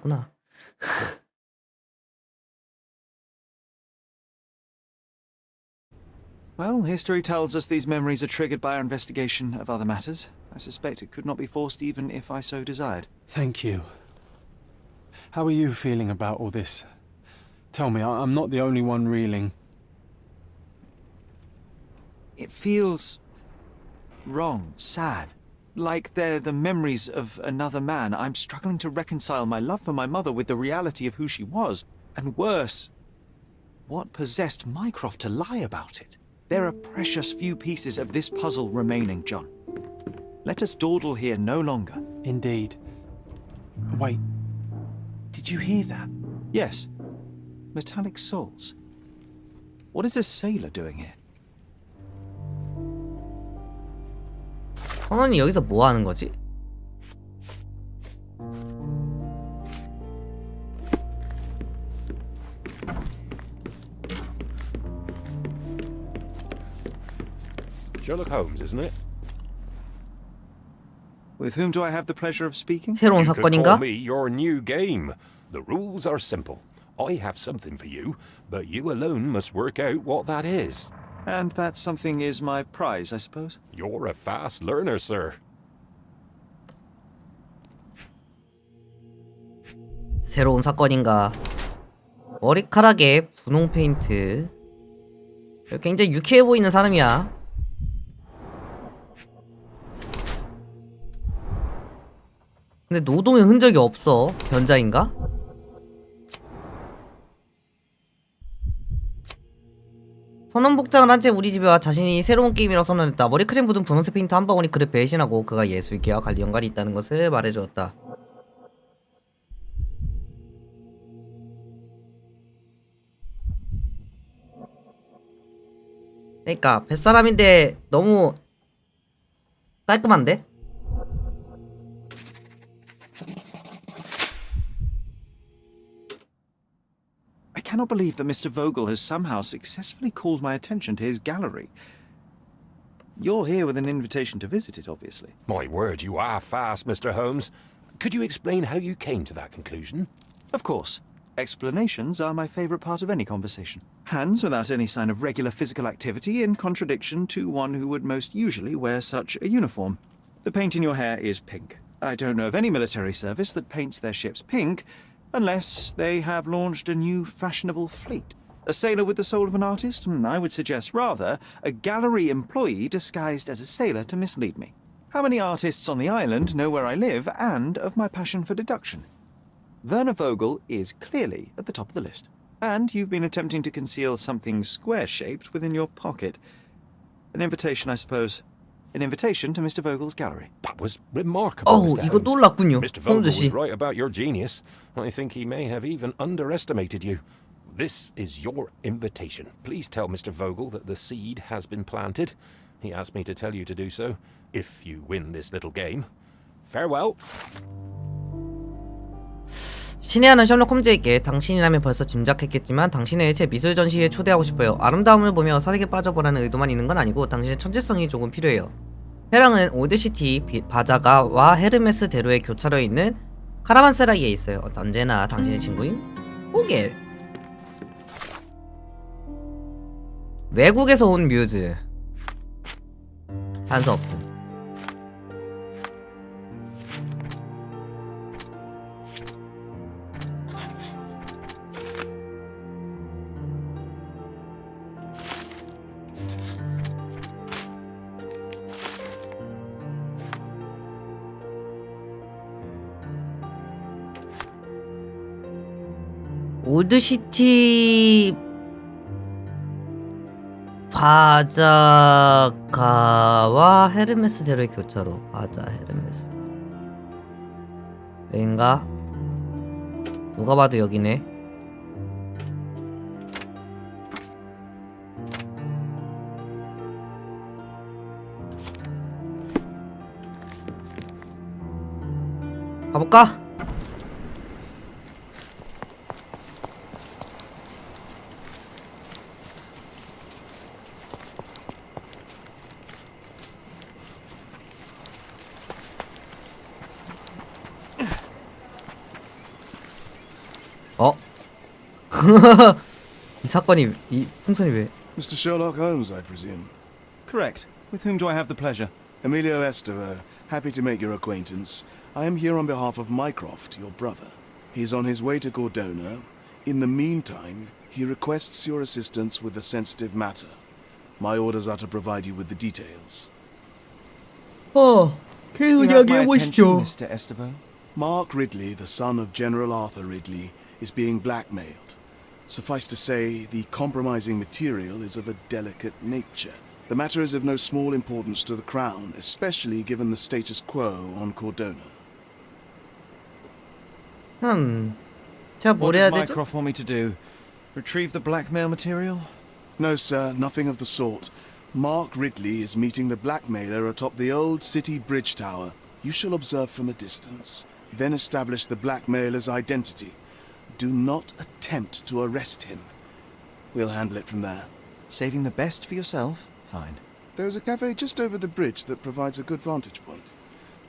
있구나. Well, history tells us these memories are triggered by our investigation of other matters. I suspect it could not be forced even if I so desired. Thank you. How are you feeling about all this? Tell me, I'm not the only one reeling. It feels wrong, sad. Like they're the memories of another man. I'm struggling to reconcile my love for my mother with the reality of who she was. And worse, what possessed Mycroft to lie about it? There are precious few pieces of this puzzle remaining, John. Let us dawdle here no longer. Indeed. Wait, did you hear that? Yes. Metallic souls. What is this sailor doing here? 선원이 여기서 뭐 하는 거지? Sherlock Holmes, isn't it? With whom do I have the pleasure of speaking? 새로운 You could call 사건인가? me your new game. The rules are simple. I have something for you, but you alone must work out what that is. And that something is my prize, I suppose? You're a fast learner, sir. 새로운 사건인가? 머리카락에 분홍 페인트. 굉장히 유쾌해 보이는 사람이야. 근데 노동의 흔적이 없어. 변자인가? 선원 복장을 한 채 우리 집에 와 자신이 새로운 게임이라고 선언했다. 머리크림 묻은 분홍색 페인트 한 방울이 그를 배신하고 그가 예술계와 관리 연관이 있다는 것을 말해주었다. 그러니까 뱃사람인데 너무 깔끔한데? I cannot believe that Mr. Vogel has somehow successfully called my attention to his gallery. You're here with an invitation to visit it, obviously. My word, you are fast, Mr. Holmes. Could you explain how you came to that conclusion? Of course. Explanations are my favorite part of any conversation. Hands without any sign of regular physical activity, in contradiction to one who would most usually wear such a uniform. The paint in your hair is pink. I don't know of any military service that paints their ships pink, unless they have launched a new fashionable fleet. A sailor with the soul of an artist? I would suggest rather a gallery employee disguised as a sailor to mislead me. How many artists on the island know where I live and of my passion for deduction? Werner Vogel is clearly at the top of the list. And you've been attempting to conceal something square-shaped within your pocket. An invitation, I suppose. An invitation to Mr. Vogel's gallery. That was remarkable, 어우, Mr. 이거 Holmes. 놀랍군요. Mr. Vogel 홈즈 씨. was right about your genius. I think he may have even underestimated you. This is your invitation. Please tell Mr. Vogel that the seed has been planted. He asked me to tell you to do so, if you win this little game. Farewell. 신뢰하는 셜록 홈즈에게 당신이라면 벌써 짐작했겠지만 당신의 제 미술 전시회에 초대하고 싶어요. 아름다움을 보며 사색에 빠져보라는 의도만 있는 건 아니고 당신의 천재성이 조금 필요해요. 회랑은 올드시티 바자가와 헤르메스 대로에 교차로 있는 카라반세라이에 있어요. 언제나 당신의 친구인 호겔. 외국에서 온 뮤즈. 단서 없음. 올드시티 바자가와 헤르메스 대로의 교차로. 바자 헤르메스 여긴가? 누가 봐도 여기네. 가볼까? 어? 이 사건이 이 풍선이 왜? Mr. Sherlock Holmes, I presume. Correct. With whom do I have the pleasure? Emilio Estevaux, happy to make your acquaintance. I am here on behalf of Mycroft, your brother. He's on his way to Cordona. In the meantime, he requests your assistance with a sensitive matter. My orders are to provide you with the details. You 계속 have my 이야기해 attention, 보시죠. Mr. Estevaux. Mark Ridley, the son of General Arthur Ridley, is being blackmailed. Suffice to say, the compromising material is of a delicate nature. The matter is of no small importance to the Crown, especially given the status quo on Cordona. 제가 뭘 What 해야 does 되죠? Mycroft want me to do? Retrieve the blackmail material? No, sir, nothing of the sort. Mark Ridley is meeting the blackmailer atop the old city bridge tower. You shall observe from a distance, then establish the blackmailer's identity. Do not attempt to arrest him. We'll handle it from there. Saving the best for yourself? Fine. There is a cafe just over the bridge that provides a good vantage point.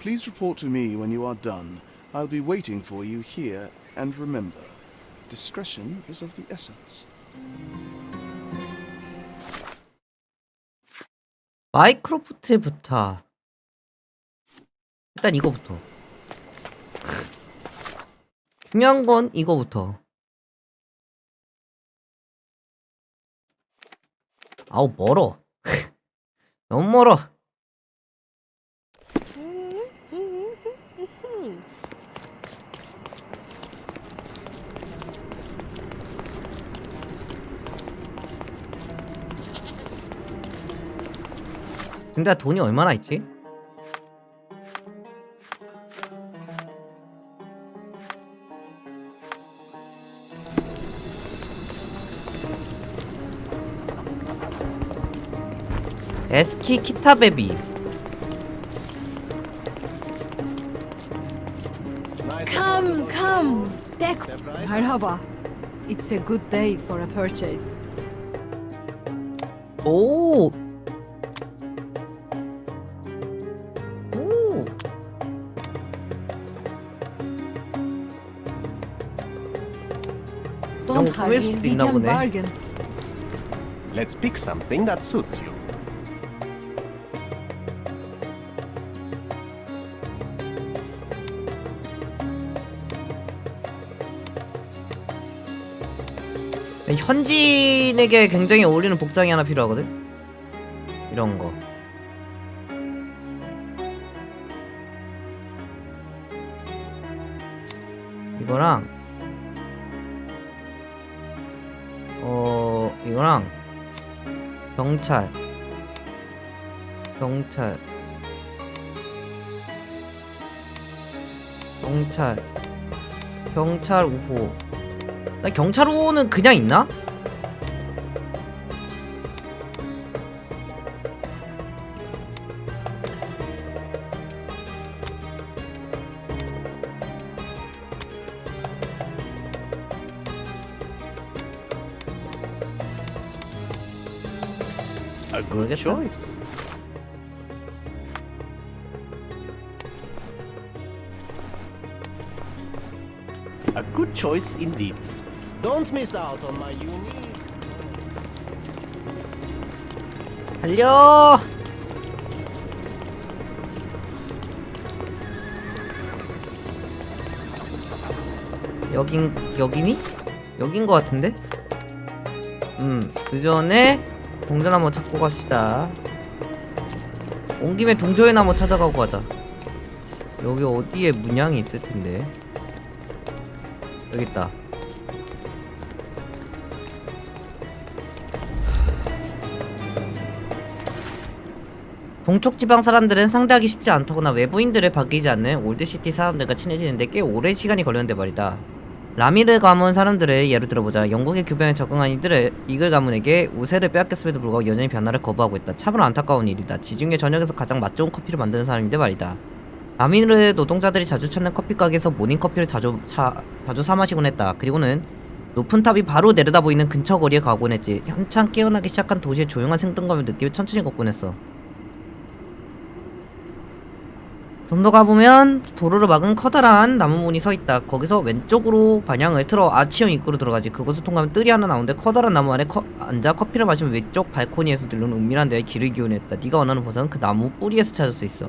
Please report to me when you are done. I'll be waiting for you here, and remember, discretion is of the essence. 마이크로프트의 부탁. 일단 이거부터. 중요한 건 이거부터. 아우 멀어. 너무 멀어. 근데 돈이 얼마나 있지? 에스키 키타베비. Come. Merhaba. It's a good day for a purchase. 오. 오. Don't 거 hurry, 꾸밀 수도 we 있나 can 보네. bargain. Let's pick something that suits you. 현지인에게 굉장히 어울리는 복장이 하나 필요하거든? 이런 거. 이거랑 이거랑 경찰 우호. 나 경찰 우호는 그냥 있나? A good 모르겠다. choice. A good choice indeed. Don't miss out on my unique. 달려. 여기니? 여긴 거 같은데? 그 전에 동전 한번 찾고 갑시다. 온 김에 동전이나 한번 찾아가고 가자. 여기 어디에 문양이 있을 텐데. 여기 있다. 동쪽 지방 사람들은 상대하기 쉽지 않더구나. 외부인들을 반기지 않는 올드시티 사람들과 친해지는데 꽤 오랜 시간이 걸렸는데 말이다. 라미르 가문 사람들을 예로 들어보자. 영국의 규범에 적응한 이들을 이글 가문에게 우세를 빼앗겼음에도 불구하고 여전히 변화를 거부하고 있다. 참으로 안타까운 일이다. 지중해 전역에서 가장 맛 좋은 커피를 만드는 사람인데 말이다. 라미르 노동자들이 자주 찾는 커피 가게에서 모닝커피를 자주 사 마시곤 했다. 그리고는 높은 탑이 바로 내려다 보이는 근처 거리에 가곤 했지. 한창 깨어나기 시작한 도시의 조용한 생동감을 느끼며 천천히 걷곤 했어. 좀 더 가보면 도로를 막은 커다란 나무 문이 서있다. 거기서 왼쪽으로 방향을 틀어 아치형 입구로 들어가지. 그곳을 통과하면 뜰이 하나 나오는데 커다란 나무 안에 앉아 커피를 마시면 왼쪽 발코니에서 들려오는 은밀한 데에 길을 기운했다. 네가 원하는 보석은 그 나무 뿌리에서 찾을 수 있어.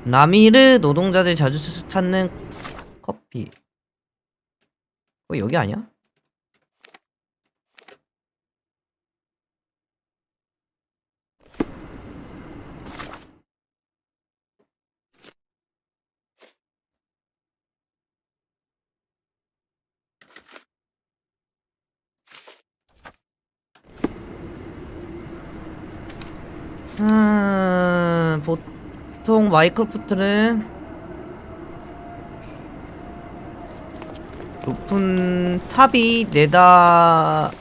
라미르 노동자들이 자주 찾는 커피. 여기 아니야? 보통 마이크로프트는 높은 탑이 내다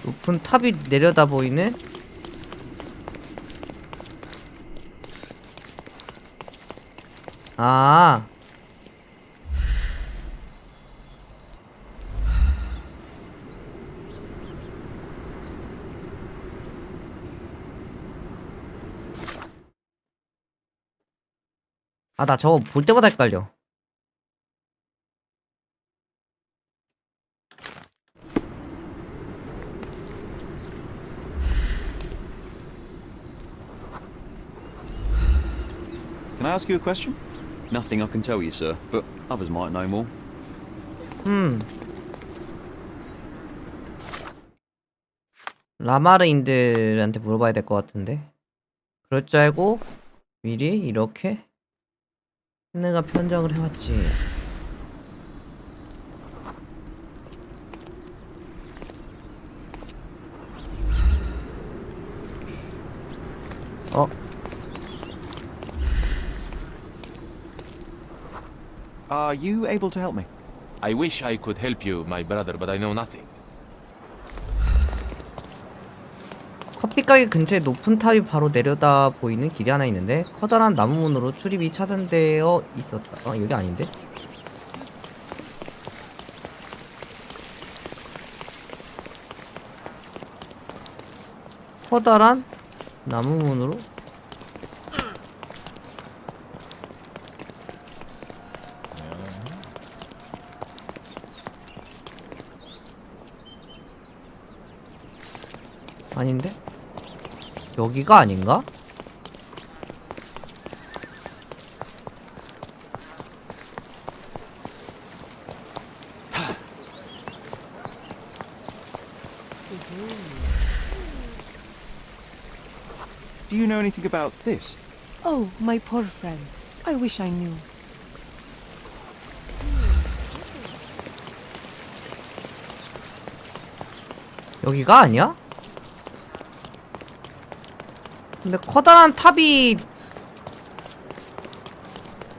높은 탑이 내려다 보이는 아 나 저거 볼 때마다 헷갈려. Can I ask you a question? Nothing I can tell you, sir, but others might know more. 라마르인들한테 물어봐야 될 것 같은데. 그럴 줄 알고 미리 이렇게 내가 편정을 해왔지. Are you able to help me? I wish I could help you, my brother, but I know nothing. 커피 가게 근처에 높은 탑이 바로 내려다 보이는 길이 하나 있는데 커다란 나무 문으로 출입이 차단되어 있었다. 여기 아닌데? 커다란 나무 문으로 아닌데? 여기가 아닌가? Do you know anything about this? Oh, my poor friend. I wish I knew. 여기가 아니야? 근데 커다란 탑이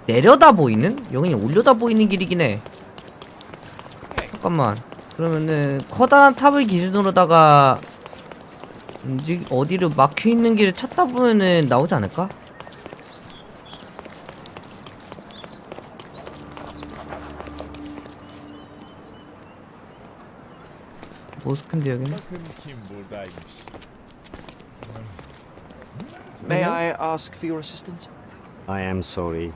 내려다 보이는? 여기는 올려다 보이는 길이긴 해. 잠깐만. 그러면은 커다란 탑을 기준으로다가 어디로 막혀있는 길을 찾다 보면은 나오지 않을까? 모스크인데 여기는? May I ask for your assistance? I am sorry.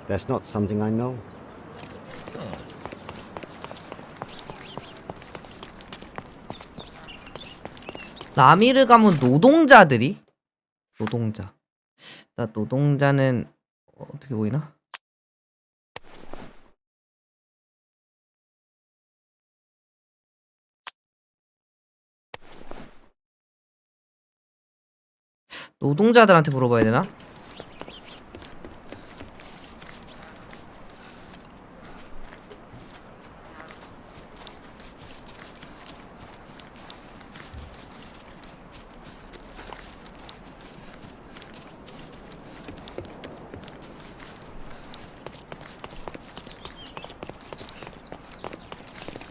That's not something I know. 라미르 가문 노동자들이? 노동자. 나 노동자는 어떻게 보이나? 노동자들한테 물어봐야 되나?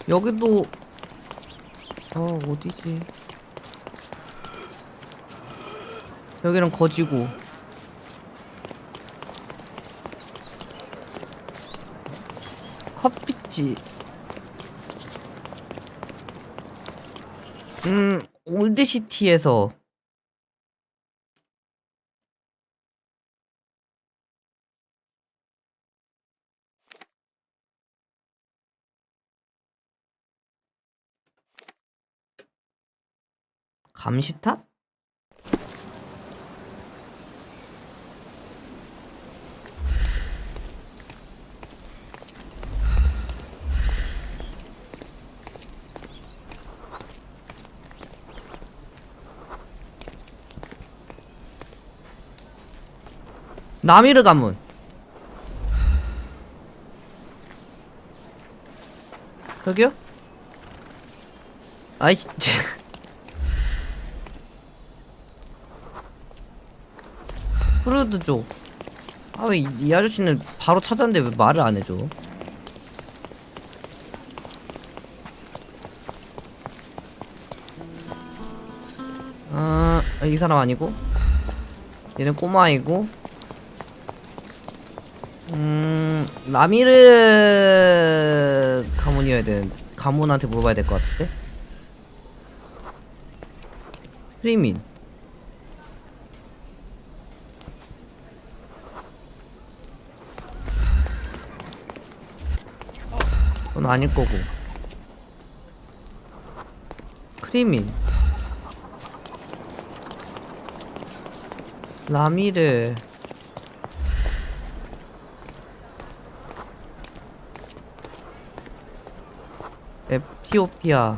여기도 어디지? 여기는 거지고. 커피집. 올드시티에서 감시탑? 나미르 가문. 여기요? 아이 프루드족. 아 왜 이 아저씨는 바로 찾았는데 왜 말을 안 해줘? 이 사람 아니고 얘는 꼬마이고. 나미르 가문이어야 되는. 가문한테 물어봐야 될 것 같은데. 프리민. 그건 아닐 거고. 크리민. 라미르. 에티오피아.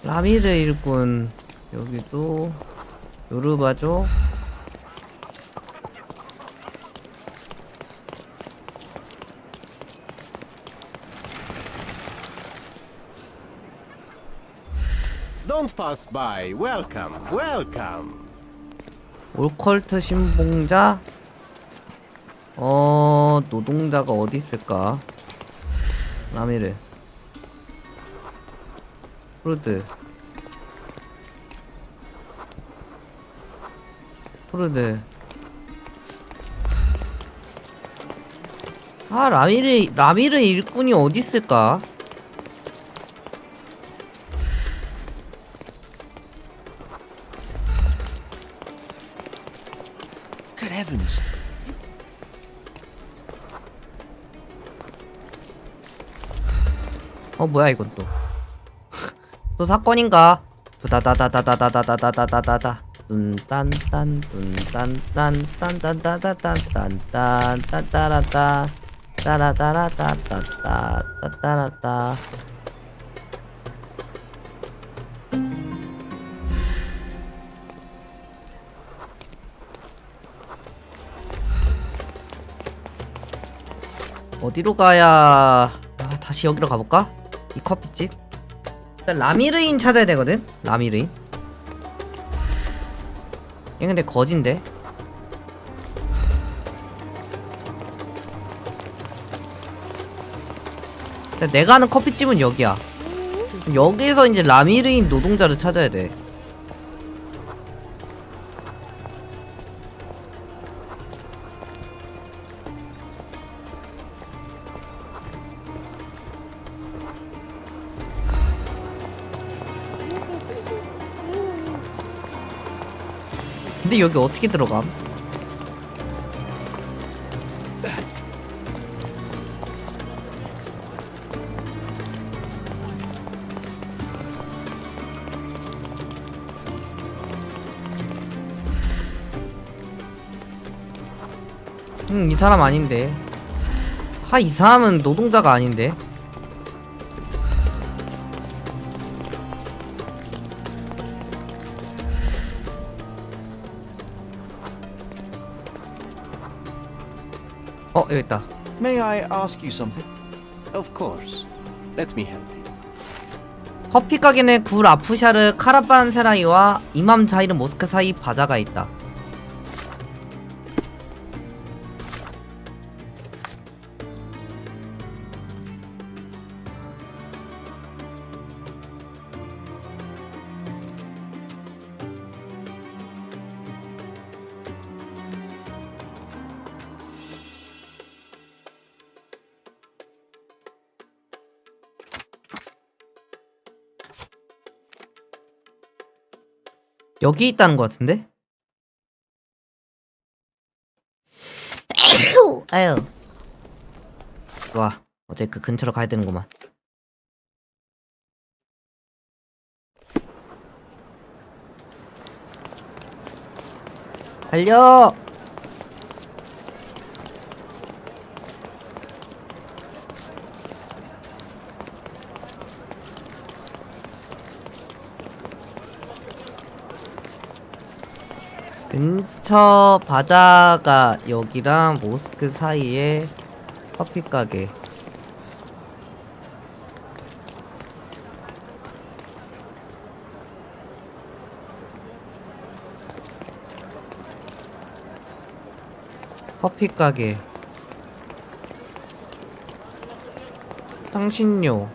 라미르 일꾼. 여기도 요르바족. Don't pass by. Welcome, welcome. 올컬트 신봉자. 노동자가 어디 있을까? 라미르. 프루드. 아, 라미르 일꾼이 어디 있을까? Good heavens. 뭐야 이건 또. 또 사건인가? 두다다다다다다다다다다다다. 뚠딴딴 뚠딴딴딴딴딴딴딴딴따라따 따라따라따따따따따라따. 어디로 가야... 다시 여기로 가볼까? 이 커피집. 일단 라미르인 찾아야 되거든. 라미르인. 얘 근데 거진데. 일단 내가 아는 커피집은 여기야. 여기서 이제 라미르인 노동자를 찾아야 돼. 근데 여기 어떻게 들어감? 이 사람 아닌데. 이 사람은 노동자가 아닌데. 여기 있다. May I ask you something? Of course. Let me help you. 커피 가게 내 굴 아프샤르 카라반 세라이와 이맘 자이르 모스크 사이 바자가 있다. 여기 있다는 것 같은데? 아유. 좋아. 어제 그 근처로 가야 되는구만. 달려! 근처 바자가 여기랑 모스크 사이에 커피 가게. 커피 가게. 향신료.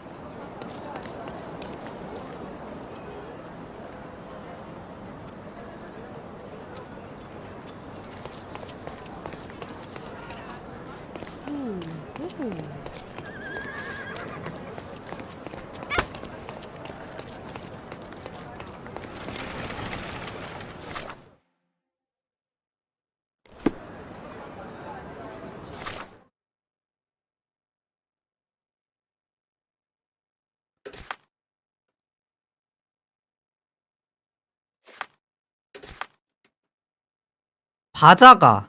바자가.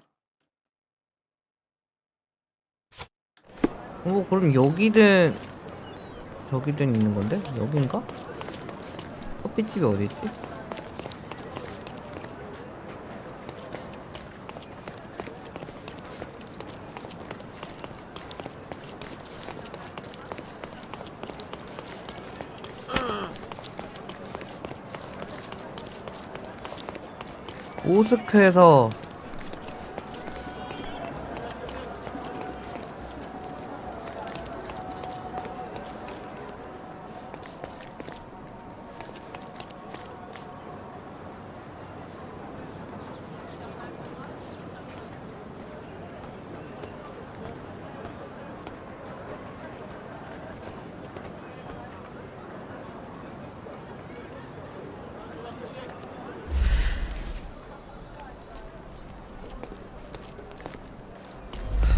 그럼 여기든 저기든 있는 건데? 여긴가? 커피집이 어디있지? 모스크에서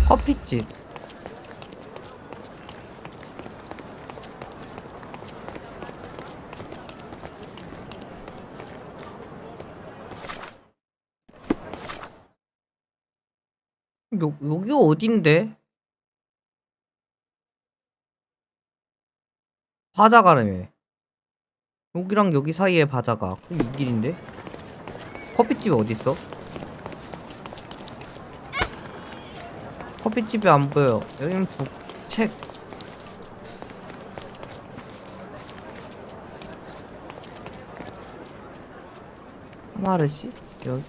커피집. 여기가 어딘데? 바자가라며. 여기랑 여기 사이에 바자가. 그럼 이 길인데? 커피집이 어딨어? 커피집이 안 보여. 여기는 북책. 마르시? 여기.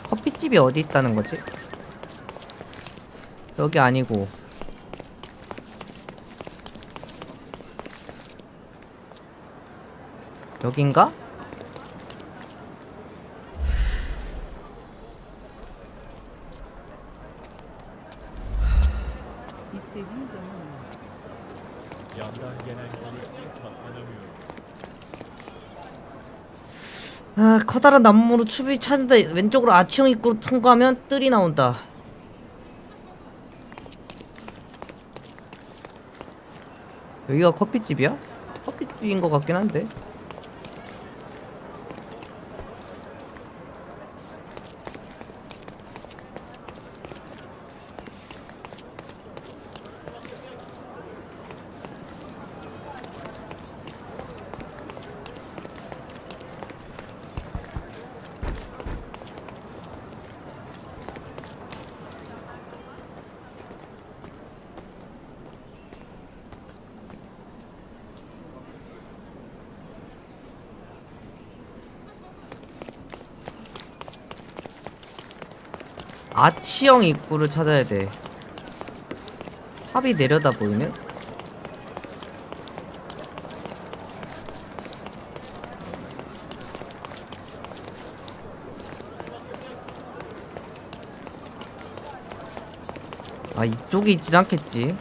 커피집이 어디 있다는 거지? 여기 아니고. 여긴가? 아, 커다란 나무로 춤이 찾는데 왼쪽으로 아치형 입구로 통과하면 뜰이 나온다. 여기가 커피집이야? 커피집인 것 같긴 한데. 아치형 입구를 찾아야 돼. 탑이 내려다 보이네? 아, 이쪽에 있진 않겠지.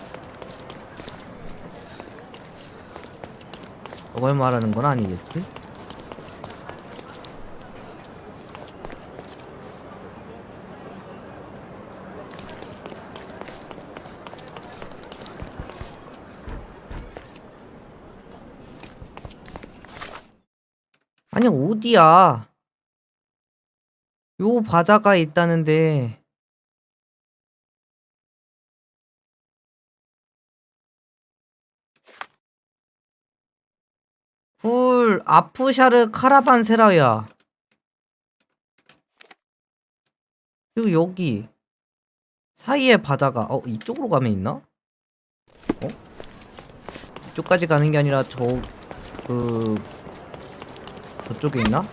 저걸 말하는 건 아니겠지? 아니, 어디야? 요 바자가 있다는데. 굴 아프샤르 카라반세라야. 그리고 여기 사이에 바자가 이쪽으로 가면 있나? 이쪽까지 가는 게 아니라 저쪽에 있나?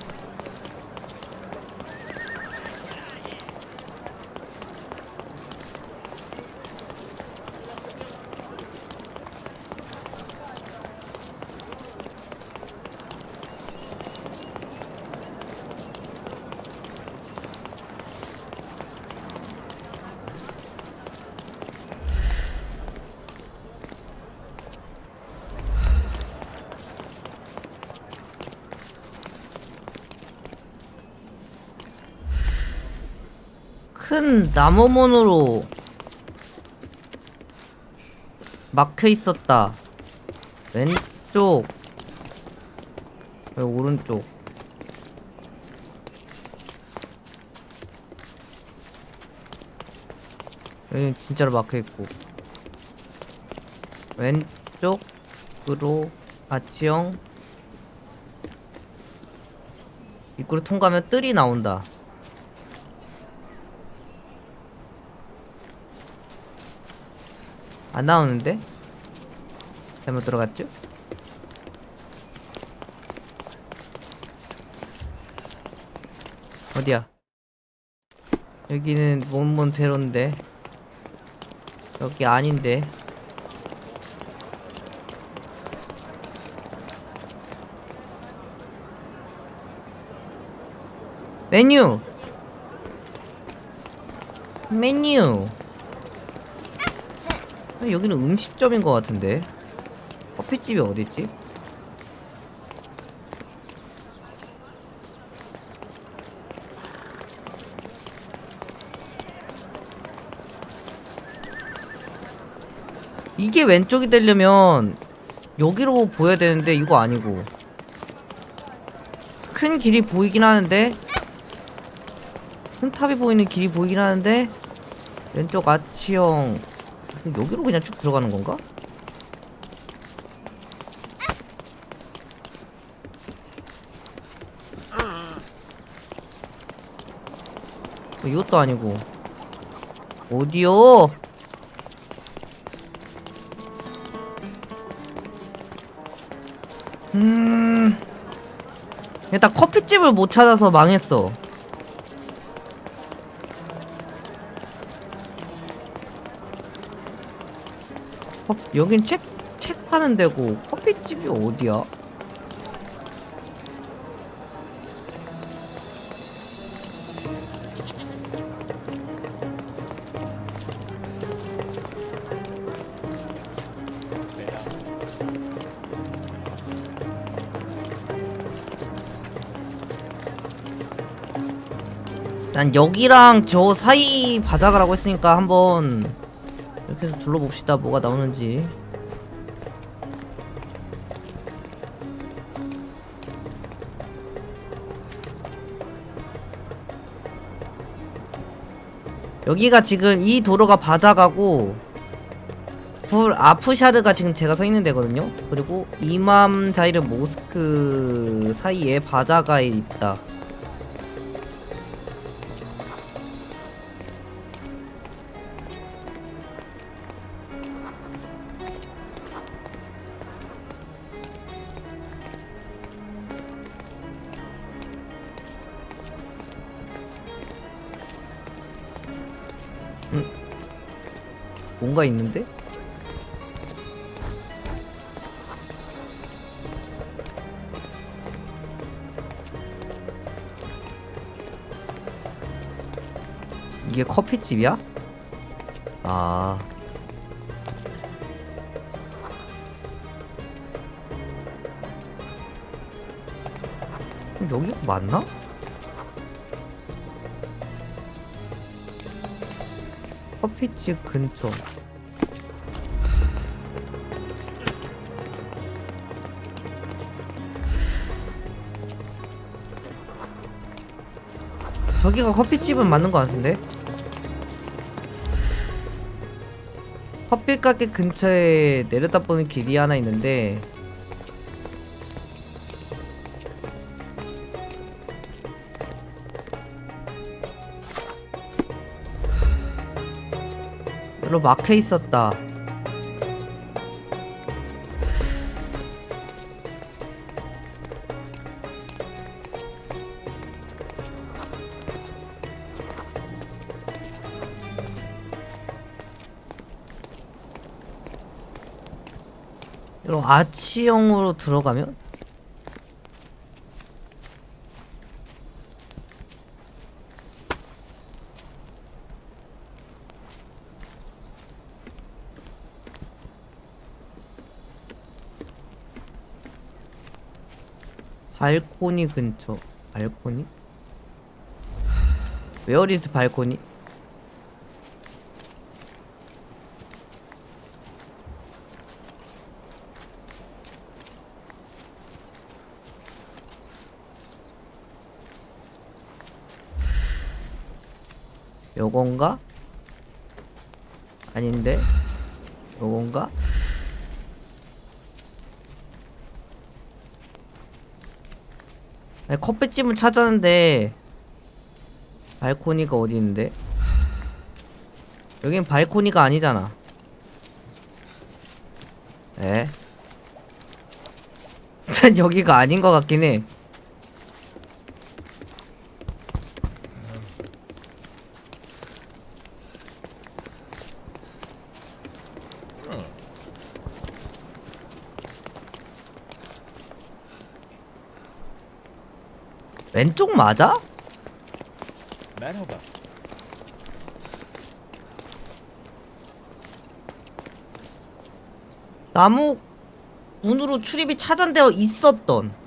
큰 나무문으로 막혀 있었다. 왼쪽, 오른쪽. 여기 진짜로 막혀 있고. 왼쪽으로 아치형 입구를 통과하면 뜰이 나온다. 안 나오는데? 잘못 들어갔죠? 어디야? 여기는 몬몬테로인데 여기 아닌데. 메뉴! 여기는 음식점인 것 같은데. 커피집이 어딨지? 이게 왼쪽이 되려면 여기로 보여야 되는데 이거 아니고. 큰 길이 보이긴 하는데, 큰 탑이 보이는 길이 보이긴 하는데 왼쪽 아치형 여기로 그냥 쭉 들어가는 건가? 이것도 아니고. 어디요? 일단 커피집을 못 찾아서 망했어. 여긴 책 파는 데고 커피집이 어디야? 난 여기랑 저 사이 바자가라고 했으니까 한번 이렇게 해서 둘러봅시다. 뭐가 나오는지. 여기가 지금 이 도로가 바자가고 불 아프샤르가 지금 제가 서 있는 데거든요. 그리고 이맘 자이르 모스크 사이에 바자가에 있다. 뭔가 있는데? 이게 커피집이야? 아. 여기가 맞나? 커피집 근처. 저기가 커피집은 맞는 것 같은데? 커피 가게 근처에 내려다보는 길이 하나 있는데 별로 막혀 있었다. 이런 아치형으로 들어가면 발코니 근처. 발코니? Where is 발코니? 요건가? 아닌데? 요건가? 아니, 커피집을 찾았는데 발코니가 어디 있는데? 여긴 발코니가 아니잖아. 에? 여기가 아닌 것 같긴 해. 왼쪽 맞아? 나무 문으로 출입이 차단되어 있었던.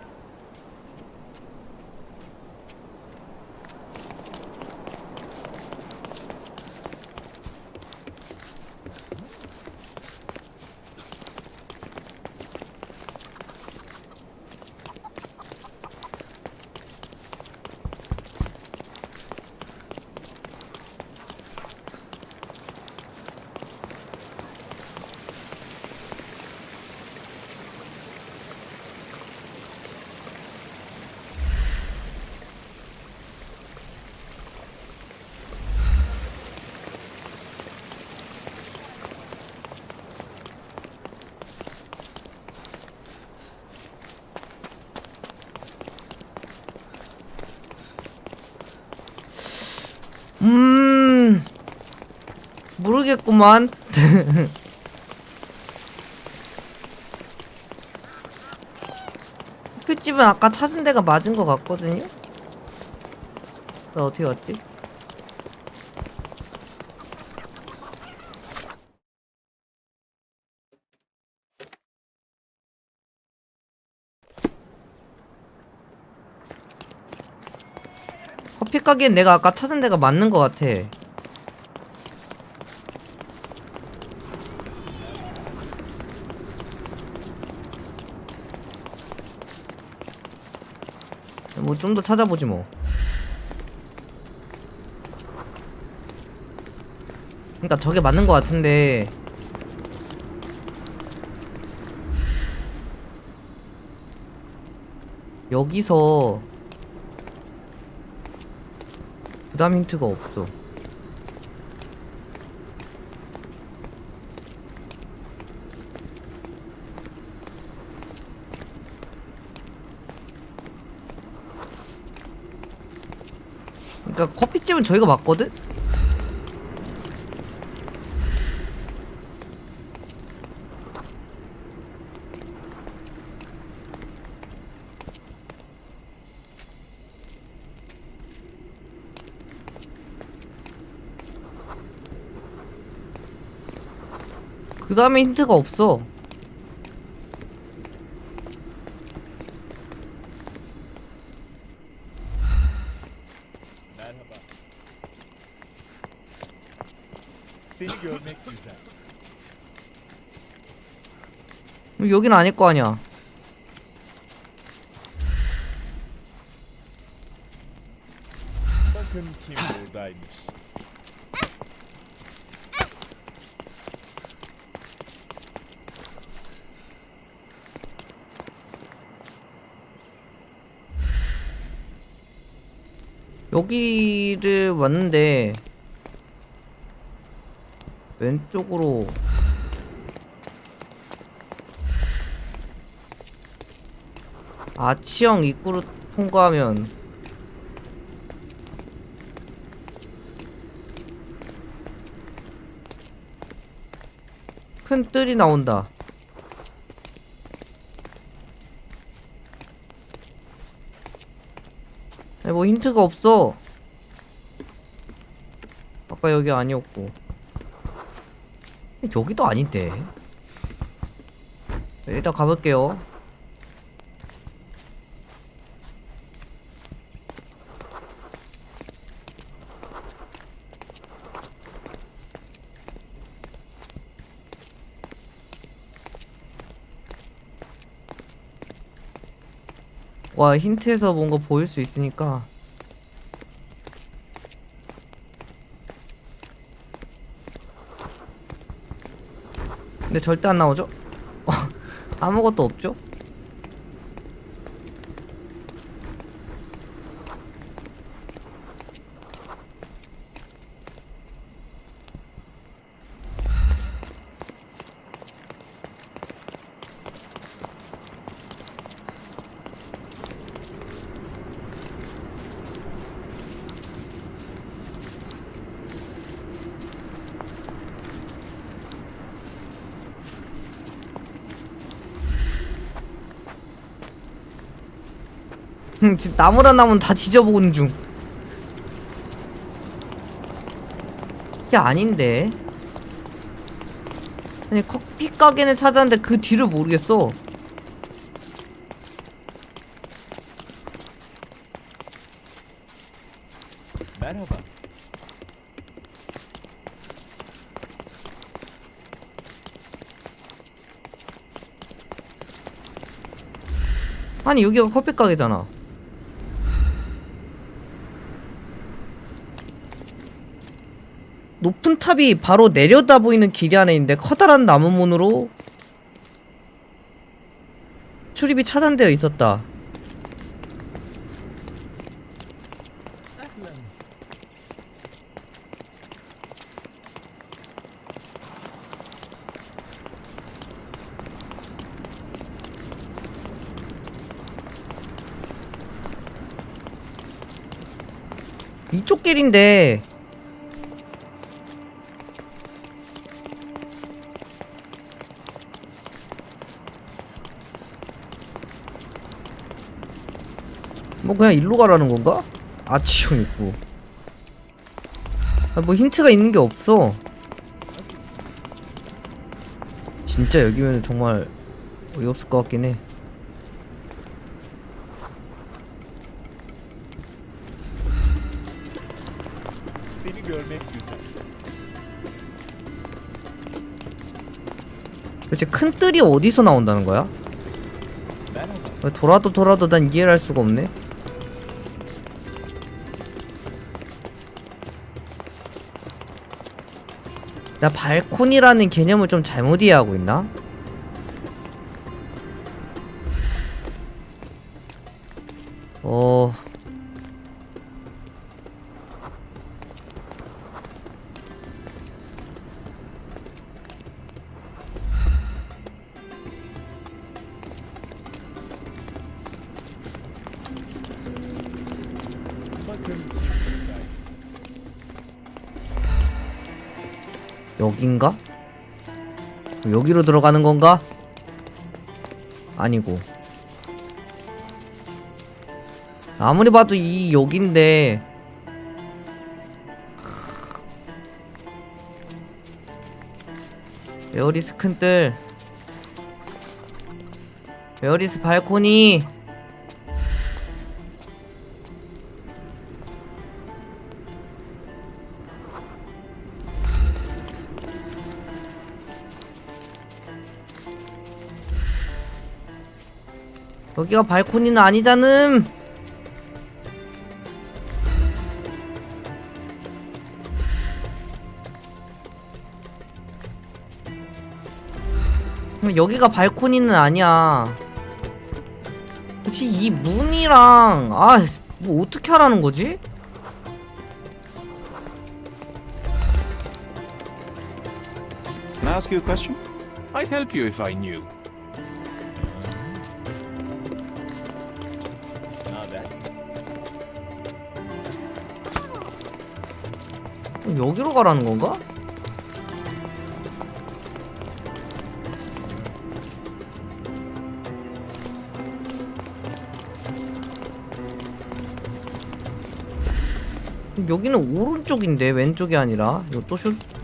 모르겠구만. 커피집은 아까 찾은 데가 맞은 것 같거든요? 나 어떻게 왔지? 커피 가게엔 내가 아까 찾은 데가 맞는 것 같아. 뭐 좀 더 찾아보지 뭐. 그러니까 저게 맞는 것 같은데 여기서 그다음 힌트가 없어. 그러니까 커피집은 저희가 맞거든? 그 다음에 힌트가 없어. 여긴 아닐 거 아니야. 여기를 왔는데 왼쪽으로 아치형 입구로 통과하면 큰 뜰이 나온다. 아니, 뭐 힌트가 없어. 아까 여기 아니었고 여기도 아닌데. 네, 일단 가볼게요. 와, 힌트에서 뭔가 보일 수 있으니까. 근데 절대 안 나오죠? 아무것도 없죠? 지금 나무란 나무는 다 뒤져보는 중. 이게 아닌데. 아니, 커피 가게는 찾았는데 그 뒤를 모르겠어. 아니, 여기가 커피 가게잖아. 높은 탑이 바로 내려다 보이는 길이 안에 있는데 커다란 나무문으로 출입이 차단되어 있었다. 이쪽 길인데 뭐 그냥 일로 가라는 건가? 아치형 있고. 아, 뭐 힌트가 있는 게 없어. 진짜 여기면 정말 어이없을 것 같긴 해. 도대체 큰 뜰이 어디서 나온다는 거야? 돌아도 난 이해를 할 수가 없네. 나 발코니라는 개념을 좀 잘못 이해하고 있나? 여긴가? 여기로 들어가는 건가? 아니고. 아무리 봐도 이 여긴데. 웨어리스 큰뜰, 웨어리스 발코니. 여기가 발코니는 아니잖음. 여기가 발코니는 아니야. 그치, 이 문이랑 뭐 어떻게 하라는 거지? Can I ask you a question? I'd help you if I knew. 여기로 가라는 건가? 여기는 오른쪽인데 왼쪽이 아니라. 이거 또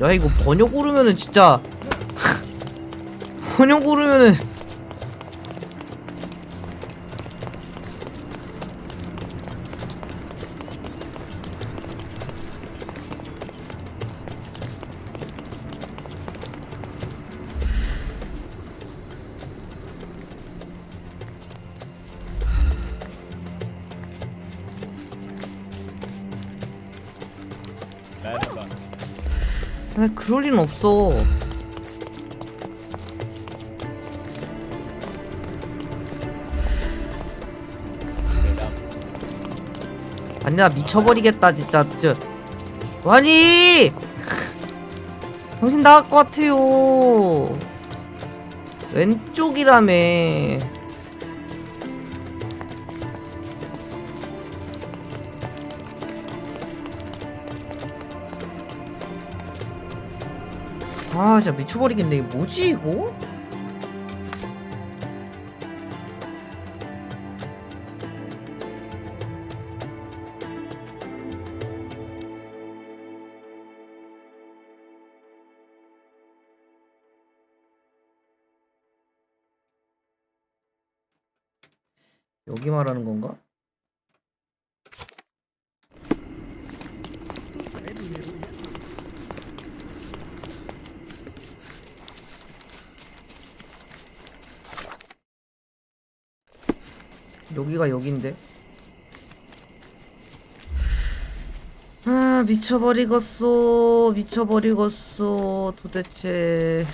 야, 이거 번역 오르면은 진짜 번역 오르면은 그럴 리는 없어. 아니, 나 미쳐버리겠다 진짜. 아니 정신 나갈 것 같아요. 왼쪽이라며. 진짜 미쳐버리겠네. 이게 뭐지 이거? 여기 말하는 건가? 여기가 여긴데. 미쳐버리겠어. 미쳐버리겠어. 도대체.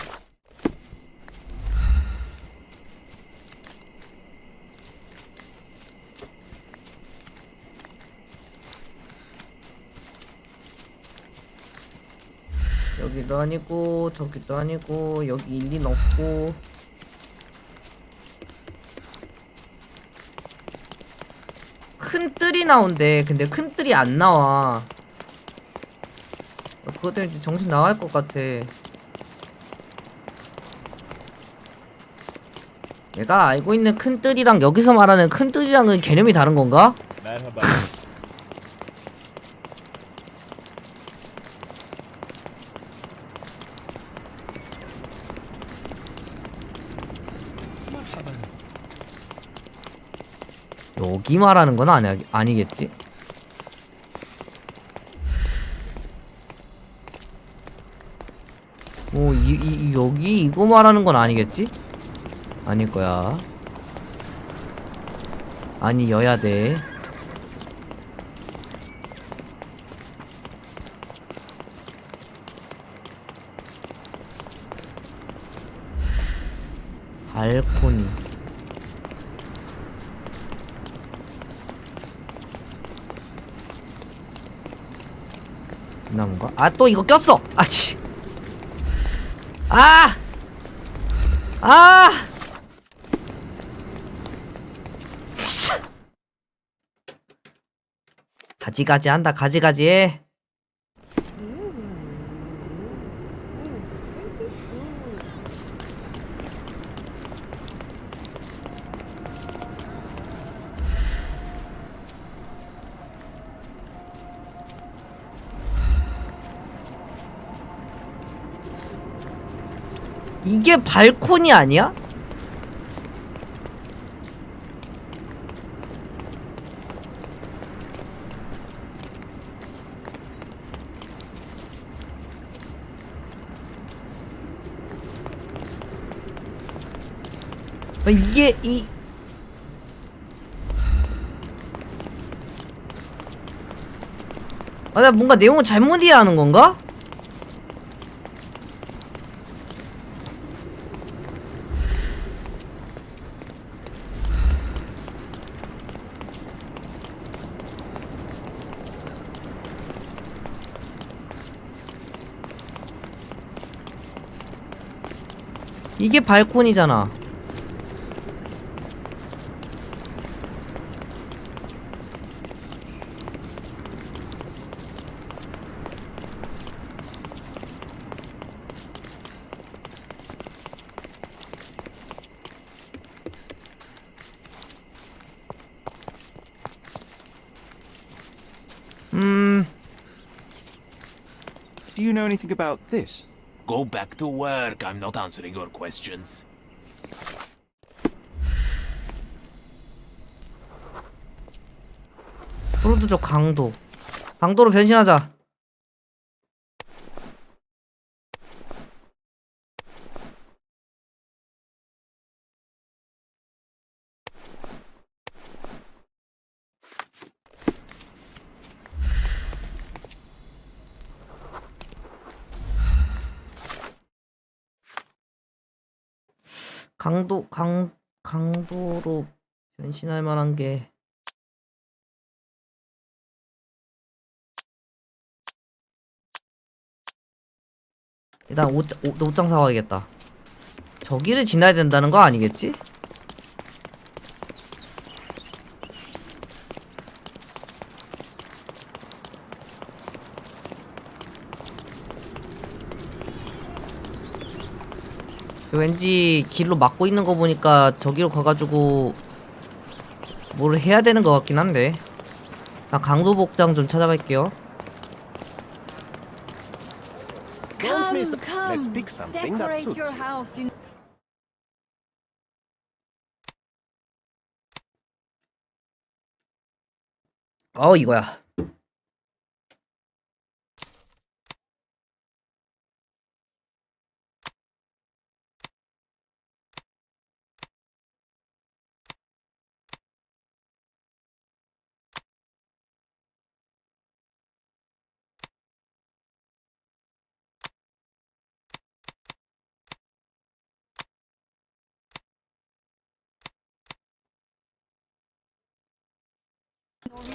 여기도 아니고 저기도 아니고 여기 일린 없고. 큰 뜰이 나온대. 근데 큰 뜰이 안 나와. 그것 때문에 좀 정신 나갈 것 같아. 내가 알고 있는 큰 뜰이랑 여기서 말하는 큰 뜰이랑은 개념이 다른 건가? 여기 말하는 건 아니겠지? 여기 이거 말하는 건 아니겠지? 아닐 거야. 아니여야 돼. 발코니. 이 나무인가? 아, 또 이거 꼈어! 아치! 아! 아! 진짜! 가지가지 한다, 가지가지 해. 이게 발코니 아니야? 이게 나 뭔가 내용을 잘못 이해하는 건가? 이게 발코니잖아. Do you know anything about this? Go back to work. I'm not answering your questions. 프로드족 강도. 강도로 변신하자. 강도로 변신할 만한 게 일단 옷장 사와야겠다. 저기를 지나야 된다는 거 아니겠지? 왠지 길로 막고 있는 거 보니까 저기로 가가지고 뭘 해야 되는 것 같긴 한데. 나 강도 복장 좀 찾아갈게요. Don't miss. Let's pick something that suits you. house in 이거야.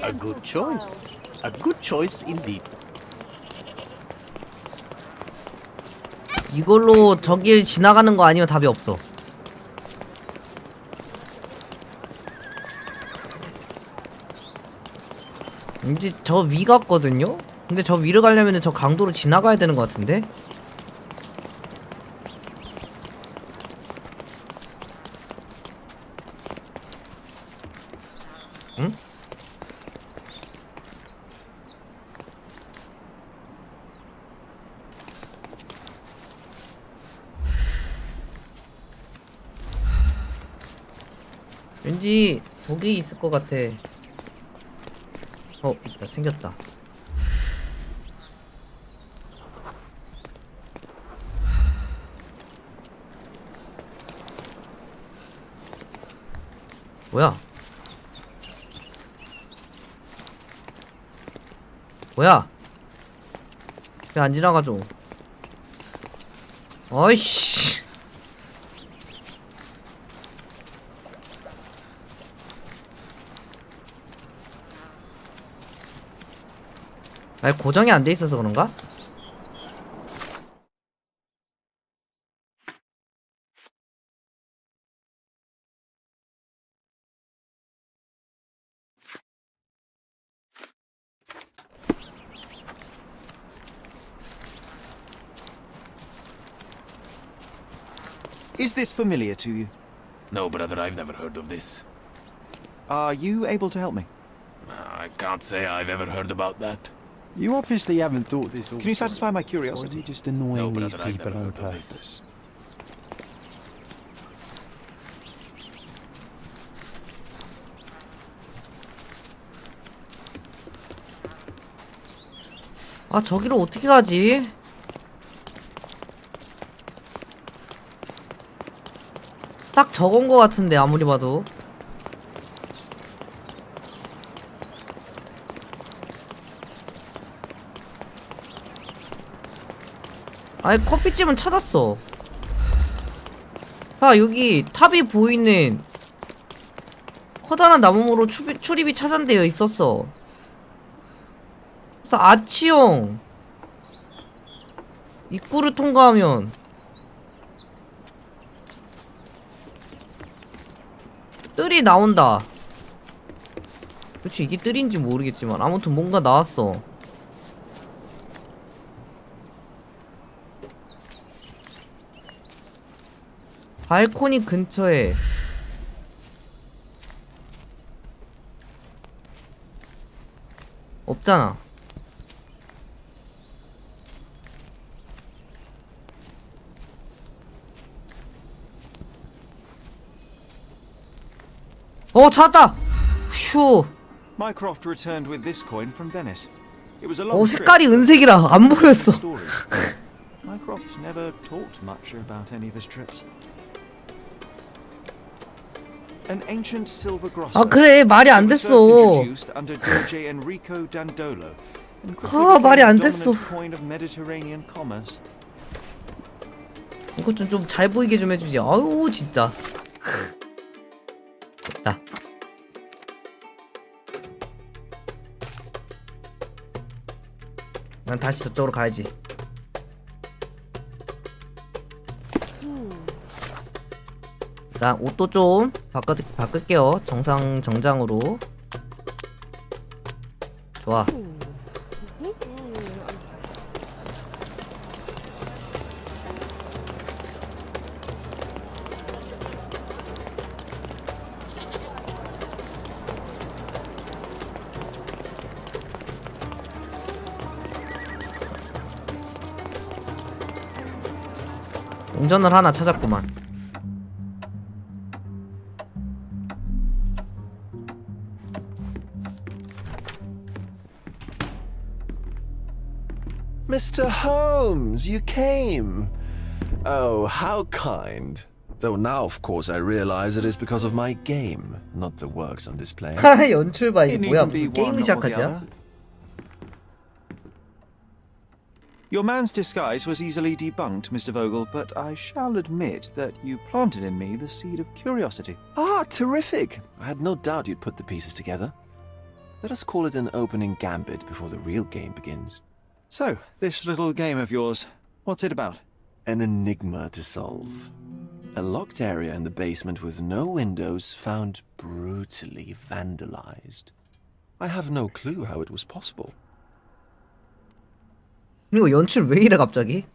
A good choice. A good choice indeed. 이걸로 저길 지나가는 거 아니면 답이 없어. 왠지 저 위 같거든요? 근데 저 위를 가려면 저 강도로 지나가야 되는 것 같은데? 응? 왠지 거기 있을 것 같아. 있다. 생겼다. 뭐야? 뭐야? 왜 안 지나가죠? 어이씨. 아니 고정이 안 돼 있어서 그런가? Is this familiar to you? No, brother, I've never heard of this. Are you able to help me? I can't say I've ever heard about that. You obviously haven't thought this all Can you through. satisfy my Or is curiosity? he just annoying No, these brother, I've people never on heard of this. purpose? 아, 저기로 어떻게 가지? 딱 저건 거 같은데, 아무리 봐도. 아니, 커피집은 찾았어. 자, 여기 탑이 보이는 커다란 나무로 출입이 차단되어 있었어. 그래서 아치형 입구를 통과하면 뜰이 나온다. 그치, 이게 뜰인지 모르겠지만 아무튼 뭔가 나왔어. 발코니 근처에 없잖아. 찾았다! 휴. Mycroft returned with this coin from Venice. It was a long trip. 색깔이 은색이라 안 보였어. Stories. Mycroft never talked much about any of his trips. An ancient silver grosso. 아, 그래, 말이 안 It was 됐어. first introduced under Doge Enrico Dandolo and quickly 말이 became 안 the 됐어. dominant coin of Mediterranean commerce. 이것 좀 잘 보이게 좀 해주지. 아유, 진짜. 됐다. 난 다시 저쪽으로 가야지. 난 옷도 좀 바꿀게요. 정장으로. 좋아. 운전을 하나 찾았구만. Mr. Holmes, you came. Oh, how kind. Though now, of course, I realize it is because of my game, not the works on display. 연출 봐. 이게 It 뭐야, needn't be 무슨 게임 one or the 시작하지야? other. Your man's disguise was easily debunked, Mr. Vogel, but I shall admit that you planted in me the seed of curiosity. Ah, terrific. I had no doubt you'd put the pieces together. Let us call it an opening gambit before the real game begins. So, this little game of yours, what's it about? An enigma to solve. A locked area in the basement with no windows found brutally vandalized. I have no clue how it was possible. 이거 연출 왜 이래 갑자기?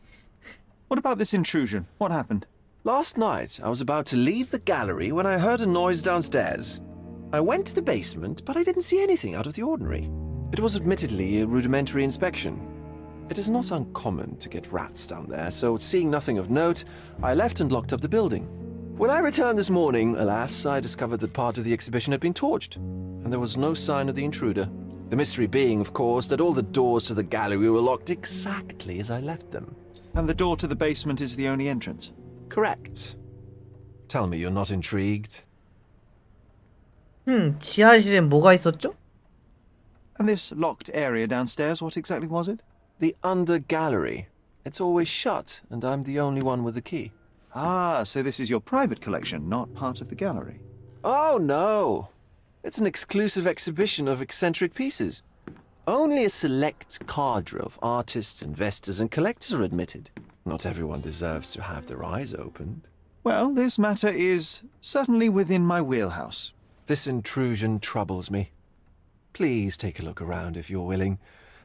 What about this intrusion? What happened? Last night, I was about to leave the gallery when I heard a noise downstairs. I went to the basement, but I didn't see anything out of the ordinary. It was admittedly a rudimentary inspection. It is not uncommon to get rats down there, so seeing nothing of note, I left and locked up the building. When I returned this morning, alas, I discovered that part of the exhibition had been torched, and there was no sign of the intruder. The mystery being, of course, that all the doors to the gallery were locked exactly as I left them. And the door to the basement is the only entrance? Correct. Tell me you're not intrigued. 지하실엔 뭐가 있었죠? And this locked area downstairs, what exactly was it? The under gallery. It's always shut, and I'm the only one with the key. Ah, so this is your private collection, not part of the gallery. Oh, no. It's an exclusive exhibition of eccentric pieces. Only a select cadre of artists, investors, and collectors are admitted. Not everyone deserves to have their eyes opened. Well, this matter is certainly within my wheelhouse. This intrusion troubles me. Please take a look around if you're willing.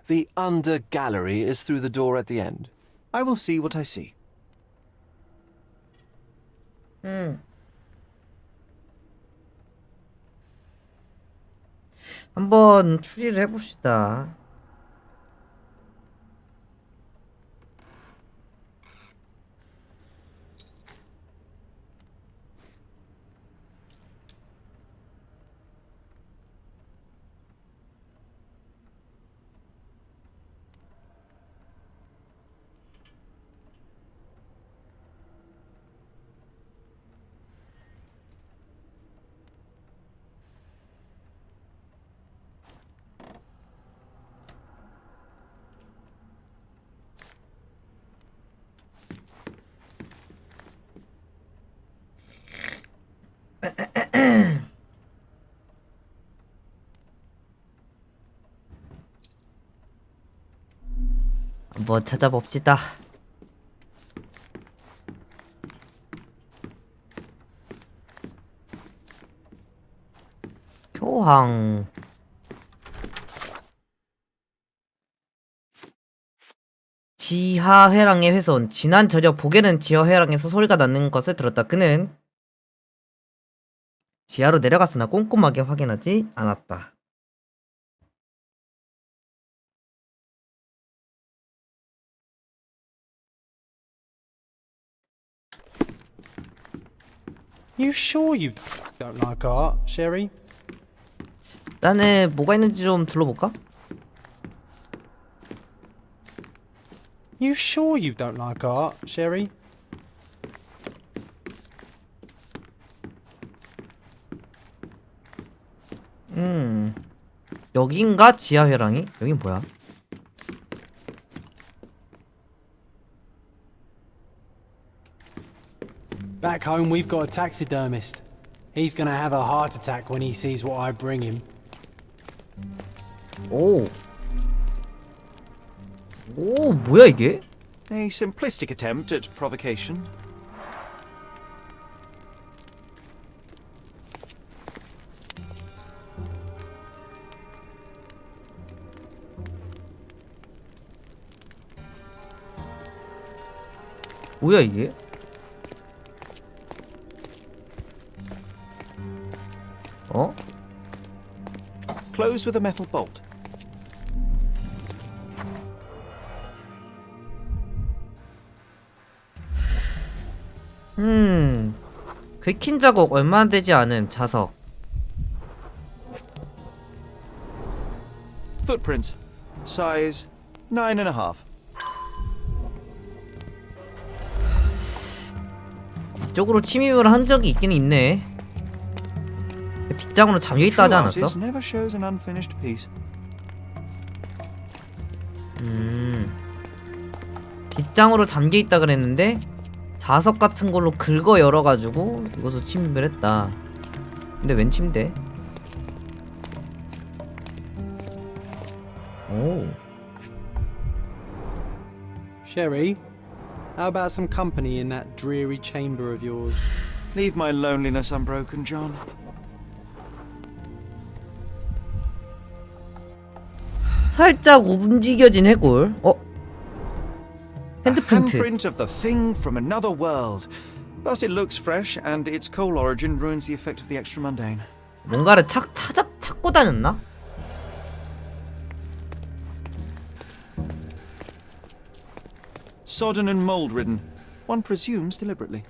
The under gallery is through the door at the end. I will see what I see. 한번 추리를 해봅시다. 한번 찾아봅시다. 교황. 지하회랑의 훼손. 지난 저녁 보게는 지하회랑에서 소리가 나는 것을 들었다. 그는 지하로 내려갔으나 꼼꼼하게 확인하지 않았다. You sure you don't like art, Sherry? 나는 뭐가 있는지 좀 둘러볼까? You sure you don't like art, Sherry? 여긴가? 지하회랑이? 여긴 뭐야? Back home, we've got a taxidermist. He's gonna have a heart attack when he sees what I bring him. 오. 오, 뭐야 이게? A simplistic attempt at provocation. 뭐야 이게? 어? Closed with a metal bolt. 긁힌 자국 얼마 되지 않은 자석. Footprints. Size 9.5. 이쪽으로 침입을 한 적이 있긴 있네. 빗장으로 잠겨있다 하지 True 않았어? artist never shows an unfinished piece. 빗장으로 잠겨있다 그랬는데 자석 같은 걸로 긁어 열어가지고 이것을 침입을 했다. 근데 웬 침대? 오. Sherry, how about some company in that dreary chamber of yours? Leave my loneliness unbroken, John. 살짝 움직여진 해골. 핸드프린트. Handprint of the thing from another world. But it looks fresh, and its coal origin ruins the effect of the extra mundane. 뭔가를 찾고 다녔나? Sodden and mold-ridden. One presumes deliberately.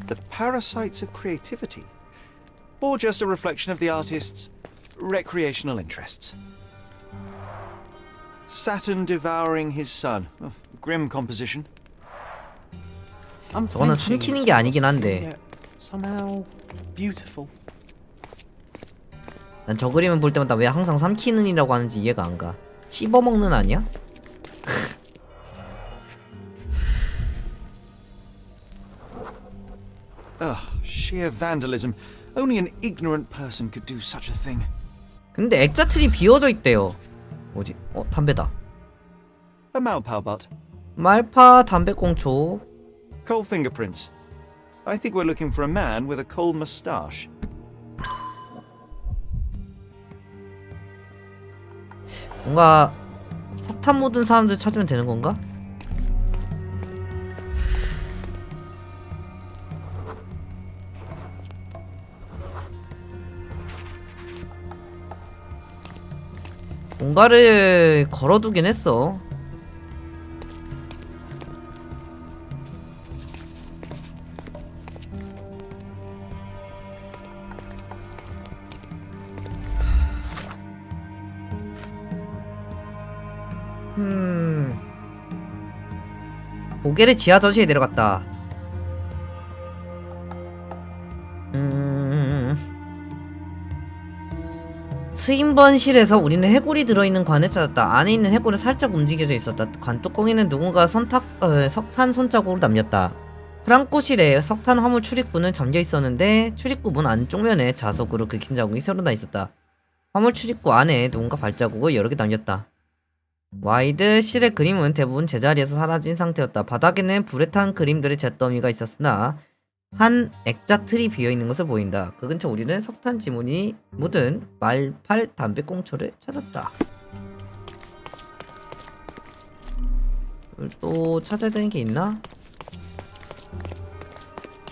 The parasites of creativity? Or just a reflection of the artist's recreational interests? Saturn devouring his son. Oh, grim composition. I'm 저거는 flinching 삼키는 at 게 아니긴 curiosity, 한데. yet somehow beautiful. 난 저 그림을 볼 때마다 왜 항상 삼키는이라고 하는지 이해가 안 가. 씹어먹는 아니야? Ugh, sheer vandalism. Only an ignorant person could do such a thing. 근데 액자틀이 비워져 있대요. 뭐지? 담배다. A Maopao butt. 말파 담배꽁초. Coal fingerprints. I think we're looking for a man with a coal moustache. 뭔가 석탄 묻은 사람들 찾으면 되는 건가? 뭔가를 걸어두긴 했어. 보게르 지하 전시에 내려갔다. 수인번실에서 우리는 해골이 들어있는 관을 찾았다. 안에 있는 해골은 살짝 움직여져 있었다. 관 뚜껑에는 누군가 석탄 손자국을 남겼다. 프랑코실에 석탄 화물 출입구는 잠겨 있었는데 출입구 문 안쪽면에 자석으로 긁힌 자국이 서로 있었다. 화물 출입구 안에 누군가 발자국을 여러 개 남겼다. 와이드 실의 그림은 대부분 제자리에서 사라진 상태였다. 바닥에는 불에 탄 그림들의 잿더미가 있었으나 한 액자 틀이 비어있는 것을 보인다. 그 근처 우리는 석탄 지문이 묻은 말팔 담배꽁초를 찾았다. 또 찾아야 되는 게 있나?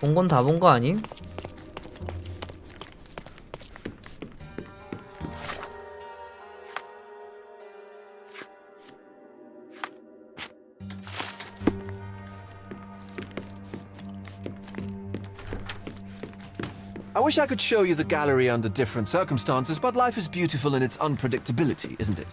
본 건 다 본 거 아님? I wish I could show you the gallery under different circumstances, but life is beautiful in its unpredictability, isn't it?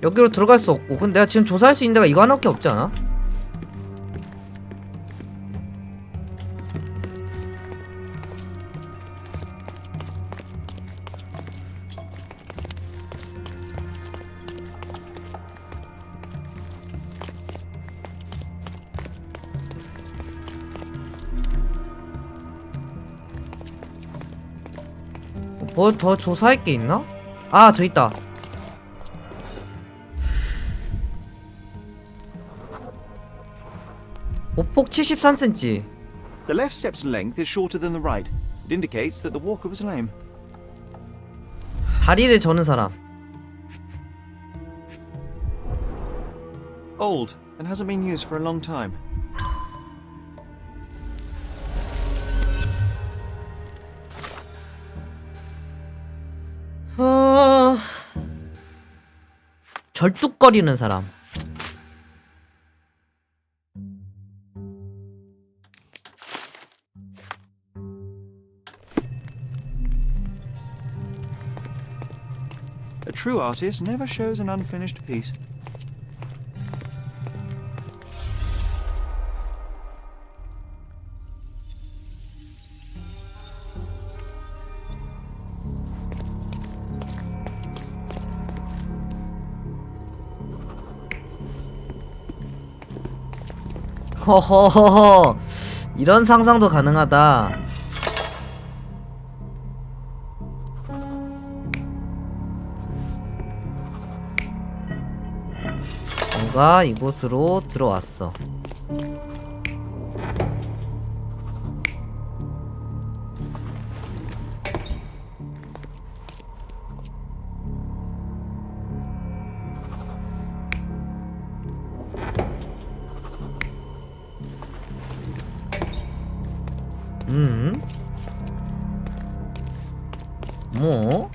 여기로 들어갈 수 없고. 근데 내가 지금 조사할 수 있는 데가 이거 하나밖에 없지 않아? 뭐 더 조사할 게 있나? 아, 저 있다. 보폭 73cm. The left step's length is shorter than the right. It indicates that the walker was lame. 다리를 저는 사람. Old and hasn't been used for a long time. 절뚝거리는 사람. A true artist never shows an unfinished piece. 허허허허. 이런 상상도 가능하다. 뭔가 이곳으로 들어왔어. 뭐?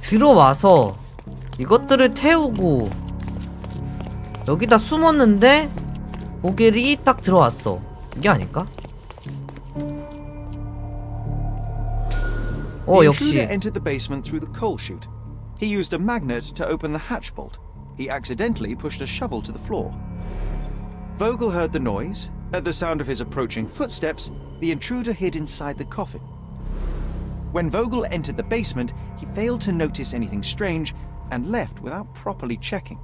들어와서 이것들을 태우고 여기다 숨었는데 보겔이 딱 들어왔어. 이게 아닐까? The 역시 intruder entered the basement through the coal chute. He used a magnet to open the hatch bolt. He accidentally pushed a shovel to the floor. Vogel heard the noise. At the sound of his approaching footsteps, the intruder hid inside the coffin. When Vogel entered the basement, he failed to notice anything strange and left without properly checking.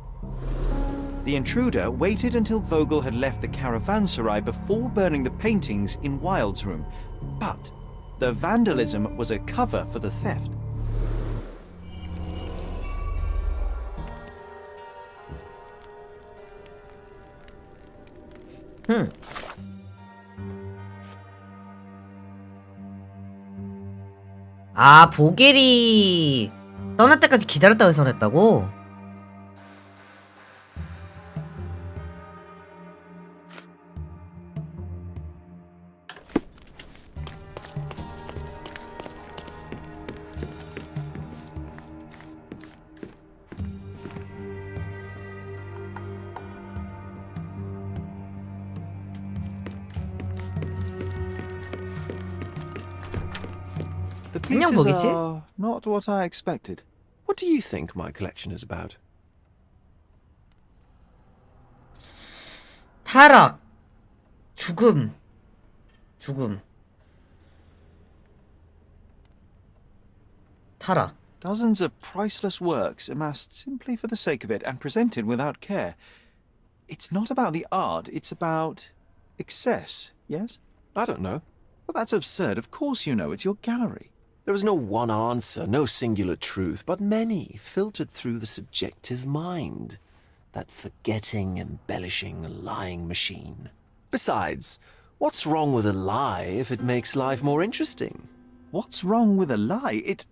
The intruder waited until Vogel had left the caravanserai before burning the paintings in Wilde's room, but the vandalism was a cover for the theft. 아, 보겔이 떠날 때까지 기다렸다고 해서 그랬다고? 안녕, pieces 보기씨. are not what I expected. What do you think my collection is about? 타락, 죽음, 죽음, 타락. Dozens of priceless works amassed simply for the sake of it and presented without care. It's not about the art, it's about excess, yes? I don't know. Well, that's absurd. Of course you know. It's your gallery. There is no one answer, no singular truth, but many filtered through the subjective mind. That forgetting, embellishing, lying machine. Besides, what's wrong with a lie if it makes life more interesting? What's wrong with a lie? It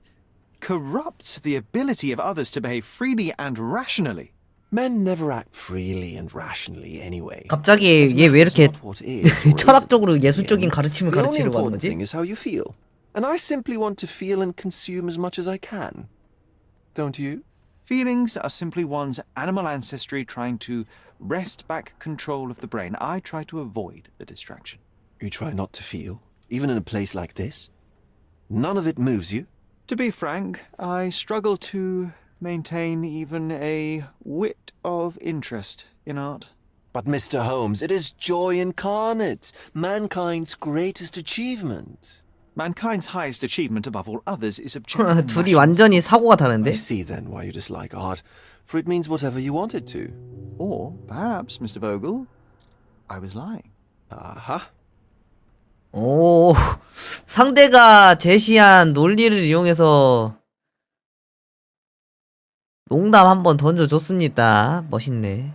corrupts the ability of others to behave freely and rationally. Men never act freely and rationally anyway. 갑자기 What 얘 왜 matters is 이렇게 not what is or 철학적으로 isn't in the 예술적인 end. 가르침을 The only 가르치려고 하는 important thing 거지? is how you feel. And I simply want to feel and consume as much as I can. Don't you? Feelings are simply one's animal ancestry trying to wrest back control of the brain. I try to avoid the distraction. You try not to feel, even in a place like this? None of it moves you? To be frank, I struggle to maintain even a whit of interest in art. But Mr. Holmes, it is joy incarnate, mankind's greatest achievement. Mankind's highest achievement above all others is objective. and 둘이 rational. 완전히 사고가 I 다른데? see then why you dislike art, for it means whatever you want it to. Or perhaps, Mr. Vogel, I was lying. Aha. 오, 상대가 제시한 논리를 이용해서 농담 한번 던져줬습니다. 멋있네.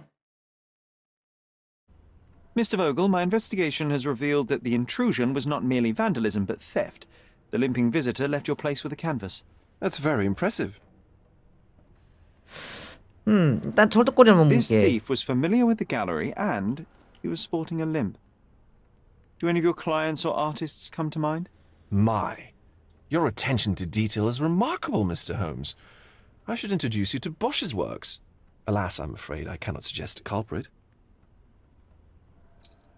Mr. Vogel, my investigation has revealed that the intrusion was not merely vandalism but theft. The limping visitor left your place with a canvas. That's very impressive. 일단 철떡거리 한번 This 볼게. thief was familiar with the gallery and he was sporting a limp. Do any of your clients or artists come to mind? My, your attention to detail is remarkable, Mr. Holmes. I should introduce you to Bosch's works. Alas, I'm afraid I cannot suggest a culprit.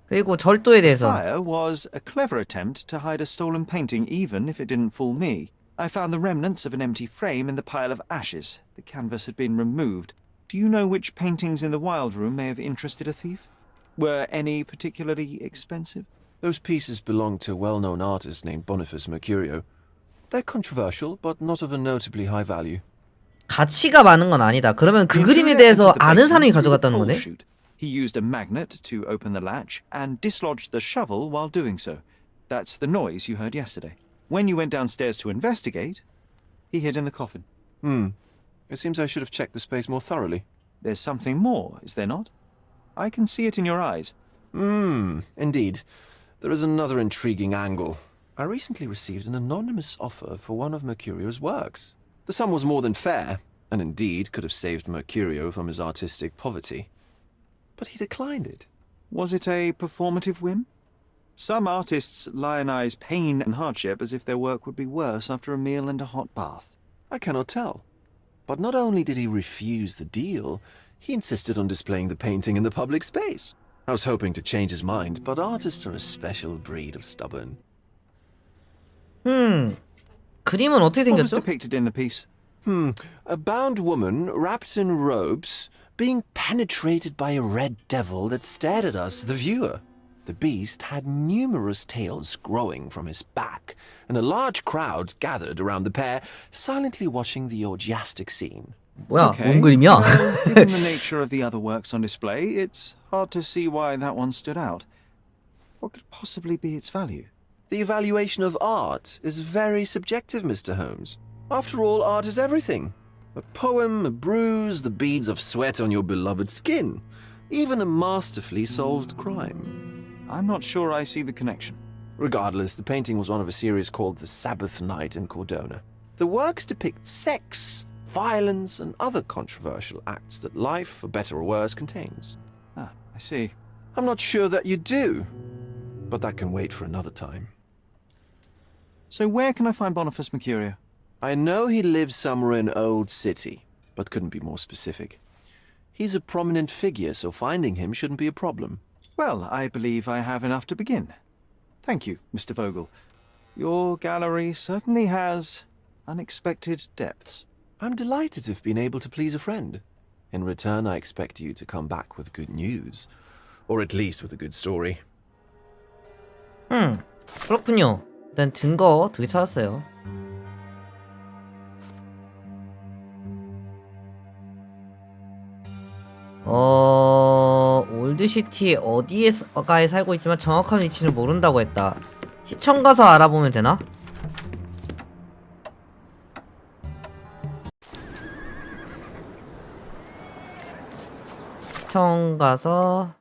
그리고 절도에 대해서 Fire was a clever attempt to hide a stolen painting, even if it didn't fool me. I found the remnants of an empty frame in the pile of ashes. The canvas had been removed. Do you know which paintings in the Wild Room may have interested a thief? Were any particularly expensive? Those pieces belong to a well-known artist named Boniface Mercurio. They're controversial, but not of a notably high value. 가치가 많은 건 아니다. 그러면 그 The 그림에 intruder 대해서 entered the 아는 사람이 basement through the 가져갔다는 pole 거네? chute. He used a magnet to open the latch and dislodged the shovel while doing so. That's the noise you heard yesterday. When you went downstairs to investigate, he hid in the coffin. It seems I should have checked the space more thoroughly. There's something more, is there not? I can see it in your eyes. Indeed. There is another intriguing angle. I recently received an anonymous offer for one of Mercurio's works. The sum was more than fair, and indeed could have saved Mercurio from his artistic poverty. But he declined it. Was it a performative whim? Some artists lionize pain and hardship as if their work would be worse after a meal and a hot bath. I cannot tell. But not only did he refuse the deal, he insisted on displaying the painting in the public space. I was hoping to change his mind, but artists are a special breed of stubborn. 그림은 어떻게 What was 생겼죠? depicted in the piece? A bound woman wrapped in robes being penetrated by a red devil that stared at us, the viewer. The beast had numerous tails growing from his back, and a large crowd gathered around the pair, silently watching the orgiastic scene. 뭐야, Okay. 뭔 그림이야? Well, given the nature of the other works on display, it's hard to see why that one stood out. What could possibly be its value? The evaluation of art is very subjective, Mr. Holmes. After all, art is everything. A poem, a bruise, the beads of sweat on your beloved skin. Even a masterfully solved crime. I'm not sure I see the connection. Regardless, the painting was one of a series called The Sabbath Night in Cordona. The works depict sex, violence, and other controversial acts that life, for better or worse, contains. Ah, I see. I'm not sure that you do, but that can wait for another time. So where can I find Boniface Mercurio? I know he lives somewhere in Old City, but couldn't be more specific. He's a prominent figure, so finding him shouldn't be a problem. Well, I believe I have enough to begin. Thank you, Mr. Vogel. Your gallery certainly has unexpected depths. I'm delighted to have been able to please a friend. In return, I expect you to come back with good news. Or at least with a good story. 그렇군요. 일단 증거 2개 찾았어요. 올드시티 어디에가에 살고 있지만 정확한 위치는 모른다고 했다. 시청 가서 알아보면 되나? 시청 가서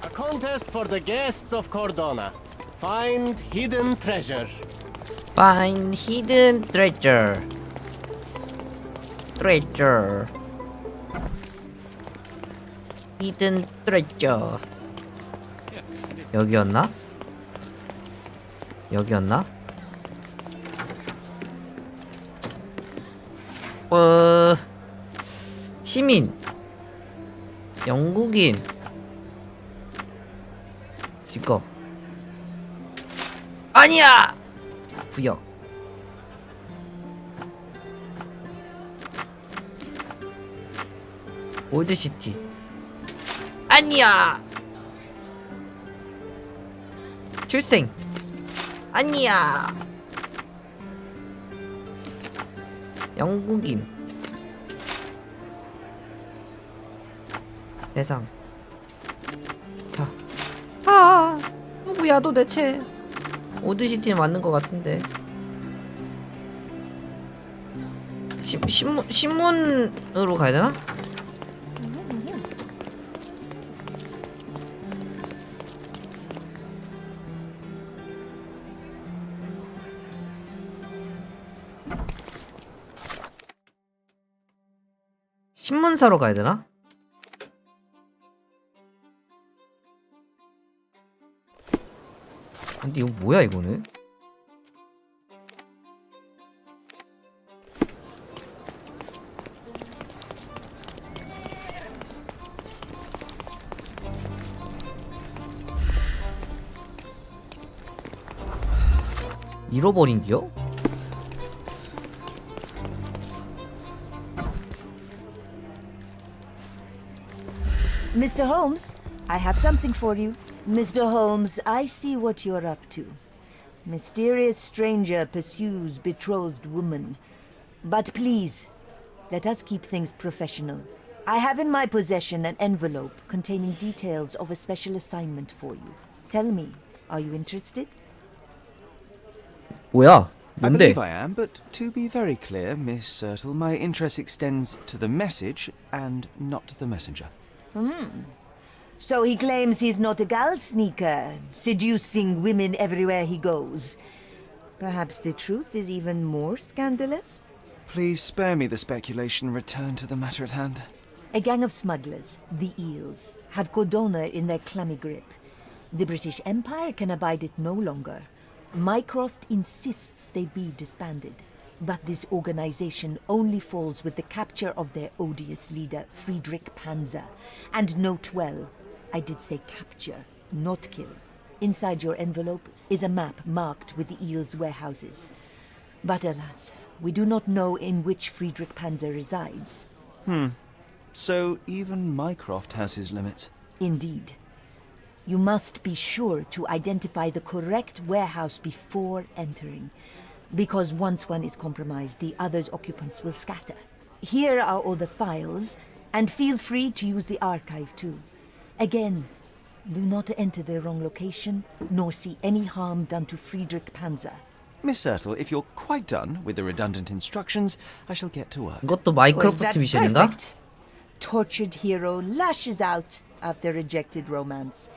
A contest for the guests of Cordona. Find hidden treasure. Find hidden treasure. Hidden treasure. 여기였나? 시민, 영국인, 직업. 아니야! 구역. 올드시티. 아니야! 출생. 아니야! 영국인. 대상. 누구야 도대체? 올드시티는 맞는 것 같은데. 신문으로 가야 되나? 신문사로 가야 되나? 근데 이거 뭐야 이거는? 잃어버린 기요? Mr. Holmes, I have something for you. Mr. Holmes, I see what you're up to. Mysterious stranger pursues betrothed woman. But please, let us keep things professional. I have in my possession an envelope containing details of a special assignment for you. Tell me, are you interested? 뭐야? I 뭔데? believe I am, but to be very clear, Miss Sertle, my interest extends to the message and not the messenger. So he claims he's not a gal sneaker, seducing women everywhere he goes. Perhaps the truth is even more scandalous? Please spare me the speculation. Return to the matter at hand. A gang of smugglers, the Eels, have Cordona in their clammy grip. The British Empire can abide it no longer. Mycroft insists they be disbanded. But this organization only falls with the capture of their odious leader, Friedrich Panzer. And note well, I did say capture, not kill. Inside your envelope is a map marked with the Eels' warehouses. But alas, we do not know in which Friedrich Panzer resides. So even Mycroft has his limits. Indeed. You must be sure to identify the correct warehouse before entering. Because once one is compromised, the other's occupants will scatter. Here are all the files, and feel free to use the archive too. Again, do not enter the wrong location, nor see any harm done to Friedrich Panzer. Miss Sertle, if you're quite done with the redundant instructions, I shall get to work. 이것도 Well, 마이크로프트 that's 미션인가? perfect. Tortured hero lashes out after rejected romance.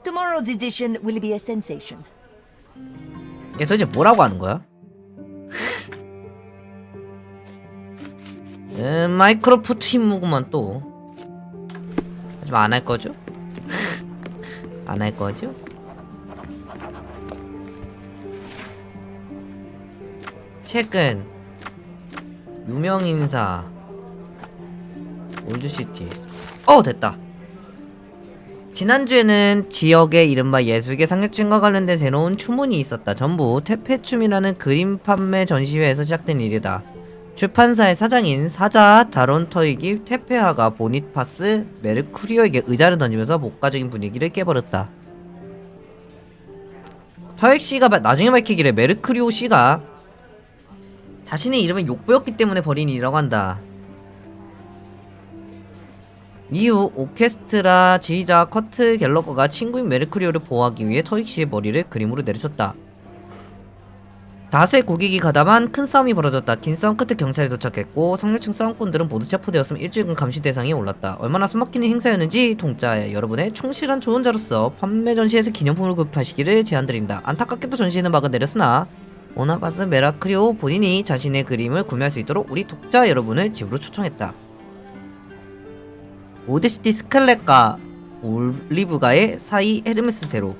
Tomorrow's edition will be a sensation. 얘 도대체 뭐라고 하는 거야? 마이크로프트 임무구만 또. 하지만 안 할 거죠? 안 할 거죠? 최근 유명 인사 올드시티. 됐다. 지난주에는 지역의 이른바 예술계 상류층과 관련된 새로운 추문이 있었다. 전부 퇴폐춤이라는 그림 판매 전시회에서 시작된 일이다. 출판사의 사장인 사자 다론터이기 퇴폐화가 보니파스 메르쿠리오에게 의자를 던지면서 복가적인 분위기를 깨버렸다. 터익씨가 나중에 밝히기를 메르쿠리오 씨가 자신의 이름을 욕보였기 때문에 벌인 일이라고 한다. 이후 오케스트라 지휘자 커트 갤러거가 친구인 메르쿠리오를 보호하기 위해 터익씨의 머리를 그림으로 내리쳤다. 다수의 고객이 가담한 큰 싸움이 벌어졌다. 긴 싸움 끝에 경찰이 도착했고 상류층 싸움꾼들은 모두 체포되었으며 일주일간 감시 대상에 올랐다. 얼마나 숨막히는 행사였는지 통짜 여러분의 충실한 조언자로서 판매 전시에서 기념품을 구입하시기를 제안드린다. 안타깝게도 전시회는 막아 내렸으나 오나바스 메르쿠리오 본인이 자신의 그림을 구매할 수 있도록 우리 독자 여러분을 집으로 초청했다. 오드시티 스칼렛과 올리브가의 사이 헤르메스대로.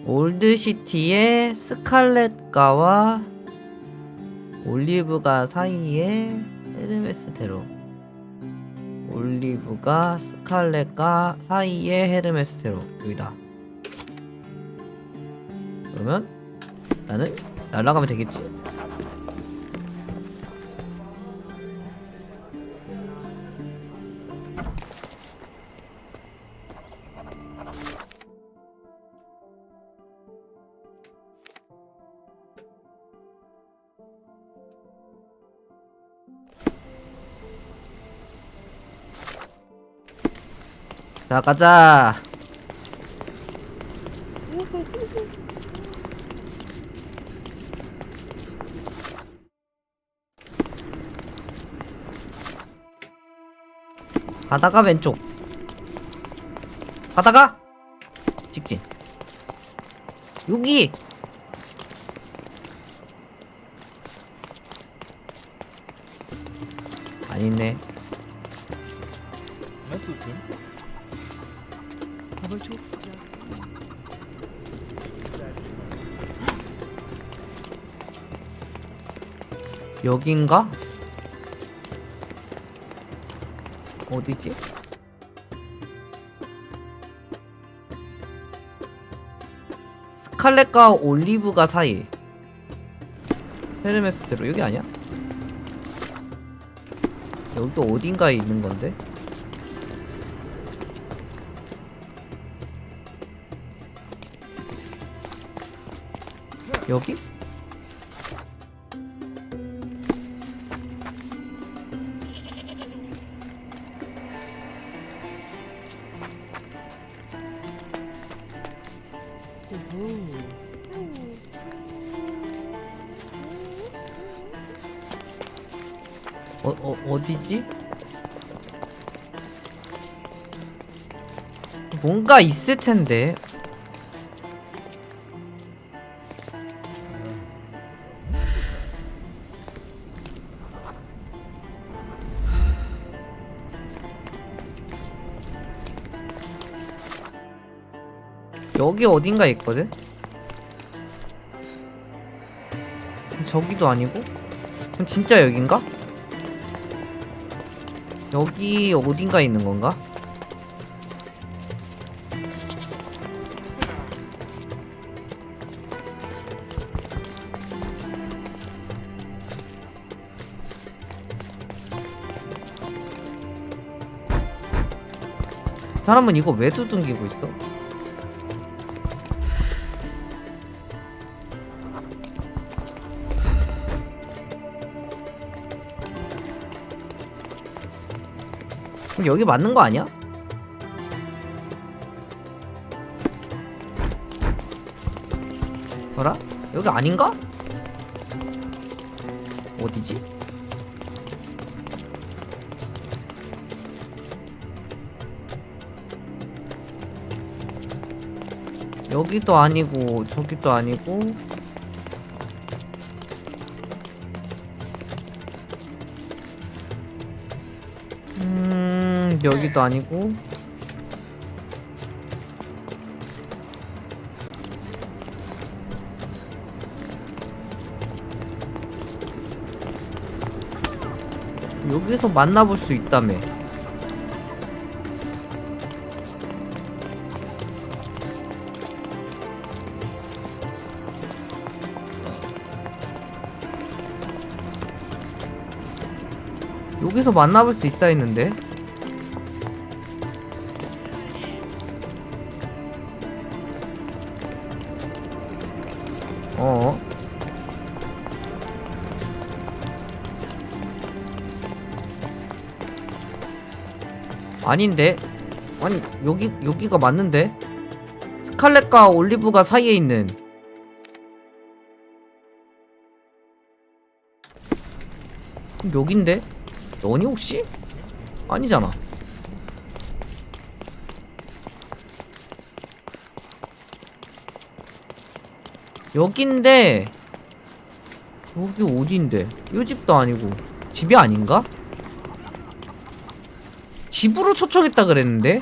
올드시티의 스칼렛가와 올리브가 사이에 헤르메스대로. 올리브가 스칼렛가 사이에 헤르메스대로. 여기다. 그러면 나는 날아가면 되겠지. 자, 가자. 가다가 왼쪽. 가다가 직진. 여기. 아니네. 여긴가? 어디지? 스칼렛과 올리브가 사이. 헤르메스대로. 여기 아니야? 여기 또 어딘가에 있는 건데? 여기? 어디지? 뭔가 있을 텐데. 여기 어딘가 있거든? 저기도 아니고? 그럼 진짜 여긴가? 여기 어딘가에 있는 건가? 사람은 이거 왜 두둥기고 있어? 그럼 여기 맞는 거 아니야? 뭐라? 여기 아닌가? 어디지? 여기도 아니고 저기도 아니고. 여기도 아니고. 여기서 만나볼 수 있다며. 여기서 만나볼 수 있다 했는데. 아닌데? 아니 여기가 맞는데? 스칼렛과 올리브가 사이에 있는. 여긴데? 너니 혹시? 아니잖아. 여긴데 여기 어딘데? 이 집도 아니고 집이 아닌가? 집으로 초청했다 그랬는데?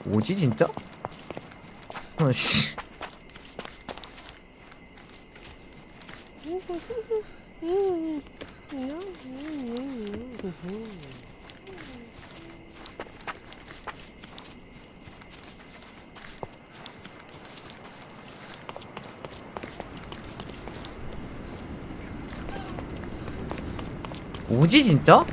뭐지 진짜? 아씨. 뭐지 진짜?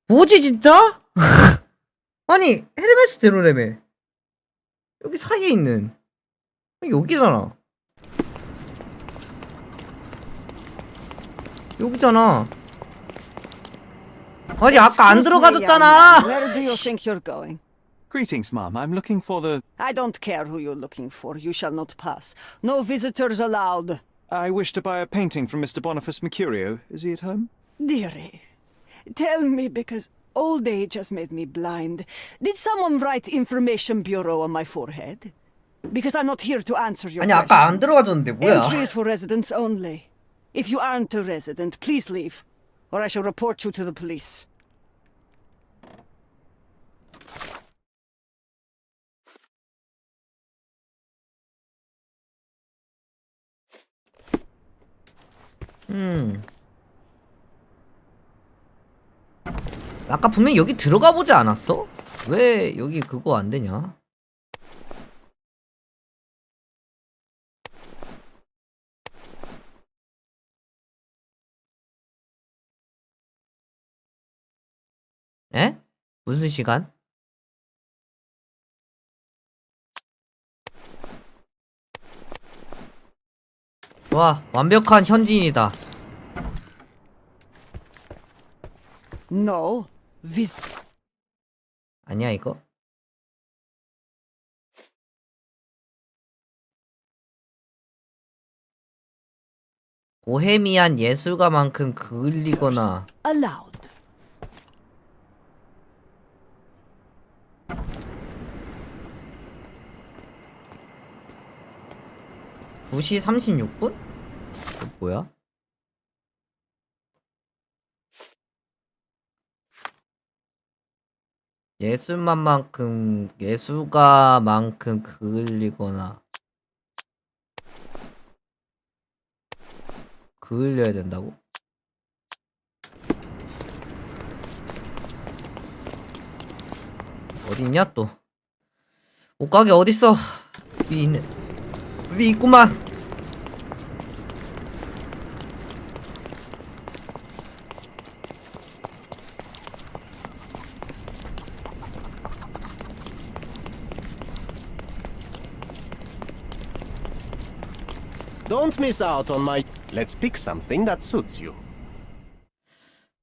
뭐지 진짜? 아니 헤르메스대로라며. 여기 사이에 있는. 여기잖아. 여기잖아. 아니 아까 안 들어가졌잖아. Where do you think you're going? Greetings, ma'am. I'm looking for the... I don't care who you're looking for. You shall not pass. No visitors allowed. I wish to buy a painting from Mr. Boniface Mercurio. Is he at home? Dearie, tell me, because old age has made me blind. Did someone write Information Bureau on my forehead? Because I'm not here to answer your 아니 questions. 아까 안 들어가졌는데 뭐야? Entry is for residents only. If you aren't a resident, please leave, or I shall report you to the police. 아까 분명히 여기 들어가 보지 않았어? 왜 여기 그거 안 되냐? 에? 무슨 시간? 와, 완벽한 현지인이다. No. 아니야 이거? 보헤미안 예술가만큼 그을리거나 Allowed. (9시 36분) 이거 뭐야? 예술가만큼 그을리거나 그을려야 된다고? 어디 있냐 또? 옷가게 어딨어? 위에 있네. 위에 있구만. Don't miss out on my... Let's pick something that suits you.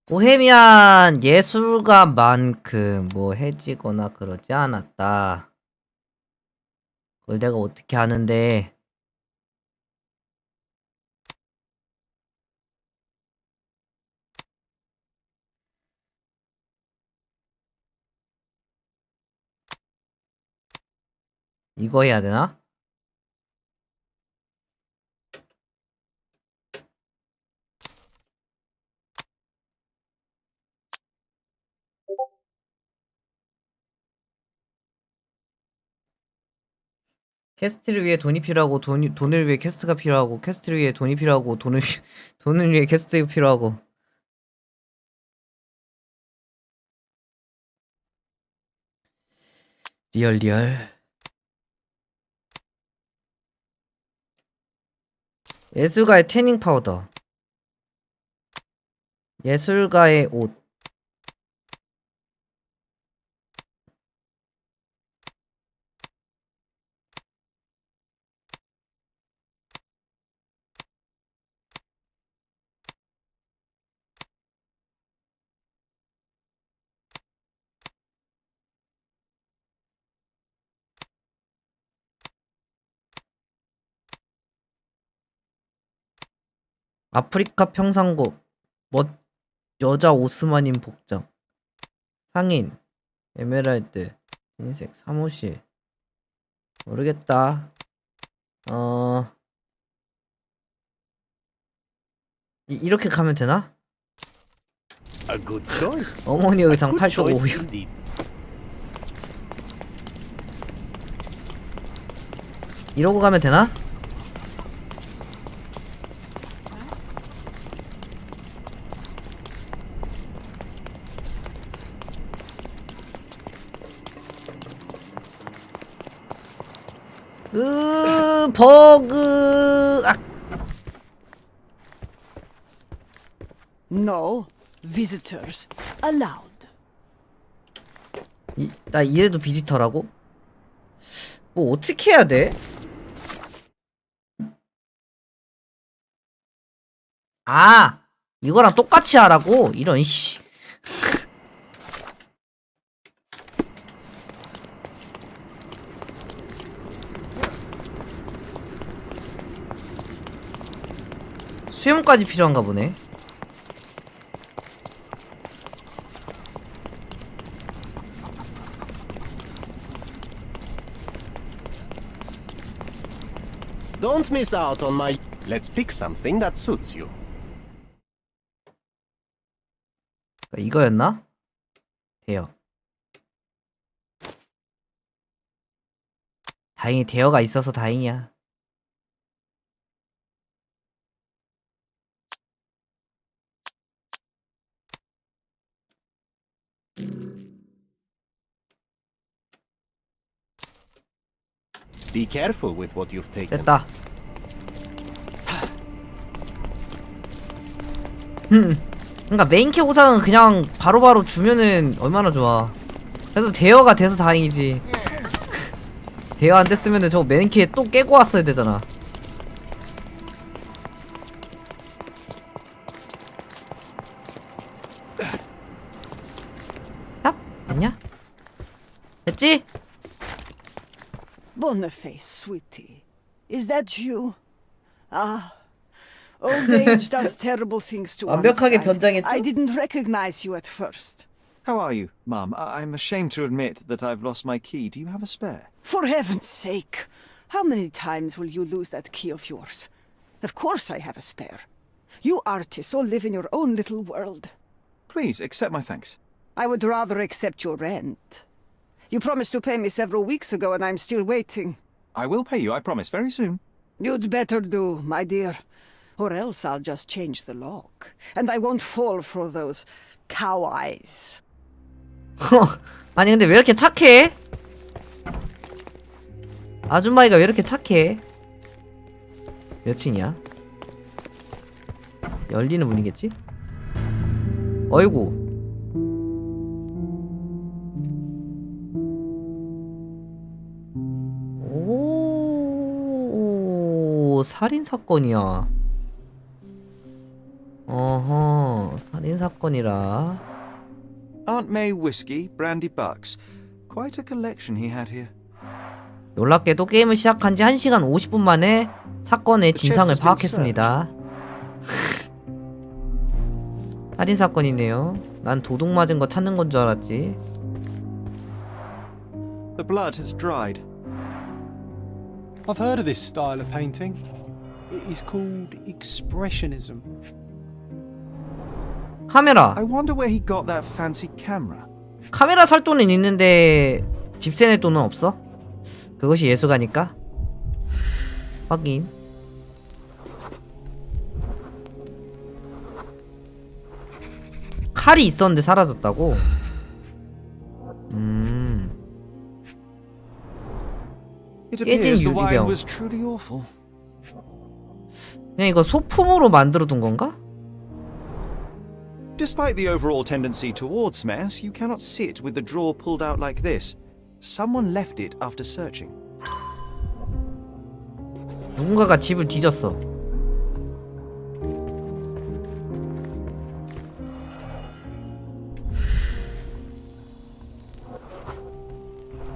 보헤미안 예술가만큼 뭐 해지거나 그러지 않았다. 그걸 내가 어떻게 아는데. 이거 해야 되나? 캐스트를 위해 돈이 필요하고 돈을 위해 캐스트가 필요하고 캐스트를 위해 돈이 필요하고 돈을 위해 캐스트가 필요하고. 리얼. 예술가의 태닝 파우더. 예술가의 옷. 아프리카 평상복. 여자 오스만인 복장. 상인. 에메랄드. 흰색. 사무실. 모르겠다. 이렇게 가면 되나? A good choice. 어머니 의상 Good choice 8.5. indeed. 이러고 가면 되나? 버그. 아, No visitors allowed. 나 이래도 비지터라고? 뭐 어떻게 해야 돼? 아, 이거랑 똑같이 하라고? 이런 씨. 수염까지 필요한가 보네. Don't miss out on my. Let's pick something that suits you. 이거였나? 대여. 다행히 대여가 있어서 다행이야. Be careful with what you've taken. 됐다. 그러니까 메인캐 보상은 그냥 바로바로 주면은 얼마나 좋아. 그래도 대여가 돼서 다행이지. 대여 안 됐으면은 저거 메인캐 또 깨고 왔어야 되잖아. 탑? 됐냐? 됐지? Boniface, sweetie. Is that you? Ah. Old age does terrible things to one's 완벽하게 sight. 변장했죠? I didn't recognize you at first. How are you, Mum? I'm ashamed to admit that I've lost my key. Do you have a spare? For heaven's sake, how many times will you lose that key of yours? Of course I have a spare. You artists all live in your own little world. Please, accept my thanks. I would rather accept your rent. You promised to pay me several weeks ago and I'm still waiting. I will pay you, I promise, very soon. You'd better do, my dear. Or else I'll just change the lock. And I won't fall for those cow eyes. 아니 근데 왜 이렇게 착해? 아줌마이가 왜 이렇게 착해? 몇 층이야? 열리는 문이겠지? 어이구. 오, 살인 사건이야. 어허, 살인 살인 사건이라. Aunt May whiskey, brandy bucks. Quite a collection he had here. 놀랍게도 게임을 시작한 지 1시간 50분 만에 사건의 진상을 파악했습니다. 살인 사건이네요. 난 도둑 맞은 거 찾는 건 줄 알았지. The blood has dried. I've heard of this style of painting. It is called expressionism. 카메라. I wonder where he got that fancy camera. 카메라 살 돈은 있는데 집세낼 돈은 없어? 그것이 예술가니까? 확인. 칼이 있었는데 사라졌다고? It appears 깨진 the wine 유리병. was truly awful. 그냥 이거 소품으로 만들어둔 건가? Despite the overall tendency towards mess, you cannot sit with the drawer pulled out like this. Someone left it after searching. 누군가가 집을 뒤졌어.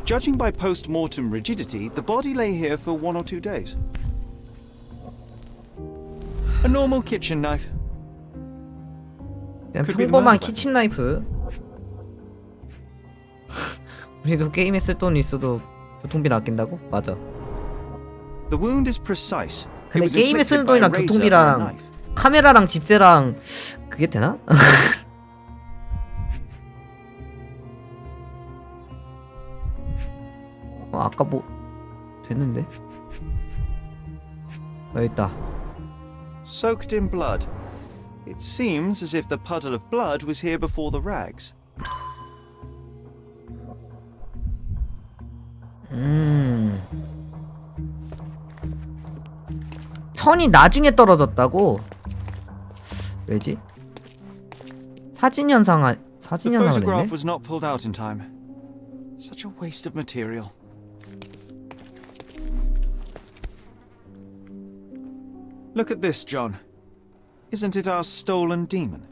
Judging by post-mortem rigidity, the body lay here for 1 or 2 days. A normal kitchen knife. 그냥 Could be the 평범한 murder 키친 나이프. 우리도 게임에 쓸 돈이 있어도 교통비를 아낀다고? 맞아. The wound is precise. It 근데 was 게임에 inflicted 쓰는 by a 돈이랑 razor or a 교통비랑 knife. 카메라랑 집세랑 그게 되나? 아까 뭐 됐는데? 여기 있다. Soaked in blood. It seems as if the puddle of blood was here before the rags. 천이 나중에 떨어졌다고? 왜지? 사진 The 현상을 photograph 했네? was not pulled out in time. Such a waste of material. Look at this, John. Isn't it our stolen demon?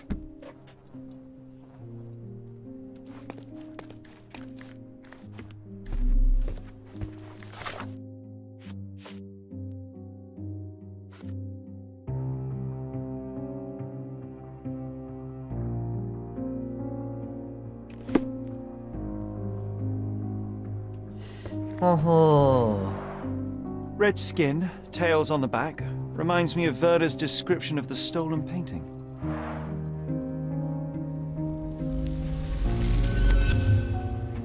어허. Red skin, tails on the back, reminds me of Werder's description of the stolen painting.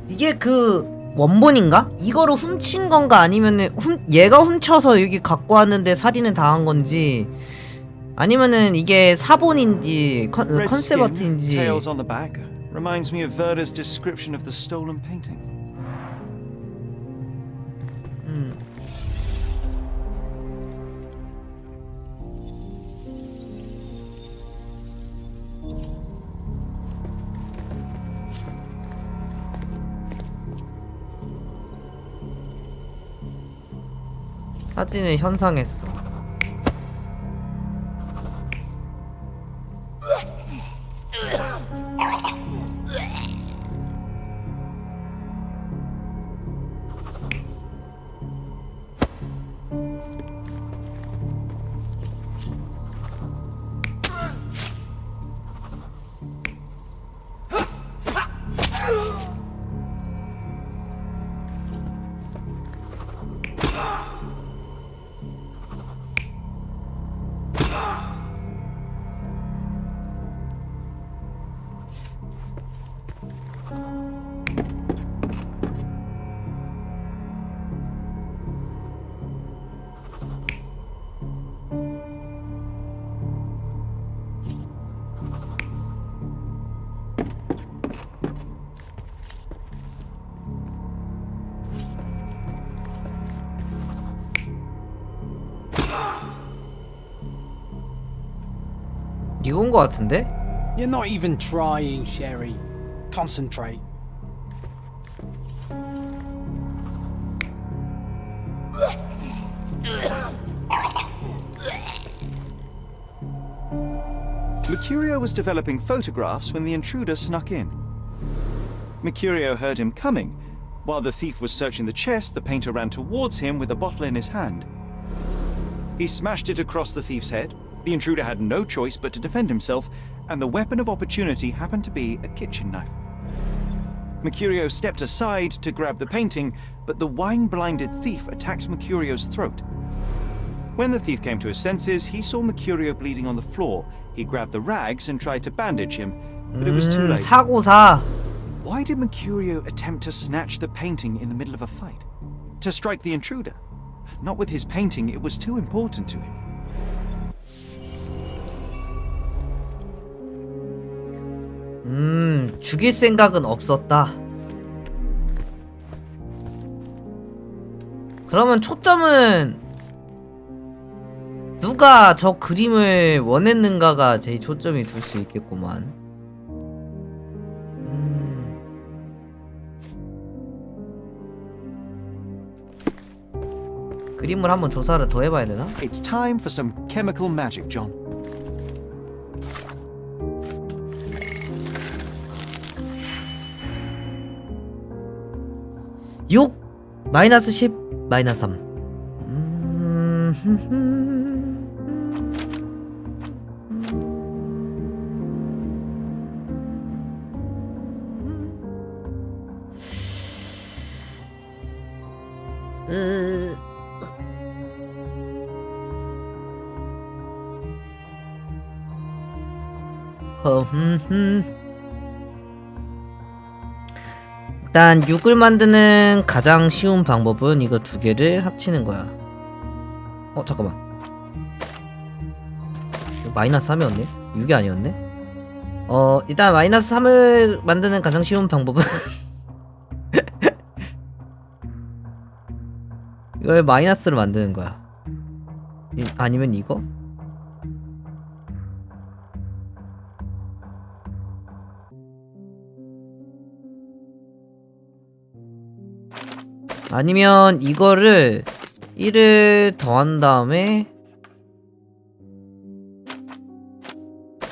이게 그 원본인가? 이거를 훔친 건가 아니면은 얘가 훔쳐서 여기 갖고 왔는데 살인을 당한 건지 아니면은 이게 사본인지 Red 컨셉 skin, 아트인지. tails on the back, reminds me of Werder's description of the stolen painting. 사진을 현상했어. 이건 거 같은데? You're not even trying, Sherry. Concentrate. The Mercurio was developing photographs when the intruder snuck in. Mercurio heard him coming. While the thief was searching the chest, the painter ran towards him with a bottle in his hand. He smashed it across the thief's head. The intruder had no choice but to defend himself, and the weapon of opportunity happened to be a kitchen knife. Mercurio stepped aside to grab the painting, but the wine-blinded thief attacked Mercurio's throat. When the thief came to his senses, he saw Mercurio bleeding on the floor. He grabbed the rags and tried to bandage him, but it was too late. 사고사. Why did Mercurio attempt to snatch the painting in the middle of a fight? To strike the intruder? Not with his painting, it was too important to him. 죽일 생각은 없었다. 그러면 초점은 누가 저 그림을 원했는가가 제일 초점이 둘 수 있겠구만. 그림을 한번 조사를 더 해봐야 되나? It's time for some chemical magic, John. (6) 마이너스 10 마이너스 3 일단 6을 만드는 가장 쉬운 방법은 이거 두 개를 합치는 거야. 잠깐만. 이거 마이너스 3이었네? 6이 아니었네? 일단 마이너스 3을 만드는 가장 쉬운 방법은 이걸 마이너스로 만드는 거야. 아니면 이거? 아니면 이거를 1을 더한 다음에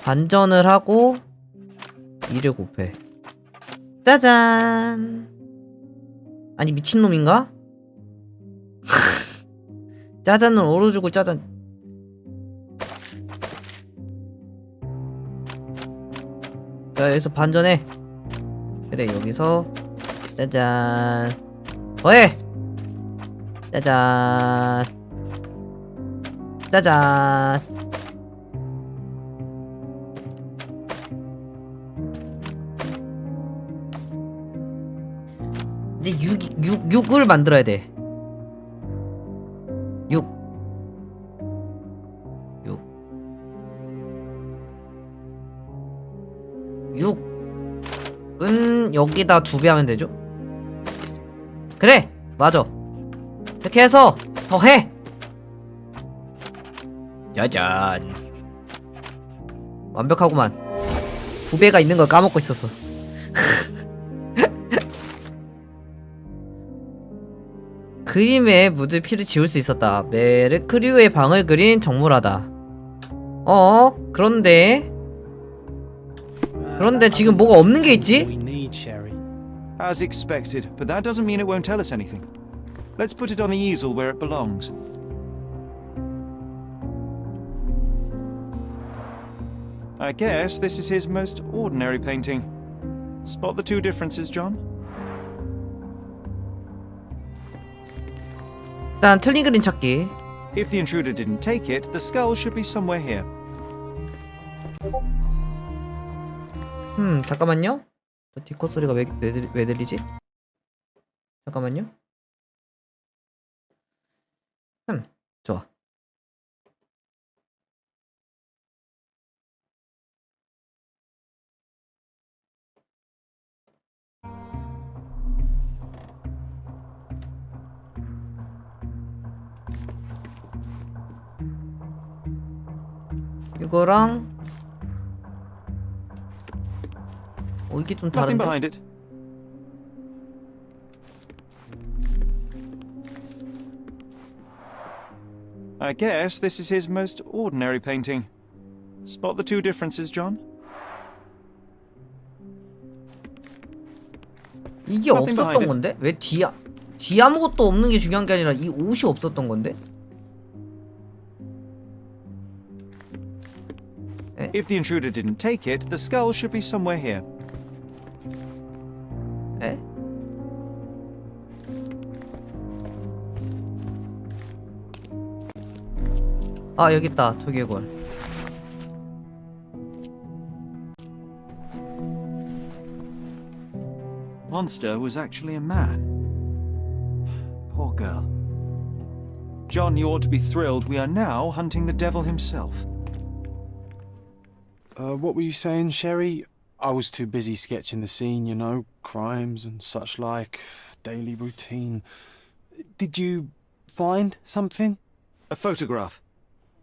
반전을 하고 2를 곱해. 짜잔. 아니 미친놈인가? 짜잔은 얼어주고 짜잔. 자 여기서 반전해. 그래 여기서 짜잔 더해! 짜잔 짜잔 이제 6을 만들어야 돼. 6 6은 여기다 2배 하면 되죠? 그래! 맞아. 이렇게 해서 더해! 짜잔. 완벽하구만. 2배가 있는 걸 까먹고 있었어. 그림에 묻을 피를 지울 수 있었다. 메르크리오의 방을 그린 정물하다. 그런데 지금 뭐가 없는 게 있지? As expected, but that doesn't mean it won't tell us anything. Let's put it on the easel where it belongs. I guess this is his most ordinary painting. Spot the two differences, John? 일단 틀린 그림 찾기. If the intruder didn't take it, the skull should be somewhere here. 잠깐만요. 저 디코 소리가 왜 들리지? 잠깐만요. 좋아. 이거랑 이게 좀 Nothing 다른데? behind it. I guess this is his most ordinary painting. Spot the two differences, John? 이게 Nothing behind 없었던 it. 건데? 왜 뒤 아무것도 없는 게 중요한 게 아니라 이 옷이 없었던 건데? If the intruder didn't take it, the skull should be somewhere here. 에? 아 여기 있다 토개골. Monster was actually a man. Poor girl. John, you ought to be thrilled. We are now hunting the devil himself. What were you saying, Sherry? I was too busy sketching the scene, you know, crimes and such like, daily routine. Did you find something? A photograph.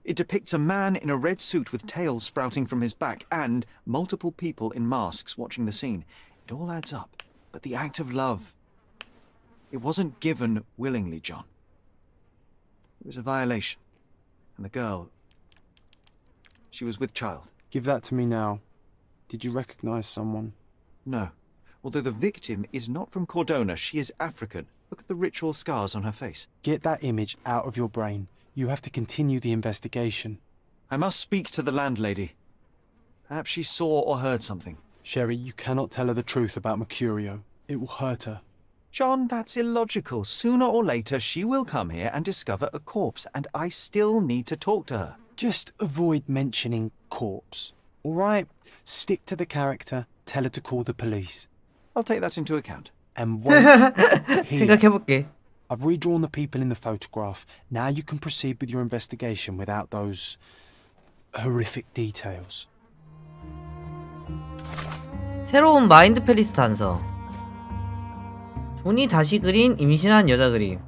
It depicts a man in a red suit with tails sprouting from his back and multiple people in masks watching the scene. It all adds up. But the act of love, it wasn't given willingly, John. It was a violation. And the girl, she was with child. Give that to me now. Did you recognize someone? No. Although the victim is not from Cordona, she is African. Look at the ritual scars on her face. Get that image out of your brain. You have to continue the investigation. I must speak to the landlady. Perhaps she saw or heard something. Sherry, you cannot tell her the truth about Mercurio. It will hurt her. John, that's illogical. Sooner or later, she will come here and discover a corpse, and I still need to talk to her. Just avoid mentioning corpse. All right? Stick to the character. Tell her to call the police. I'll take that into account. And wait here. 생각해볼게. I've redrawn the people in the photograph. Now you can proceed with your investigation without those horrific details. 새로운 마인드 팰리스 단서. 존이 다시 그린 임신한 여자 그림.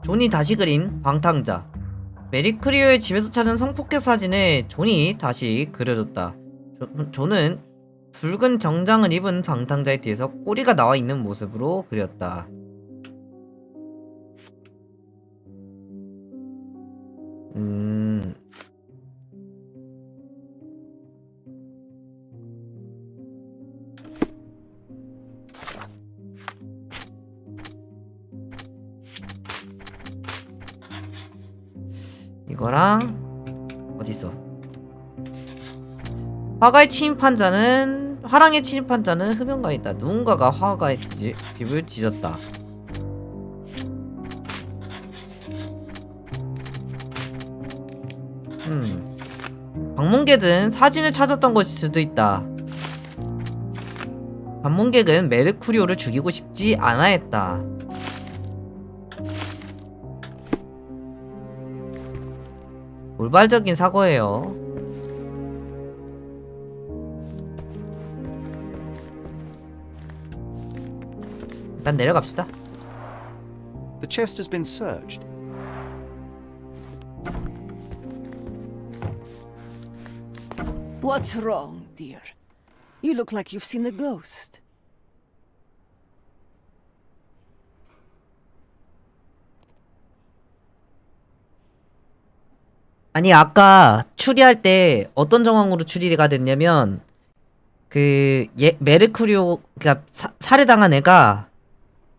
존이 다시 그린 방탕자. 메리크리오의 집에서 찾은 성폭행 사진에 존이 다시 그려졌다. 존은 붉은 정장을 입은 방탕자의 뒤에서 꼬리가 나와 있는 모습으로 그렸다. 이거랑 어딨어? 화가의 침입한 화랑의 침입한 자는 흡연가에 있다. 누군가가 화가의 집을 뒤졌다. 방문객은 사진을 찾았던 것일 수도 있다. 방문객은 메르쿠리오를 죽이고 싶지 않아 했다. 돌발적인 사고예요. 일단 내려갑시다. The chest has been searched. What's wrong, dear? You look like you've seen a ghost. 아니 아까 추리할 때 어떤 정황으로 추리가 됐냐면 메르쿠리오 그니까 살해당한 애가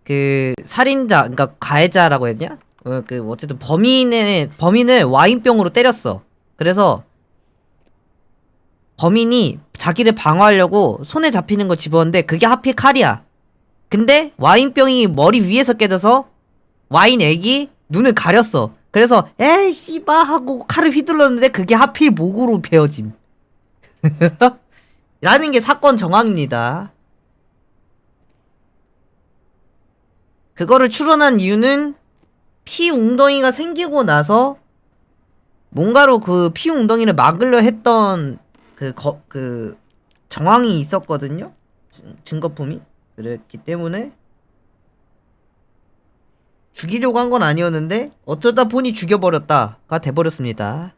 그 살인자 그니까 가해자라고 했냐? 어쨌든 범인을 와인병으로 때렸어. 그래서 범인이 자기를 방어하려고 손에 잡히는 거 집었는데 그게 하필 칼이야. 근데 와인병이 머리 위에서 깨져서 와인 액이 눈을 가렸어. 그래서 에이 씨바 하고 칼을 휘둘렀는데 그게 하필 목으로 베어짐. 라는 게 사건 정황입니다. 그거를 추론한 이유는 피 웅덩이가 생기고 나서 뭔가로 그 피 웅덩이를 막으려 했던 그 정황이 있었거든요. 증거품이. 그랬기 때문에 죽이려고 한 건 아니었는데 어쩌다 보니 죽여버렸다가 돼버렸습니다.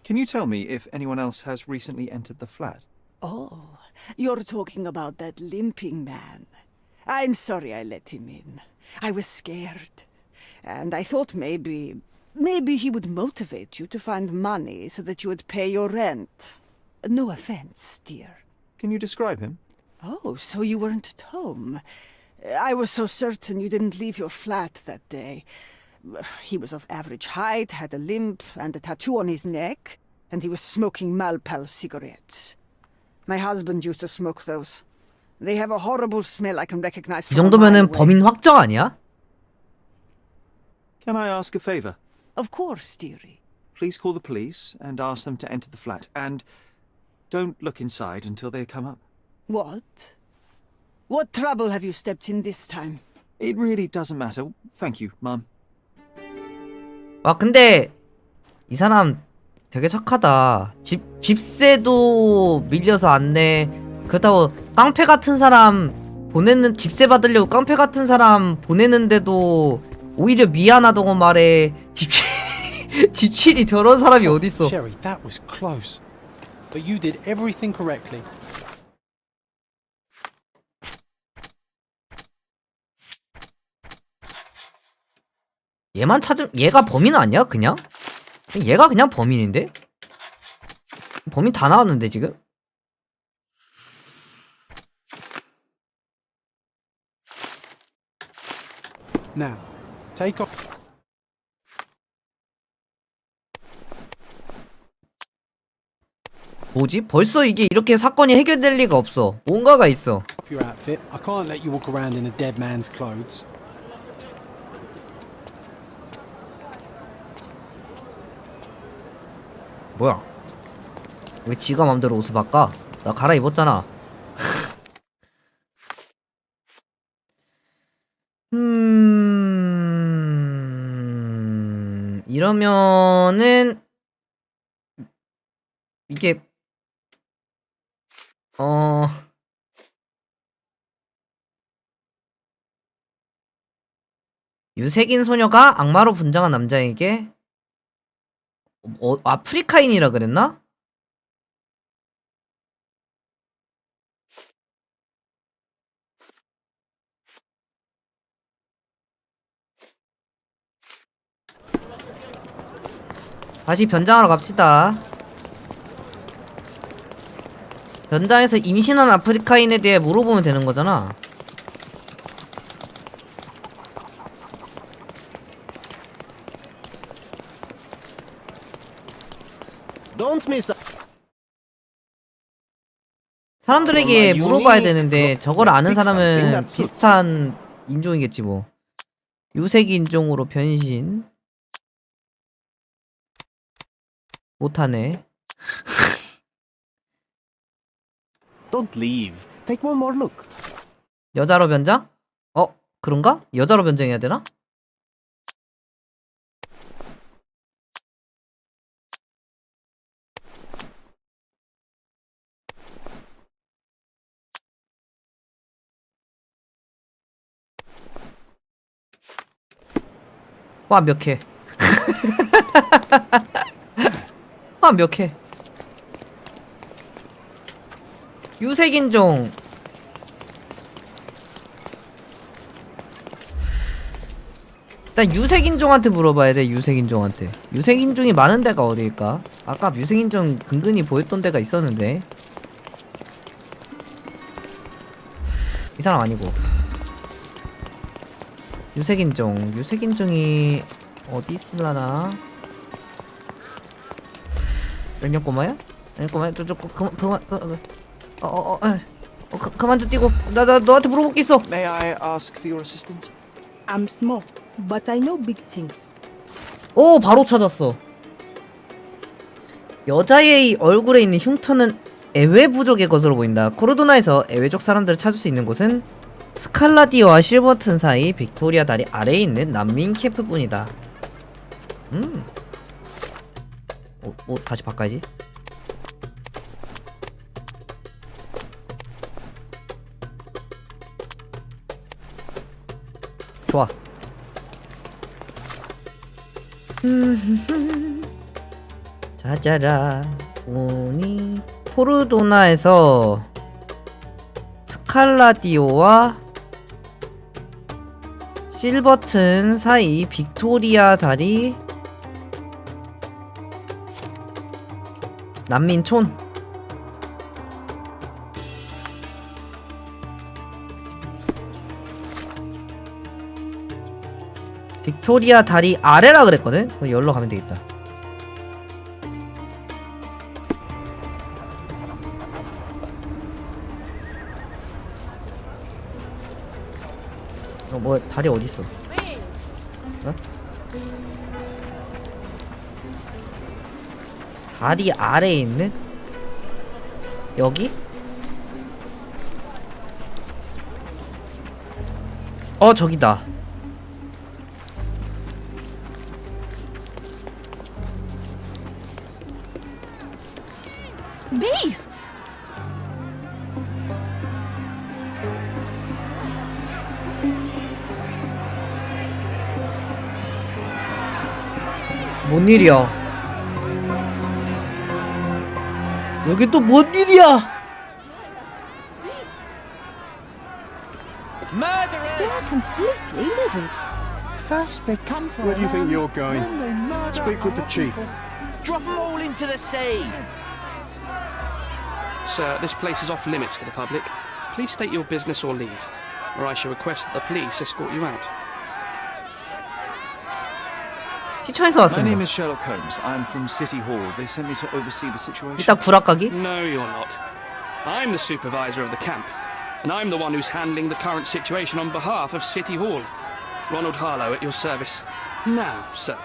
Can you tell me if anyone else has recently entered the flat? Oh, you're talking about that limping man. I'm sorry I let him in. I was scared. And I thought maybe he would motivate you to find money so that you would pay your rent. No offense, dear. Can you describe him? Oh, so you weren't at home. I was so certain you didn't leave your flat that day. He was of average height, had a limp and a tattoo on his neck, and he was smoking Malpal cigarettes. My husband used to smoke those. They have a horrible smell I can recognize 이 from a mile 정도면은 away. 범인 확정 아니야? Can I ask a favor? Of course, dearie. Please call the police and ask them to enter the flat. And don't look inside until they come up. What? What trouble have you stepped in this time? It really doesn't matter. Thank you, Mum. 아 근데 이 사람 되게 착하다. 집세도 밀려서 안 내. 그렇다고 깡패 같은 사람 보내는 집세 받으려고 깡패 같은 사람 보내는데도 오히려 미안하다고 말해. 집주인이 저런 사람이 어딨어? Sherry, that was close. But you did everything correctly. 얘만 찾으면 얘가 범인 아니야? 그냥? 얘가 그냥 범인인데? 범인 다 나왔는데 지금? Now, take off. 뭐지? 벌써 이게 이렇게 사건이 해결될 리가 없어. 뭔가가 있어. Your outfit. I can't let you walk around in a dead man's clothes. 뭐야? 왜 지가 맘대로 옷을 바꿔? 나 갈아입었잖아. 이러면은 이게 유색인 소녀가 악마로 분장한 남자에게 아프리카인이라 그랬나? 다시 변장하러 갑시다. 변장해서 임신한 아프리카인에 대해 물어보면 되는 거잖아. Don't miss. 사람들에게 물어봐야 되는데 저걸 아는 Let's pick something 사람은 that suits 비슷한 인종이겠지 뭐. 유색 인종으로 변신 못하네. Don't leave. Take one more look. 여자로 변장? 그런가? 여자로 변장해야 되나? 완벽해. 완벽해. 유색인종. 일단 유색인종한테 물어봐야 돼. 유색인종한테. 유색인종이 많은 데가 어디일까? 아까 유색인종 근근히 보였던 데가 있었는데. 이 사람 아니고. 유색인종이 어디 있을라나? 몇년 꼬마야? 꼬마야, 그만 좀 뛰고. 나 너한테 물어볼 게 있어. May I ask for your assistance? I'm small, but I know big things. 오, 바로 찾았어. 여자의 얼굴에 있는 흉터는 에웨 부족의 것으로 보인다. 코르도나에서 에웨족 사람들을 찾을 수 있는 곳은 스칼라디오와 실버튼 사이 빅토리아 다리 아래에 있는 난민 캠프뿐이다. 다시 바꿔야지. 좋아. 찾아라 보니 포르도나에서 스칼라디오와 실버튼 사이 빅토리아 다리 난민촌. 빅토리아 다리 아래라 그랬거든? 그럼 여기로 가면 되겠다. 뭐 다리 어딨어? 어? 다리 아래에 있는? 여기? 저기다. Beasts! 뭔 일이야? 여기 또 뭔 일이야? They're completely livid. First they come for Where do you think you're going? Speak with the chief. Drop them all into the sea! Sir, this place is off limits to the public. Please state your business or leave, or I shall request that the police escort you out. 시청에서 My 왔습니다. name is Sherlock Holmes. I'm from City Hall. They sent me to oversee the situation. 일단 구락가기? No, you're not. I'm the supervisor of the camp, and I'm the one who's handling the current situation on behalf of City Hall. Ronald Harlow at your service. Now, sir,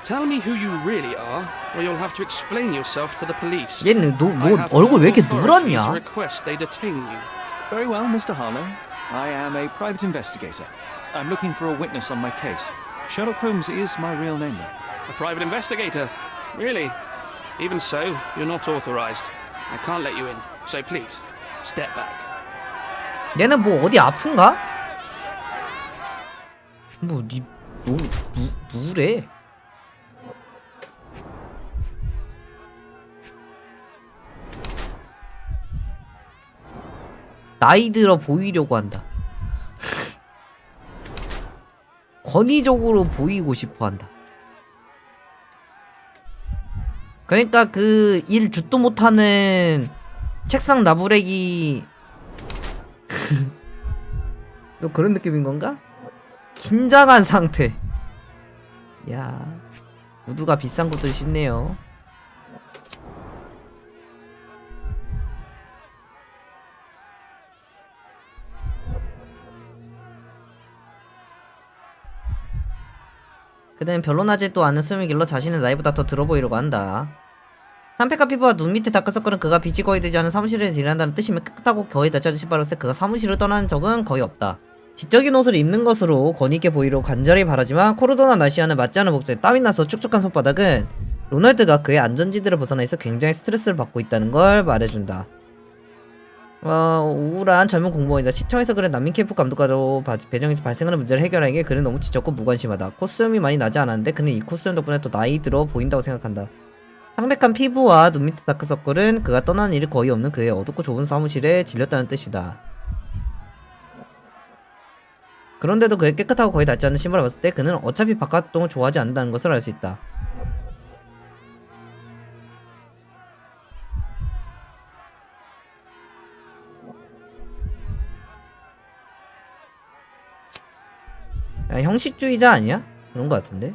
tell me who you really are, or you'll have to explain yourself to the police. 얘는 뭐 I have 얼굴 왜 full 이렇게 authority to 누렇냐? request they detain you. Very well, Mr. Harlow. I am a private investigator. I'm looking for a witness on my case. Sherlock Holmes is my real name, though. A private investigator? Really? Even so, you're not authorized. I can't let you in, so please, step back. 얘는 뭐 어디 아픈가? 누구래? 나이 들어 보이려고 한다. 권위적으로 보이고 싶어 한다. 그러니까 그 일 줍도 못하는 책상 나부레기 그런 느낌인 건가? 긴장한 상태. 야, 구두가 비싼 구두를 신네요. 그는 별로나지도 않은 수염을 길러 자신의 나이보다 더 들어 보이려고 한다. 산패카 피부와 눈 밑에 다크서클은 그가 빛이 거의 되지 않은 사무실에서 일한다는 뜻이며 깨끗하고 거의 낯섦 신발로서 그가 사무실을 떠나는 적은 거의 없다. 지적인 옷을 입는 것으로 권위있게 보이려고 간절히 바라지만 코르도나 나시아는 맞지 않은 목소리에 땀이 나서 축축한 손바닥은 로널드가 그의 안전지대를 벗어나 있어 굉장히 스트레스를 받고 있다는 걸 말해준다. 우울한 젊은 공무원이다. 시청에서 그런 난민 캠프 감독과도 배정에서 발생하는 문제를 해결하는 게 그는 너무 지적고 무관심하다. 콧수염이 많이 나지 않았는데 그는 이 콧수염 덕분에 더 나이 들어 보인다고 생각한다. 창백한 피부와 눈 밑에 다크서클은 그가 떠나는 일이 거의 없는 그의 어둡고 좁은 사무실에 질렸다는 뜻이다. 그런데도 그의 깨끗하고 거의 닿지 않는 신발을 봤을 때 그는 어차피 바깥 활동을 좋아하지 않는다는 것을 알 수 있다. 야, 형식주의자 아니야? 그런 거 같은데?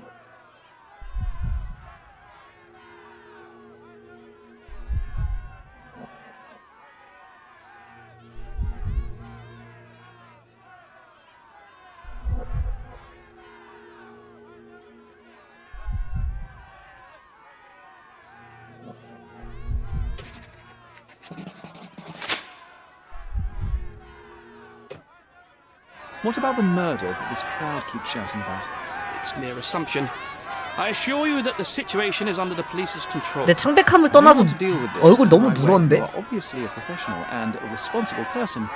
What about the murder that this crowd keeps shouting about? It's mere assumption. I assure you that the situation is under the police's control. 내 창백함을 I 떠나서 want to deal with this 얼굴 너무 in the right way. 누런데? You are obviously a professional and a responsible person,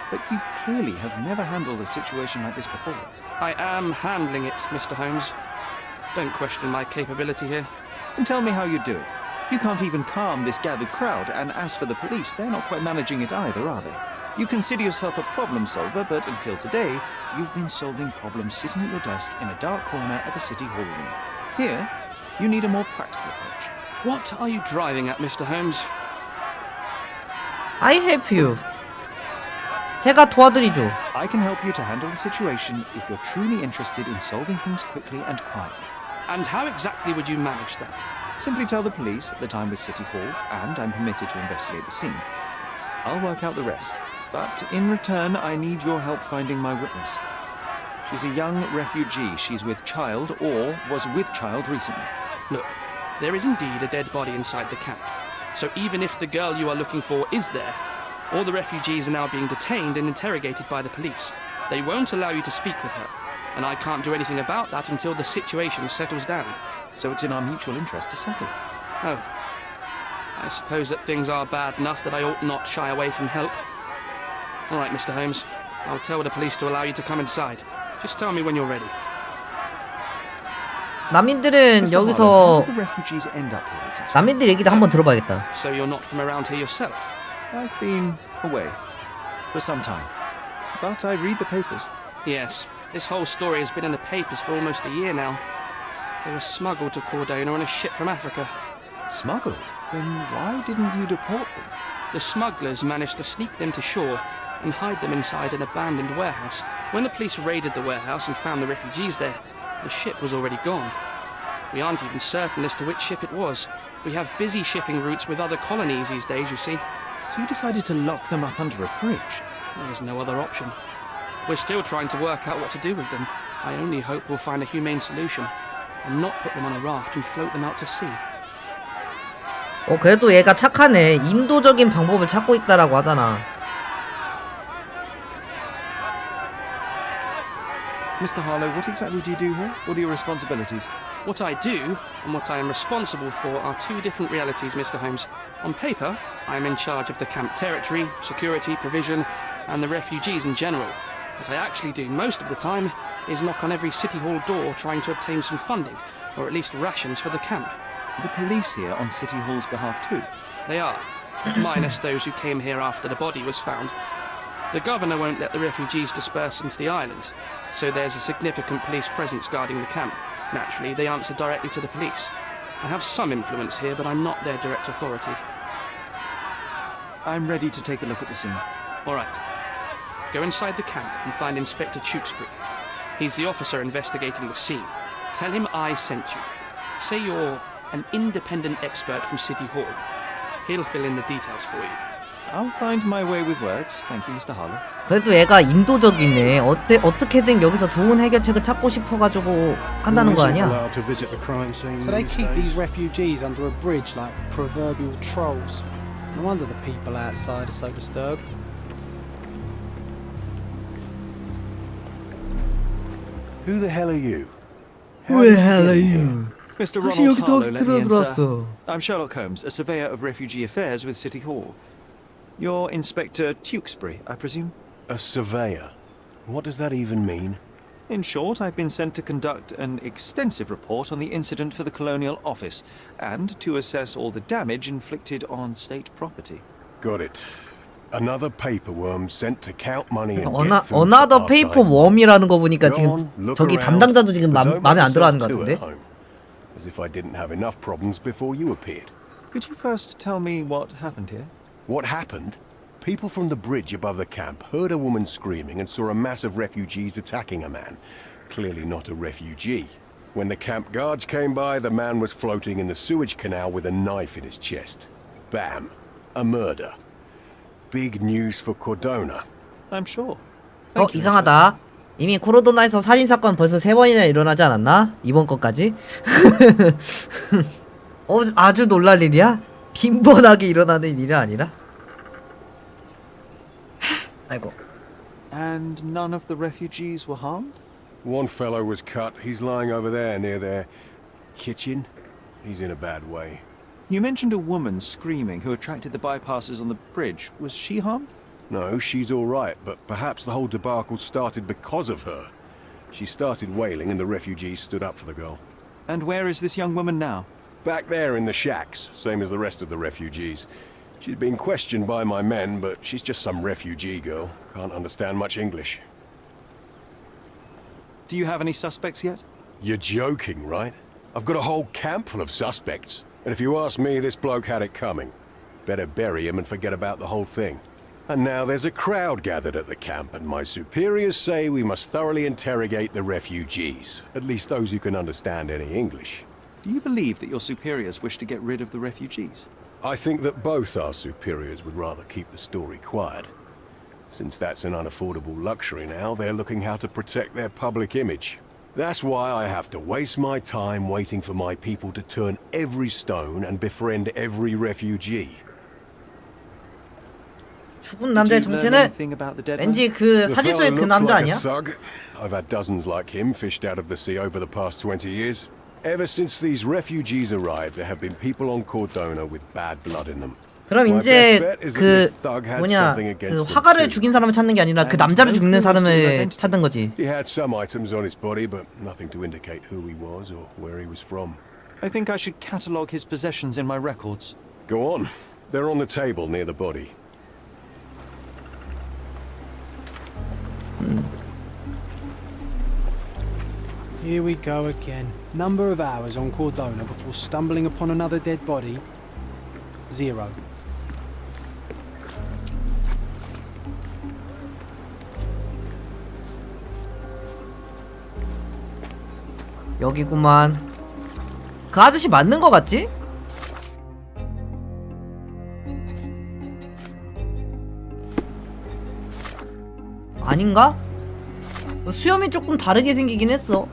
but you clearly have never handled a situation like this before. I am handling it, Mr. Holmes. Don't question my capability here. And tell me how you do it. You can't even calm this gathered crowd, and as for the police, they're not quite managing it either, are they? You consider yourself a problem solver, but until today, you've been solving problems sitting at your desk in a dark corner of a city hall room. Here, you need a more practical approach. What are you driving at, Mr. Holmes? I help you. 제가 도와드리죠. I can help you to handle the situation if you're truly interested in solving things quickly and quietly. And how exactly would you manage that? Simply tell the police that I'm with City Hall and I'm permitted to investigate the scene. I'll work out the rest, but in return I need your help finding my witness. She's a young refugee. She's with child or was with child recently. Look, there is indeed a dead body inside the camp. So even if the girl you are looking for is there, all the refugees are now being detained and interrogated by the police. They won't allow you to speak with her, and I can't do anything about that until the situation settles down. So it's in our mutual interest to settle it. Oh. I suppose that things are bad enough that I ought not shy away from help. All right, Mr. Holmes. I'll tell the police to allow you to come inside. Just tell me when you're ready. 난민들은 Mr. Harlow, how 여기서 did the refugees end up here exactly? 난민들 얘기도 한번 들어봐야겠다. So you're not from around here yourself? I've been away for some time, but I read the papers. Yes. This whole story has been in the papers for almost a year now. They were smuggled to Cordona on a ship from Africa. Smuggled? Then why didn't you deport them? The smugglers managed to sneak them to shore and hide them inside an abandoned warehouse. When the police raided the warehouse and found the refugees there, the ship was already gone. We aren't even certain as to which ship it was. We have busy shipping routes with other colonies these days, you see. So you decided to lock them up under a bridge? There was no other option. We're still trying to work out what to do with them. I only hope we'll find a humane solution and not put them on a raft and float them out to sea. 그래도 얘가 착하네. 인도적인 방법을 찾고 있다라고 하잖아. Mr. Harlow, what exactly do you do here? What are your responsibilities? What I do and what I am responsible for are two different realities, Mr. Holmes. On paper, I am in charge of the camp territory, security, provision, and the refugees in general. What I actually do most of the time is knock on every city hall door trying to obtain some funding, or at least rations for the camp. The police here on City Hall's behalf too? They are, minus those who came here after the body was found. The governor won't let the refugees disperse into the islands, so there's a significant police presence guarding the camp. Naturally, they answer directly to the police. I have some influence here, but I'm not their direct authority. I'm ready to take a look at the scene. All right. Go inside the camp and find Inspector Tewkesbury. He's the officer investigating the scene. Tell him I sent you. Say you're an independent expert from City Hall. He'll fill in the details for you. I'll find my way with words. Thank you, Mr. Harlow. 그래도 얘가 인도적이네. 어떻게든 여기서 좋은 해결책을 찾고 싶어가지고 한다는 거 아니야? So they keep these refugees under a bridge like proverbial trolls. No wonder the people outside are so disturbed. Who the hell are you? Who the hell are you? Mr. 혹시 Ronald 여기서 Harlow, let me in, sir. 들어왔어? I'm Sherlock Holmes, a surveyor of refugee affairs with City Hall. You're Inspector Tewkesbury, I presume? A surveyor? What does that even mean? In short, I've been sent to conduct an extensive report on the incident for the Colonial Office and to assess all the damage inflicted on state property. Got it. Another paperworm sent to count money and get food Another for our paperworm이라는 거 보니까 Go 지금 on, look 저기 around, 담당자도 지금 but don't 마음에 make 안 들어하는 것 yourself too 같은데? at home. As if I didn't have enough problems before you appeared. Could you first tell me what happened here? What happened? People from the bridge above the camp heard a woman screaming and saw a mass of refugees attacking a man. Clearly not a refugee. When the camp guards came by, the man was floating in the sewage canal with a knife in his chest. Bam. A murder. Big news for Cordona. I'm sure. Thank you, 이상하다. 이미 코로도나에서 살인사건 벌써 3번이나 일어나지 않았나? 이번 것까지? 아주 놀랄 일이야? 빈번하게 일어나는 일이 아니라? 아이고. And none of the refugees were harmed? One fellow was cut. He's lying over there near their kitchen. He's in a bad way. You mentioned a woman screaming who attracted the bypassers on the bridge. Was she harmed? No, she's all right, but perhaps the whole debacle started because of her. She started wailing and the refugees stood up for the girl. And where is this young woman now? Back there in the shacks, same as the rest of the refugees. She's been questioned by my men, but she's just some refugee girl. Can't understand much English. Do you have any suspects yet? You're joking, right? I've got a whole camp full of suspects. And if you ask me, this bloke had it coming. Better bury him and forget about the whole thing. And now there's a crowd gathered at the camp, and my superiors say we must thoroughly interrogate the refugees. At least those who can understand any English. Do you believe that your superiors wish to get rid of the refugees? I think that both our superiors would rather keep the story quiet. Since that's an unaffordable luxury now, they're looking how to protect their public image. That's why I have to waste my time waiting for my people to turn every stone and befriend every refugee. 죽은 남자의 정체는 왠지 그 사실 속의 그 남자 아니야? I've had dozens like him fished out of the sea over the past 20 years. Ever since these refugees arrived, there have been people on Cordona with bad blood in them. 그럼 이제 그 뭐냐 그 화가를 죽인 사람을 찾는 게 아니라 그 남자를 죽는 사람을 찾는 거지. He had some items on his body, but nothing to indicate who he was or where he was from. I think I should catalogue his possessions in my records. Go on. They're on the table near the body. Here we go again. Number of hours on Cordona before stumbling upon another dead body? 0. 여기구만. 그 아저씨 맞는 거 같지? 아닌가? 수염이 조금 다르게 생기긴 했어.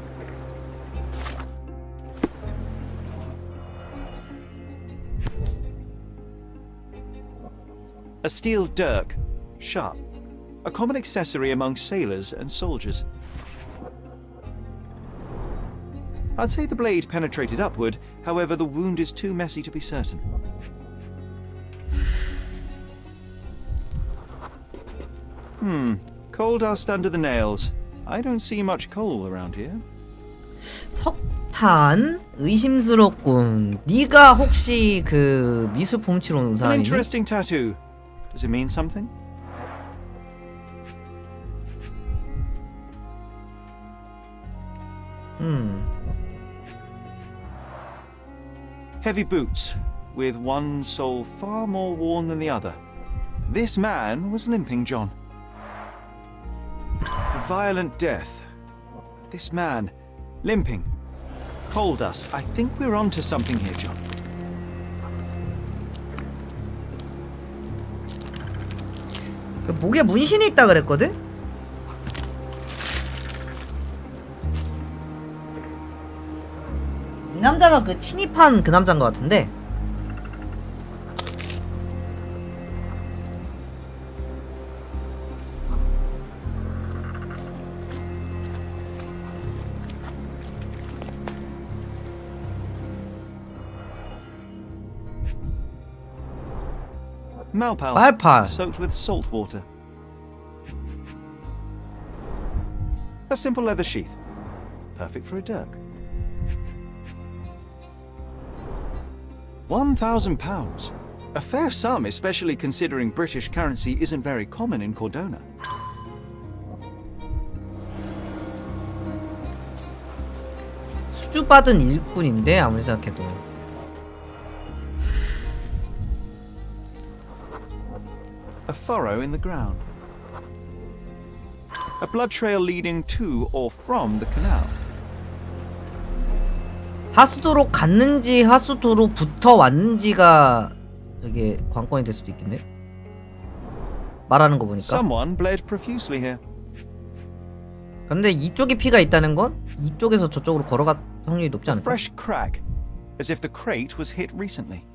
A steel dirk, sharp. A common accessory among sailors and soldiers. I'd say the blade penetrated upward, however the wound is too messy to be certain. Coal dust under the nails. I don't see much coal around here. 석탄? 의심스럽군. 네가 혹시 그 미술 훔치러 온 An 사람이니? interesting tattoo. Does it mean something? Heavy boots, with one sole far more worn than the other. This man was limping John. A violent death. This man, limping. Coal dust. I think we're onto something here, John. 그 목에 문신이 있다 그랬거든? 이 남자가 그 침입한 그 남자인 것 같은데. Malpal. 말팔. Soaked with salt water. A simple leather sheath. Perfect for a dirk. £1,000. A fair sum, especially considering British currency isn't very common in Cordona. 수주받은 일꾼인데 아무리 생각해도. A furrow in the ground. A blood trail leading to or from the canal. 하수도로 갔는지 하수도로 붙어 왔는지가 이게 관건이 될 수도 있겠네. 말하는 거 보니까. Someone bled profusely here. 근데 이쪽에 피가 있다는 건 이쪽에서 저쪽으로 걸어갈 확률이 높지 A 않을까? fresh crack, as if the crate was hit recently.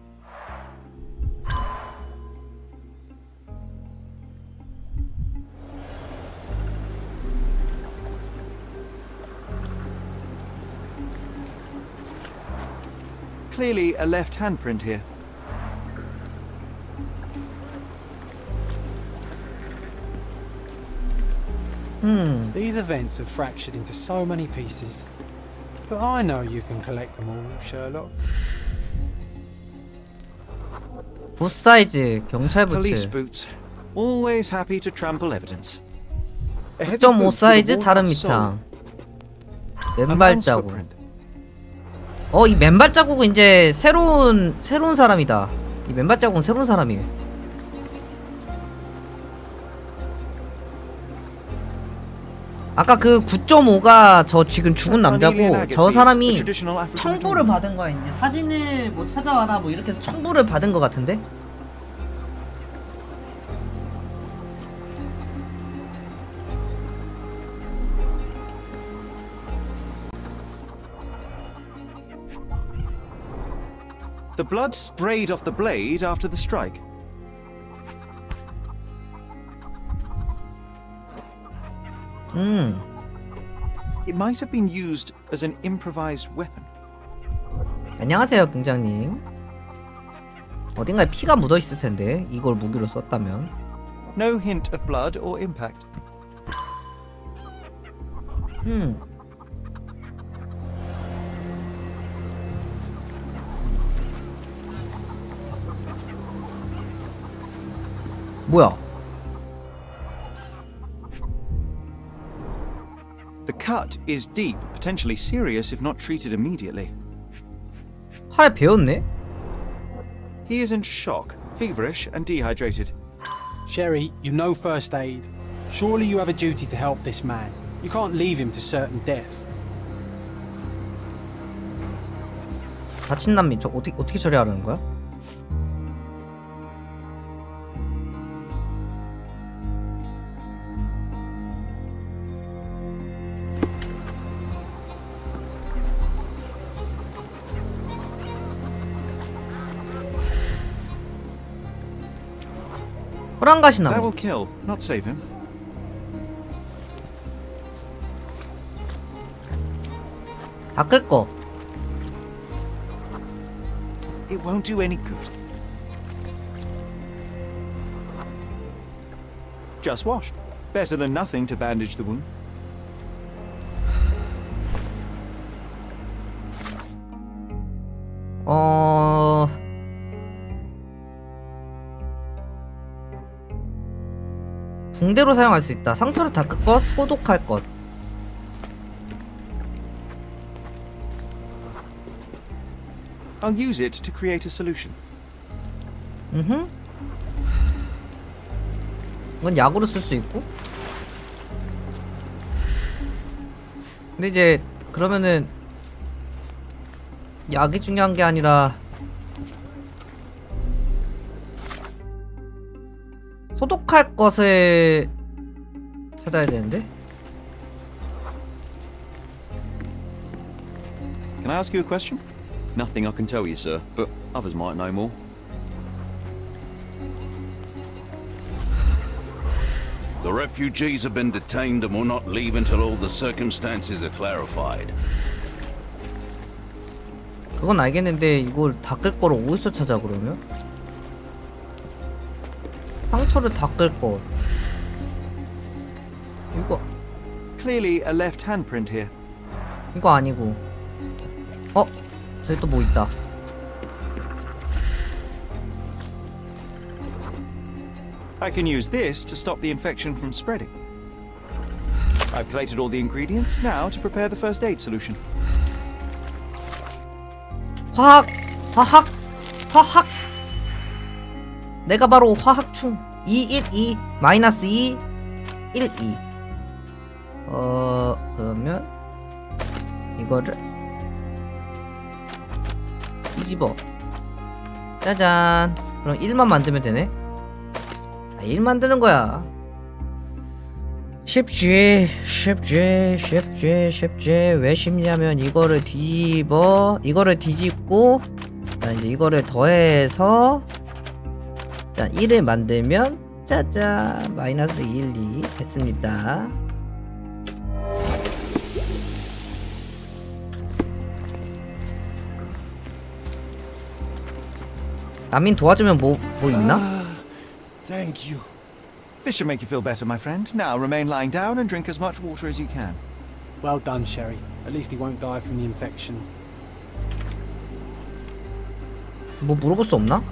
Clearly a left handprint here. These events have fractured into so many pieces. But I know you can collect them all, Sherlock. 보스 사이즈 경찰 Police 부츠 boots. Always happy to trample evidence. A heavy 9.5 boot with a 사이즈 다른 walnut sole. 밑창 맨발 자국. 이 맨발 자국은 이제 새로운 사람이다. 이 맨발 자국은 새로운 사람이에요. 아까 그 9.5가 저 지금 죽은 남자고 저 사람이 청부를 받은 거야. 이제 사진을 뭐 찾아와라 뭐 이렇게 해서 청부를 받은 거 같은데? The blood sprayed off the blade after the strike. It might have been used as an improvised weapon. 안녕하세요, 경장님. 어딘가에 피가 묻어 있을 텐데 이걸 무기로 썼다면. No hint of blood or impact. 뭐야? The cut is deep, potentially serious if not treated immediately. 팔에 베었네? He is in shock, feverish, and dehydrated. Sherry, you know first aid. Surely you have a duty to help this man. You can't leave him to certain death. 다친 난민 저 어떻게 처리하라는 거야? 호랑가시나무. That will kill, not save him. 닦을 거. It won't do any good. Just washed. Better than nothing to bandage the wound. 붕대로 사용할 수 있다. 상처를 닦을 것, 소독할 것. I'll use it to create a solution. 이건 약으로 쓸 수 있고. 근데 이제 그러면은 약이 중요한 게 아니라 소독할 것을 찾아야 되는데. Can I ask you a question? Nothing I can tell you, sir, but others might know more. The refugees have been detained and will not leave until all the circumstances are clarified. 그건 알겠는데 이걸 닦을 거를 어디서 찾아 그러면? 상처를 닦을 거. 이거 Clearly a left handprint here. 이거 아니고. 저기 또 뭐 있다. I can use this to stop the infection from spreading. I've collated all the ingredients now to prepare the first aid solution. 화학. 내가 바로 화학충. 212 마이너스 2 12. 그러면 이거를 뒤집어. 짜잔. 그럼 1만 만들면 되네. 1 만드는 거야. 쉽지. 왜 쉽냐면 이거를 뒤집고 이제 이거를 더해서 자 1을 만들면 짜잔 마이너스 1, 2 됐습니다. 남인 도와주면 뭐 있나? Thank you. This should make you feel better, my friend. Now remain lying down and drink as much water as you can. Well done, Sherry. At least he won't die from the infection. 뭐 물어볼 수 없나?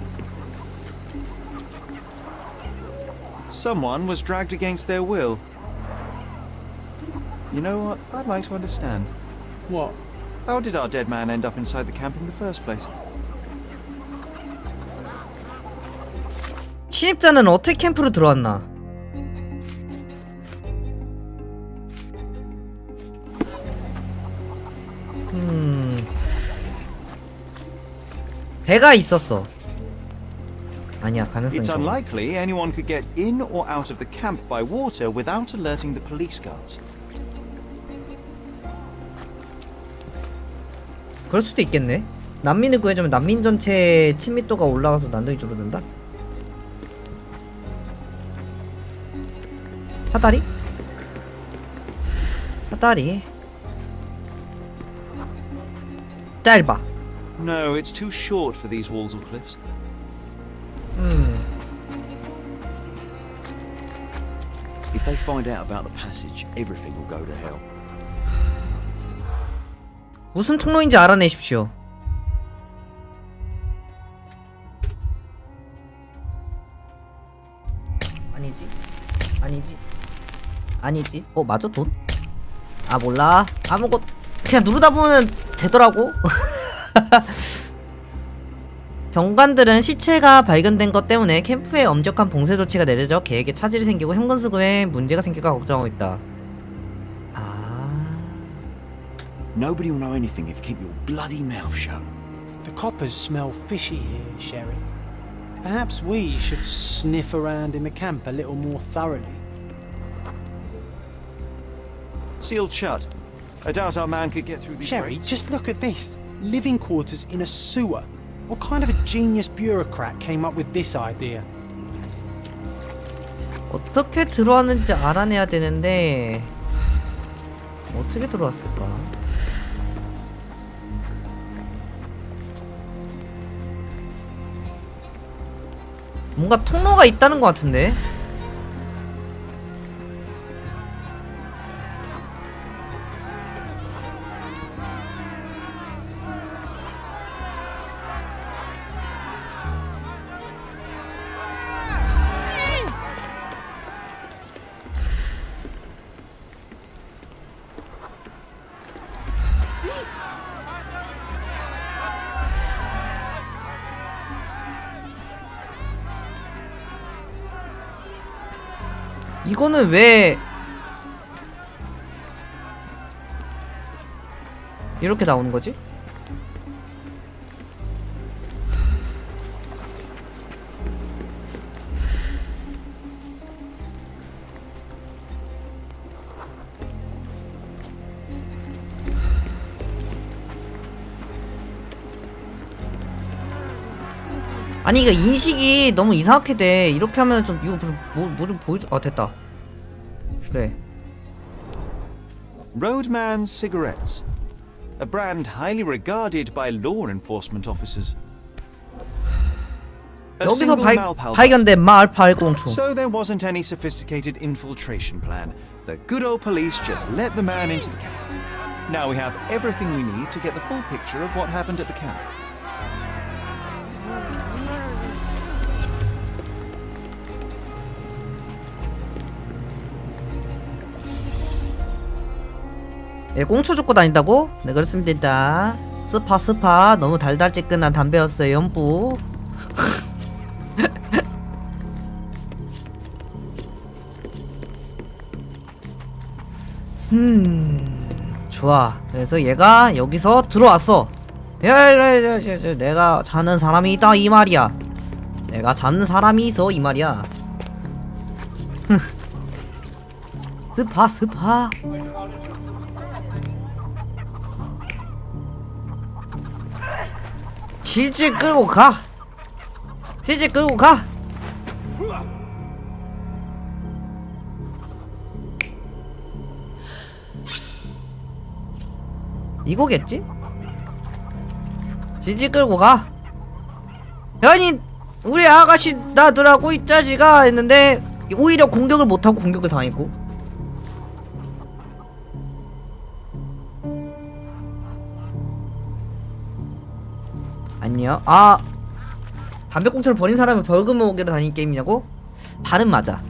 Someone was dragged against their will. You know what? I'd like to understand. What? How did our dead man end up inside the camp in the first place? 침입자는 어떻게 캠프로 들어왔나? 배가 있었어. 아니야, 가능성이 It's 적어. unlikely anyone could get in or out of the camp by water without alerting the police guards. 그럴 수도 있겠네. 난민을 구해주면 난민 전체 친밀도가 올라가서 난동이 줄어든다? 사다리? 사다리 짧아. No, it's too short for these walls or cliffs. If they find out about the passage, everything will go to hell. 무슨 통로인지 알아내십시오. 아니지. 아니지. 아니지. 맞아, 돈? 아, 몰라. 아무것 그냥 누르다 보면 되더라고. 경관들은 시체가 발견된 것 때문에 캠프에 엄격한 봉쇄 조치가 내려져 계획에 차질이 생기고 현금 수급에 문제가 생길까 걱정하고 있다. Nobody will know anything if you keep your bloody mouth shut. The coppers smell fishy here, Sherry. Perhaps we should sniff around in the camp a little more thoroughly. Sealed shut. I doubt our man could get through these Sherry, grates. just look at this. Living quarters in a sewer. What kind of a genius bureaucrat came up with this idea? 어떻게 들어왔는지 알아내야 되는데 어떻게 들어왔을까? 뭔가 통로가 있다는 것 같은데? 이거는 왜 이렇게 나오는 거지? 아니 이거 인식이 너무 이상하게 돼. 이렇게 하면 좀 이거 뭐 좀 보여줘. 아 됐다. 그래. Roadman cigarettes. A brand highly regarded by law enforcement officers. A 여기서 single Malpal 발견된 말팔 공초. So there wasn't any sophisticated infiltration plan. The good old police just let the man into the camp. Now we have everything we need to get the full picture of what happened at the camp. 예, 꽁초 줍고 다닌다고? 네 그렇습니다. 스파 너무 달달찌끈한 담배였어요 연부. 좋아. 그래서 얘가 여기서 들어왔어. 야, 내가 자는 사람이 있다 이 말이야. 내가 자는 사람이 있어 이 말이야. 스파 치즈 끌고 가. 치즈 끌고 가. 이거겠지? 치즈 끌고 가. 아니 우리 아가씨 놔두라고 이 자식아 했는데 오히려 공격을 못하고 공격을 당했고. 아니요. 아 담배꽁초를 버린 사람을 벌금 먹이러 다니는 게임이냐고? 발음 맞아.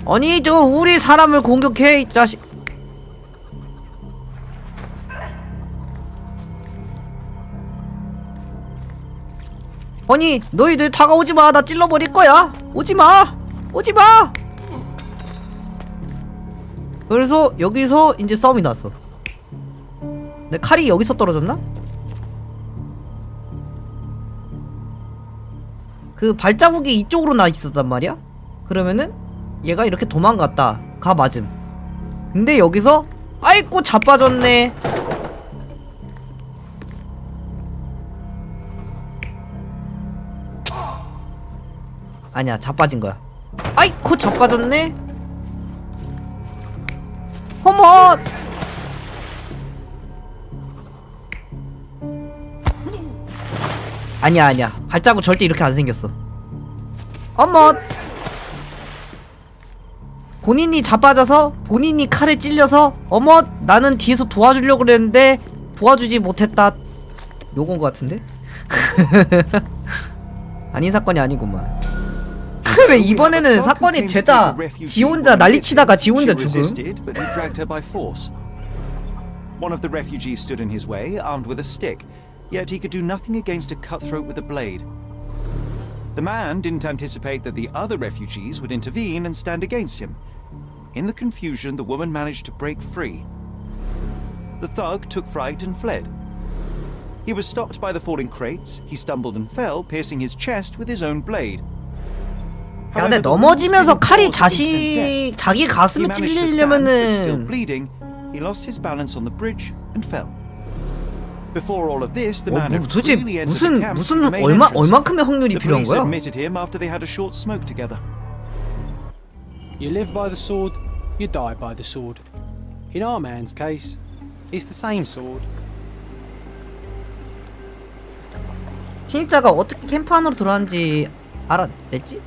아니 저 우리 사람을 공격해 이 자식. 아니 너희들 다가오지마. 나 찔러버릴 거야. 오지마. 오지마. 그래서 여기서 이제 싸움이 났어. 내 칼이 여기서 떨어졌나? 그 발자국이 이쪽으로 나 있었단 말이야? 그러면은 얘가 이렇게 도망갔다. 가 맞음. 근데 여기서 아이고 자빠졌네. 아니야 자빠진 거야. 아이고 자빠졌네. 어머. 아니야 발자국 절대 이렇게 안 생겼어. 어머. 본인이 자빠져서 본인이 칼에 찔려서 어머 나는 뒤에서 도와주려고 그랬는데 도와주지 못했다. 요건 거 같은데? 아닌 사건이 아니구만. 왜 이번에는 사건이 죄다 지 혼자 난리치다가 지 혼자 죽음? One of the refugees stood in his way, armed with a stick, yet he could do nothing against a cutthroat with a blade. The man didn't anticipate that the other refugees would intervene and stand against him. In the confusion, the woman managed to break free. The thug took fright and fled. He was stopped by the falling crates. He stumbled and fell, piercing his chest with his own blade. 야 근데 넘어지면서 칼이 자기 가슴에 찔리려면은 He lost his balance on the bridge and fell. Before all of this, the man had 도대체 freely entered the camp through the main entrance. 얼만큼의 확률이 The 필요한 police 거야? admitted him after they had a short smoke together. You live by the sword, you die by the sword. In our man's case, it's the same sword. 신입자가 어떻게 캠프 안으로 들어왔는지 알아냈지?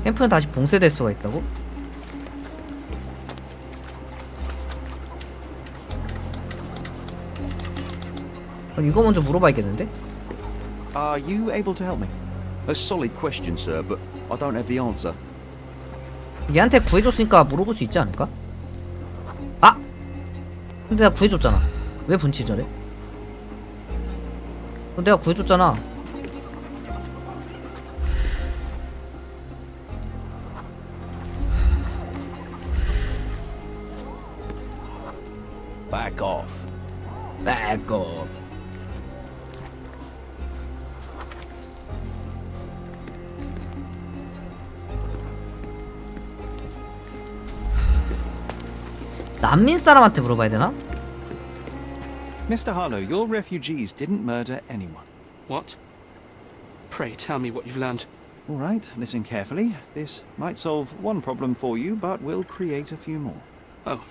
캠프는 다시 봉쇄될 수가 있다고? 그럼 이거 먼저 물어봐야겠는데? Are you able to help me? A solid question, sir, but I don't have the answer. 얘한테 구해줬으니까 물어볼 수 있지 않을까? 아! 근데 내가 구해줬잖아. 왜 분치 저래? 내가 구해줬잖아. Back off. Back off. 난민 사람한테 물어봐야 되나? Mr. Harlow, your refugees didn't murder anyone. What? Pray tell me what you've learned. All right, listen carefully. This might solve one problem for you, but will create a few more. Oh,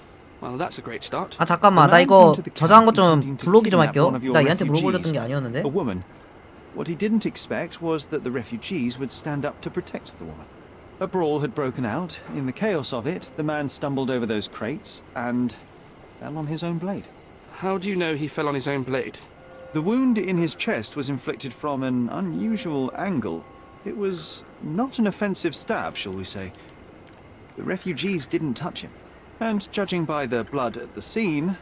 well, that's a great start. 아 잠깐만 나 이거 저장한 것 좀 불러오기 좀 할게요. 나 얘한테 물어보려던 게 아니었는데. A woman. What he didn't expect was that the refugees would stand up to protect the woman. A brawl had broken out. In the chaos of it, the man stumbled over those crates and fell on his own blade. How do you know he fell on his own blade? The wound in his chest was inflicted from an unusual angle. It was not an offensive stab, shall we say. The refugees didn't touch him. And judging by the blood at the scene,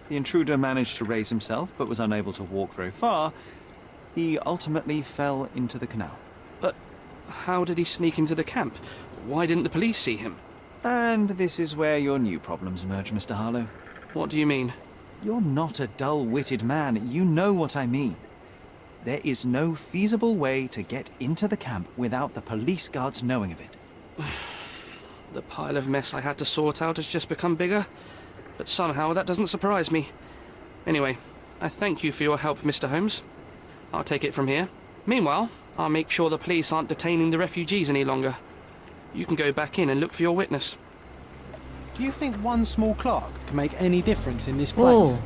the intruder managed to raise himself but was unable to walk very far. He ultimately fell into the canal. But how did he sneak into the camp? Why didn't the police see him? And this is where your new problems emerge, Mr. Harlow. What do you mean? You're not a dull-witted man. You know what I mean. There is no feasible way to get into the camp without the police guards knowing of it. The pile of mess I had to sort out has just become bigger, but somehow that doesn't surprise me. Anyway, I thank you for your help, Mr. Holmes. I'll take it from here. Meanwhile, I'll make sure the police aren't detaining the refugees any longer. You can go back in and look for your witness. Do you think one small clock can make any difference in this place?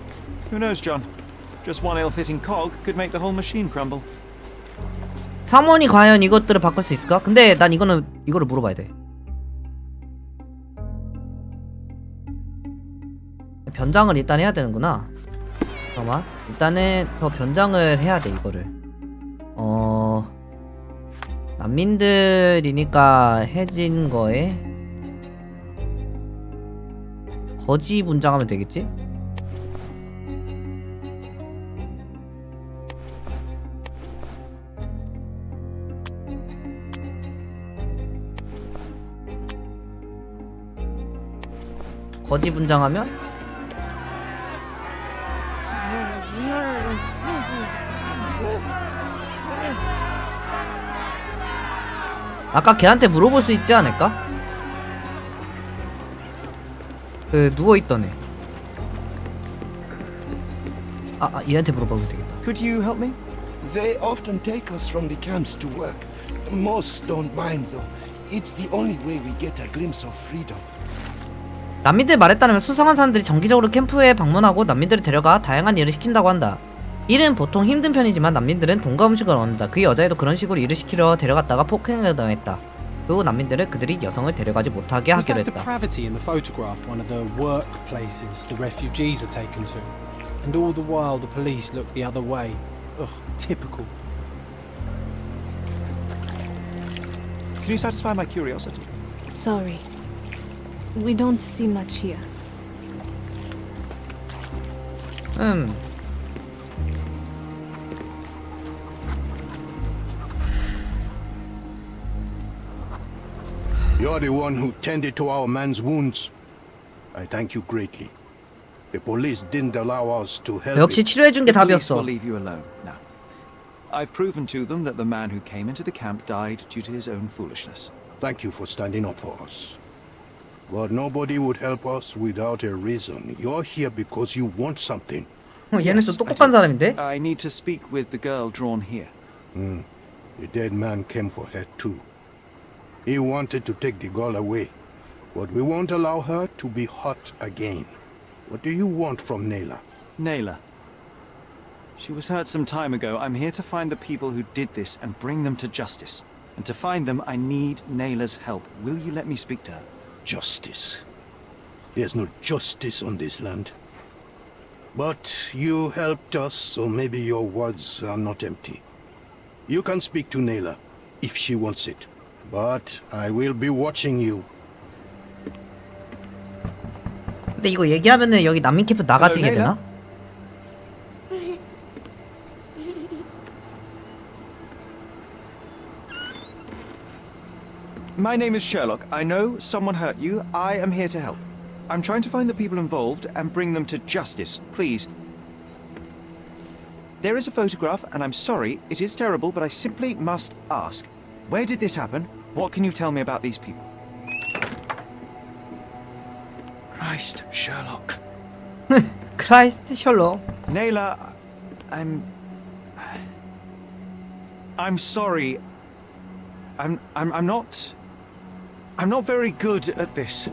Who knows, John? Just one ill-fitting cog could make the whole machine crumble. 사원이 과연 이것들을 바꿀 수 있을까? 근데 난 이거를 물어봐야 돼. 변장을 일단 해야 되는구나. 잠깐만. 일단은 더 변장을 해야 돼 이거를. 난민들이니까 해진 거에 거지 분장하면 되겠지? 거지 분장하면 아까 걔한테 물어볼 수 있지 않을까? 그 누워있던 애. 얘한테 물어보면 되겠다. Could you help me? They often take us from the camps to work. Most don't mind, though. It's the only way we get a glimpse of freedom. 난민들 말에 따르면 수상한 사람들이 정기적으로 캠프에 방문하고 난민들을 데려가 다양한 일을 시킨다고 한다. 일은 보통 힘든 편이지만 난민들은 돈과 음식을 얻는다. 그 여자애도 그런 식으로 일을 시키려 데려갔다가 폭행을 당했다. 그리고 난민들은 그들이 여성을 데려가지 못하게 Was 하기로 that 했다. depravity in the photograph one of the work places the refugees are taken to? And all the while the police look the other way. Ugh, typical. Can you satisfy my curiosity? Sorry. We don't see much here. You're the one who tended to our man's wounds. I thank you greatly. The police didn't allow us to help. 역시 치료해준 게 The police 답이었어. will leave you alone now. I've proven to them that the man who came into the camp died due to his own foolishness. Thank you for standing up for us. But nobody would help us without a reason. You're here because you want something. 얘는 좀 똑똑한 사람인데? I need to speak with the girl drawn here. The dead man came for her too. He wanted to take the girl away, but we won't allow her to be hurt again. What do you want from Nayla? Nayla. She was hurt some time ago. I'm here to find the people who did this and bring them to justice. And to find them, I need Nayla's help. Will you let me speak to her? Justice. There's no justice on this land. But you helped us, so maybe your words are not empty. You can speak to Nayla, if she wants it. But I will be watching you. 근데 이거 얘기하면은 여기 난민 캠프 나가지게 되나? My name is Sherlock. I know someone hurt you. I am here to help. I'm trying to find the people involved and bring them to justice. Please. There is a photograph, and I'm sorry, it is terrible, but I simply must ask. Where did this happen? What can you tell me about these people? Christ, Sherlock. 크라이스트 셜록. Nayla, I'm sorry. I'm not very good at this.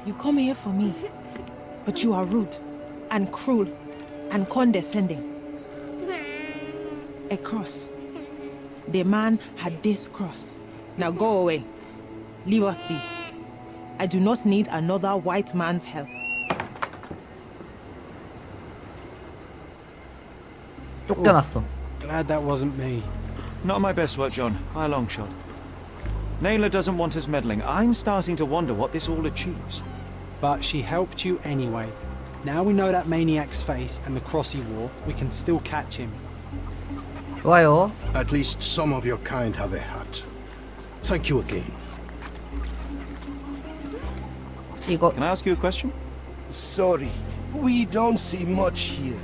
You come here for me, but you are rude and cruel and condescending. A cross. The man had this cross. Now go away. Leave us be. I do not need another white man's help. 쫓겨났어. Glad that wasn't me. Not my best work, John, by a long shot. Nayla doesn't want us meddling. I'm starting to wonder what this all achieves. But she helped you anyway. Now we know that maniac's face and the cross he wore, we can still catch him. 좋아요. At least some of your kind have a hat. Thank you again. 이거 Can I ask you a question? Sorry, we don't see much here.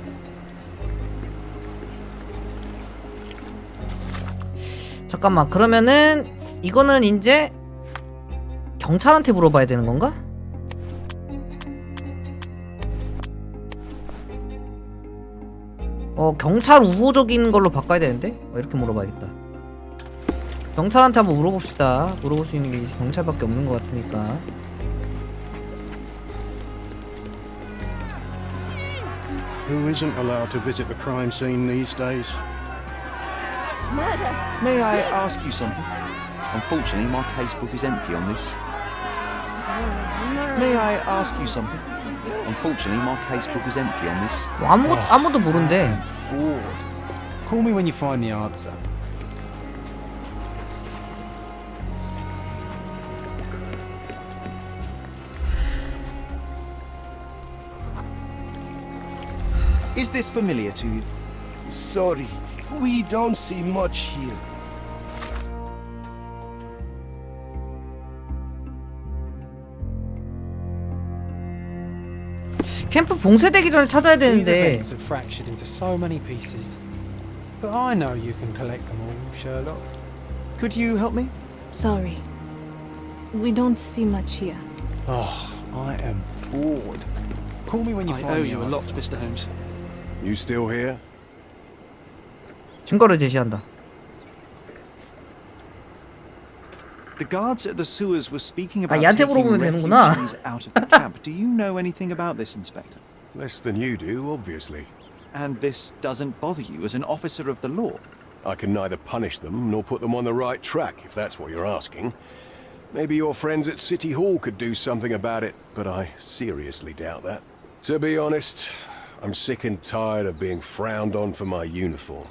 잠깐만. 그러면은 이거는 이제 경찰한테 물어봐야 되는 건가? 경찰 우호적인 걸로 바꿔야 되는데? 이렇게 물어봐야겠다. 경찰한테 한번 물어봅시다. 물어볼 수 있는 게 경찰밖에 없는 것 같으니까. Who isn't allowed to visit the crime scene these days? May I ask you something? Unfortunately, my casebook is empty on this. May I ask you something? Unfortunately, my casebook is empty on this. 아무도 모른대. Bored. Call me when you find the answer. Is this familiar to you? Sorry, we don't see much here. 캠프 봉쇄되기 전에 찾아야 These 되는데. events are fractured into so many pieces. But I know you can collect them all, Sherlock. Could you help me? Sorry. We don't see much here. Oh, I am bored. Call me when you I find owe the you a lot, answer. Mr. Holmes. You still here? 증거를 제시한다. The guards at the sewers were speaking about 얘한테 taking 물어보면 되는구나. refugees out of the camp. Do you know anything about this, Inspector? Less than you do, obviously. And this doesn't bother you as an officer of the law? I can neither punish them nor put them on the right track, if that's what you're asking. Maybe your friends at City Hall could do something about it, but I seriously doubt that. To be honest, I'm sick and tired of being frowned on for my uniform.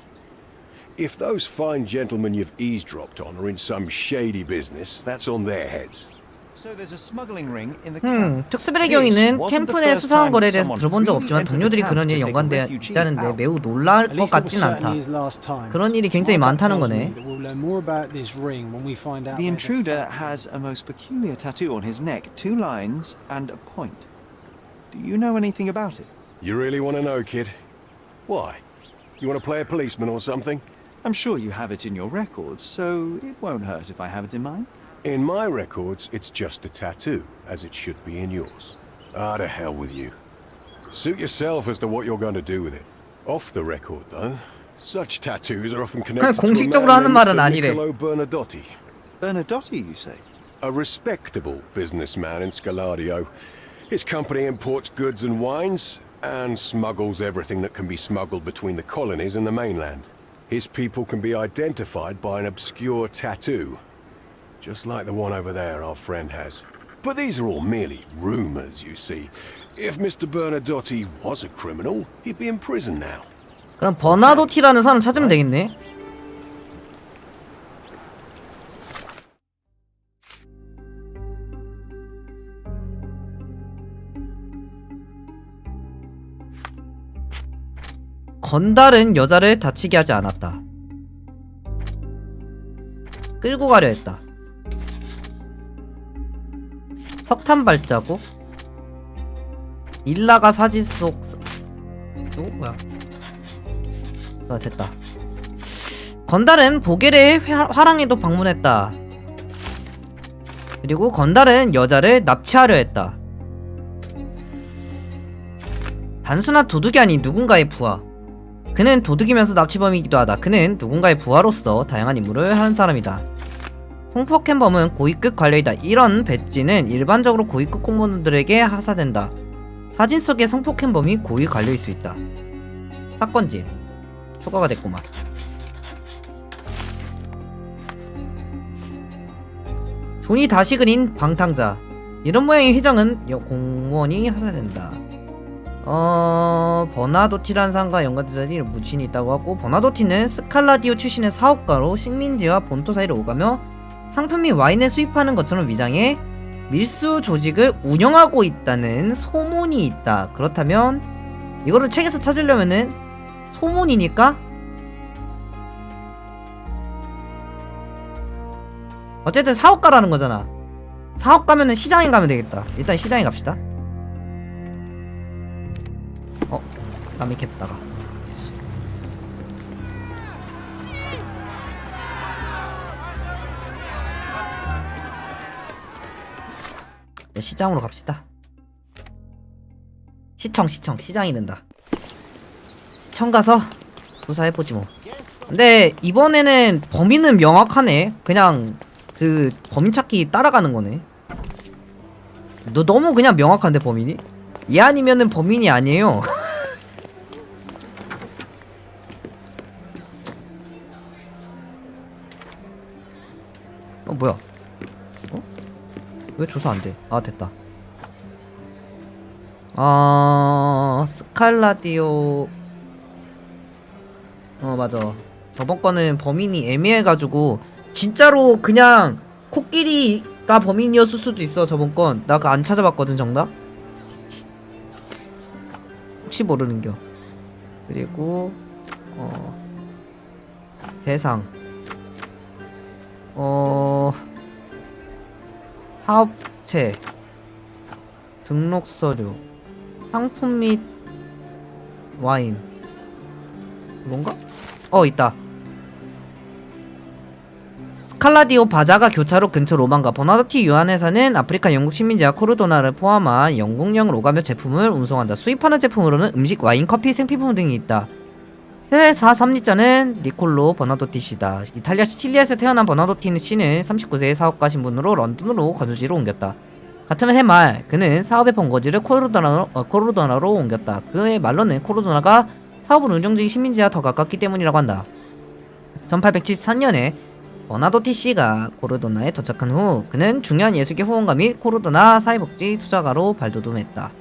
If those fine gentlemen you've eavesdropped on are in some shady business, that's on their heads. So there's a smuggling ring in the camp. 특수벨의 경위는 캠프 내 수상한 거래에 대해서 들어본 적 없지만 동료들이 그런 일에 연관되어 있다는데 매우 놀랄 것 같진 않다. 그런 일이 굉장히 많다는 거네. The intruder has a most peculiar tattoo on his neck, 2 lines and a point. Do you know anything about it? You really want to know, kid? Why? You want to play a policeman or something? I'm sure you have it in your records, so it won't hurt if I have it in mine. In my records, it's just a tattoo, as it should be in yours. Ah, to hell with you. Suit yourself as to what you're going to do with it. Off the record, though, such tattoos are often connected to a 공식적으로 man 하는 named 말은 Mr. 아니래. Niccolo Bernadotti. Bernadotti, you say? A respectable businessman in Scaladio. His company imports goods and wines, and smuggles everything that can be smuggled between the colonies and the mainland. His people can be identified by an obscure tattoo, just like the one over there our friend has. But these are all merely rumors, you see. If Mr. Bernadotti was a criminal, he'd be in prison now. 그럼 버나도티라는 사람 찾으면 되겠네. 건달은 여자를 다치게 하지 않았다. 끌고 가려 했다. 석탄 발자국. 일라가 사진 속. 뭐야? 아, 됐다. 건달은 보겔의 화랑에도 방문했다. 그리고 건달은 여자를 납치하려 했다. 단순한 도둑이 아닌 누군가의 부하. 그는 도둑이면서 납치범이기도 하다. 그는 누군가의 부하로서 다양한 임무를 하는 사람이다. 송포캠범은 고위급 관료이다. 이런 배지는 일반적으로 고위급 공무원들에게 하사된다. 사진 속의 송포캠범이 고위 관료일 수 있다. 사건지 추가가 됐구만. 존이 다시 그린 방탕자. 이런 모양의 휘정은 공무원이 하사된다. 버나도티라는 사람과 연관된 무친이 있다고 하고, 버나도티는 스칼라디오 출신의 사업가로 식민지와 본토 사이를 오가며 상품 및 와인을 수입하는 것처럼 위장해 밀수 조직을 운영하고 있다는 소문이 있다. 그렇다면 이거를 책에서 찾으려면은 소문이니까 어쨌든 사업가라는 거잖아. 사업가면은 시장에 가면 되겠다. 일단 시장에 갑시다. 남이 캡다가 시장으로 갑시다. 시장이 된다. 시청 가서 조사해보지 뭐. 근데 이번에는 범인은 명확하네. 그냥 그 범인 찾기 따라가는 거네. 너 너무 그냥 명확한데 범인이? 얘 아니면은 범인이 아니에요. 뭐야? 왜 조사 안 돼? 아, 됐다. 스칼라디오. 맞아. 저번 거는 범인이 애매해가지고 진짜로 그냥 코끼리가 범인이었을 수도 있어. 저번 건 나 그거 안 찾아봤거든, 정답. 혹시 모르는겨. 그리고 대상. 사업체, 등록 서류, 상품 및 와인. 뭔가? 있다. 스칼라디오 바자가 교차로 근처 로만과 버나더티 유한회사는 아프리카 영국 식민지와 코르도나를 포함한 영국령 로가며 제품을 운송한다. 수입하는 제품으로는 음식, 와인, 커피, 생필품 등이 있다. 회사 섭리자는 니콜로 버나도티 씨다. 이탈리아 시칠리아에서 태어난 버나도티 씨는 39세의 사업가 신분으로 런던으로 거주지로 옮겼다. 같은 해말 그는 사업의 본거지를 코르도나로 옮겼다. 그의 말로는 코르도나가 사업을 운영 중인 식민지와 더 가깝기 때문이라고 한다. 1814년에 버나도티 씨가 코르도나에 도착한 후 그는 중요한 예술계 후원가 및 코르도나 사회복지 투자가로 발돋움했다.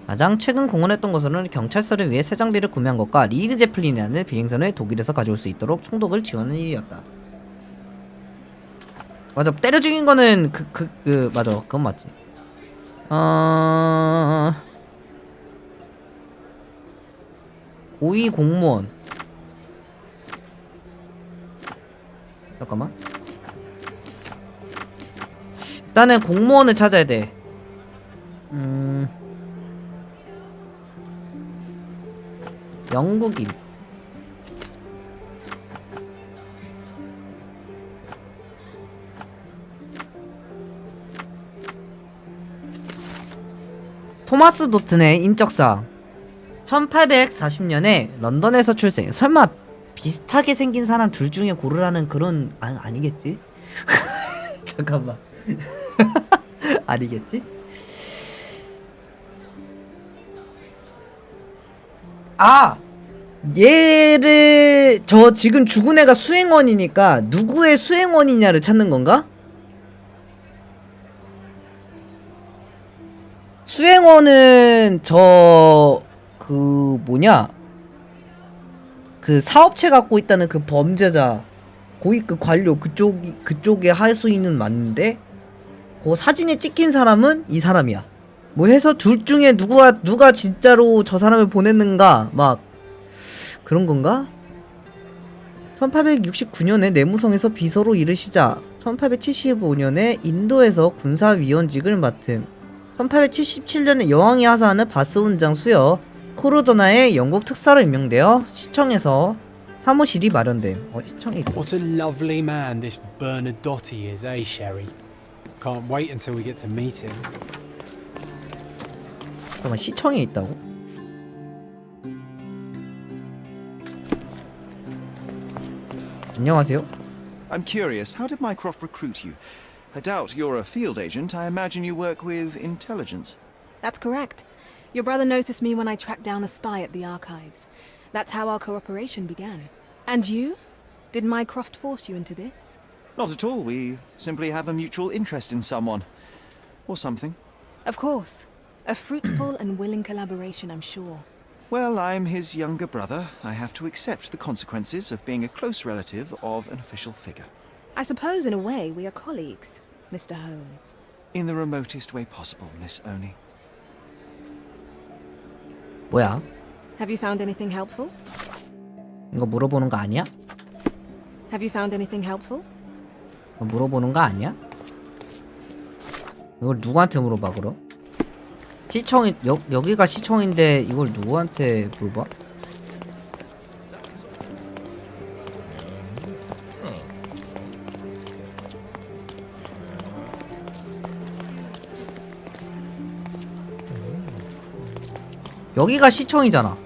가장 최근 공헌했던 것으로는 경찰서를 위해 새 장비를 구매한 것과 리드 제플린이라는 비행선을 독일에서 가져올 수 있도록 총독을 지원하는 일이었다. 맞아, 때려 죽인 거는 맞아, 그건 맞지. 고위 공무원. 잠깐만. 일단은 공무원을 찾아야 돼. 영국인. 토마스 도튼의 인적사항. 1840년에 런던에서 출생. 설마 비슷하게 생긴 사람 둘 중에 고르라는 그런 아니겠지? 잠깐만. 아니겠지? 얘를 저 지금 죽은 애가 수행원이니까 누구의 수행원이냐를 찾는 건가? 수행원은 그 사업체 갖고 있다는 그 범죄자 고위급 관료 그쪽에 할 수 있는 맞는데 그 사진에 찍힌 사람은 이 사람이야. 뭐 해서 둘 중에 누가 진짜로 저 사람을 보냈는가 막 그런 건가? 1869년에 내무성에서 비서로 일을 시작. 1875년에 인도에서 군사위원직을 맡음. 1877년에 여왕이 하사하는 바스훈장 수여. 코르도나에 영국 특사로 임명되어 시청에서 사무실이 마련됨. 시청에 있다. What a lovely man this Bernadotte is, eh, Sherry? Can't wait until we get to meet him. 잠깐만, 시청에 있다고? 안녕하세요. I'm curious, how did Mycroft recruit you? I doubt you're a field agent. I imagine you work with intelligence. That's correct. Your brother noticed me when I tracked down a spy at the archives. That's how our cooperation began. And you? Did Mycroft force you into this? Not at all. We simply have a mutual interest in someone. Or something. Of course. A fruitful and willing collaboration, I'm sure. Well, I'm his younger brother. I have to accept the consequences of being a close relative of an official figure. I suppose in a way we are colleagues, Mr. Holmes. In the remotest way possible, Miss Oni. 뭐야? Have you found anything helpful? 이거 물어보는 거 아니야? Have you found anything helpful? 이거 물어보는 거 아니야? 이걸 누구한테 물어봐 그럼? 시청이 여기가 시청인데 이걸 누구한테 물어봐? 여기가 시청이잖아.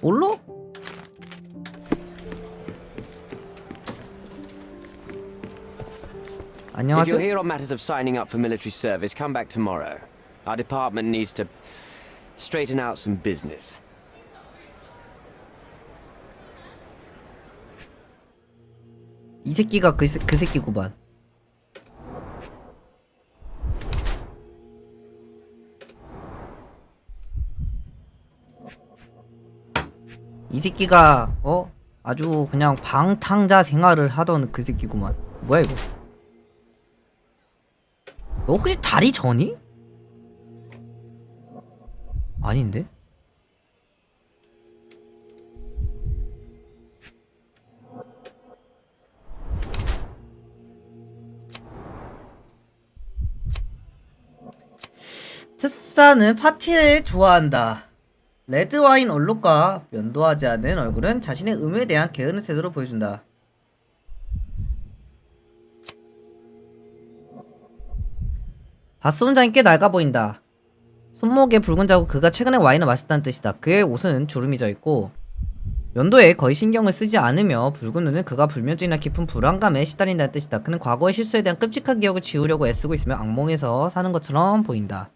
몰라? If 안녕하세요. you're here on matters of signing up for military service, come back tomorrow. Our department needs to straighten out some business. 이 새끼가 그 새끼구만. 이 새끼가 아주 그냥 방탕자 생활을 하던 그 새끼구만. 뭐야 이거? 너 혹시 다리 저니? 아닌데? 트사는 파티를 좋아한다. 레드와인 얼룩과 면도하지 않은 얼굴은 자신의 의무에 대한 게으른 태도를 보여준다. 바스 혼자인 꽤 낡아 보인다. 손목에 붉은 자국, 그가 최근에 와인을 마셨다는 뜻이다. 그의 옷은 주름이 져있고 면도에 거의 신경을 쓰지 않으며 붉은 눈은 그가 불면증이나 깊은 불안감에 시달린다는 뜻이다. 그는 과거의 실수에 대한 끔찍한 기억을 지우려고 애쓰고 있으며 악몽에서 사는 것처럼 보인다.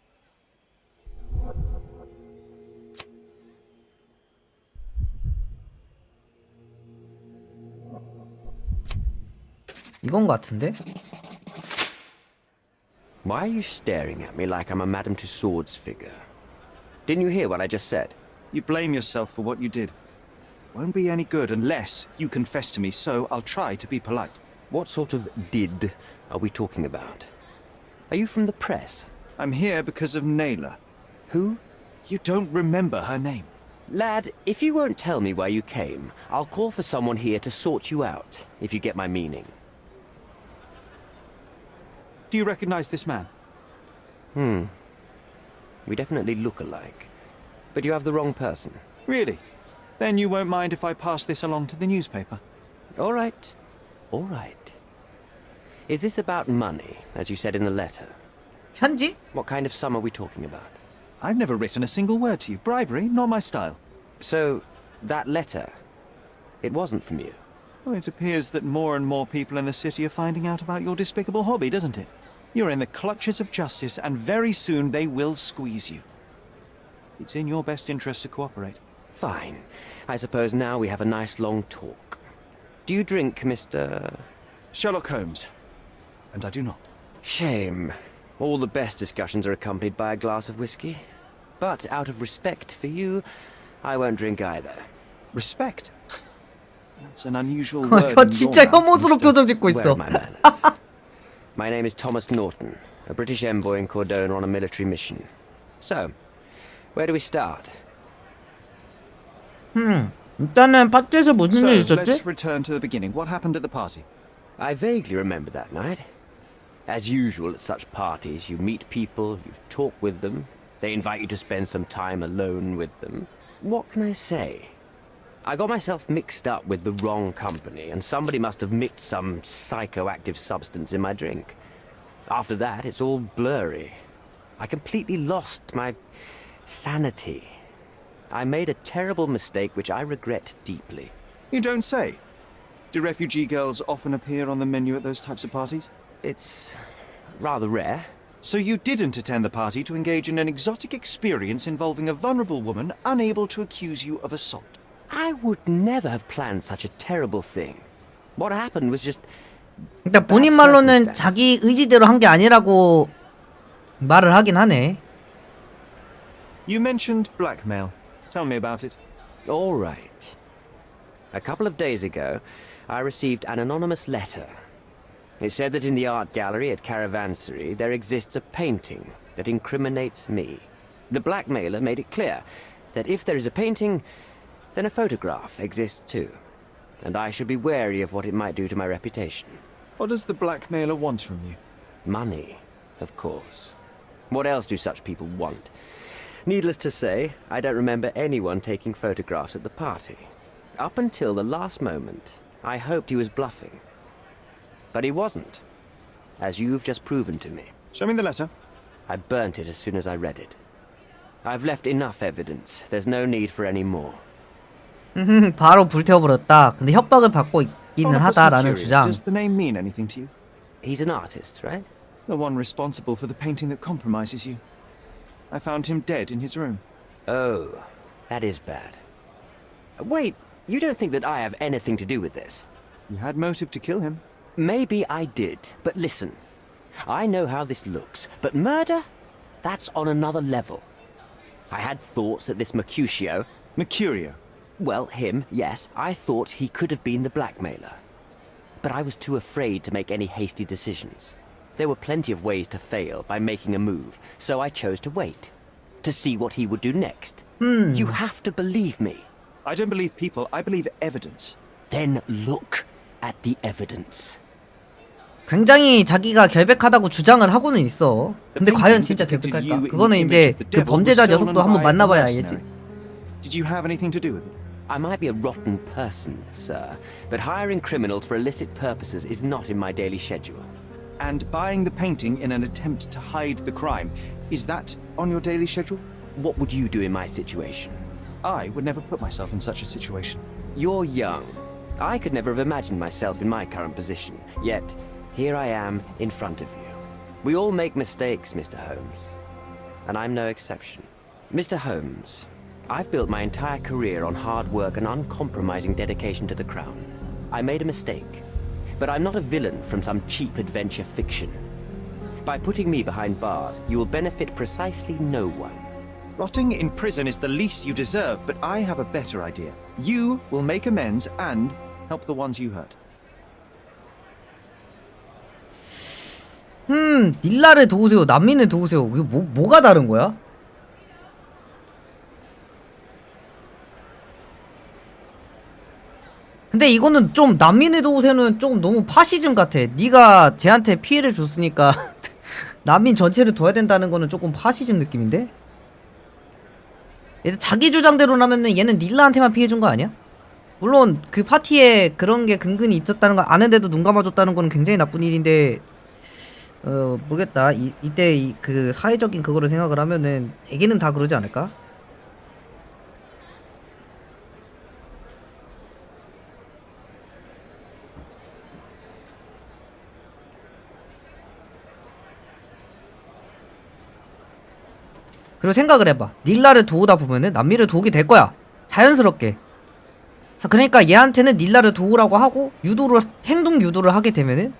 이건 것 같은데? Why are you staring at me like I'm a Madame Tussauds figure? Didn't you hear what I just said? You blame yourself for what you did. Won't be any good unless you confess to me, so I'll try to be polite. What sort of did are we talking about? Are you from the press? I'm here because of Naylor. Who? You don't remember her name. Lad, if you won't tell me where you came, I'll call for someone here to sort you out, if you get my meaning. Do you recognize this man? We definitely look alike. But you have the wrong person. Really? Then you won't mind if I pass this along to the newspaper? All right. All right. Is this about money, as you said in the letter? 편지? What kind of sum are we talking about? I've never written a single word to you. Bribery, not my style. So, that letter, it wasn't from you? Well, it appears that more and more people in the city are finding out about your despicable hobby, doesn't it? You're in the clutches of justice, and very soon they will squeeze you. It's in your best interest to cooperate. Fine. I suppose now we have a nice long talk. Do you drink, Mr. Sherlock Holmes. And I do not. Shame. All the best discussions are accompanied by a glass of whiskey. But out of respect for you, I won't drink either. Respect? That's an unusual word. 형 진짜 혐오스러운 표정 짓고 Where are 있어. my manners? My name is Thomas Norton, a British envoy in Cordona on a military mission. So, where do we start? 일단은 파티에서 무슨 일 So, 있었지? let's return to the beginning. What happened at the party? I vaguely remember that night. As usual at such parties, you meet people, you talk with them, they invite you to spend some time alone with them. What can I say? I got myself mixed up with the wrong company, and somebody must have mixed some psychoactive substance in my drink. After that, it's all blurry. I completely lost my sanity. I made a terrible mistake which I regret deeply. You don't say. Do refugee girls often appear on the menu at those types of parties? It's rather rare. So you didn't attend the party to engage in an exotic experience involving a vulnerable woman unable to accuse you of assault? I would never have planned such a terrible thing. What happened was just... 일단 본인 말로는 자기 의지대로 한 게 아니라고 말을 하긴 하네. You mentioned blackmail. Tell me about it. All right. A couple of days ago, I received an anonymous letter. It said that in the art gallery at Caravansary there exists a painting that incriminates me. The blackmailer made it clear that if there is a painting, then a photograph exists too. And I should be wary of what it might do to my reputation. What does the blackmailer want from you? Money, of course. What else do such people want? Needless to say, I don't remember anyone taking photographs at the party. Up until the last moment, I hoped he was bluffing. But he wasn't, as you've just proven to me. Show me the letter. I burnt it as soon as I read it. I've left enough evidence. There's no need for any more. 바로 불태워버렸다. 근데 협박을 받고 있기는 Oh, 하다라는 curious. 주장. Does the name mean anything to you? He's an artist, right? The one responsible for the painting that compromises you. I found him dead in his room. Oh, that is bad. Wait, you don't think that I have anything to do with this? You had motive to kill him. Maybe I did, but listen. I know how this looks, but murder? That's on another level. I had thoughts that this Mercutio... Mercurio? Well, him, yes. I thought he could have been the blackmailer. But I was too afraid to make any hasty decisions. There were plenty of ways to fail by making a move, so I chose to wait. To see what he would do next. You have to believe me. I don't believe people, I believe evidence. Then look at the evidence. 굉장히 자기가 결백하다고 주장을 하고는 있어. 근데 과연 진짜 결백할까? 그거는 이제 그 범죄자 녀석도 한번 만나봐야 알겠지. Did you have anything to do with it? I might be a rotten person, sir, but hiring criminals for illicit purposes is not in my daily schedule. And buying the painting in an attempt to hide the crime, is that on your daily schedule? What would you do in my situation? I would never put myself in such a situation. You're young. I could never have imagined myself in my current position, yet here I am in front of you. We all make mistakes, Mr. Holmes, and I'm no exception. Mr. Holmes, I've built my entire career on hard work and uncompromising dedication to the Crown. I made a mistake, but I'm not a villain from some cheap adventure fiction. By putting me behind bars, you will benefit precisely no one. Rotting in prison is the least you deserve, but I have a better idea. You will make amends and help the ones you hurt. 닐라를 도우세요, 난민을 도우세요. 이거 뭐가 다른 거야? 근데 이거는 좀 난민을 도우세요는 조금 너무 파시즘 같아. 네가 쟤한테 피해를 줬으니까 난민 전체를 도와야 된다는 거는 조금 파시즘 느낌인데? 얘 자기 주장대로라면은 얘는 닐라한테만 피해 준 거 아니야? 물론 그 파티에 그런 게 근근히 있었다는 거 아는데도 눈 감아줬다는 거는 굉장히 나쁜 일인데 모르겠다. 이때 그 사회적인 그거를 생각을 하면은 대개는 다 그러지 않을까? 그리고 생각을 해봐. 닐라를 도우다 보면은 남미를 도우게 될 거야. 자연스럽게. 그러니까 얘한테는 닐라를 도우라고 하고 행동 유도를 하게 되면은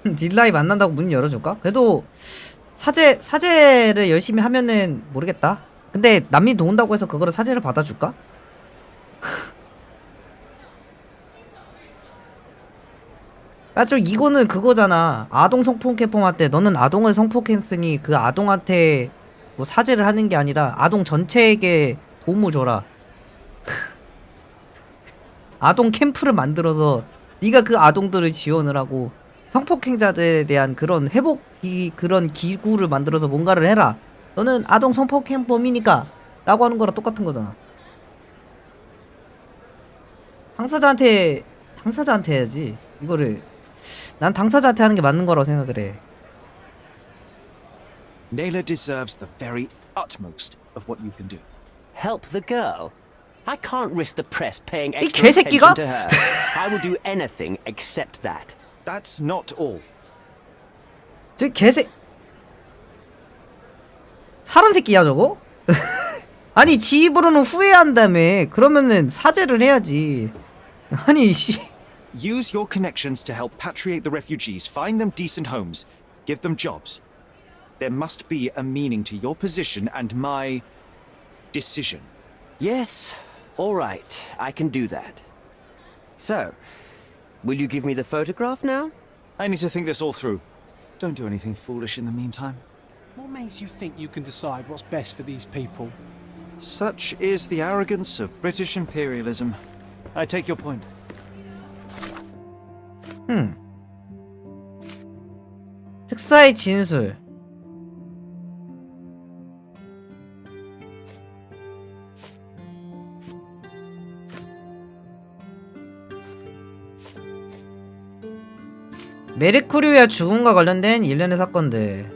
닐라이 만난다고 문 열어줄까? 그래도 사제를 열심히 하면은 모르겠다. 근데 난민 도운다고 해서 그거를 사제를 받아줄까? 좀 이거는 그거잖아. 아동 성폭행범할 때 너는 아동을 성폭행했으니 그 아동한테 뭐 사제를 하는 게 아니라 아동 전체에게 도움을 줘라. 아동 캠프를 만들어서 네가 그 아동들을 지원을 하고 성폭행자들에 대한 그런 그런 기구를 만들어서 뭔가를 해라. 너는 아동 성폭행범이니까 라고 하는 거랑 똑같은 거잖아. 당사자한테 해야지. 이거를 난 당사자한테 하는 게 맞는 거라고 생각을 해. Nayla deserves the very utmost of what you can do. Help the girl? I can't risk the press paying 이 extra 개새끼가? attention to her. I will do anything except that. That's not all. 저 사람 새끼야 저거? 아니 지 입으로는 후회한다며. 그러면은 사죄를 해야지. 아니 씨. Use your connections to help patriate the refugees, find them decent homes, give them jobs. There must be a meaning to your position and my decision. Yes, all right, I can do that. So, will you give me the photograph now? I need to think this all through. Don't do anything foolish in the meantime. What makes you think you can decide what's best for these people? Such is the arrogance of British imperialism. I take your point. 특사의 진술. 메르쿠리오의 죽음과 관련된 일련의 사건들.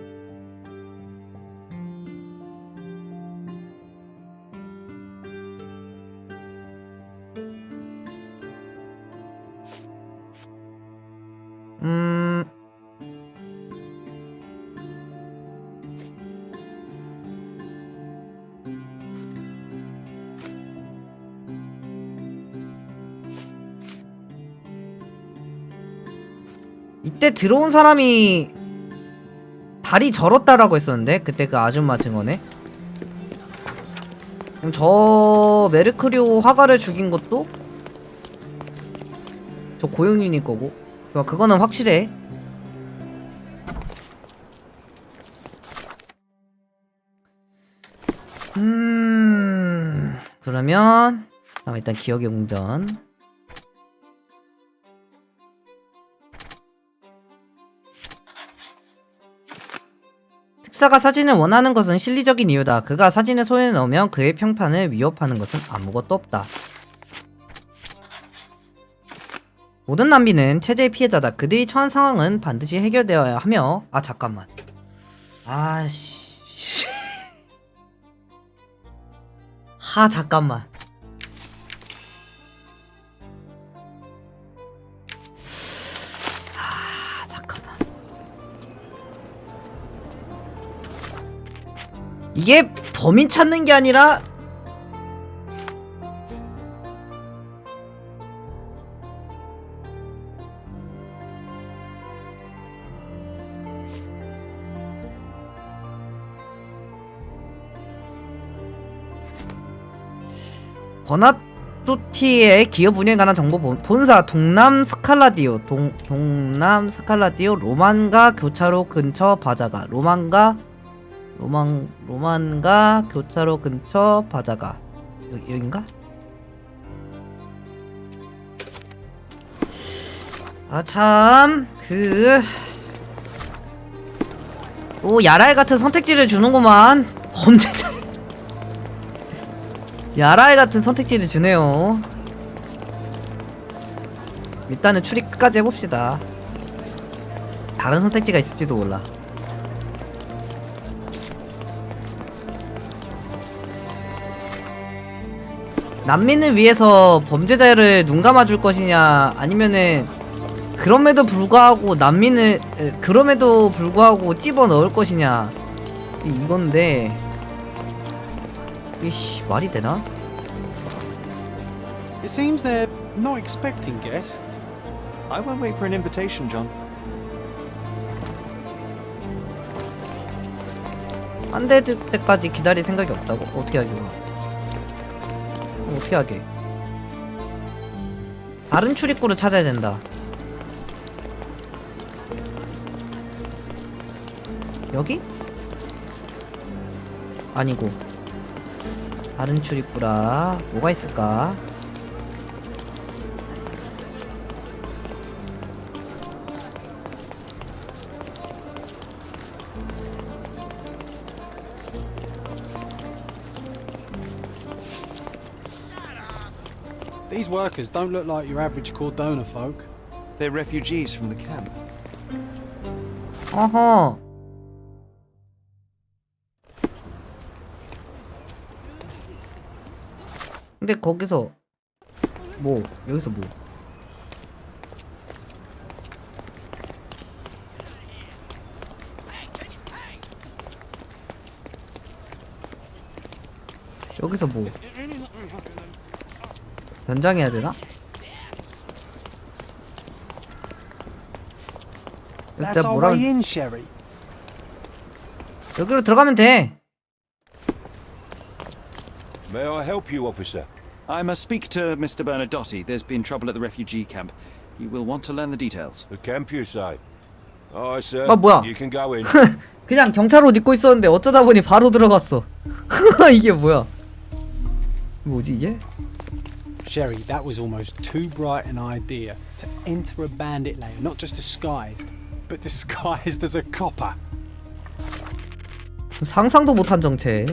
이때 들어온 사람이 다리 절었다라고 했었는데 그때 그 아줌마 증언에. 그럼 저 메르크리오 화가를 죽인 것도 저 고용인일 거고. 그거는 확실해. 그러면 일단 기억의 궁전. 특사가 사진을 원하는 것은 실리적인 이유다. 그가 사진을 손에 넣으면 그의 평판을 위협하는 것은 아무것도 없다. 모든 난민은 체제의 피해자다. 그들이 처한 상황은 반드시 해결되어야 하며. 아 잠깐만. 아씨. 하 잠깐만. 잠깐만. 이게 범인 찾는 게 아니라 버나토티의 기업 운영에 관한 정보 본사 동남 스칼라디오 동남 스칼라디오 로만가 교차로 근처 바자가 로만가 교차로 근처 바자가 여긴가? 아 참 또 야랄 같은 선택지를 주는구만. 범죄자 야랄 같은 선택지를 주네요. 일단은 추리 끝까지 해봅시다. 다른 선택지가 있을지도 몰라. 난민을 위해서 범죄자를 눈 감아줄 것이냐, 아니면은 그럼에도 불구하고 집어 넣을 것이냐, 이건데 이씨 말이 되나? It seems they're not expecting guests. I won't wait for an invitation, John. 안 될 때까지 기다릴 생각이 없다고? 어떻게 하게? 어떻게 하게? 다른 출입구를 찾아야 된다. 여기? 아니고 다른 출입구라. 뭐가 있을까? These workers don't look like your average Cordona folk. They're refugees from the camp. 어허. 근데 거기서 여기서 뭐? 여기서 뭐? 연장해야 되나? That's our way in, Sherry. 여기로 들어가면 돼. May I help you, officer? I must speak to Mr. Bernadotti. There's been trouble at the refugee camp. You will want to learn the details. The camp, you say? Aye, sir. 뭐야? You can go in. 그냥 경찰 옷 입고 있었는데 어쩌다 보니 바로 들어갔어. 이게 뭐야? 뭐지 이게? Sherry, that was almost too bright an idea to enter a bandit lair, not just disguised, but disguised as a copper. 상상도 못한 정체.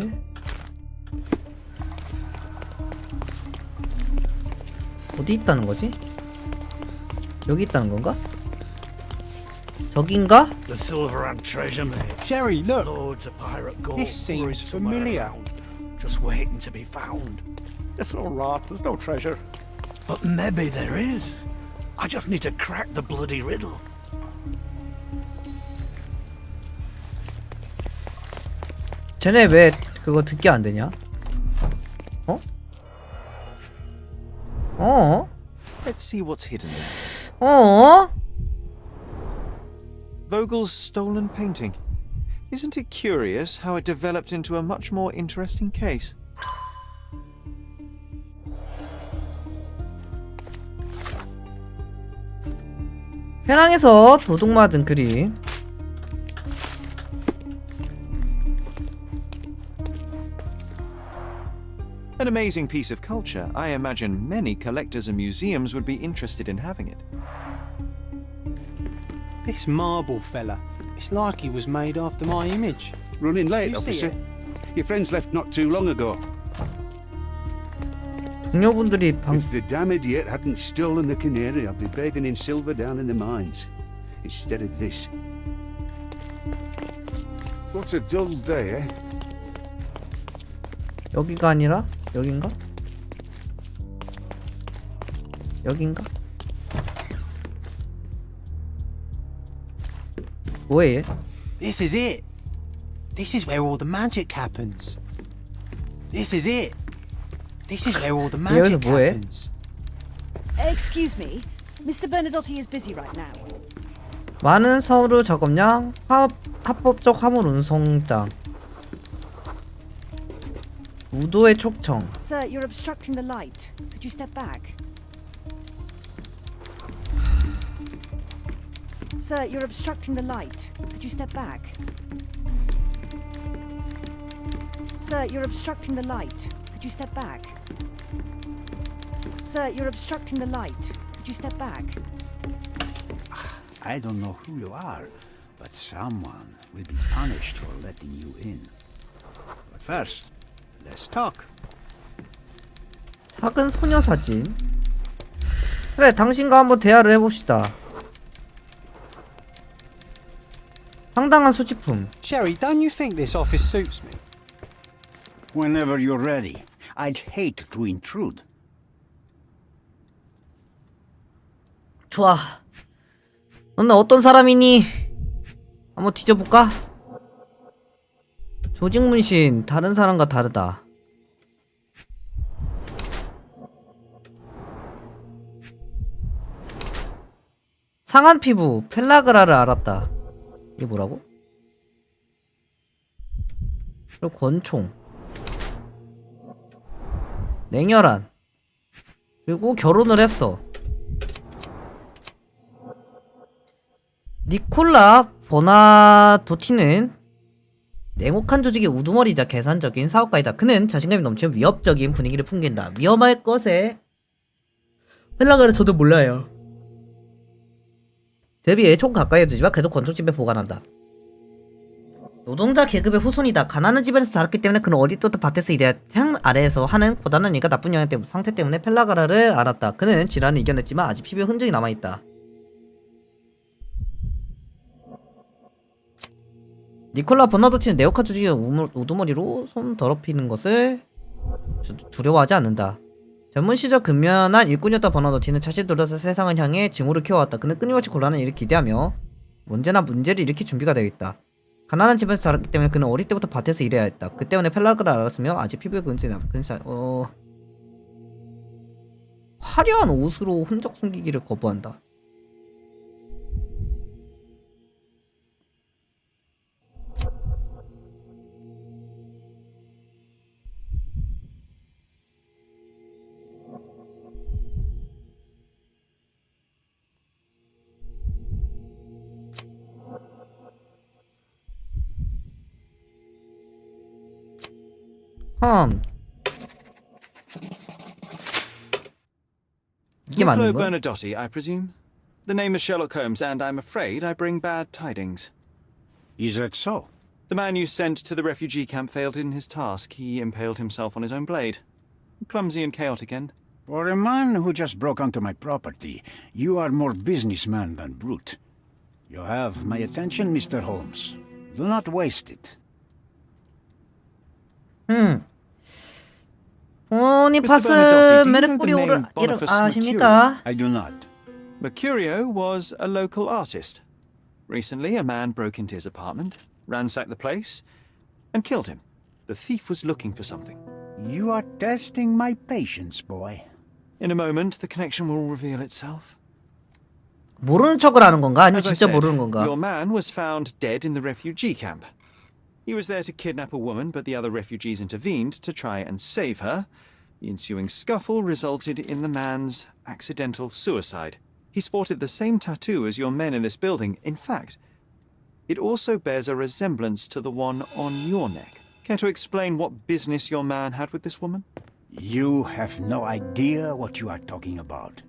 어디 있다는 거지? 여기 있다는 건가? 저긴가? The Silverhand treasure, mate. Sherry, look. Loads of pirate gold. This seems familiar. Just waiting to be found. It's all right, there's no treasure. But maybe there is. I just need to crack the bloody riddle. 쟤네 왜 그거 듣기 안 되냐? 어? 어? Let's see what's hidden there. 어? Vogel's stolen painting. Isn't it curious how it developed into a much more interesting case? 회랑에서 도둑맞은 그림. An amazing piece of culture. I imagine many collectors and museums would be interested in having it. This marble fella, it's like he was made after my image. Running late, Do you see officer. it? Your friends left not too long ago. 동료분들이 If the damn idiot hadn't stolen the canary, I'd be bathing in silver down in the mines. Instead of this. What a dull day, eh? 여기가 아니라 여긴가? 여긴가? 뭐해 얘? This is it. This is where all the magic happens. This is it. This is where all the 여기서 magic 뭐해? happens. Excuse me, Mr. Bernadotti is busy right now. 많은 서류 작업량, 합법적 화물 운송장, 우도의 촉청. Sir, you're obstructing the light. Could you step back? Sir, you're obstructing the light. Could you step back? Sir, you're obstructing the light. Could you step back? Sir, you're obstructing the light. Could you step back? I don't know who you are, but someone will be punished for letting you in. But first, let's talk. 작은 소녀 사진. 그래, 당신과 한번 대화를 해봅시다. 상당한 수집품. Sherry, don't you think this office suits me? Whenever you're ready. I'd hate to intrude. 좋아. 너는 어떤 사람이니? 한번 뒤져볼까? 조직 문신 다른 사람과 다르다. 상한 피부 펠라그라를 알았다. 이게 뭐라고? 그리고 권총, 냉혈한, 그리고 결혼을 했어. 니콜라 버나도티는 냉혹한 조직의 우두머리이자 계산적인 사업가이다. 그는 자신감이 넘치는 위협적인 분위기를 풍긴다. 위험할 것에 펠라그를 저도 몰라요. 대비해 총 가까이 두지만 그래도 권총집에 보관한다. 노동자 계급의 후손이다. 가난한 집에서 자랐기 때문에 그는 어릴 때부터 밭에서 일해야 태양 아래에서 하는 고단한 일과 나쁜 영향 때문에 상태 때문에 펠라그라를 알았다. 그는 질환을 이겨냈지만 아직 피부에 흔적이 남아있다. 니콜라 버나도티는 네오카 조직의 우두머리로 손 더럽히는 것을 두려워하지 않는다. 젊은 시절 근면한 일꾼이었던 버나도티는 자신을 돌아서 세상을 향해 증오를 키워왔다. 그는 끊임없이 곤란한 일을 기대하며 언제나 문제를 일으킬 준비가 되어 있다. 가난한 집에서 자랐기 때문에 그는 어릴 때부터 밭에서 일해야 했다. 그 때문에 펠라그를 알았으며 아직 피부에 근질이 남아. 화려한 옷으로 흔적 숨기기를 거부한다. 이게 맞는 Niccolo 거야? Bernadotti, I presume? The name is Sherlock Holmes, and I'm afraid I bring bad tidings. Is that so? The man you sent to the refugee camp failed in his task. He impaled himself on his own blade. Clumsy and chaotic end. For a man who just broke onto my property, you are more businessman than brute. You have my attention, Mr. Holmes. Do not waste it. 보니파스 메르쿠리오를 아십니까? I do not. Mercurio was a local artist. Recently, a man broke into his apartment, ransacked the place, and killed him. The thief was looking for something. You are testing my patience, boy. In a moment, the connection will reveal itself. 모르는 척을 하는 건가? 아니면 As I 진짜 said, 모르는 건가? your man was found dead in the refugee camp. He was there to kidnap a woman, but the other refugees intervened to try and save her. The ensuing scuffle resulted in the man's accidental suicide. He sported the same tattoo as your men in this building. In fact, it also bears a resemblance to the one on your neck. Care to explain what business your man had with this woman? You have no idea what you are talking about.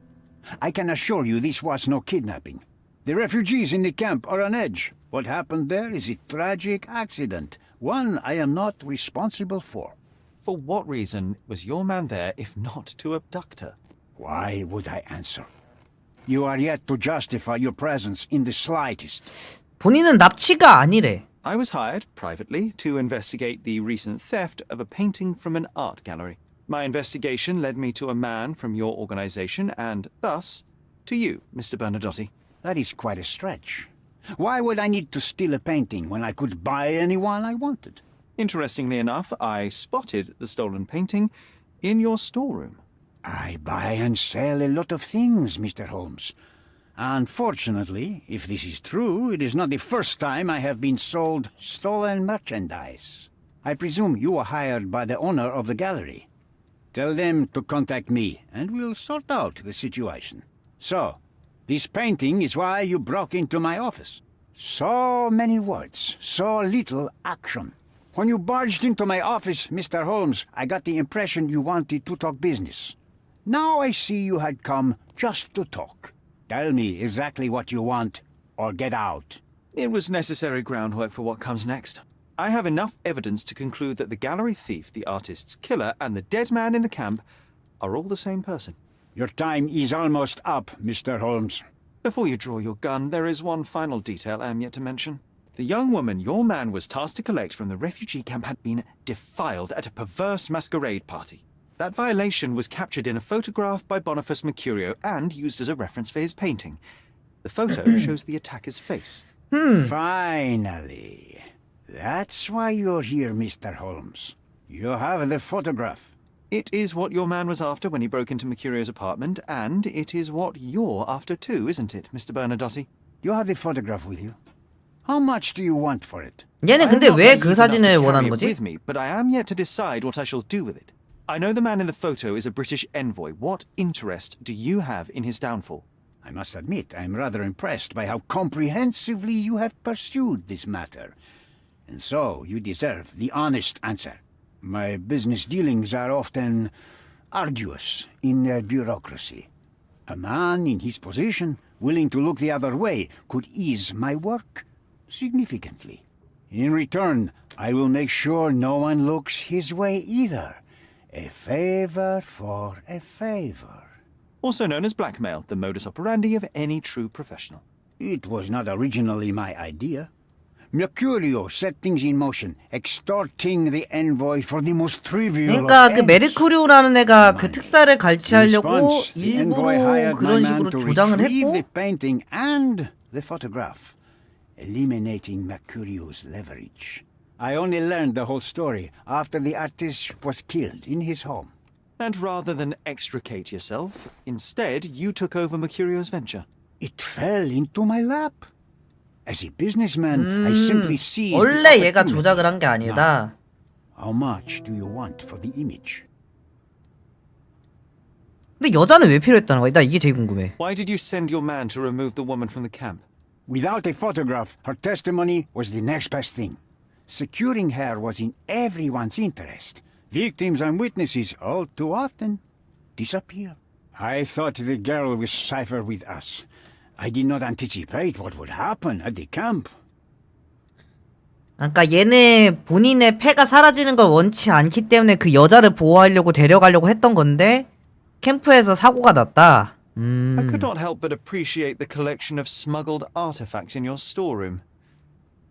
I can assure you this was no kidnapping. The refugees in the camp are on edge. What happened there is a tragic accident, one I am not responsible for. For what reason was your man there if not to abduct her? Why would I answer? You are yet to justify your presence in the slightest. 본인은 납치가 아니래. I was hired privately to investigate the recent theft of a painting from an art gallery. My investigation led me to a man from your organization and, thus, to you, Mr. Bernadotti. That is quite a stretch. Why would I need to steal a painting when I could buy any one I wanted? Interestingly enough, I spotted the stolen painting in your storeroom. I buy and sell a lot of things, Mr. Holmes. Unfortunately, if this is true, it is not the first time I have been sold stolen merchandise. I presume you were hired by the owner of the gallery. Tell them to contact me, and we'll sort out the situation. So, this painting is why you broke into my office. So many words, so little action. When you barged into my office, Mr. Holmes, I got the impression you wanted to talk business. Now I see you had come just to talk. Tell me exactly what you want, or get out. It was necessary groundwork for what comes next. I have enough evidence to conclude that the gallery thief, the artist's killer, and the dead man in the camp are all the same person. Your time is almost up, Mr. Holmes. Before you draw your gun, there is one final detail I am yet to mention. The young woman your man was tasked to collect from the refugee camp had been defiled at a perverse masquerade party. That violation was captured in a photograph by Boniface Mercurio and used as a reference for his painting. The photo shows the attacker's face. Finally. That's why you're here, Mr. Holmes. You have the photograph. It is what your man was after when he broke into Mercurio's apartment, and it is what you're after too, isn't it, Mr. Bernadotti? You have the photograph with you. How much do you want for it? 얘는 근데 왜 그 사진을 원하는 거지? With me, but I am yet to decide what I shall do with it. I know the man in the photo is a British envoy. What interest do you have in his downfall? I must admit, I am rather impressed by how comprehensively you have pursued this matter. And so, you deserve the honest answer. My business dealings are often arduous in their bureaucracy. A man in his position, willing to look the other way, could ease my work significantly. In return, I will make sure no one looks his way either. A favor for a favor. Also known as blackmail, the modus operandi of any true professional. It was not originally my idea. Mercurio set things in motion, extorting the envoy for the most trivial 그러니까 of 그 ends. 메르쿠리오라는 애가 그 특사를 갈취하려고 Response, the envoy 일부러 hired my 그런 man 식으로 to 조장을 retrieve 했고 the painting and the photograph, eliminating Mercurio's leverage. I only learned the whole story after the artist was killed in his home. And rather than extricate yourself, instead you took over Mercurio's venture. It fell into my lap. As a businessman, I simply seized 원래 the 얘가 opportunity. 조작을 한 게 아니다. How much do you want for the image? 근데 여자는 왜 필요했다는 거야? 나 이게 제일 궁금해. Why did you send your man to remove the woman from the camp? Without a photograph, her testimony was the next best thing. Securing her was in everyone's interest. Victims and witnesses all too often disappear. I thought the girl was safer with us. I did not anticipate what would happen at the camp. 그러니까 얘는 본인의 패가 사라지는 걸 원치 않기 때문에 그 여자를 보호하려고 데려가려고 했던 건데 캠프에서 사고가 났다. I could not help but appreciate the collection of smuggled artifacts in your storeroom.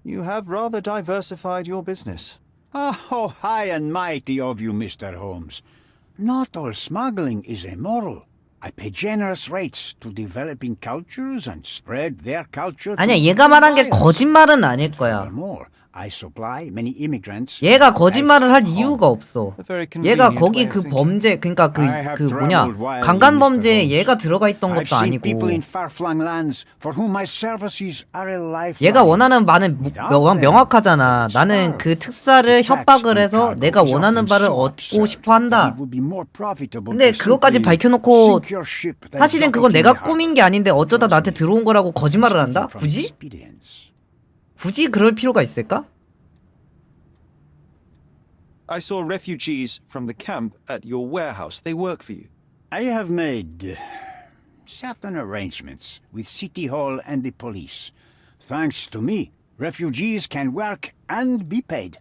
You have rather diversified your business. Oh, high and mighty of you, Mr. Holmes. Not all smuggling is immoral. I pay generous rates to developing cultures and spread their culture. 아니야, 얘가 말한 게 거짓말은 아닐 거야. Furthermore, I supply many immigrants. 얘가 거짓말을 할 이유가 없어. 얘가 거기 그 범죄, 그러니까 그 뭐냐, 강간 범죄에 얘가 들어가 있던 것도 아니고. 얘가 원하는 바는 명확하잖아. 나는 그 특사를 협박을 해서 내가 원하는 바를 얻고 싶어 한다. 근데 그것까지 밝혀놓고 사실은 그건 내가 꾸민 게 아닌데 어쩌다 나한테 들어온 거라고 거짓말을 한다? 굳이? 굳이 그럴 필요가 있을까? I saw refugees from the camp at your warehouse. They work for you. I have made certain arrangements with City Hall and the police. Thanks to me, refugees can work and be paid.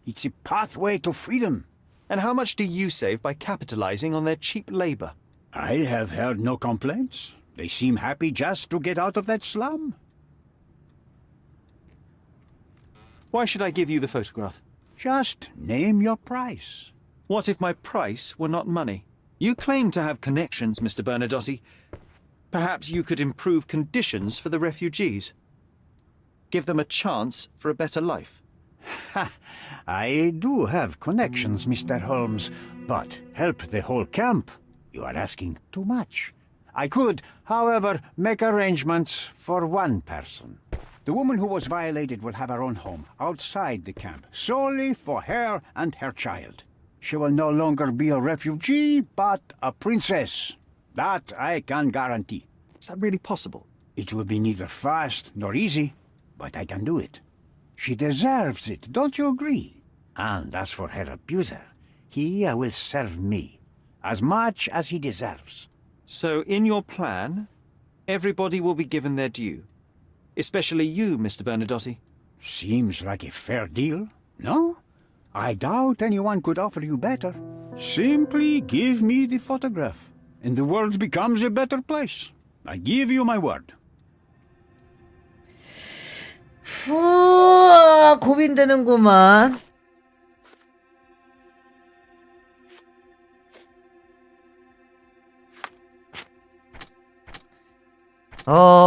It's a pathway to freedom. And how much do you save by capitalizing on their cheap labor? I have heard no complaints. They seem happy just to get out of that slum. Why should I give you the photograph? Just name your price. What if my price were not money? You claim to have connections, Mr. Bernadotte. Perhaps you could improve conditions for the refugees. Give them a chance for a better life. Ha! I do have connections, Mr. Holmes, but help the whole camp? You are asking too much. I could, however, make arrangements for one person. The woman who was violated will have her own home outside the camp, solely for her and her child. She will no longer be a refugee, but a princess. That I can guarantee. Is that really possible? It will be neither fast nor easy, but I can do it. She deserves it, don't you agree? And as for her abuser, he will serve me, as much as he deserves. So, in your plan, everybody will be given their due. Especially you, Mr. Bernadotte. Seems like a fair deal, no? I doubt anyone could offer you better. Simply give me the photograph, and the world becomes a better place. I give you my word. 고민되는구만.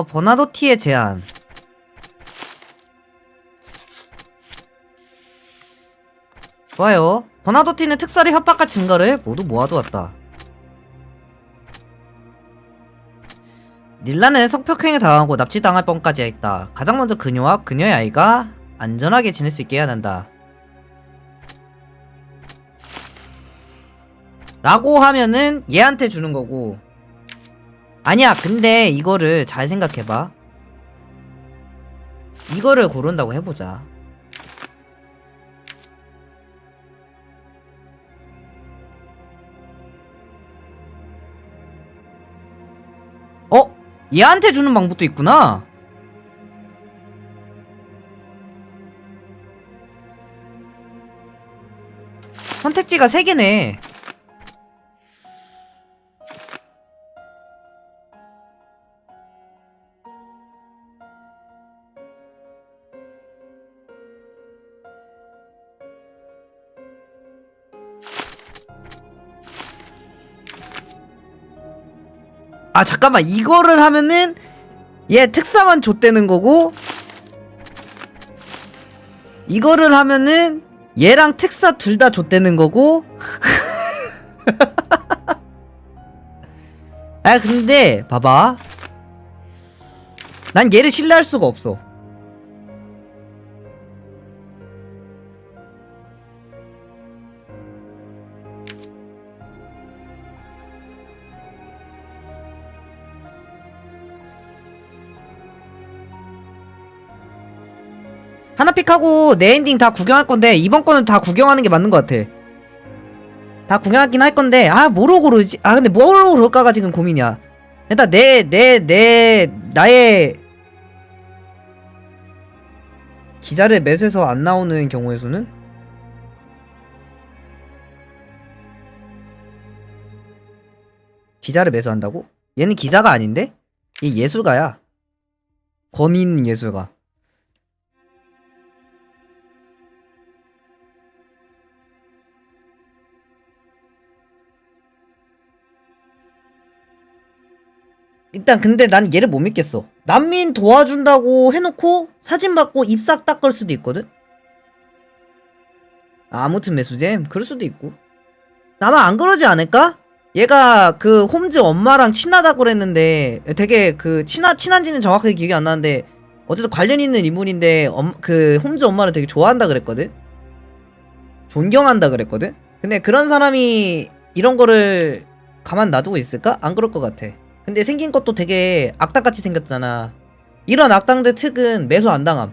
버나도티의 제안. 좋아요. 버나도티는 특사를 협박할 증거를 모두 모아두었다. 닐라는 성폭행에 당하고 납치당할 뻔까지 했다. 가장 먼저 그녀와 그녀의 아이가 안전하게 지낼 수 있게 해야 한다. 라고 하면은 얘한테 주는 거고. 아니야, 근데 이거를 잘 생각해봐. 이거를 고른다고 해보자. 얘한테 주는 방법도 있구나. 선택지가 3개네. 아 잠깐만, 이거를 하면은 얘 특사만 좆되는 거고, 이거를 하면은 얘랑 특사 둘 다 좆되는 거고. 아 근데 봐봐, 난 얘를 신뢰할 수가 없어. 하나 픽하고 내 엔딩 다 구경할 건데, 이번 거는 다 구경하는 게 맞는 것 같아. 다 구경하긴 할 건데, 뭐로 고르지? 근데 뭐로 고를까가 지금 고민이야. 일단 나의 기자를 매수해서 안 나오는 경우의 수는? 기자를 매수한다고? 얘는 기자가 아닌데? 얘 예술가야. 권인 예술가. 일단 근데 난 얘를 못 믿겠어. 난민 도와준다고 해놓고 사진 받고 입 싹 닦을 수도 있거든? 아무튼 매수잼? 그럴 수도 있고. 아마 안 그러지 않을까? 얘가 그 홈즈 엄마랑 친하다고 그랬는데 되게 그 친한지는 정확하게 기억이 안 나는데 어쨌든 관련 있는 인물인데 그 홈즈 엄마를 되게 좋아한다 그랬거든? 존경한다 그랬거든? 근데 그런 사람이 이런 거를 가만 놔두고 있을까? 안 그럴 것 같아. 근데 생긴 것도 되게 악당같이 생겼잖아. 이런 악당들 특은 매수 안 당함.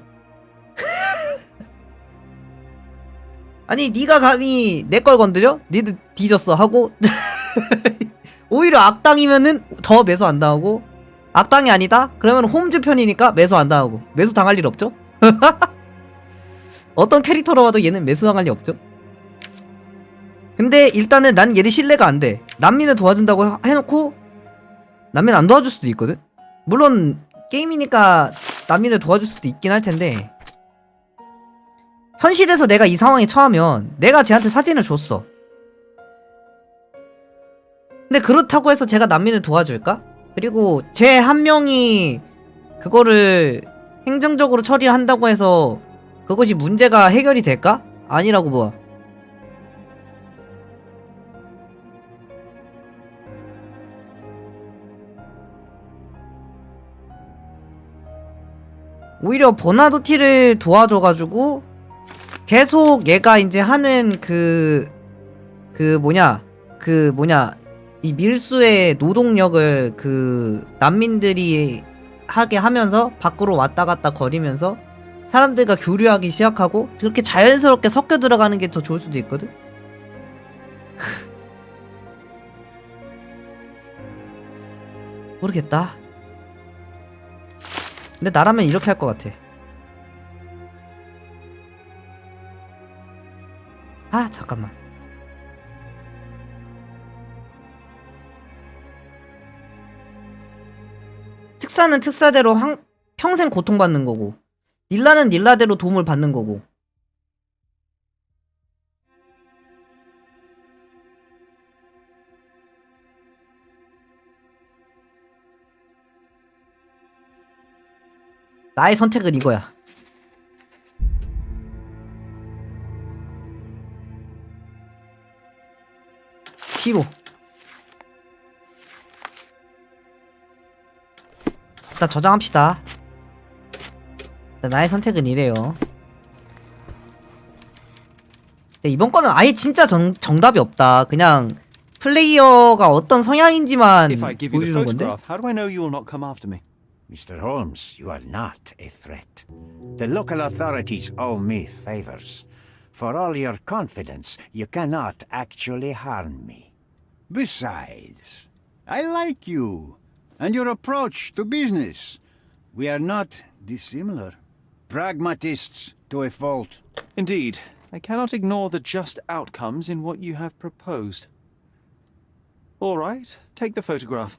아니 니가 감히 내 걸 건드려? 니들 뒤졌어 하고 오히려 악당이면은 더 매수 안 당하고 악당이 아니다? 그러면 홈즈 편이니까 매수 안 당하고 매수 당할 일 없죠? 어떤 캐릭터로 봐도 얘는 매수 당할 일 없죠? 근데 일단은 난 얘를 신뢰가 안 돼. 난민을 도와준다고 해놓고 난민 안 도와줄 수도 있거든? 물론 게임이니까 난민을 도와줄 수도 있긴 할 텐데 현실에서 내가 이 상황에 처하면 내가 쟤한테 사진을 줬어. 근데 그렇다고 해서 제가 난민을 도와줄까? 그리고 쟤 한 명이 그거를 행정적으로 처리한다고 해서 그것이 문제가 해결이 될까? 아니라고 봐. 오히려 버나도티를 도와줘가지고 계속 얘가 이제 하는 이 밀수의 노동력을 그 난민들이 하게 하면서 밖으로 왔다 갔다 거리면서 사람들과 교류하기 시작하고 그렇게 자연스럽게 섞여 들어가는 게 더 좋을 수도 있거든? 모르겠다. 근데 나라면 이렇게 할 것 같아. 아 잠깐만. 특사는 특사대로 평생 고통받는 거고 닐라는 닐라대로 도움을 받는 거고 나의 선택은 이거야. T로 일단 저장합시다. 일단 나의 선택은 이래요. 이번 거는 아예 진짜 정답이 없다. 그냥 플레이어가 어떤 성향인지만 If I give you the 보여주는 건데. photograph, how do I know you will not come after me? Mr. Holmes, you are not a threat. The local authorities owe me favors. For all your confidence, you cannot actually harm me. Besides, I like you and your approach to business. We are not dissimilar. Pragmatists to a fault. Indeed, I cannot ignore the just outcomes in what you have proposed. All right, take the photograph.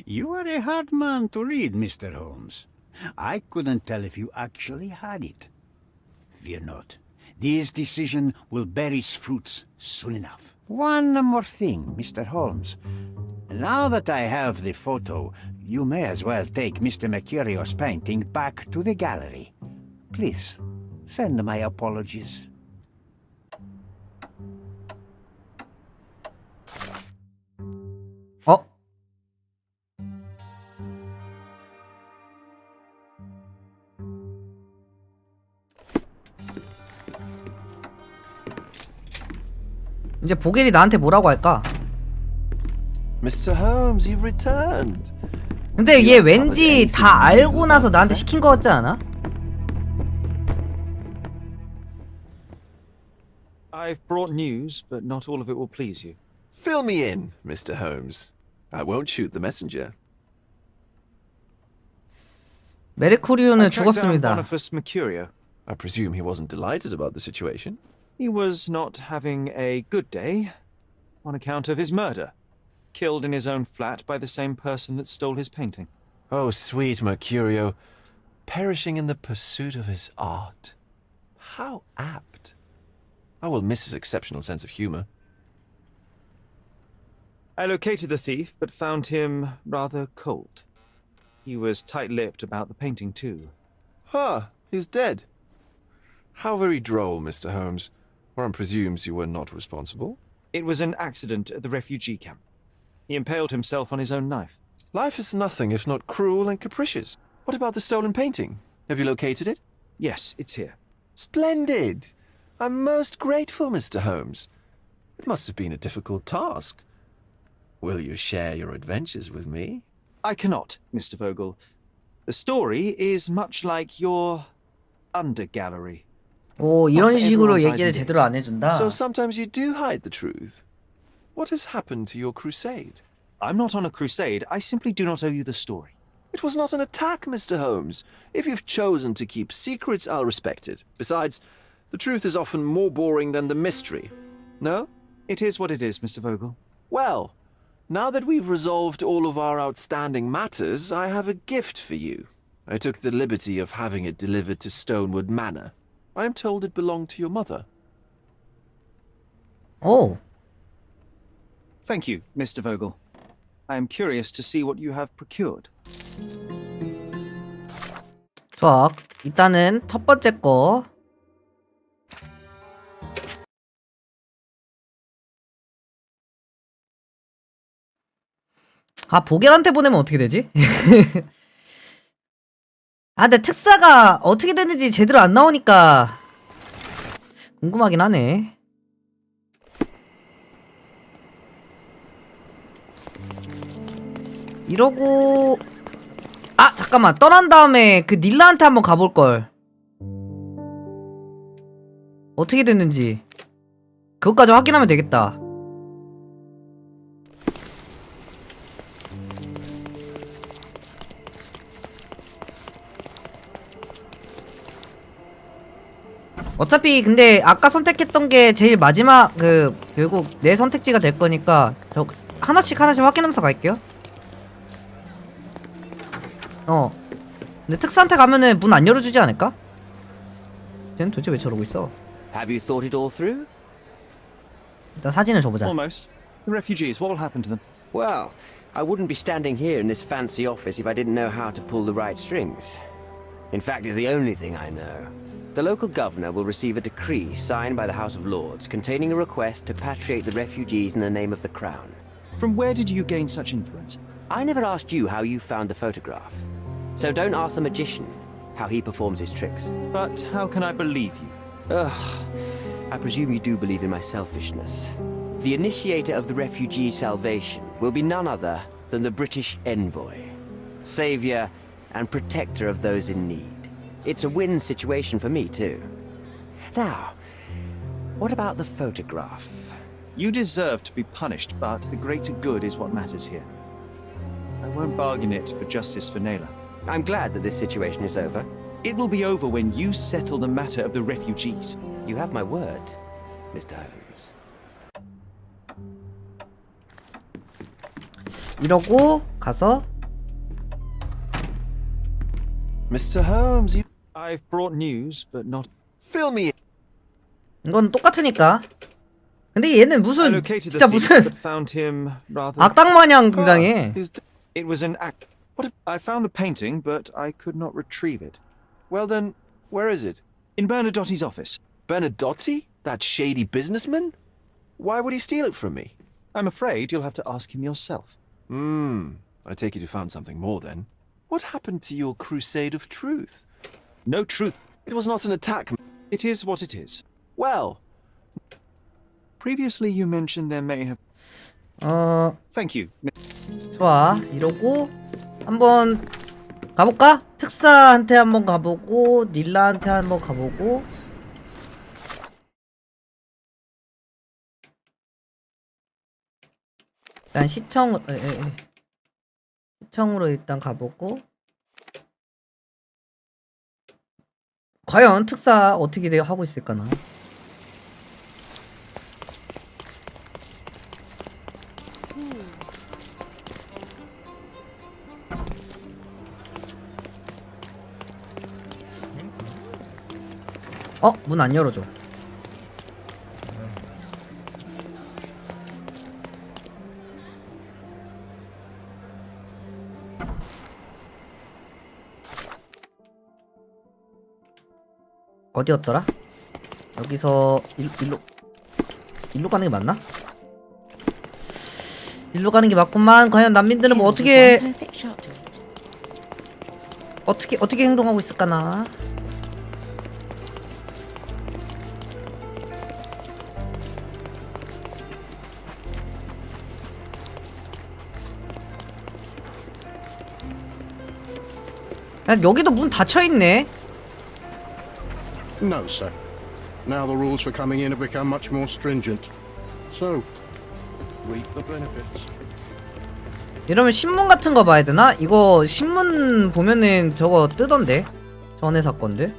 You are a hard man to read, Mr. Holmes. I couldn't tell if you actually had it. Fear not. This decision will bear its fruits soon enough. One more thing, Mr. Holmes. Now that I have the photo, you may as well take Mr. Mercurio's painting back to the gallery. Please, send my apologies. 어? 이제 보겔이 나한테 뭐라고 할까? Mr. Holmes, you've returned. 근데 얘 왠지 다 알고 나서 나한테 시킨 거 같지 않아? I've brought news, but not all of it will please you. Fill me in, Mr. Holmes. I won't shoot the messenger. 메르쿠리오는 I tracked down 죽었습니다. Boniface Mercurio. I presume he wasn't delighted about the situation. He was not having a good day on account of his murder. Killed in his own flat by the same person that stole his painting. Oh, sweet Mercurio, perishing in the pursuit of his art. How apt. I will miss his exceptional sense of humor. I located the thief, but found him rather cold. He was tight-lipped about the painting, too. Huh, he's dead. How very droll, Mr. Holmes. One presumes you were not responsible. It was an accident at the refugee camp. He impaled himself on his own knife. Life is nothing if not cruel and capricious. What about the stolen painting? Have you located it? Yes, it's here. Splendid! I'm most grateful, Mr. Holmes. It must have been a difficult task. Will you share your adventures with me? I cannot, Mr. Vogel. The story is much like your undergallery. 오, 이런 Not 식으로 everyone's 얘기를 eyes and 제대로 안 ears. 해준다. So sometimes you do hide the truth. What has happened to your crusade? I'm not on a crusade. I simply do not owe you the story. It was not an attack, Mr. Holmes. If you've chosen to keep secrets, I'll respect it. Besides, the truth is often more boring than the mystery. No? It is what it is, Mr. Vogel. Well, now that we've resolved all of our outstanding matters, I have a gift for you. I took the liberty of having it delivered to Stonewood Manor. I am told it belonged to your mother. 오, Thank you, Mr. Vogel. I am curious to see what you have procured. 좋아. 일단은 첫 번째 거. 아, 보겔한테 보내면 어떻게 되지? 아, 근데 특사가 어떻게 되는지 제대로 안 나오니까 궁금하긴 하네. 이러고 아, 잠깐만. 떠난 다음에 그 닐라한테 한번 가볼걸. 어떻게 됐는지 그것까지 확인하면 되겠다. 어차피 근데 아까 선택했던 게 제일 마지막 결국 내 선택지가 될 거니까 저 하나씩 확인하면서 갈게요. 근데 특사한테 가면은 문 안 열어주지 않을까? 쟤는 도대체 왜 저러고 있어? Have you thought it all through? 일단 사진을 줘보자. Almost. The refugees, what will happen to them? Well, I wouldn't be standing here in this fancy office if I didn't know how to pull the right strings. In fact, it's the only thing I know. The local governor will receive a decree signed by the House of Lords containing a request to patriate the refugees in the name of the Crown. From where did you gain such influence? I never asked you how you found the photograph. So don't ask the magician how he performs his tricks. But how can I believe you? Ugh, I presume you do believe in my selfishness. The initiator of the refugee salvation will be none other than the British envoy, savior and protector of those in need. It's a win situation for me, too. Now, what about the photograph? You deserve to be punished, but the greater good is what matters here. I won't bargain it for justice for Naylor. I'm glad that this situation is over. It will be over when you settle the matter of the refugees. You have my word, Mr. Holmes. 이러고 가서 Mr. Holmes, you... I've brought news, but not... Fill me in. 이건 똑같으니까. 근데 얘는 I 무슨 located the 진짜 thief, 무슨 but found him rather... 악당마냥 등장해. It was an act... What? I found the painting, but I could not retrieve it. Well then, where is it? In Bernadotti's office. Bernadotti? That shady businessman? Why would he steal it from me? I'm afraid you'll have to ask him yourself. I take it you found something more then. What happened to your crusade of truth? No truth. It was not an attack. It is what it is. Well, previously you mentioned there may have... Thank you. 좋아. 이러고 한번 가볼까? 특사한테 한번 가보고 닐라한테 한번 가보고 일단 시청으로 일단 가보고 과연 특사 어떻게 하고 있을까나? 문 안 열어줘. 어디였더라? 여기서 일로 가는 게 맞나? 일로 가는 게 맞구만. 과연 난민들은 뭐 어떻게 행동하고 있을까나? 야, 여기도 문 닫혀 있네. No, sir. Now the rules for coming in have become much more stringent. So, reap the benefits. 이러면 신문 같은 거 봐야 되나? 이거 신문 보면은 저거 뜨던데. 전에 사건들.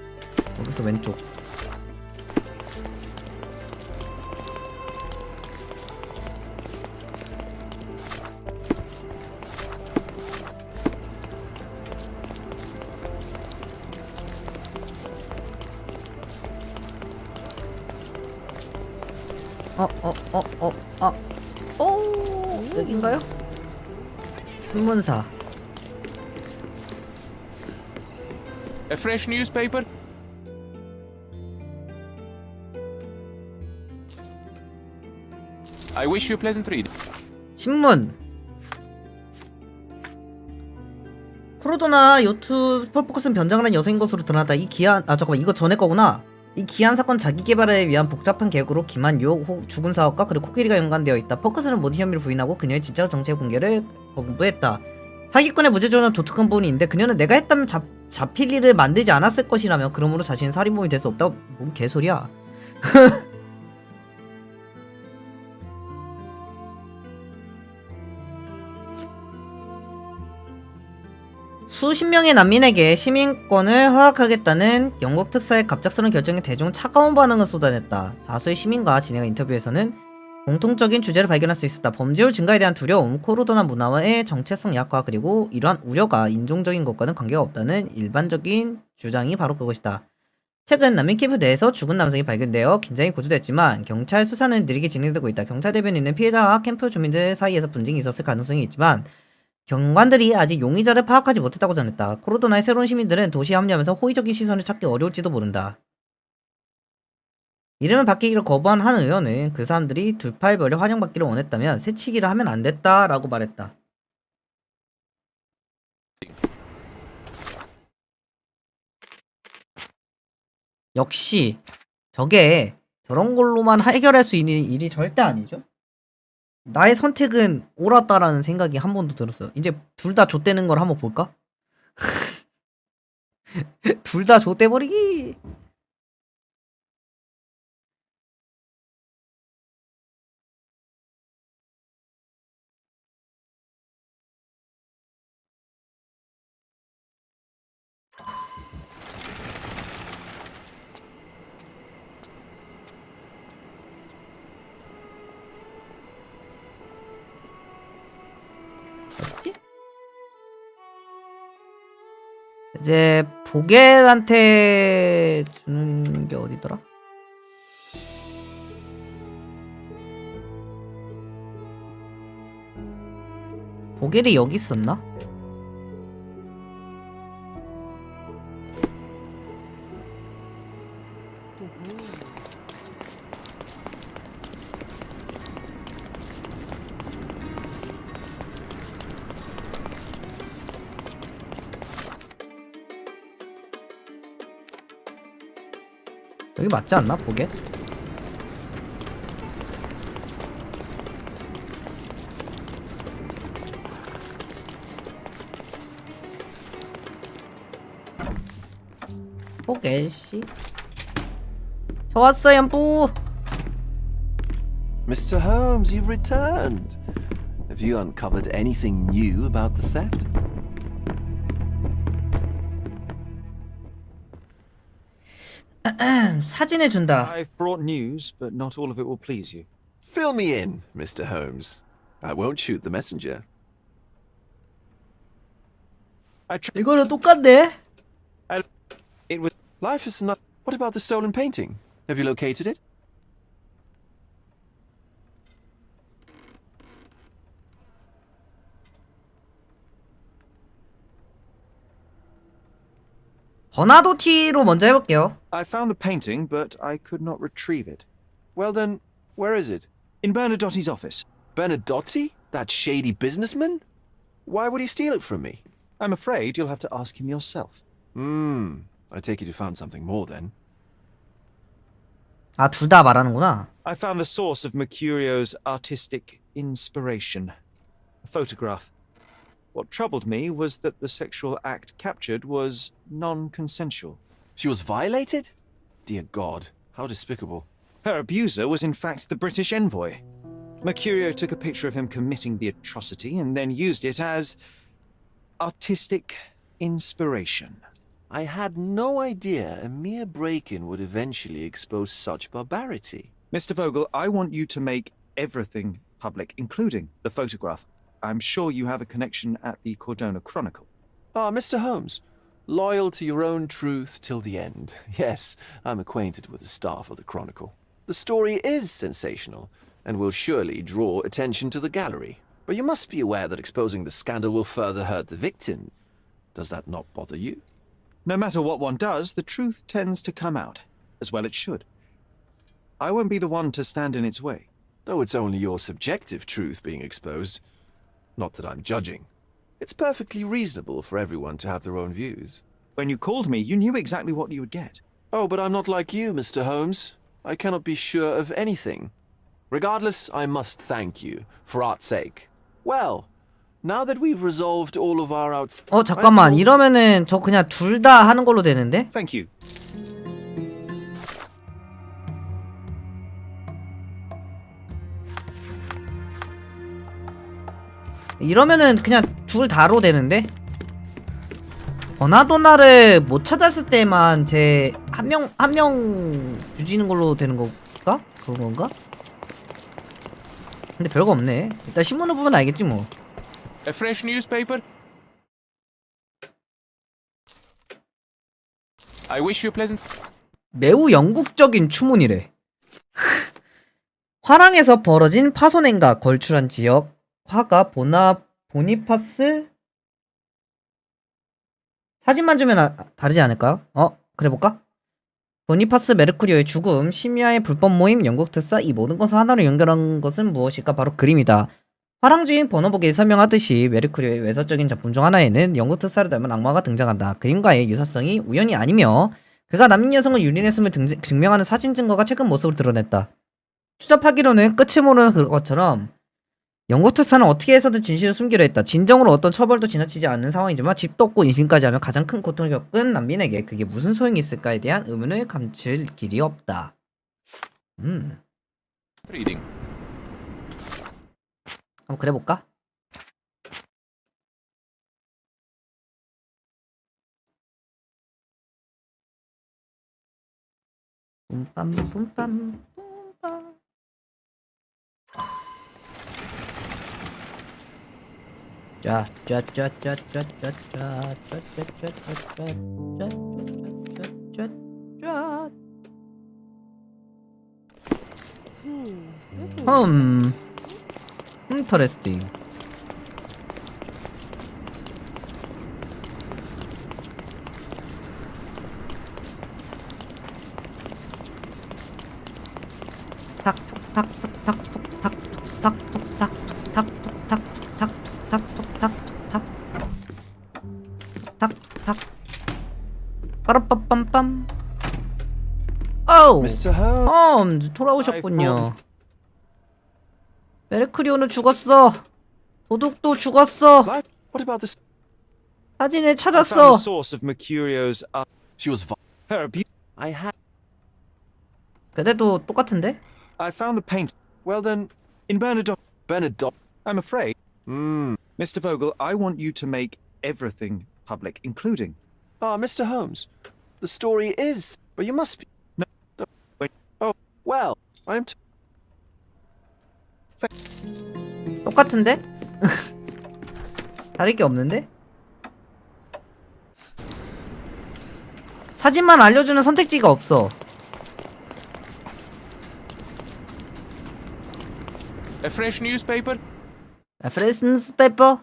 여기서 왼쪽. 여긴가요? 신문사. A fresh newspaper? I wish you a pleasant read. 신문. 코로도나 요트 펄포커스는 변장을 한 여성인 것으로 드러났다. 이 기한 잠깐만, 이거 전에 거구나. 이 기한 사건 자기 개발에 위한 복잡한 계획으로 기만 유혹, 죽은 사업가 그리고 코끼리가 연관되어 있다. 퍼커스는 모든 혐의를 부인하고 그녀의 진짜 정체 공개를 거부했다. 사기꾼의 무죄조는 독특한 부분이 있는데 그녀는 내가 했다면 잡힐 일을 만들지 않았을 것이라며 그러므로 자신은 살인범이 될 수 없다고. 뭔 개소리야. 수십 명의 난민에게 시민권을 허락하겠다는 영국 특사의 갑작스러운 결정에 대중은 차가운 반응을 쏟아냈다. 다수의 시민과 진행한 인터뷰에서는 공통적인 주제를 발견할 수 있었다. 범죄율 증가에 대한 두려움, 코로도나 문화의 정체성 약화, 그리고 이러한 우려가 인종적인 것과는 관계가 없다는 일반적인 주장이 바로 그것이다. 최근 난민 캠프 내에서 죽은 남성이 발견되어 긴장이 고조됐지만 경찰 수사는 느리게 진행되고 있다. 경찰 대변인은 피해자와 캠프 주민들 사이에서 분쟁이 있었을 가능성이 있지만 경관들이 아직 용의자를 파악하지 못했다고 전했다. 코로도나의 새로운 시민들은 도시에 합류하면서 호의적인 시선을 찾기 어려울지도 모른다. 이름을 바뀌기를 거부한 한 의원은 그 사람들이 두팔벌에 환영받기를 원했다면 새치기를 하면 안 됐다라고 말했다. 역시 저게 저런 걸로만 해결할 수 있는 일이 절대 아니죠. 나의 선택은 옳았다라는 생각이 한 번도 들었어요. 이제 둘 다 좆되는 걸 한번 볼까? 둘 다 좆돼버리기. 이제 보겔한테 주는 게 어디더라? 보겔이 여기 있었나? 여기 맞지 않나? 보게? 보게씨. 저 왔어, 연뿌. Mr. Holmes, you've returned. Have you uncovered anything new about the theft? 사진을 준다. I've brought news, but not all of it will please you. Fill me in, Mr. Holmes. I won't shoot the messenger. 이거랑 똑같네. It was. Life is not. What about the stolen painting? Have you located it? 버나도 티로 먼저 해볼게요. I found the painting, but I could not retrieve it. Well then, where is it? In Bernadotti's office. Bernadotti? That shady businessman? Why would he steal it from me? I'm afraid you'll have to ask him yourself. I take it you found something more then. 아, 둘 다 말하는구나. I found the source of Mercurio's artistic inspiration. A photograph. What troubled me was that the sexual act captured was non-consensual. She was violated? Dear God, how despicable. Her abuser was in fact the British envoy. Mercurio took a picture of him committing the atrocity and then used it as artistic inspiration. I had no idea a mere break-in would eventually expose such barbarity. Mr. Vogel, I want you to make everything public, including the photograph. I'm sure you have a connection at the Cordona Chronicle. Ah, Mr. Holmes. Loyal to your own truth till the end. Yes, I'm acquainted with the staff of the Chronicle. The story is sensational, and will surely draw attention to the gallery. But you must be aware that exposing the scandal will further hurt the victim. Does that not bother you? No matter what one does, the truth tends to come out, as well it should. I won't be the one to stand in its way. Though it's only your subjective truth being exposed. Not that I'm judging. It's perfectly reasonable for everyone to have their own views. When you called me, you knew exactly what you would get. Oh, but I'm not like you, Mr. Holmes. I cannot be sure of anything. Regardless, I must thank you, for art's sake. Well, now that we've resolved all of our 잠깐만. 이러면은 저 그냥 둘 다 하는 걸로 되는데? Thank you. 이러면은 그냥 둘 다로 되는데? 버나도나를 못 찾았을 때만 제 한 명 주지는 걸로 되는 건가? 그런 건가? 근데 별거 없네. 일단 신문을 보면 알겠지 뭐. A fresh newspaper? I wish you a pleasant... 매우 영국적인 추문이래. 화랑에서 벌어진 파손행가 걸출한 지역 화가 보니파스 사진만 주면 다르지 않을까요? 그래 볼까? 보니파스 메르쿠리오의 죽음, 심야의 불법 모임, 영국 특사, 이 모든 것을 하나로 연결한 것은 무엇일까? 바로 그림이다. 화랑 주인 버너보기에 설명하듯이 메르쿠리오의 외서적인 작품 중 하나에는 영국 특사를 닮은 악마가 등장한다. 그림과의 유사성이 우연이 아니며 그가 남인 여성을 유린했음을 증명하는 사진 증거가 최근 모습으로 드러냈다. 추잡하기로는 끝을 모르는 것처럼 영국 특사는 어떻게 해서든 진실을 숨기려 했다. 진정으로 어떤 처벌도 지나치지 않는 상황이지만 집도 없고 임신까지 하며 가장 큰 고통을 겪은 난민에게 그게 무슨 소용이 있을까에 대한 의문을 감출 길이 없다. Reading. 한번 그래 볼까? 뿜빰 뿜빰 뿜빰. Interesting. 빠라빠빰빰. 오우, Mr. Holmes. 돌아오셨군요. 메르크리오는 죽었어. 도둑도 죽었어. What about this? 사진을 I found 찾았어. the source of Mercurio's She was her abuse. I had. 그래도 똑같은데? I found the paint. Well then, In Bernadotte. I'm afraid. Mr. Vogel, I want you to make everything public, including. Ah, Mr. Holmes. The story is, but you must be. No. Wait. Oh, well, I'm. 똑같은데? 다를 게 없는데? 사진만 알려주는 선택지가 없어. A fresh newspaper? 프레스ን스 페퍼?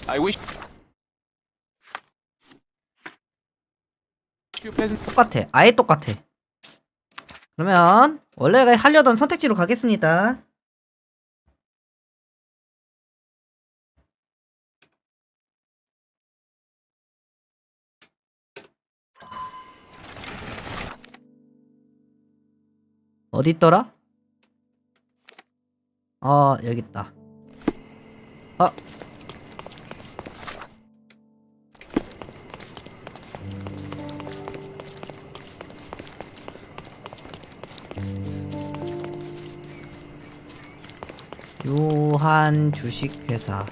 I wish... 똑같아. 아예 똑같아. 그러면 원래 하려던 선택지로 가겠습니다. 어디 있더라? 여기 있다. 유한 주식회사.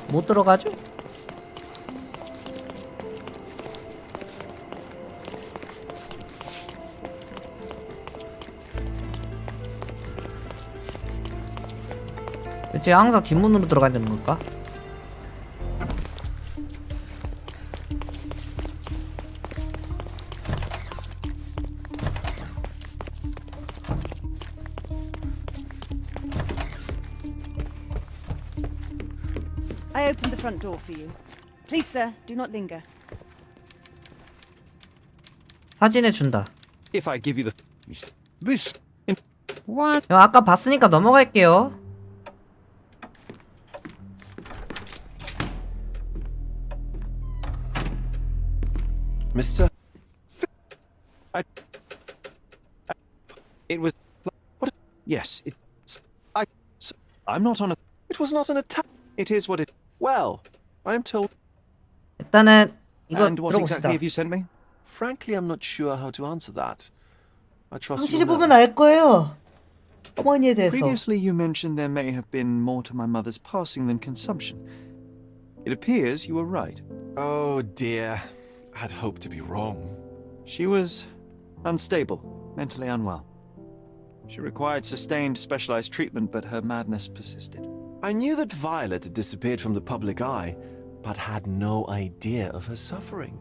못 들어가죠? 대체 항상 뒷문으로 들어가야 되는 걸까? I opened the front door for you. Please, sir, do not linger. 사진해 준다. If I give you the... This... What? 아까 봤으니까 넘어갈게요. Mr. It was... What? Yes, I'm not on a... It was not an attack. It is what it... Well, I am told... 일단은 이거 And what 들어봅시다. exactly have you sent me? Frankly, I'm not sure how to answer that. I trust 당신이 you'll know. 보면 알 거예요. 어머니에 대해서. Previously, you mentioned there may have been more to my mother's passing than consumption. It appears you were right. Oh dear. I'd hoped to be wrong. She was unstable, mentally unwell. She required sustained specialized treatment, but her madness persisted. I knew that Violet had disappeared from the public eye, but had no idea of her suffering.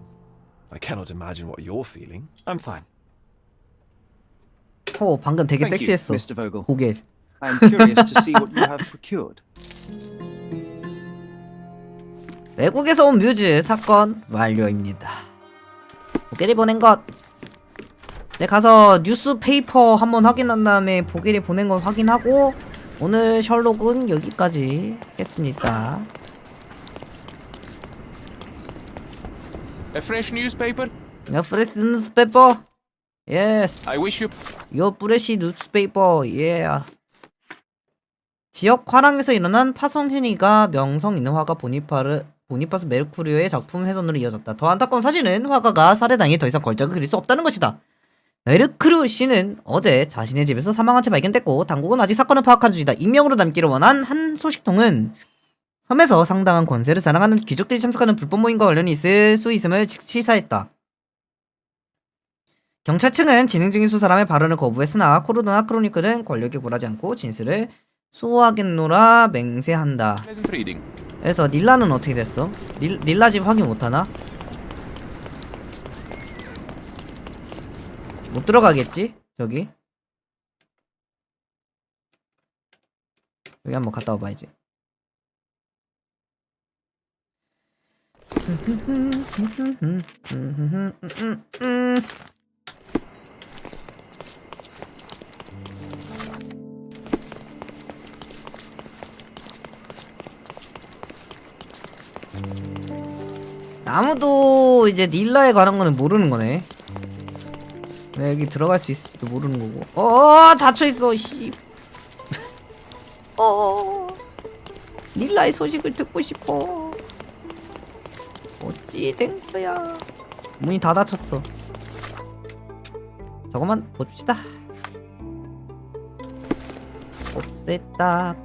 I cannot imagine what you're feeling. I'm fine. 방금 되게 Thank you, 섹시했어. Mr. Vogel. 고개. I'm curious to see what you have procured. 외국에서 온 뮤즈 사건 완료입니다. 보게리 보낸 것. 네, 가서 뉴스페이퍼 한번 확인한 다음에 보게리 보낸 건 확인하고 오늘 셜록은 여기까지 했습니다. A fresh newspaper? A fresh newspaper? Yes. I wish you... Your fresh newspaper. Yeah. 지역 화랑에서 일어난 파손 행위가 명성 있는 화가 보니파스 메르쿠리오의 작품 훼손으로 이어졌다. 더 안타까운 사실은 화가가 살해당해 더 이상 걸작을 그릴 수 없다는 것이다. 메르쿠리오 씨는 어제 자신의 집에서 사망한 채 발견됐고 당국은 아직 사건을 파악한 중이다. 익명으로 남기를 원한 한 소식통은 섬에서 상당한 권세를 자랑하는 귀족들이 참석하는 불법 모임과 관련이 있을 수 있음을 시사했다. 경찰청은 진행 중인 수사람의 발언을 거부했으나 코르도나 크로니클은 권력에 굴하지 않고 진술을 수호하겠노라 맹세한다. Pleasant reading. 그래서 닐라는 어떻게 됐어? 닐라 집 확인 못하나? 못 들어가겠지? 저기 여기 한번 갔다 와봐야지. 아무도 이제 닐라에 관한 거는 모르는 거네. 내가 여기 들어갈 수 있을지도 모르는 거고. 닫혀있어, 씨. 닐라의 소식을 듣고 싶어. 어찌 된 거야. 문이 다 닫혔어. 저것만 봅시다. 없앴다.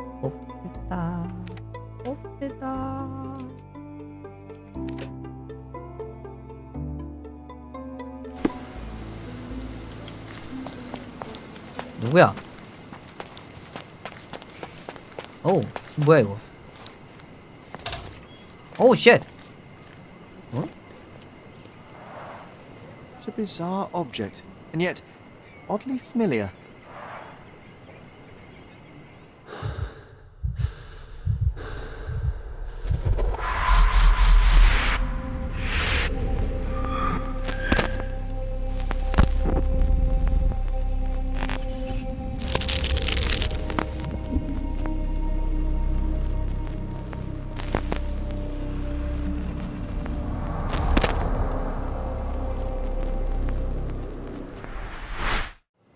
누구야? 오, 뭐야 이거? 오, 쉣. 어? It's a bizarre object, and yet oddly familiar.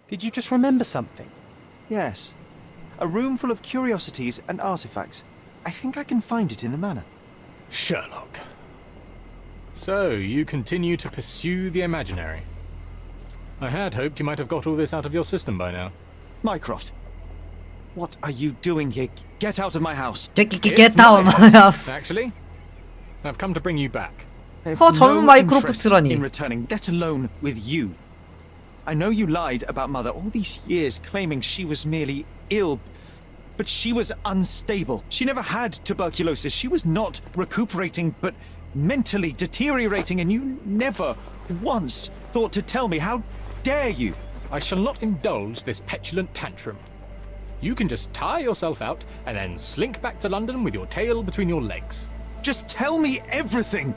Did you just remember something? Yes. A room full of curiosities and artifacts. I think I can find it in the manor. Sherlock. So, you continue to pursue the imaginary. I had hoped you might have got all this out of your system by now. Mycroft, what are you doing here? Get out of my house. Get out of my house. Actually, I've come to bring you back. I have 젊은 no interest 마이크로프트라니. in returning, let alone with you. I know you lied about Mother all these years, claiming she was merely ill, but she was unstable. She never had tuberculosis. She was not recuperating, but mentally deteriorating, and you never once thought to tell me. How dare you? I shall not indulge this petulant tantrum. You can just tire yourself out and then slink back to London with your tail between your legs. Just tell me everything.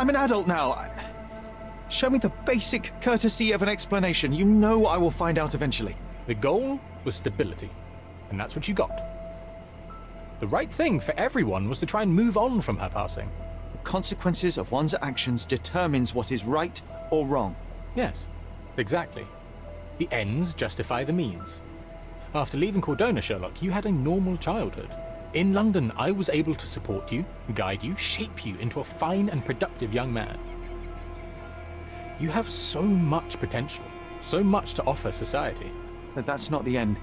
I'm an adult now. Show me the basic courtesy of an explanation. You know I will find out eventually. The goal was stability, and that's what you got. The right thing for everyone was to try and move on from her passing. The consequences of one's actions determines what is right or wrong. Yes, exactly. The ends justify the means. After leaving Cordona, Sherlock, you had a normal childhood. In London, I was able to support you, guide you, shape you into a fine and productive young man. You have so much potential, so much to offer society. But that's not the end.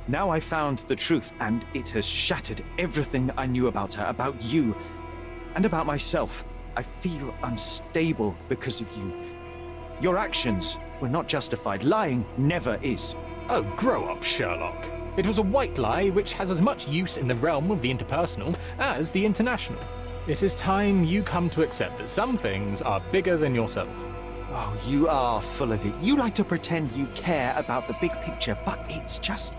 Now I found the truth, and it has shattered everything I knew about her, about you, and about myself. I feel unstable because of you. Your actions were not justified. Lying never is. Oh, grow up, Sherlock. It was a white lie which has as much use in the realm of the interpersonal as the international. It is time you come to accept that some things are bigger than yourself. Oh, you are full of it. You like to pretend you care about the big picture, but it's just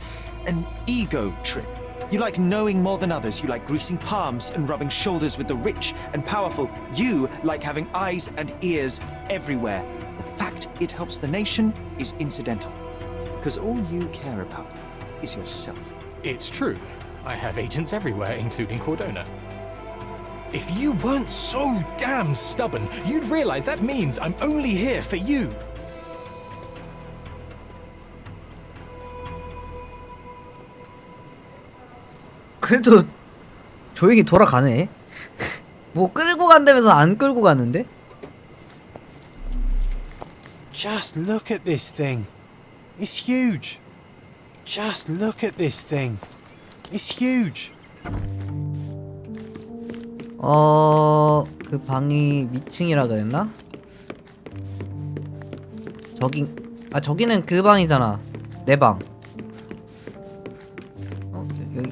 an ego trip. You like knowing more than others. You like greasing palms and rubbing shoulders with the rich and powerful. You like having eyes and ears everywhere. The fact it helps the nation is incidental, because all you care about is yourself. It's true. I have agents everywhere, including Cordona. If you weren't so damn stubborn, you'd realize that means I'm only here for you. 그래도 조용히 돌아가네. 뭐 끌고 간다면서 안 끌고 가는데? Just look at this thing. It's huge. Just look at this thing. It's huge. 그 방이 미층이라 그랬나? 저기는 그 방이잖아. 내 방.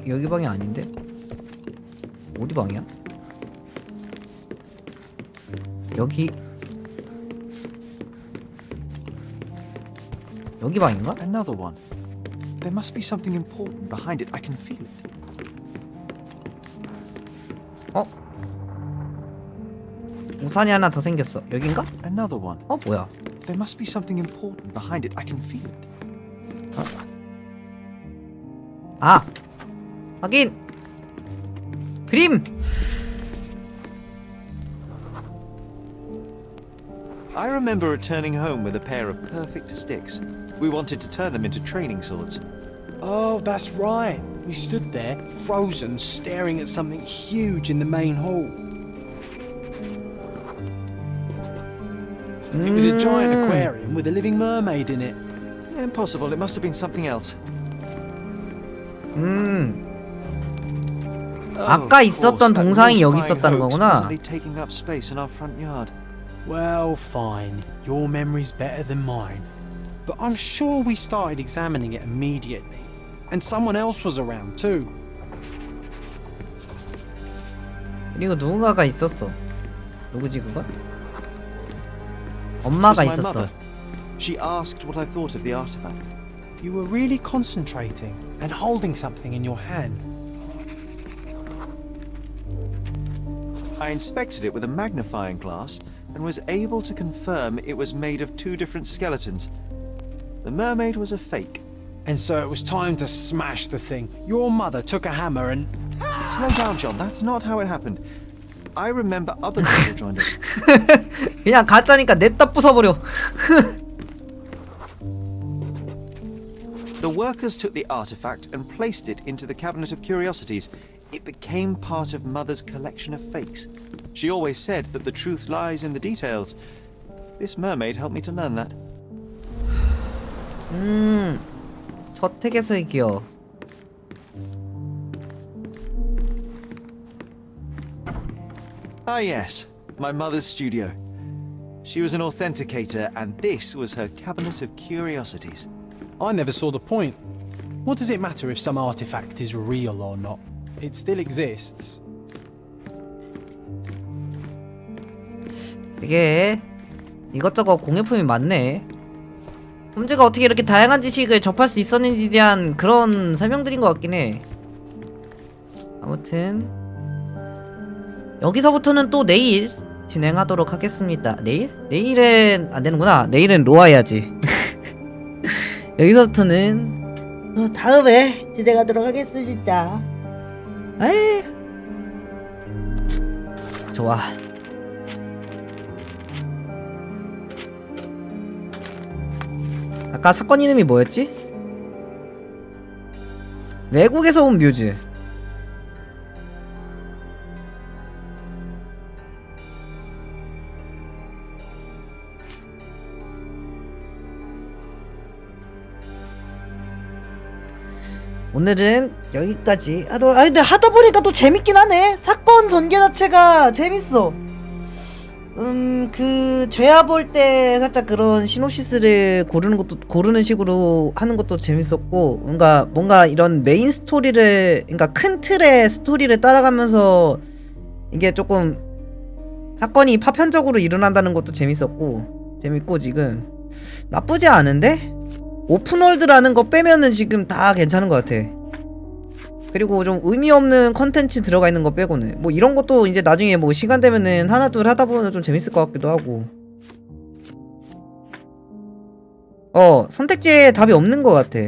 여기 방이 아닌데? 어디 방이야? 여기 방인가? Another one. There must be something important behind it. I can feel it. 우산이 하나 더 생겼어. 여긴가? Another one. 뭐야? There must be something important behind it. I can feel it. 확인! 그림! I remember returning home with a pair of perfect sticks. We wanted to turn them into training swords. Oh, that's right. We stood there, frozen, staring at something huge in the main hall. It was a giant aquarium with a living mermaid in it. Impossible. It must have been something else. 아까 있었던 동상이 여기 있었다는 거구나. Taking up space in our front yard. Well, fine. Your memory's better than mine. But I'm sure we started examining it immediately. And someone else was around too. 그리고 누군가가 있었어. 누구지 그거? 엄마가 있었어. She asked what I thought of the artifact. You were really concentrating and holding something in your hand. I inspected it with a magnifying glass and was able to confirm it was made of two different skeletons. The mermaid was a fake. And so it was time to smash the thing. Your mother took a hammer and... Slow down, John. That's not how it happened. I remember other people joined us. 그냥 가짜니까 냅다 부숴버려. The workers took the artifact and placed it into the Cabinet of Curiosities. It became part of Mother's collection of fakes. She always said that the truth lies in the details. This mermaid helped me to learn that. 저택에서의 기억. Ah yes, my mother's studio. She was an authenticator, and this was her Cabinet of Curiosities. I never saw the point. What does it matter if some artifact is real or not? It still exists. 되게 이것저것 공예품이 많네. 홈즈가 어떻게 이렇게 다양한 지식을 접할 수 있었는지에 대한 그런 설명들인 것 같긴 해. 아무튼 여기서부터는 또 내일 진행하도록 하겠습니다. 내일? 내일은 안 되는구나. 내일은 로아 해야지. 여기서부터는 다음에 진행하도록 하겠습니다. 에이. 좋아. 아까 사건 이름이 뭐였지? 외국에서 온 뮤즈. 오늘은 여기까지 하도록. 근데 하다 보니까 또 재밌긴 하네. 사건 전개 자체가 재밌어. 그 죄야 볼 때 살짝 그런 시놉시스를 고르는 식으로 하는 것도 재밌었고, 뭔가 이런 메인 스토리를, 그러니까 큰 틀의 스토리를 따라가면서 이게 조금 사건이 파편적으로 일어난다는 것도 재밌고 지금 나쁘지 않은데? 오픈월드라는 거 빼면은 지금 다 괜찮은 것 같아. 그리고 좀 의미 없는 컨텐츠 들어가 있는 거 빼고는 뭐 이런 것도 이제 나중에 뭐 시간 되면은 하나 둘 하다 보면 좀 재밌을 것 같기도 하고. 선택지에 답이 없는 것 같아.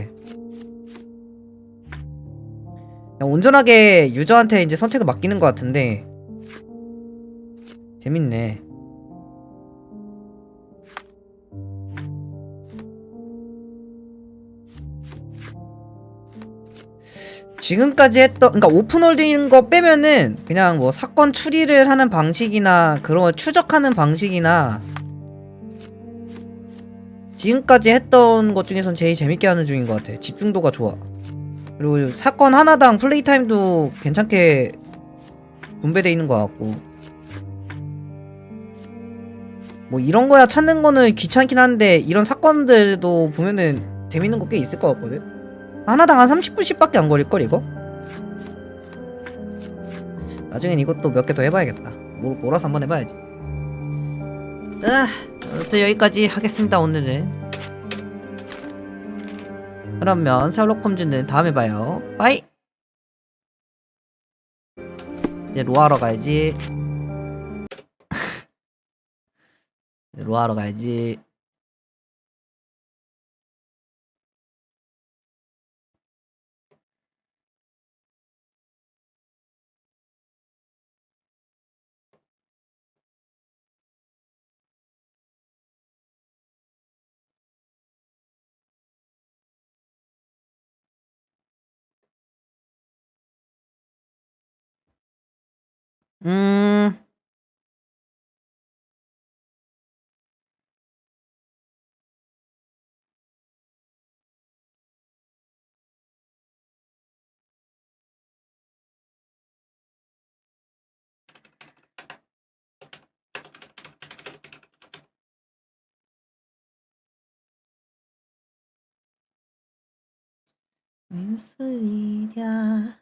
그냥 온전하게 유저한테 이제 선택을 맡기는 것 같은데 재밌네. 지금까지 했던, 그러니까 오픈월드인 거 빼면은 그냥 뭐 사건 추리를 하는 방식이나 그런 거 추적하는 방식이나 지금까지 했던 것 중에선 제일 재밌게 하는 중인 것 같아. 집중도가 좋아. 그리고 사건 하나당 플레이 타임도 괜찮게 분배돼 있는 것 같고. 뭐 이런 거야 찾는 거는 귀찮긴 한데 이런 사건들도 보면은 재밌는 거 꽤 있을 것 같거든. 하나당 한 30분씩 밖에 안 걸릴걸 이거? 나중엔 이것도 몇 개 더 해봐야겠다. 몰아서 한번 해봐야지. 아무튼 여기까지 하겠습니다 오늘은. 그러면 셜록 홈즈는 다음에 봐요. 빠이. 이제 로아하러 가야지. 로아하러 가야지. 웬소리야.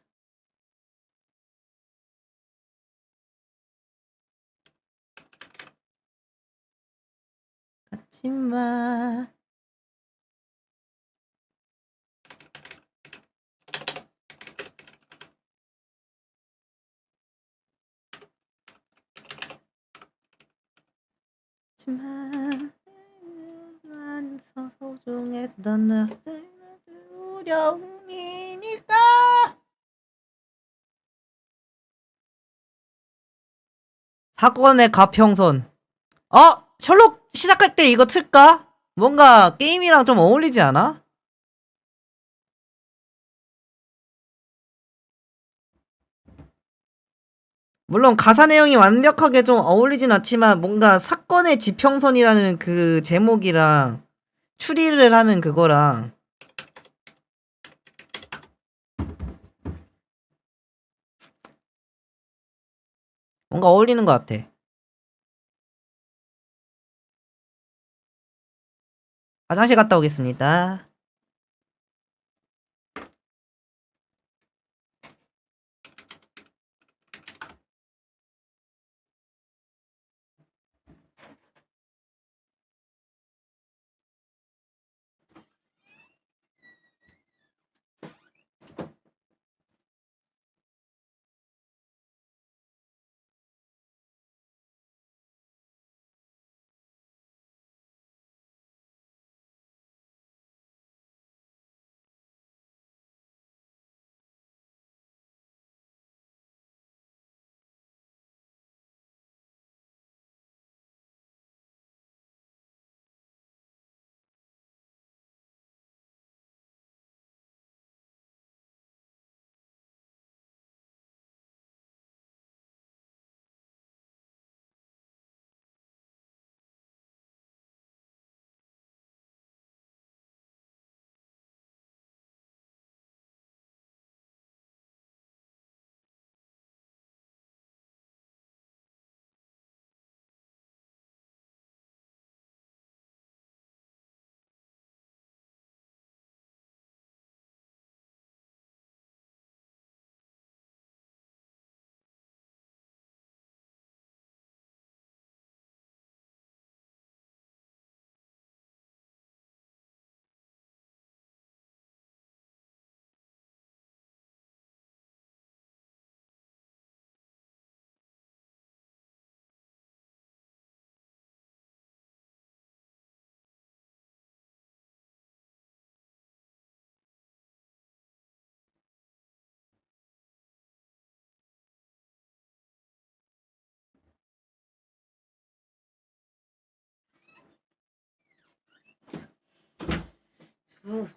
가지마. 하지만 난 소중했던 너의 두려움이니까. 사건의 가평선. 셜록 시작할 때 이거 틀까? 뭔가 게임이랑 좀 어울리지 않아? 물론 가사 내용이 완벽하게 좀 어울리진 않지만 뭔가 사건의 지평선이라는 그 제목이랑 추리를 하는 그거랑 뭔가 어울리는 것 같아. 화장실 갔다 오겠습니다.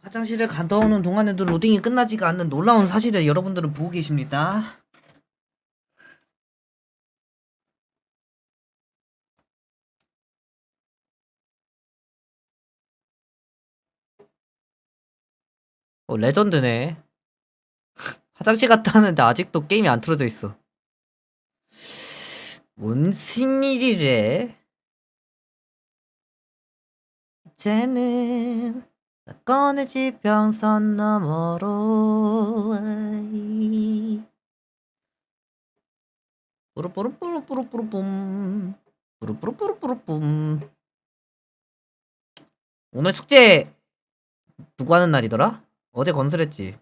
화장실을 갔다 오는 동안에도 로딩이 끝나지가 않는 놀라운 사실을 여러분들은 보고 계십니다. 레전드네. 화장실 갔다 왔는데 아직도 게임이 안 틀어져 있어. 무슨 일이래? 이제는 사건의 지평선 너머로 뿌르뿌르뿌르뿌르뿌르뿜 뿌르뿌르뿌르뿌르뿜. 오늘 숙제 누구 하는 날이더라? 어제 건설했지.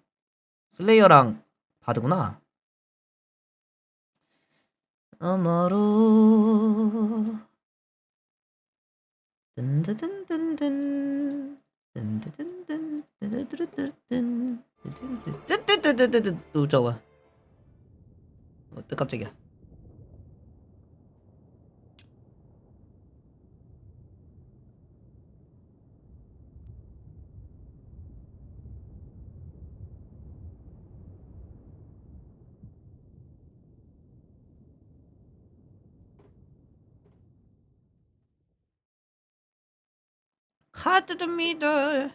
슬레이어랑 바드구나. 너머로 든든든든 든든든든 든든든든 든든든든 또 저거 또 깜짝이야. 카드 좀 믿어.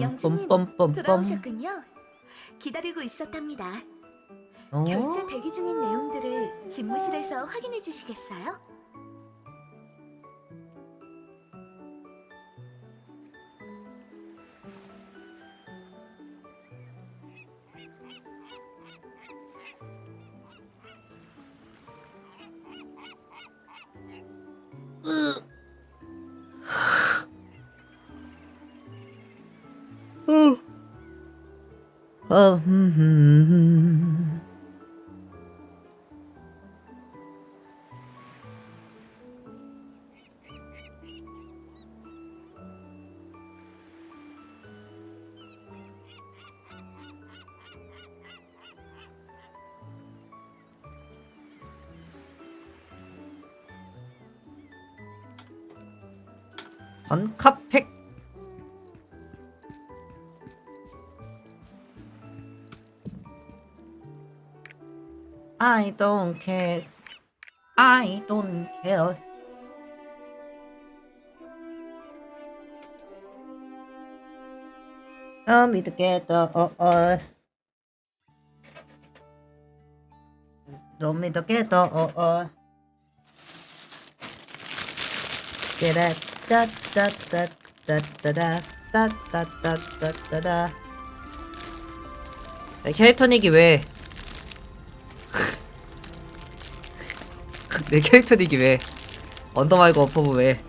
영주님, 빰빰빰빰빰. 돌아오셨군요. 기다리고 있었답니다. 결제 대기 중인 내용들을 집무실에서 확인해 주시겠어요? 전카팩. I don't care. I don't care. Come be together. Don't be together. Get it. Da da da da da da da da da da da. 캐릭터 닉이 왜? 내 캐릭터 닉이 왜? 언더 말고 어퍼브 왜?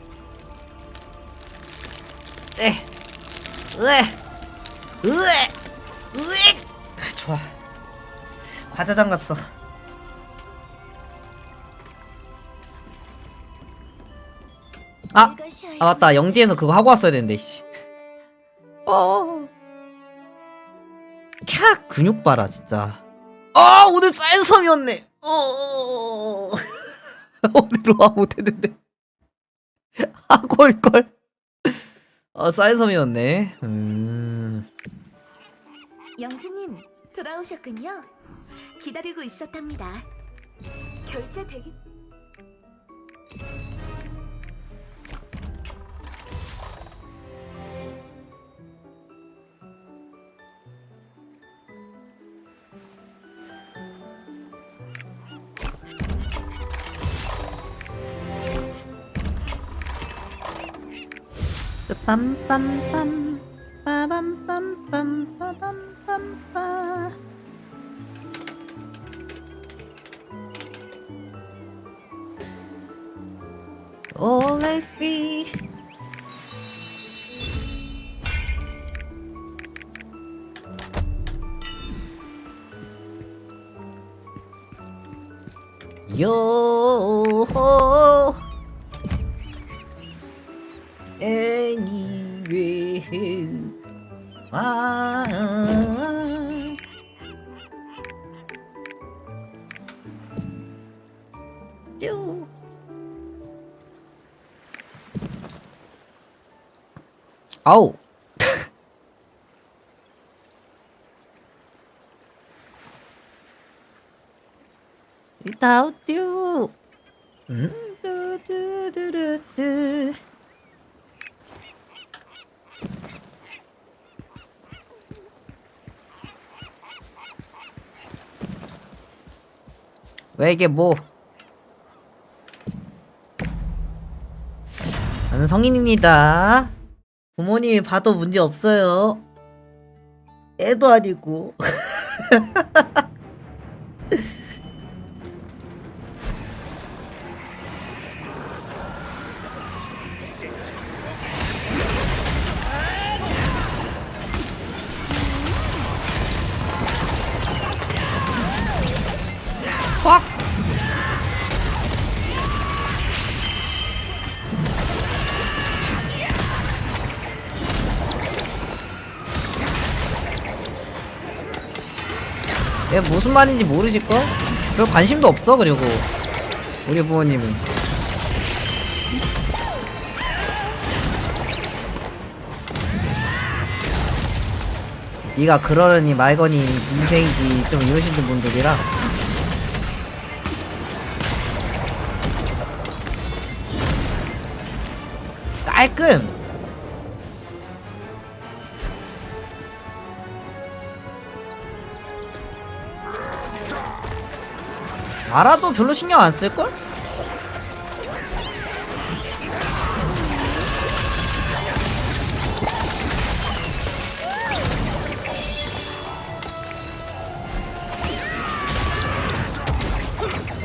좋아. 과자 잠갔어. 아 맞다. 영지에서 그거 하고 왔어야 되는데. 씨. 캬 근육 봐라 진짜. 오늘 쌀 섬이었네. 오늘 와 못했는데 하고 올걸. 쌀 섬이었네. 영주님, 돌아오셨군요. 기다리고 있었답니다. 결제 대기 중... 빰빰빰 빠밤빰빰 빠밤빰빰. Always be. Yo. Anyway. Yo. 아우. Without you. 왜 이게 뭐? 나는 성인입니다. 부모님이 봐도 문제 없어요. 애도 아니고. 확! 얘 무슨 말인지 모르실걸? 별 관심도 없어. 그리고 우리 부모님은 네가 그러려니 말거니 인생이지 좀 이러시는 분들이라. 깔끔. 알아도 별로 신경 안 쓸걸?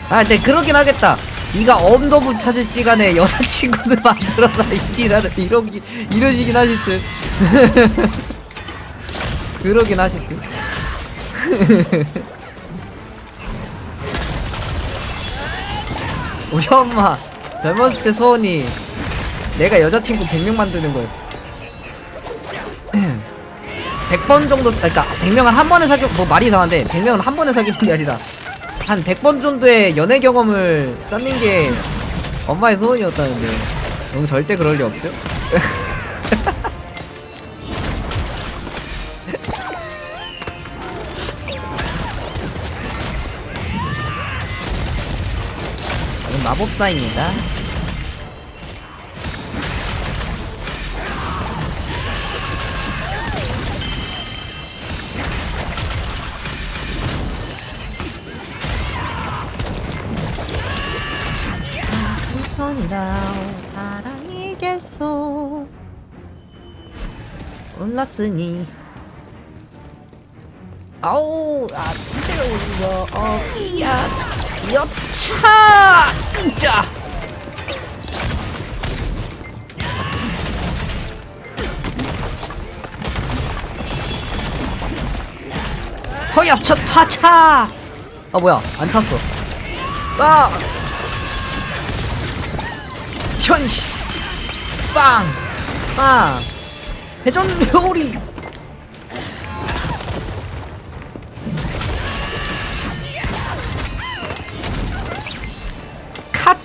근데 그러긴 하겠다. 네가 엄더부 찾을 시간에 여자친구를 만들어라 이지라는 이러시긴 하실 듯. 그러긴 하실 듯. 우리 엄마 젊었을 때 소원이 내가 여자친구 100명 만드는 거였어. 100번 정도, 그러니까 100명을 한 번에 사귀, 뭐 말이 이상한데 100명을 한 번에 사귀는 게 아니라 한 100번 정도의 연애 경험을 쌓는 게 엄마의 소원이었다는데 너무 절대 그럴 리 없죠? 저는 마법사입니다. 손이라 사랑이겠소 올랐으니 아우 즐거워야 여차 끈자 허야 첫 파차 아 뭐야 안 찼어 아 현시 빵빵 회전 요리 컷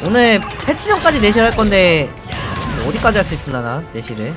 오늘 패치 전까지 내실 할 건데 어디까지 할 수 있으려나 내실을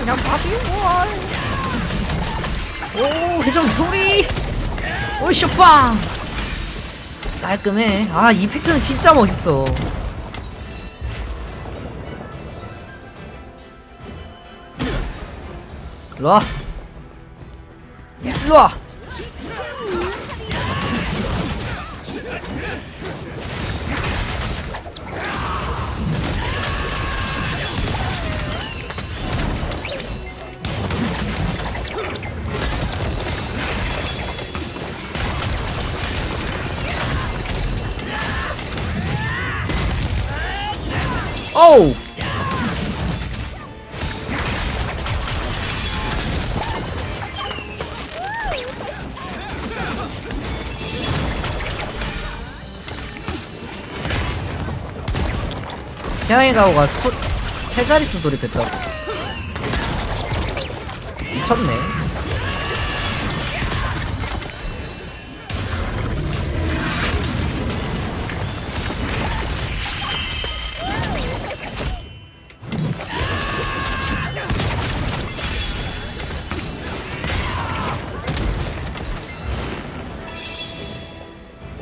그냥 밥이 오 회전 소리 오 쇼빵 깔끔해 아 이펙트는 진짜 멋있어 일로와 일로와 오우 태양의 가오가 세 자릿수 돌입했다고 미쳤네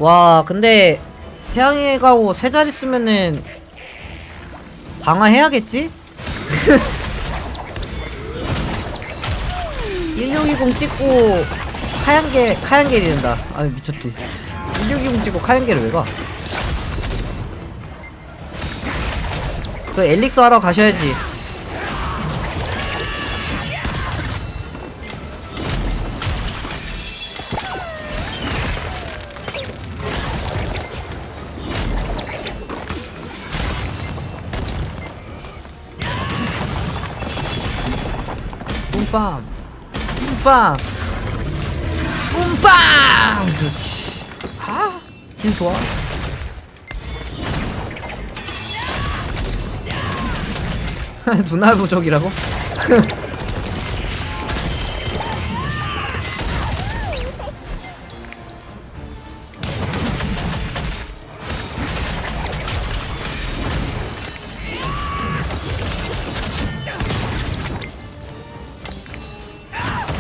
와 근데 태양의 가오 세 자릿수면은 방어해야겠지? 1620 찍고 카양계 이른다. 아 미쳤지. 1620 찍고 카양계를 왜 가? 그 엘릭스 하러 가셔야지. 뿜빰 뿜빰 뿜빰 그렇지 아 힘 좋아 눈알 부족이라고?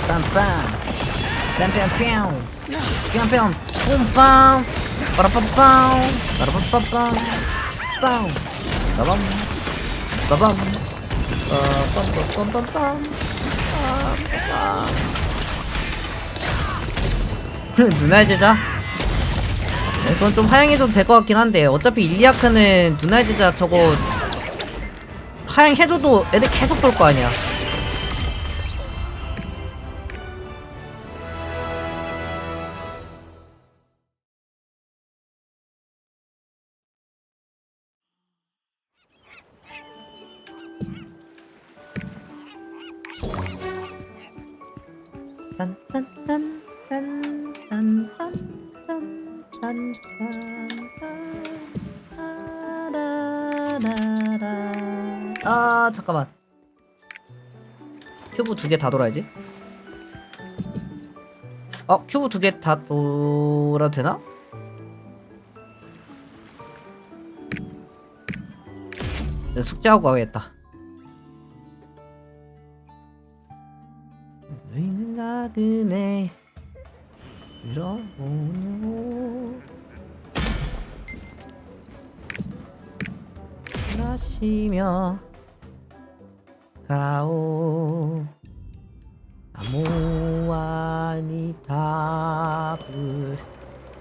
빰빰 뺨뺨뺨 뺨뺨 뿜빰 빠라빠빰 빠라빠빰 빵 빠밤 빠밤 빰빰빰빰빰 눈알 제자? 네, 그건 좀 하향해줘도 될 것 같긴 한데 어차피 일리아크는 눈알 제자 저거 하향해줘도 애들 계속 돌 거 아니야. 아 잠깐만 큐브 2개 다 돌아야지. 큐브 2개 다 돌아도 되나? 네, 숙제하고 가야겠다. 너희는 나그네 들어오고 마시며 가오 나무와니 답을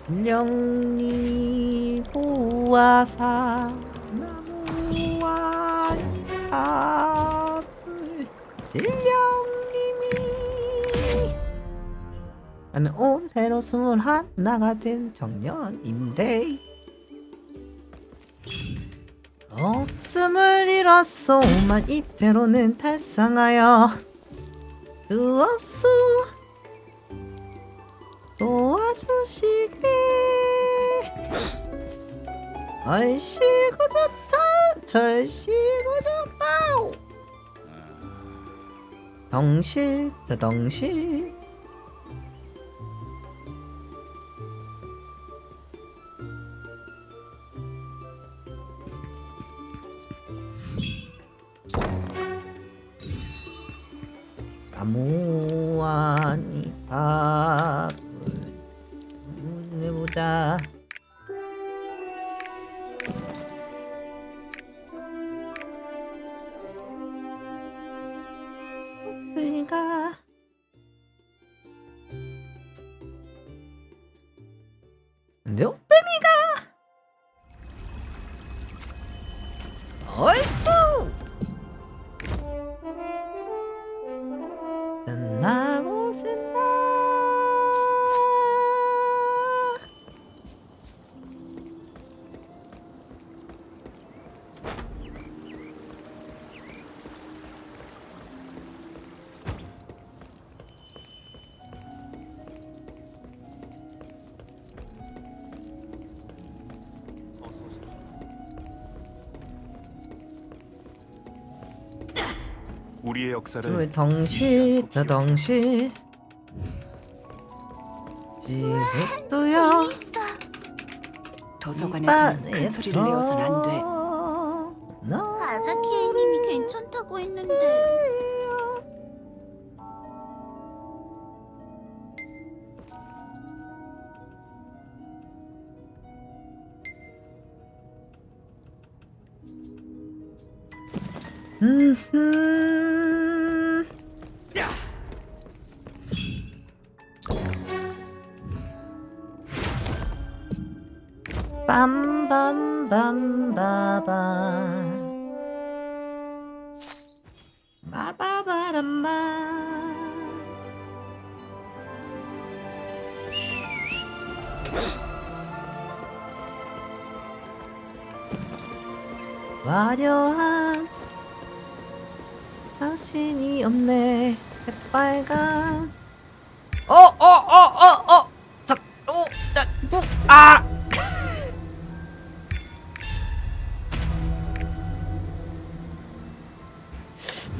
분령니 보아사 나무와니 답을 분령님이 나는 올해로 21가 된 청년인데 목숨을 잃었소만 이대로는 탈상하여 수 없소 도와주시게 얼씨구 좋다 절씨구 좋다 덩실 덩실 나무와니 밥을 해보자. 그러니까 근데 뱀이가 얼쑤 나고신다 우리의 역사를 덩실 덩실 지금도요 도서관에서는 큰 소리를 내어선 안 돼. 아자키에님이 괜찮다고 했는데. 빰빰빰바바 바바바람바 화려한 자신이 없네 새빨간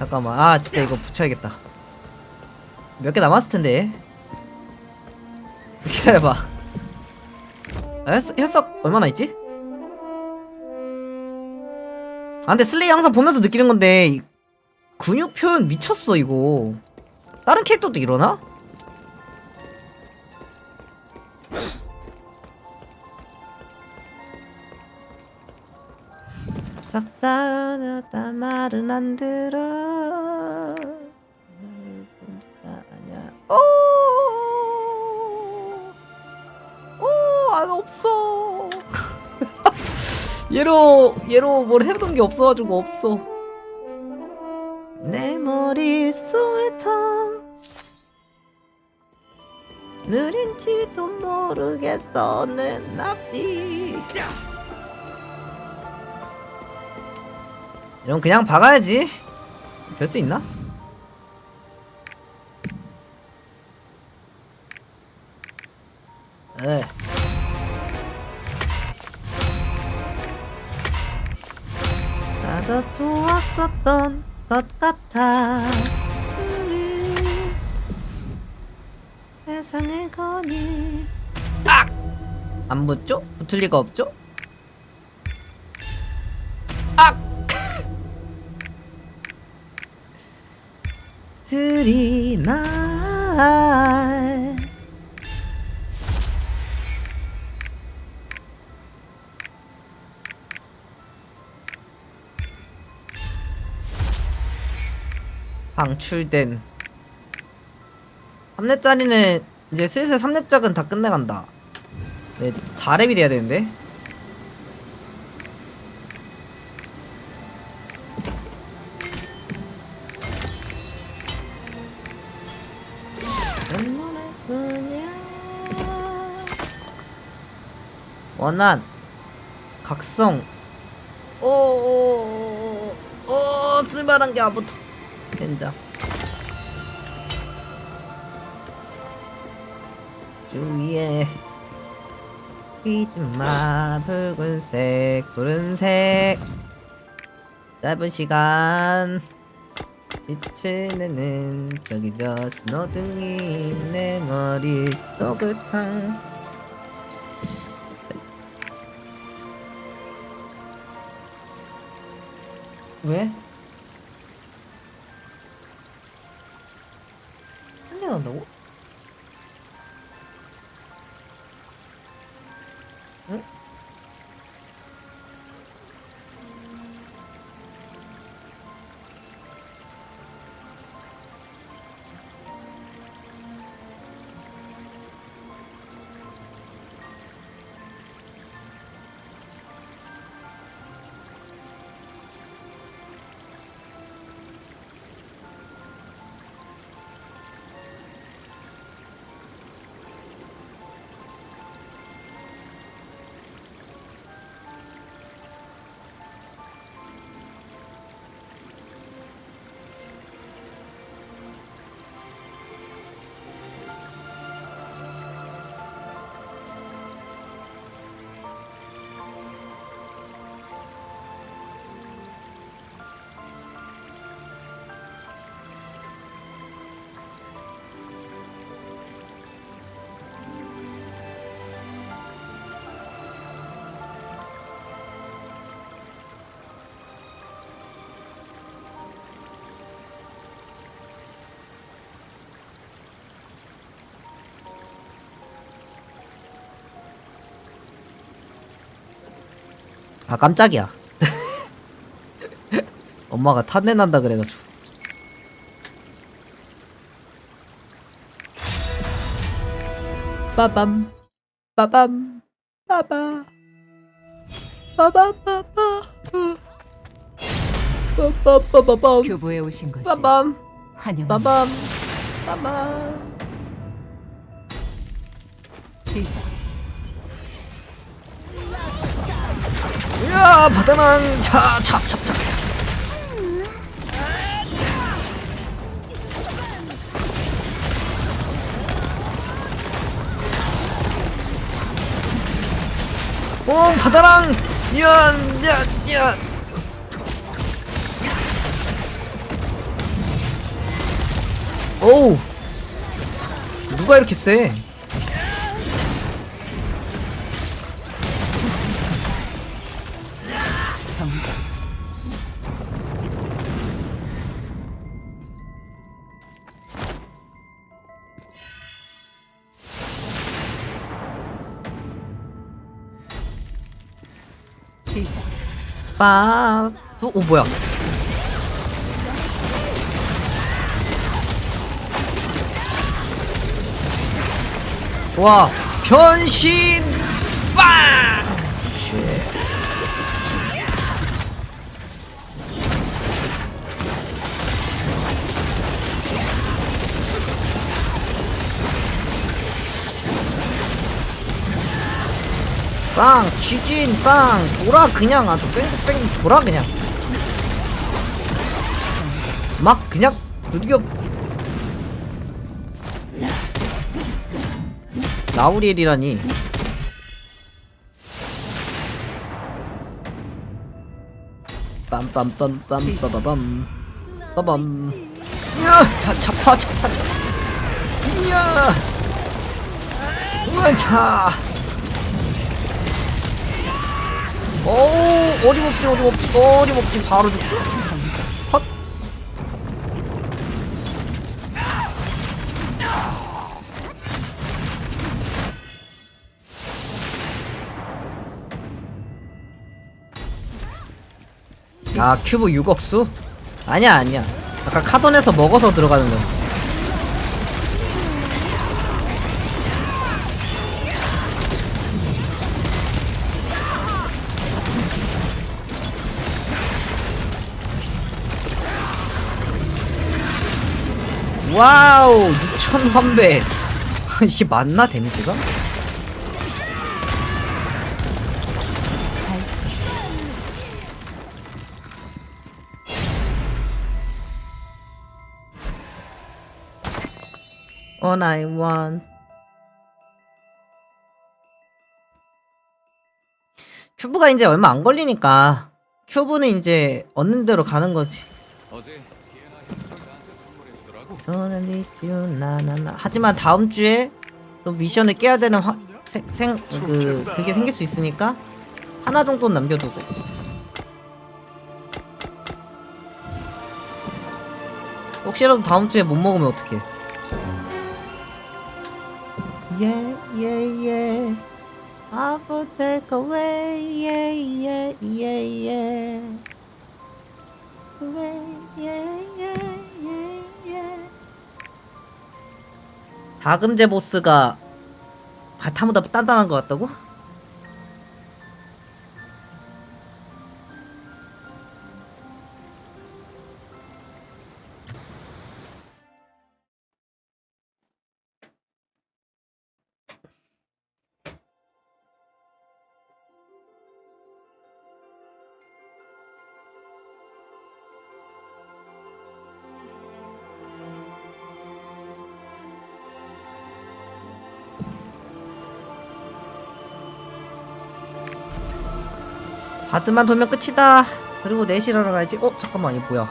잠깐만. 아 진짜 이거 붙여야겠다. 몇 개 남았을 텐데. 기다려봐. 아, 혈석 얼마나 있지? 아 근데 슬레이 항상 보면서 느끼는 건데 근육 표현 미쳤어 이거. 다른 캐릭터도 이러나? 싹다나다 말은 안 들어. 아니야. 안 없어. 얘로 뭘 해본 게 없어가지고 없어. 내 머릿속에 터 느린지도 모르겠어 내 나비. 이런 그냥 박아야지. 될 수 있나? 에. 나도 좋았었던 것 같아. 우리 세상에 거니. 아! 안 붙죠? 붙을 리가 없죠? 아! 들이 날 방출된 3렙짜리는 이제 슬슬 3렙작은 다 끝내간다. 네, 4렙이 돼야 되는데. 원한 각성 쓸만한 게 안 붙어. 젠장. 주위에 휘지마. 붉은색 푸른색 짧은 시간 빛을 내는 저기 저 신호등이 내 머릿속을 탕. 왜? 한대 난다고? 응? 아 깜짝이야. 엄마가 탄내 난다 그래가지고. 빠밤 빠밤 빠바 빠바빠바 빠바빠바밤. 교보에 오신 것을 빠밤 환영합니다. 빠밤 빠밤. 시작. 야 바다랑 차차차차. 바다랑 야 어우, 누가 이렇게 세? 성공. 시작. 빠. 뭐야? 와, 변신! 빵! 빵! 지진! 빵! 돌아 그냥 아주 뺑뺑 돌아 그냥 막 그냥 두들겨. 라우리엘이라니. 빰빰빰빰빰빰빰 빠밤. 야! 파차. 야! 으차! 오, 어림없지 바로 죽고. 헛. 아, 큐브 6억수? 아니야. 아까 카던에서 먹어서 들어가는 거. 와우, 6300. 이게 맞나, 데미지가? All I want. 큐브가 이제 얼마 안 걸리니까 큐브는 이제 얻는 대로 가는 거지. 하지만 다음 주에 또 미션을 깨야 되는 그게 생길 수 있으니까 하나 정도는 남겨두고. 혹시라도 다음 주에 못 먹으면 어떡해. Yeah. I will take away. Yeah. 다금제 보스가 바타보다 단단한 것 같다고? 바드만 돌면 끝이다. 그리고 내실하러 가야지. 잠깐만, 이거 뭐야?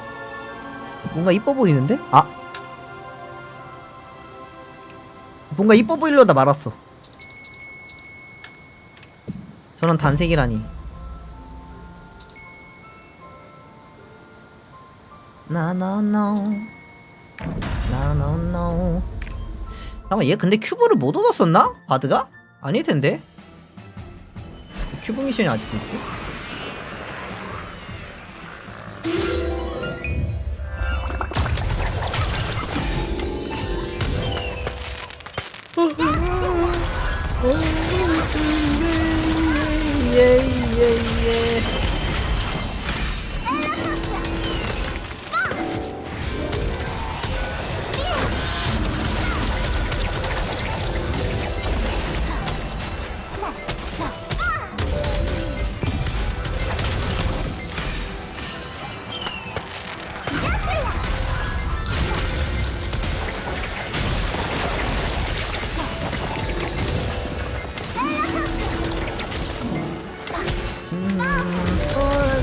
뭔가 이뻐 보이는데? 아, 뭔가 이뻐 보이려다 말았어. 저런 단색이라니. No. 잠깐만, 얘 근데 큐브를 못 얻었었나? 바드가? 아닐 텐데. 큐브 미션이 아직도 있고.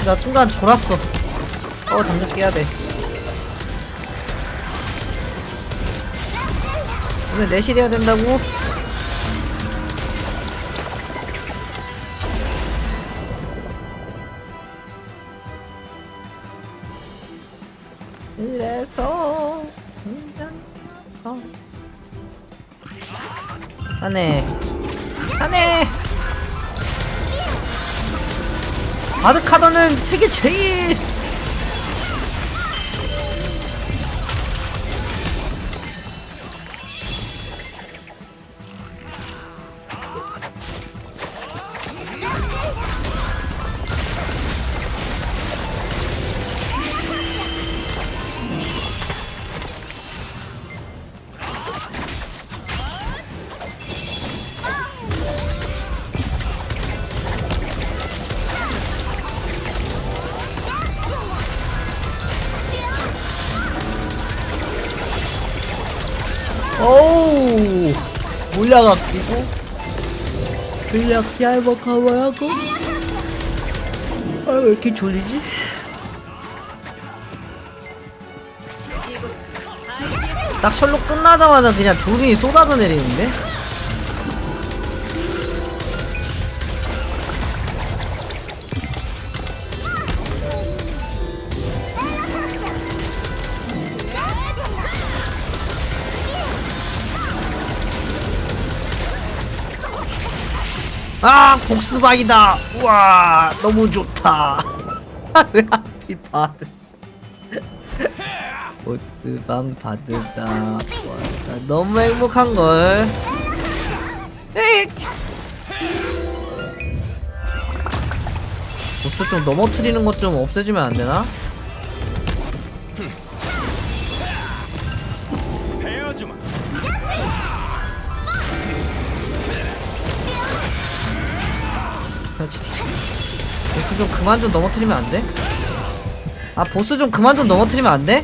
나 순간 졸았어. 잠깐 깨야 돼. 근데 내실해야 된다고? 그래서 하네 하네 바드카더는 세계 제일. 오우 물약 아끼고 물약 얇아 가워하고. 아 왜 이렇게 졸리지? 딱 셜록 끝나자마자 그냥 졸음이 쏟아져 내리는데? 아 복수박이다. 우와 너무 좋다. 왜 하필 바드. 복수박 바드다. 와, 나 너무 행복한걸. 에잇. 보스 좀 넘어뜨리는 것 좀 없애주면 안되나? 아 진짜 보스 좀 그만 좀 넘어뜨리면 안 돼? 아 보스 좀 그만 좀 넘어뜨리면 안 돼?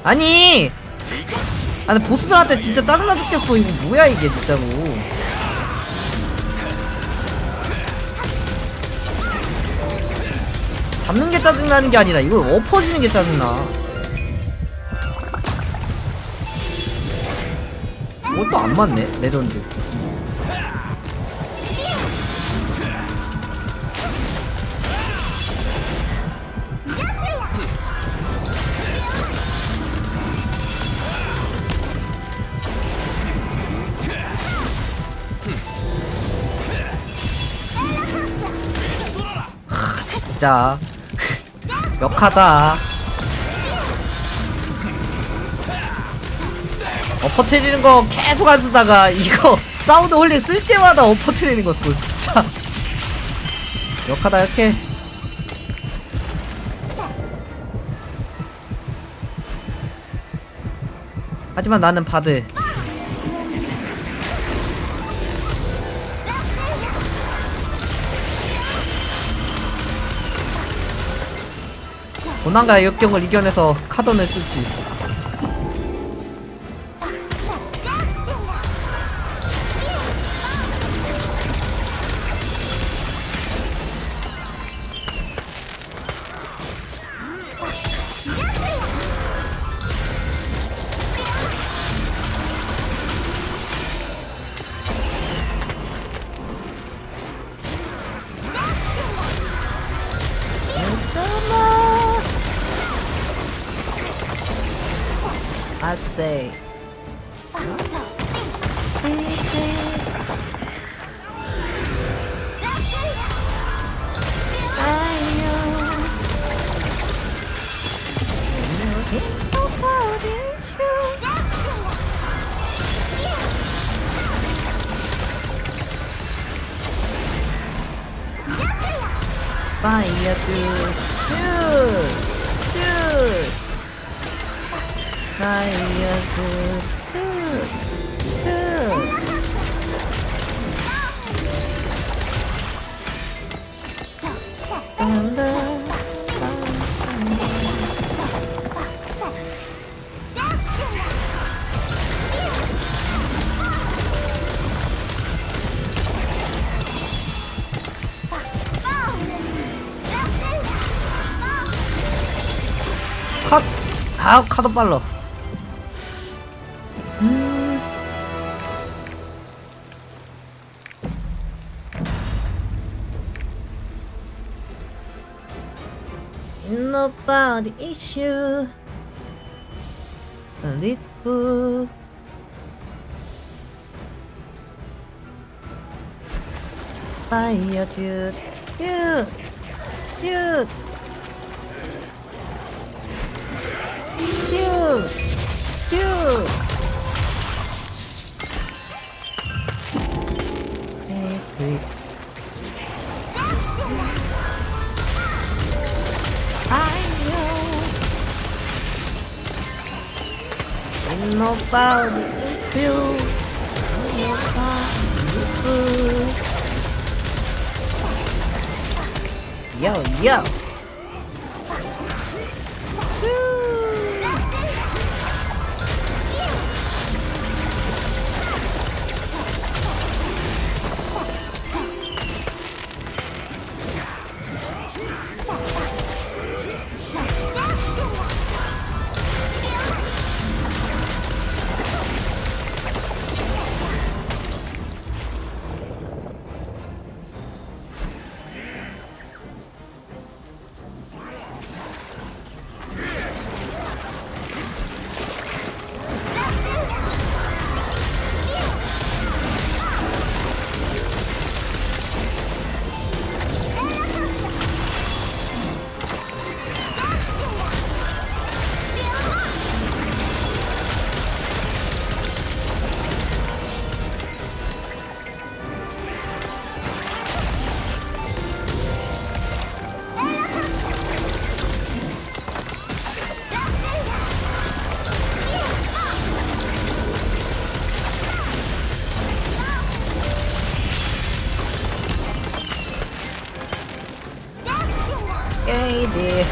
아니! 아 근데 보스들한테 진짜 짜증나 죽겠어. 이거 뭐야 이게 진짜로. 잡는 게 짜증나는 게 아니라 이걸 엎어지는 게 짜증나. 이것도 안 맞네 레전드. 진짜 역하다. 엎어트리는 거 계속 안 쓰다가 이거 사우드 홀릭 쓸 때마다 엎어트리는 거 써. 진짜 역하다 역해. 하지만 나는 바드. 고난과 역경을 이겨내서 카던을 뚫지. I say. Fire, dude. Fire, 컷! 아우 카드 빨라. Nobody issue. Lit book. Fire, dude. Dude. Dude. Dude. Dude. Secret. I know. Nobody is you. Nobody is you. Yo, yo. 게이드.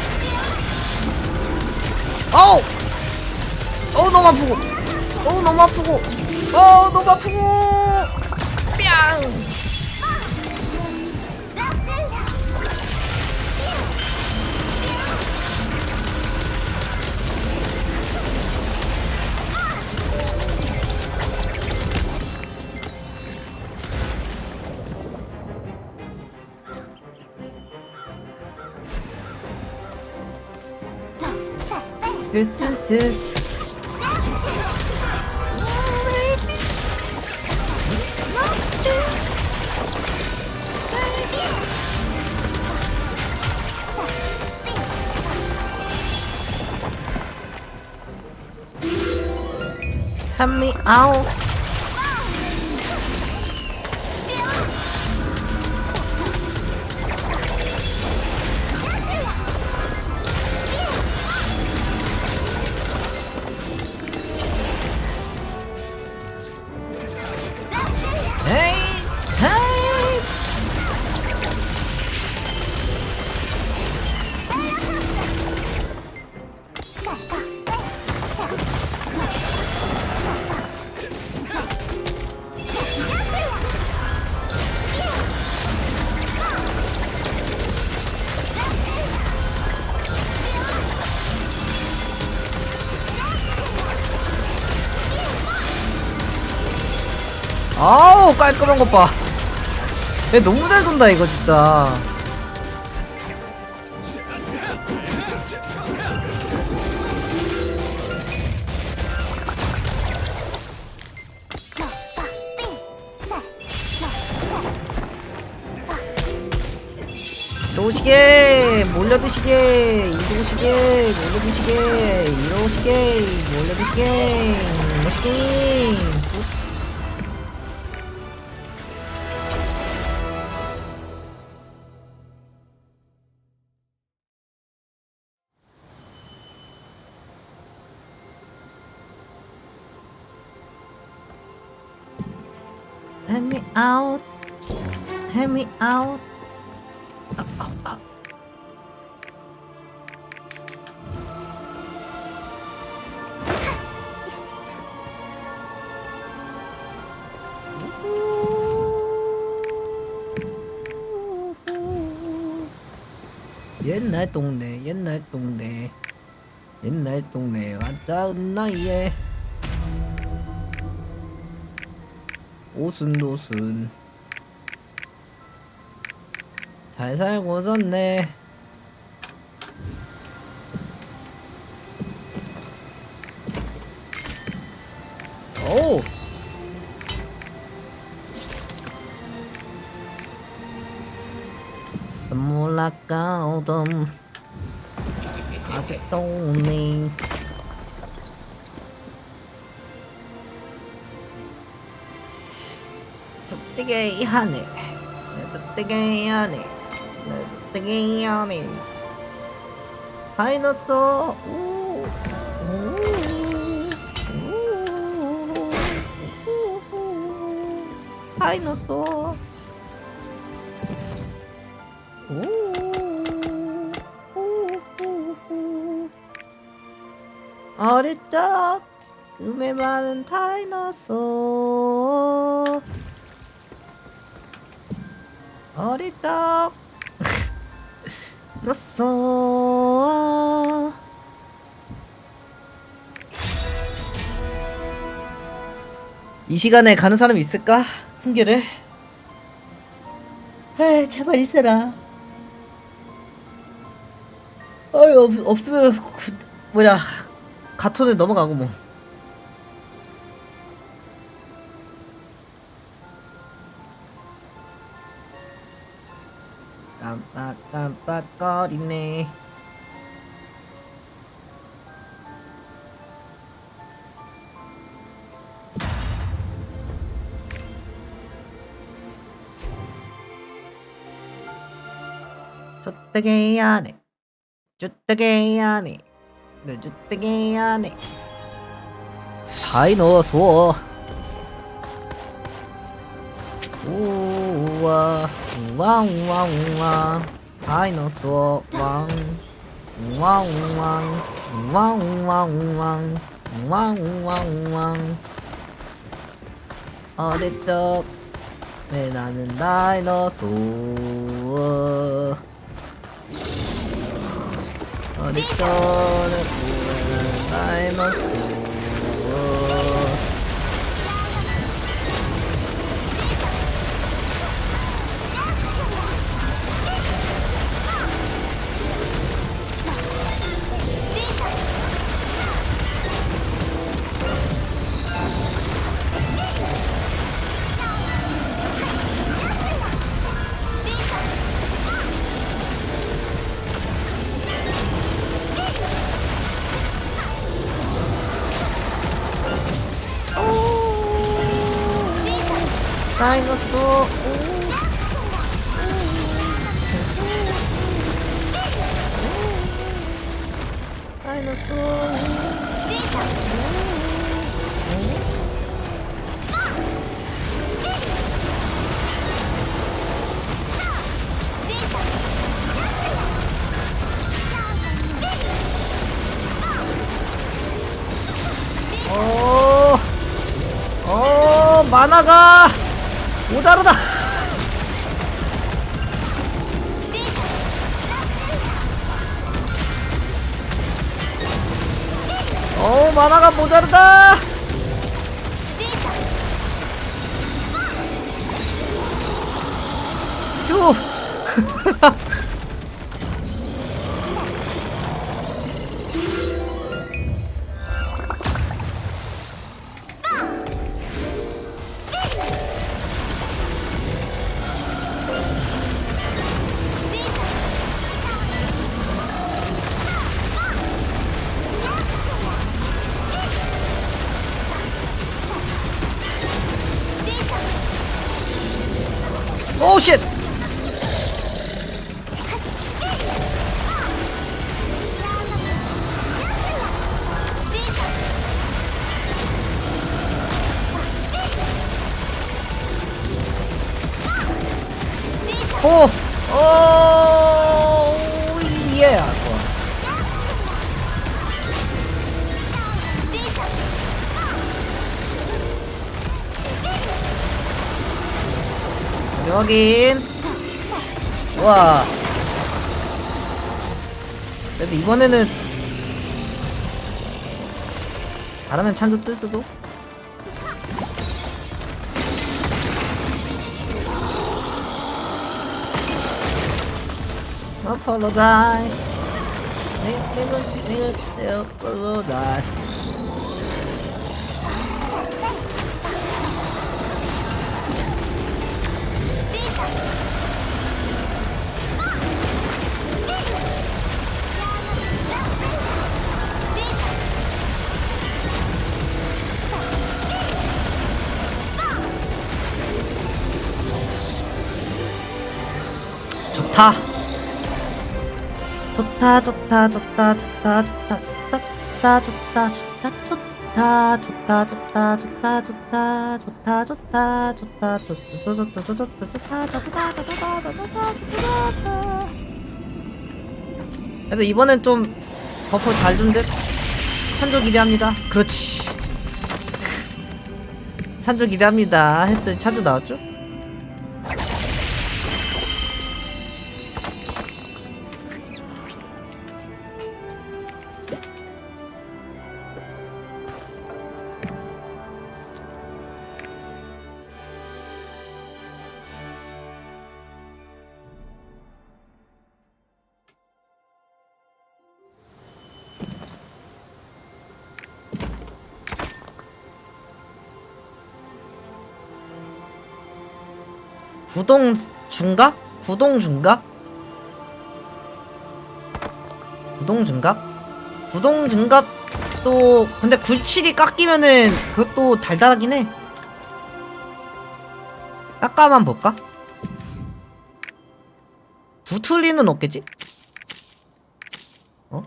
어우! 어우 너무 아프고. 어우 너무 아프고. 어우 너무 아프고. 뺨! This. Help me out. 아우 깔끔한 것 봐. 얘 너무 잘 돈다 이거 진짜. 이러시게 몰려드시게 이러시게 몰려드시게 이러시게 몰려드시게 멋있게. Help me out. Help me out. 옛날 동네, 옛날 동네, 옛날 동네 아름다운 나이에 오순도순 잘 살고 있었네. 어둠 아직도 오네. 되게 하네. 되게 하네. 되게 하네. 다이너소. 다이너소. 어릴 적 꿈에 많은 다이너소. 어릴 적 넣었어. 이 시간에 가는 사람 있을까? 풍계를? 에이, 제발 있어라. 어이, 없으면 뭐냐, 가톤에 넘어가고 뭐. 깜빡깜빡거리네. 주택의 안에, 주택의 안에, 내 주택의 안에 다이너소어. 우와 우왕우왕우왕 다이너소어 왕 우왕우왕 우왕우왕우왕 우왕우왕우왕. 어릴 적에 나는 다이너소어. 어릴 적에 보는 다이너소어. 다이너소. 다이너소. 만화가 모자르다. 만화가 모자르다. 휴. 오 쉣. 오. 오. 예. 확인. 와. 근데 이번에는 잘하면 찬조 뜰 수도. Apologize. Never apologize. 좋다. 좋다 좋다 좋다 좋다 좋다 좋다 좋다 좋다 좋다 좋다 좋다 좋다 좋다 좋다 좋다 좋다 좋다. 그래도 이번엔 좀 버퍼 잘 준 듯. 찬조 기대합니다. 그렇지. 찬조 기대합니다 했더니 찬조 나왔죠? 구동 중갑? 구동 중갑? 구동 중갑? 구동 중갑도 근데 97이 깎이면은 그것도 달달하긴 해. 깎아만 볼까? 부틀리는 없겠지? 어?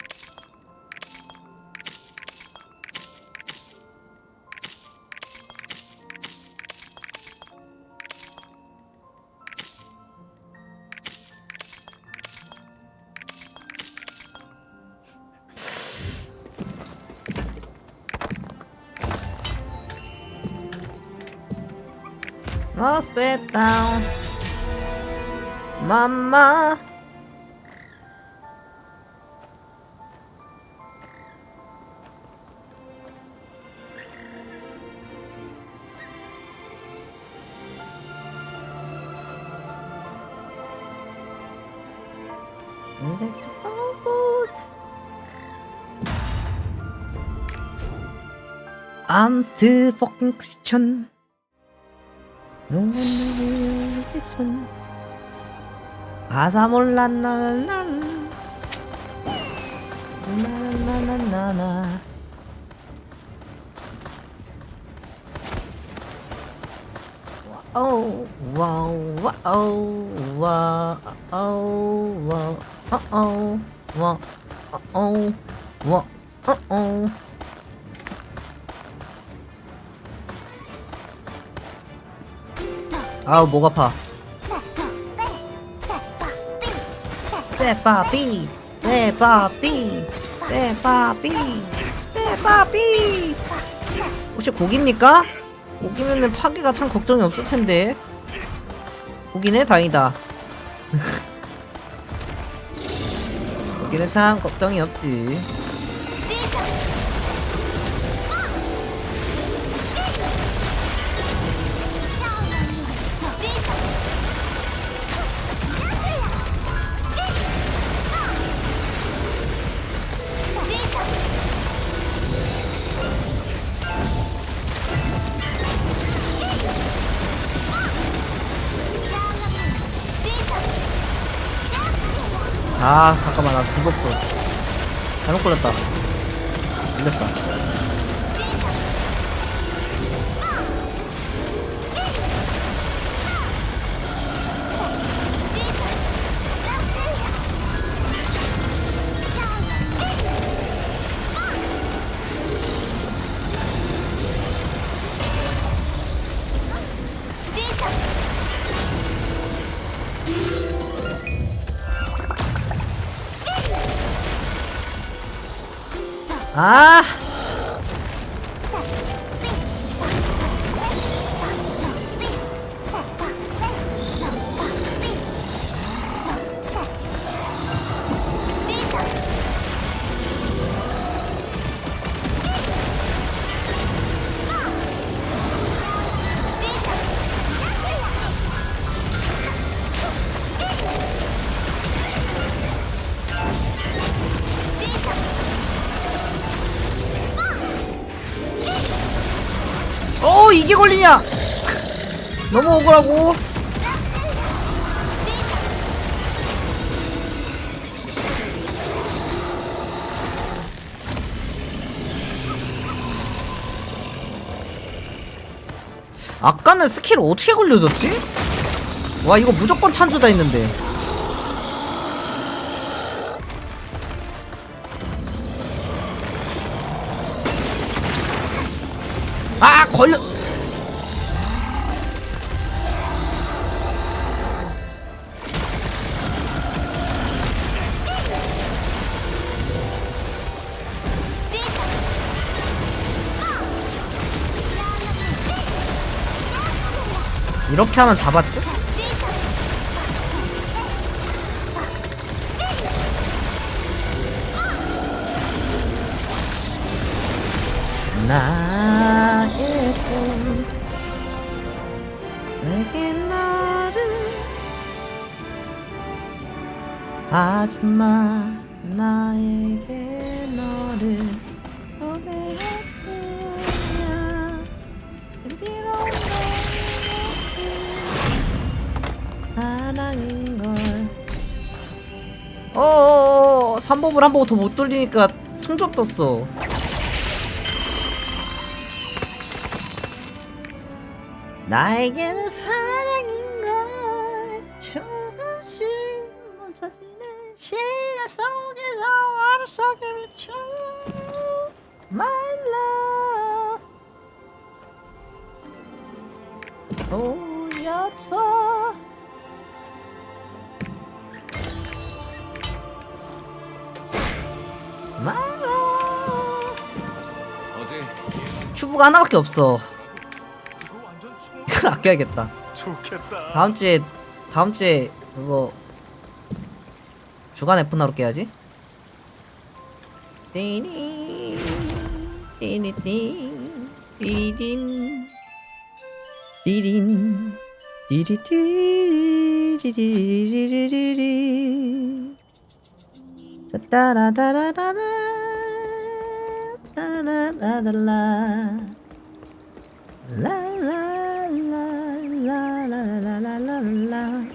Must be down, mama. I'm still fucking Christian. No one will listen. 가사 몰라 날 나나나나나. 와우 와우 와우 와우 와우 와우 와우 와우 와우. 아우 목 아파. 세파비 세파비 세파비 세파비. 혹시 고기입니까? 고기면은 파괴가 참 걱정이 없을 텐데. 고기네. 다행이다. 고기는 참 걱정이 없지. 아 잠깐만 나 죽었어. 잘못 걸렸다. 밀렸다. 아 이게 걸리냐? 너무 억울하고. 아까는 스킬 어떻게 걸려졌지? 와 이거 무조건 찬조다 했는데. 아 걸려. 이렇게 하면 잡았지? 나의 꿈 내게 나를 하지마 나에게 너를 고백했으냐 슬기로운 사랑인걸. 3법을 한 번 더 못 돌리니까 승조 떴어. 나에게는 사랑인걸 조금씩 멈춰지는 시간 속에서 어릿속에 비춰 My love 보여줘. My love. 어제 큐브가 하나밖에 없어. 이걸 아껴야겠다. 좋겠다. 다음 주에 그거 주간 F나로 깨야지. 띠니 띠니띠 띠딘 띠린 띠리띠리리리리리 따라라라라라 따라라라라 라라라라라라라라.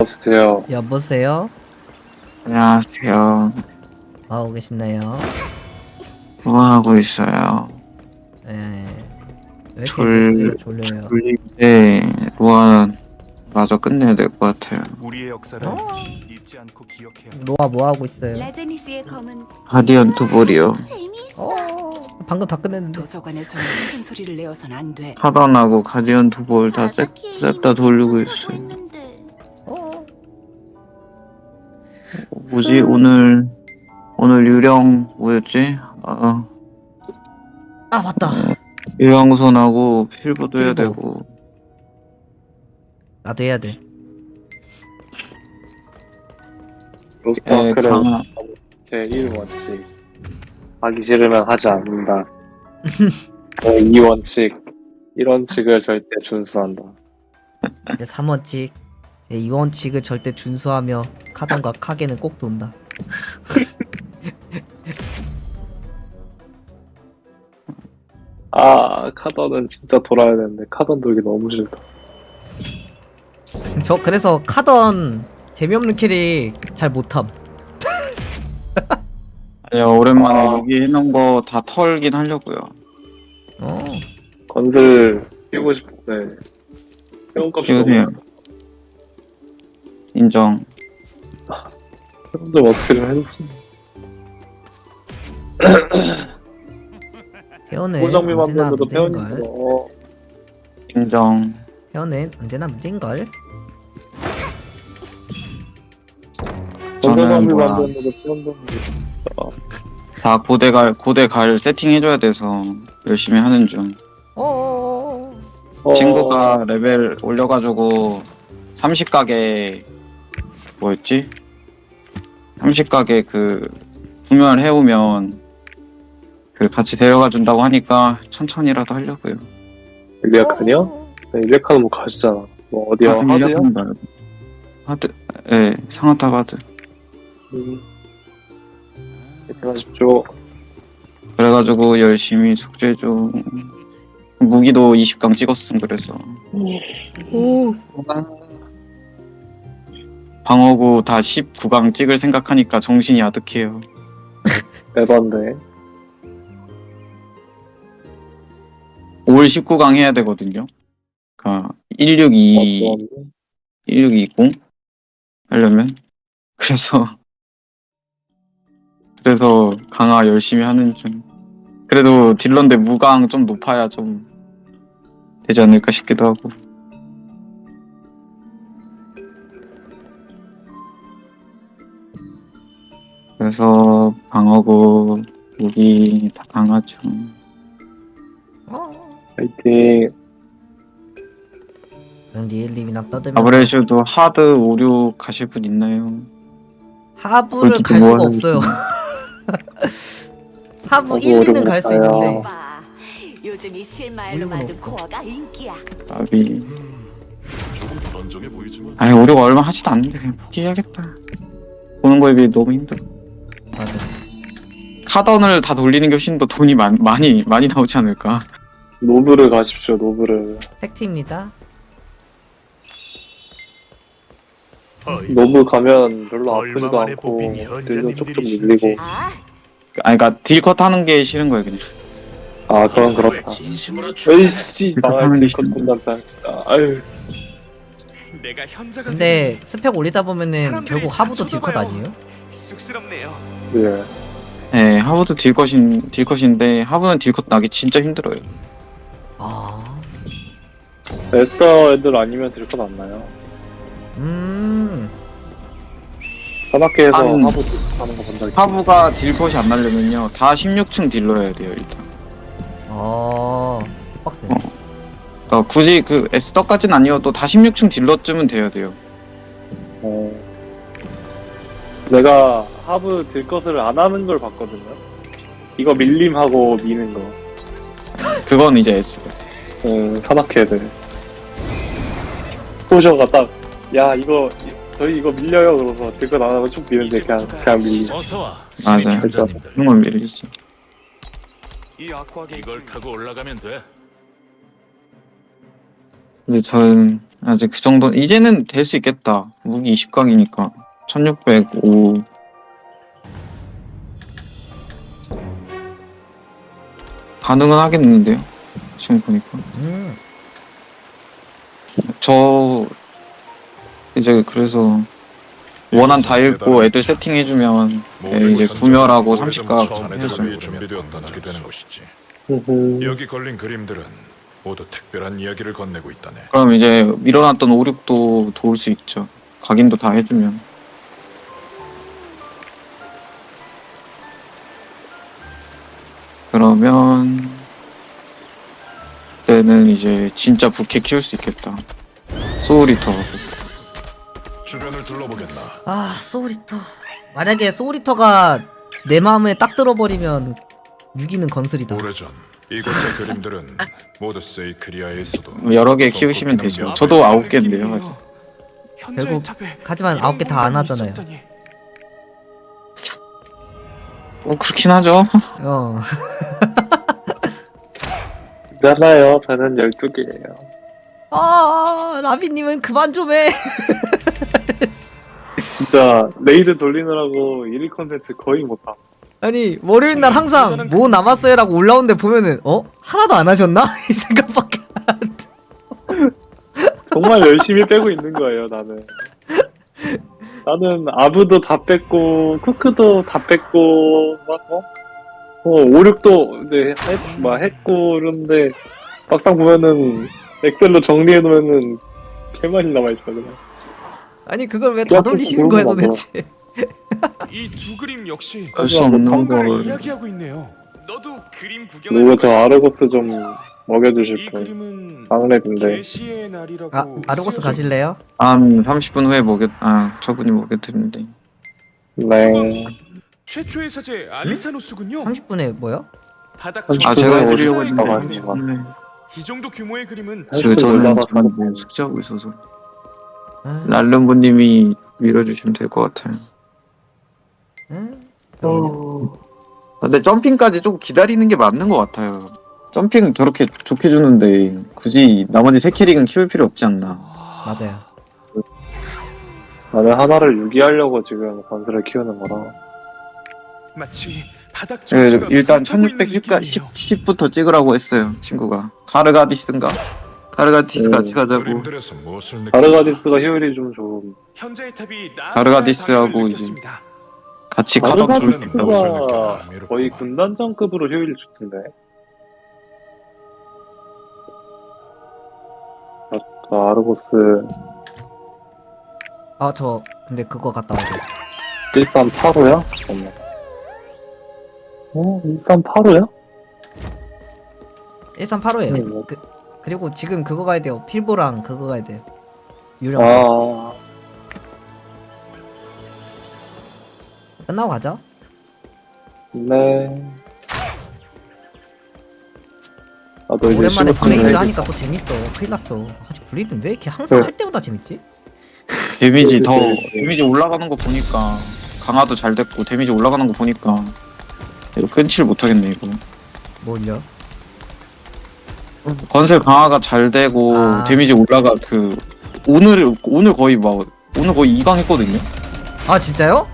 여보세요. 여보세요? 안녕하세요. 뭐하고 계시나요? 뭐하고 있어요? 네. 왜 이렇게 졸려요? 졸린데 로아 마저 끝내야 될 것 같아요. 우리의 역사를 잊지 않고 기억해야 로아 뭐하고 있어요? 라제니스의 검은 가디언 투볼이요. 방금 다 끝냈는데. 도서관에서는 큰 소리를 내어선 안 돼. 카던하고 가디언 투볼 다 셋 다 돌리고 있어요. 뭐지 오늘 유령 뭐였지? 맞다. 유령선하고 필보도 해야 되고. 나도 해야 돼. 로스트아크는 제 1원칙 하기 싫으면 하지 않는다. 2원칙 1원칙을 절대 준수한다. 3원칙 2원칙을 절대 준수하며 카던과 카게는 꼭 돈다. 카던은 진짜 돌아야 되는데 카던 돌기 너무 싫다. 저 그래서 카던 재미없는 캐릭 잘 못함. 아니요 오랜만에 여기 해놓은 거 다 털긴 하려고요. 건슬 끼우고 싶은데 회원값이 너무 끼우세요. 비싸. 인정. 회원 좀 어떻게 좀 해줬으면. 회원은 꿀장미 언제나 만드는데도 회원이 문제인걸. 들어. 인정. 회원은 언제나 문제인걸. 저는 꿀장미 뭐야 만드는데도 회원 좀 다 고대 갈 세팅 해줘야 돼서 열심히 하는 중. 친구가 레벨 올려가지고 30가게 뭐였지? 30가게 그 구매를 해오면 그 같이 데려가 준다고 하니까 천천히라도 하려고요. 일리아칸이야? 일리아칸은 뭐 가시잖아. 뭐 어디야? 하드야? 일리아칸 말고 하드. 예, 상하탑 하드. 하십시오. 그래가지고 열심히 숙제 좀 무기도 20강 찍었음. 그래서 방어구 다 19강 찍을 생각하니까 정신이 아득해요. 에반데. 올 19강 해야 되거든요. 그니까 1620 하려면. 그래서 그래서 강화 열심히 하는 중. 그래도 딜러인데 무강 좀 높아야 좀 되지 않을까 싶기도 하고. 그래서 방어구 무기 다 강하죠. 파이팅. 그럼 리엘님이랑 떠들면서 아브레슈도 하드 5, 6 가실 분 있나요? 하부를 솔직히 갈 뭐 수가 하는지. 없어요. 하부 저도 1, 2는 어려운 갈 수 것 있는데 봐. 요즘 이 실마일로 우리는 만든 없어. 코어가 인기야. 아비. 조금 불안정해 보이지만 아니 5, 6 얼마 하지도 않는데 그냥 포기해야겠다. 보는 거에 비해 너무 힘들어. 맞아. 카던을 다 돌리는 게 훨씬 더 돈이 많이 나오지 않을까. 노브를 가십시오, 노브를. 팩트입니다. 노브 가면 별로 아프지도 않고 딜도 조금 밀리고. 아니 그니까 딜컷 하는 게 싫은 거예요 그냥. 아, 그건 그렇다. 에이씨, 망할 딜컷 본단다, 진짜. 아유. 내가 현자가 근데 스펙 올리다 보면은 결국 하부도 딜컷 아니에요? 쑥스럽네요. 예. 네, 하부도 딜컷인데 하부는 딜컷 나기 진짜 힘들어요. 아, 에스터 애들 아니면 딜컷 안 나요. 산악회에서 한- 하부 하는 거 본 적 있어요. 하부가 딜컷이 안 나려면요 다 16층 딜러야 돼요 일단. 빡세. 그러니까 굳이 그 에스더까지는 아니어도 다 16층 딜러쯤은 돼야 돼요. 내가 하부 딜컷을 안 하는 걸 봤거든요. 이거 밀림하고 미는 거. 그건 이제 에스더. 산악회 애들. 포셔가 딱, 야, 저희 이거 밀려요. 그러서 딜컷 안 하고 쭉 미는데 그냥 밀리죠. 맞아요. 그렇죠. 그런 건 밀리지. 이걸 타고 올라가면 돼. 근데 저는 아직 그 정도 이제는 될 수 있겠다. 무기 20강이니까 1605. 가능은 하겠는데요. 지금 보니까. 저 이제 그래서 원한 다 읽고 애들 세팅해주면 이제 구멸하고 30각 해야죠. 준비되었다는 게 되는 것이지. 여기 걸린 그림들은 모두 특별한 이야기를 건네고 있다네. 그럼 이제 밀어놨던 5, 6도 도울 수 있죠. 각인도 다 해주면. 그러면 그때는 이제 진짜 부캐 키울 수 있겠다. 소울리터. 주변을 둘러보겠나. 아, 소울리터. 만약에 소울리터가 내 마음에 딱 들어버리면 6위는 건슬이다. 오래전 이곳의 그림들은 모두 세이크리아에서도 여러 개 키우시면 되죠. 저도 9개인데요 아직. 결국 하지만 9개 다 안 하잖아요. 그렇긴 하죠. 괜찮아요. 저는 12개예요. 아, 라비님은 그만 좀 해. 진짜 레이드 돌리느라고 1위 컨텐츠 거의 못함. 아니, 월요일 날 항상 뭐 남았어요 라고 올라오는데 보면은 하나도 안 하셨나? 이 생각밖에. 정말 열심히 빼고 있는 거예요, 나는. 나는 아부도 다 뺐고, 쿠크도 다 뺐고, 막, 5, 6도 이제 했고, 그런데, 막상 보면은, 엑셀로 정리해놓으면은, 개 많이 남아있어, 그냥. 아니, 그걸 왜 다 돌리시는 거야, 도대체? 이 두 그림 역시 알 수 없는 걸. 이야기하고 있네요. 너도 그림 누구 저 아르고스 좀 먹여주실 분. 강랩인데. 계시의 날이라고. 아르고스 가실래요? 한 30분 후에 저분이 먹여드는데. 네. 최초의 사제 알리사노스군요. 30분에 뭐요? 바닥 제가 해드리려고 했는데. 했는데. 이 정도 규모의 그림은 저는 지금 뭐 숙제하고 있어서. 랄름부님이 밀어주시면 될 것 같아요. 근데 점핑까지 좀 기다리는 게 맞는 것 같아요. 점핑 저렇게 좋게 주는데 굳이 나머지 3캐릭은 키울 필요 없지 않나. 맞아요. 나는 하나를 유기하려고 지금 건슬을 키우는 거라. 마치 바닥 일단 1610부터 찍으라고 했어요 친구가. 가르가디스인가? 가르가디스 같이 가자고. 그림들에서 무엇을 가르가디스가 효율이 좀 좋은. 현재의 탑이 가르가디스하고 이제 같이 가덕 줄 수 있다고. 아르가스가 거의 군단장급으로 효율이 좋던데. 아르고스 아, 저 근데 그거 갔다 와야 돼. 1385야? 잠깐만. 1385야? 1385예요. 그리고 지금 그거 가야 돼요. 필보랑 그거 가야 돼요. 유령. 아, 끝나고 가죠. 네. 나도 이제 오랜만에 15층 블레이드를 해야겠다. 하니까 또 재밌어. 큰일 났어. 아주 블레이드는 왜 이렇게 항상 할 때마다 재밌지? 데미지 데미지 올라가는 거 보니까 강화도 잘 됐고 데미지 올라가는 거 보니까 이거 끊지를 못하겠네 이거. 뭘요? 건설 강화가 잘 되고 데미지 올라가 오늘 거의 2강 했거든요. 아 진짜요?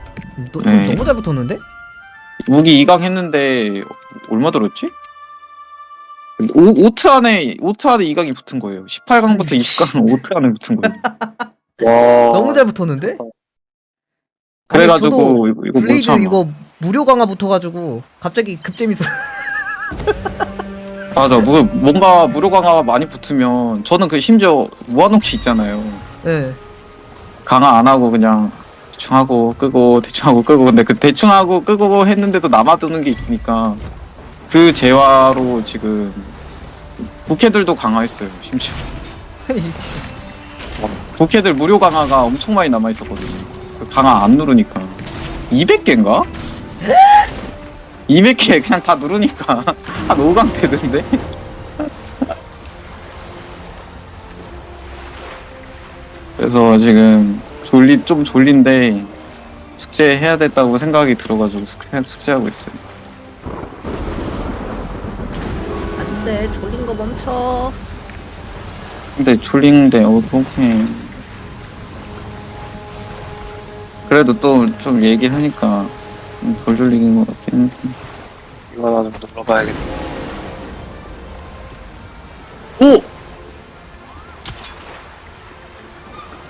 네. 너무 잘 붙었는데? 무기 2강 했는데 얼마 들었지? 오트 안에 2강이 붙은 거예요. 18강부터 20강은 오트 안에 붙은 거예요. 와. 너무 잘 붙었는데? 그래가지고 저도 이거 못 블레이드 참아. 이거 무료 강화 붙어가지고 갑자기 급재밌어. 맞아. 뭔가 무료 강화가 많이 붙으면 저는 심지어 모아놓은 게 있잖아요. 네. 강화 안 하고 그냥 대충 하고 끄고 대충 하고 끄고 근데 그 대충 하고 끄고 했는데도 남아드는 게 있으니까 그 재화로 지금 부캐들도 강화했어요. 심지어 부캐들 무료 강화가 엄청 많이 남아있었거든요. 그 강화 안 누르니까 200개인가? 200개 그냥 다 누르니까 한 5강 되던데? 그래서 지금 좀 졸린데 숙제해야 됐다고 생각이 들어가지고 숙제하고 있어요. 안돼, 졸린 거 멈춰. 근데 졸린데 어떡해. 그래도 또 좀 얘기하니까 덜 졸리는 것 같긴 한데. 이거 나 좀 물어봐야겠다. 오!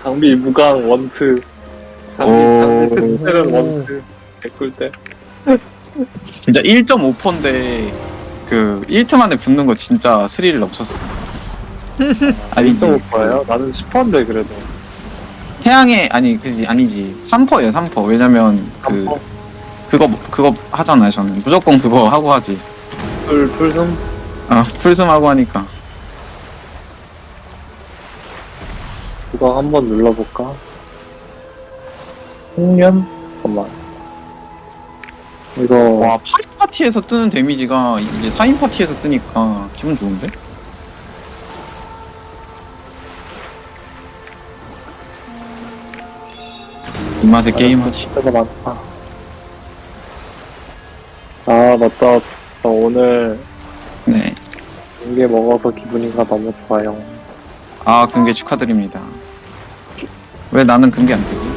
장비 무광 원트. 장비 패턴 원트. 개꿀 때. 진짜 1.5%인데 그 1트 만에 붙는 거 진짜 스릴 넘쳤어. 아니지. 1.5%예요? 나는 10%인데 그래도. 태양의 아니지 3%예요 3%. 왜냐면 그거 하잖아요. 저는 무조건 그거 하고 하지. 풀숨? 풀숨 하고 하니까. 이거 한번 눌러볼까? 홍련? 잠깐만. 이거 와 8인 파티에서 뜨는 데미지가 이제 4인 파티에서 뜨니까 기분 좋은데? 이 맛에 게임하지. 때가 많다. 아 맞다. 저 오늘 네. 공개 먹어서 기분이가 너무 좋아요. 아 금괴 축하드립니다. 왜 나는 금괴 안 뜨지?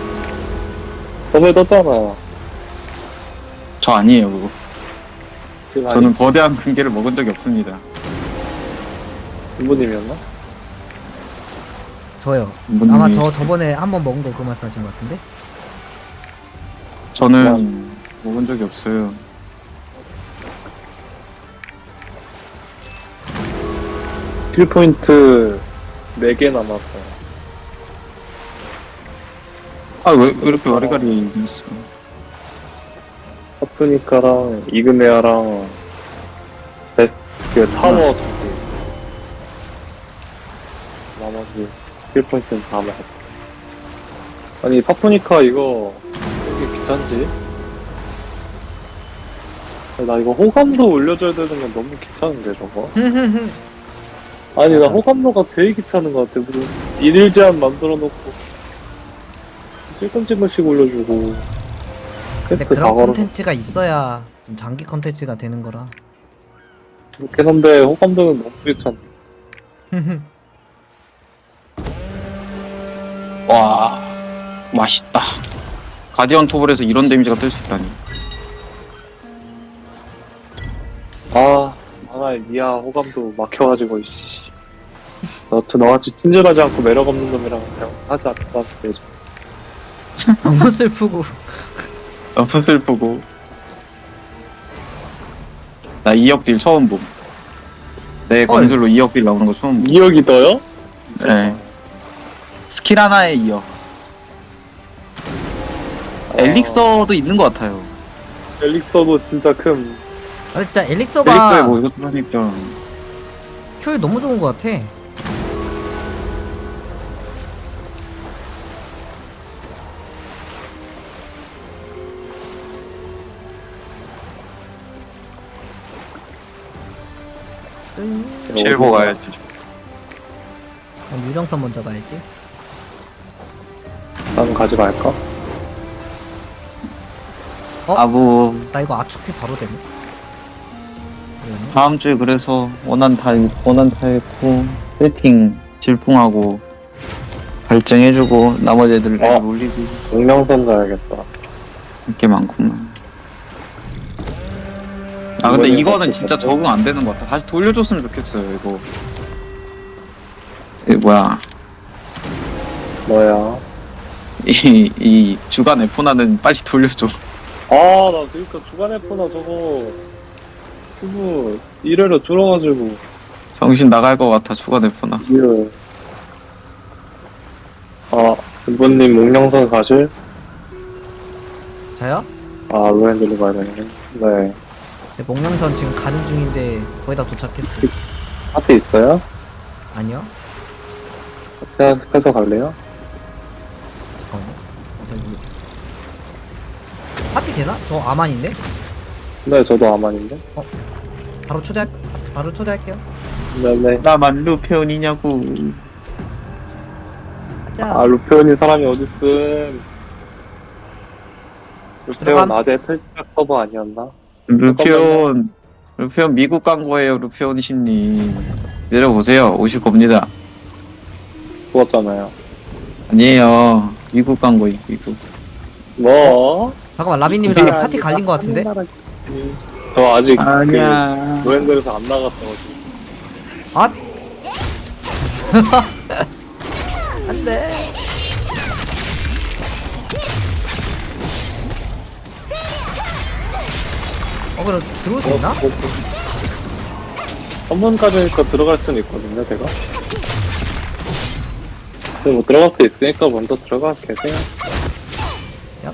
저번에 떴잖아. 저 아니에요 그거. 저는 거대한 금괴를 먹은 적이 없습니다. 부모님이었나? 저요. 부모님이- 아마 저번에 한번 먹은 거 그 말씀하신 것 같은데? 저는 먹은 적이 없어요. 킬 포인트 4개 남았어. 아 왜 이렇게 와리가리 있어? 파프니카랑 이그네아랑 베스트 타워 2개. 나머지 킬 포인트는 다 먹었어. 아니 파프니카 이거 왜 이렇게 귀찮지? 나 이거 호감도 올려줘야 되는 건 너무 귀찮은데 저거. 아니 나 호감도가 되게 귀찮은 것 같아. 무슨 일일 제한 만들어 놓고 찔끔찔끔씩 올려주고. 근데 퀘스트 다 그런 걸어. 콘텐츠가 있어야 좀 장기 콘텐츠가 되는 거라. 그렇긴 한데 호감도는 너무 귀찮아. 와 맛있다. 가디언 토벌에서 이런 데미지가 뜰 수 있다니. 아, 니아 호감도 막혀가지고, 이씨. 너같이 친절하지 않고 매력 없는 놈이랑 그냥 하지 않다, 요즘. 너무 슬프고. 너무 슬프고. 나 2억 딜 처음 봄. 내 건술로 2억 딜 나오는 거 처음 봄. 2억이 더요? 네. 스킬 하나에 2억. 엘릭서도 있는 것 같아요. 엘릭서도 진짜 큰. 아 진짜 엘릭서에 엘릭서가 뭐 이것도 하니까. 효율 너무 좋은 것 같아. 실버 가야지. 그럼 유령선 먼저 가야지. 나는 가져갈까? 아부 나 이거 아축피 바로 되네. 다음 주에 그래서 원한 타입고 세팅 질풍하고 발정해주고 나머지 애들 레벨 올리고. 용명선 가야겠다. 게 많구만. 아 근데 이거는 진짜 적응 안 되는 것 같아. 다시 돌려줬으면 좋겠어요 이거. 이 뭐야 뭐야? 이 주간 에포나는 빨리 돌려줘. 나 그니까 주간 F나 저거 그거 1회로 줄어가지고 정신 나갈 것 같아 주간 에포나. 이번님 목령선 가실? 저요? 로엔들로 가야 되네. 네. 네, 목령선 지금 가는 중인데 거의 다 도착했어요. 파티 있어요? 아니요? 해서 갈래요? 잠깐만요. 저기 파티 되나? 저 아만인데? 네, 저도 아만인데. 바로 초대할게요. 네네. 나만 루페온이냐고. 가자. 루페온인 사람이 어딨음. 루페온 낮에 탈출각 서버 아니었나? 루페온 미국 간 거예요. 루페온 신님 내려보세요. 오실 겁니다. 죽었잖아요. 아니에요. 미국 간 거예요. 미국. 뭐? 잠깐만 라비님이랑 파티 갈린 것 같은데? 저 아직 아니야. 로엔들에서 안 나갔어가지고. 아! 안돼. 그럼 들어올 수 있나? 선문까지니까 들어갈 수는 있거든요, 제가. 근데 뭐 들어갈 수 있으니까 먼저 들어가 계세요. 얍.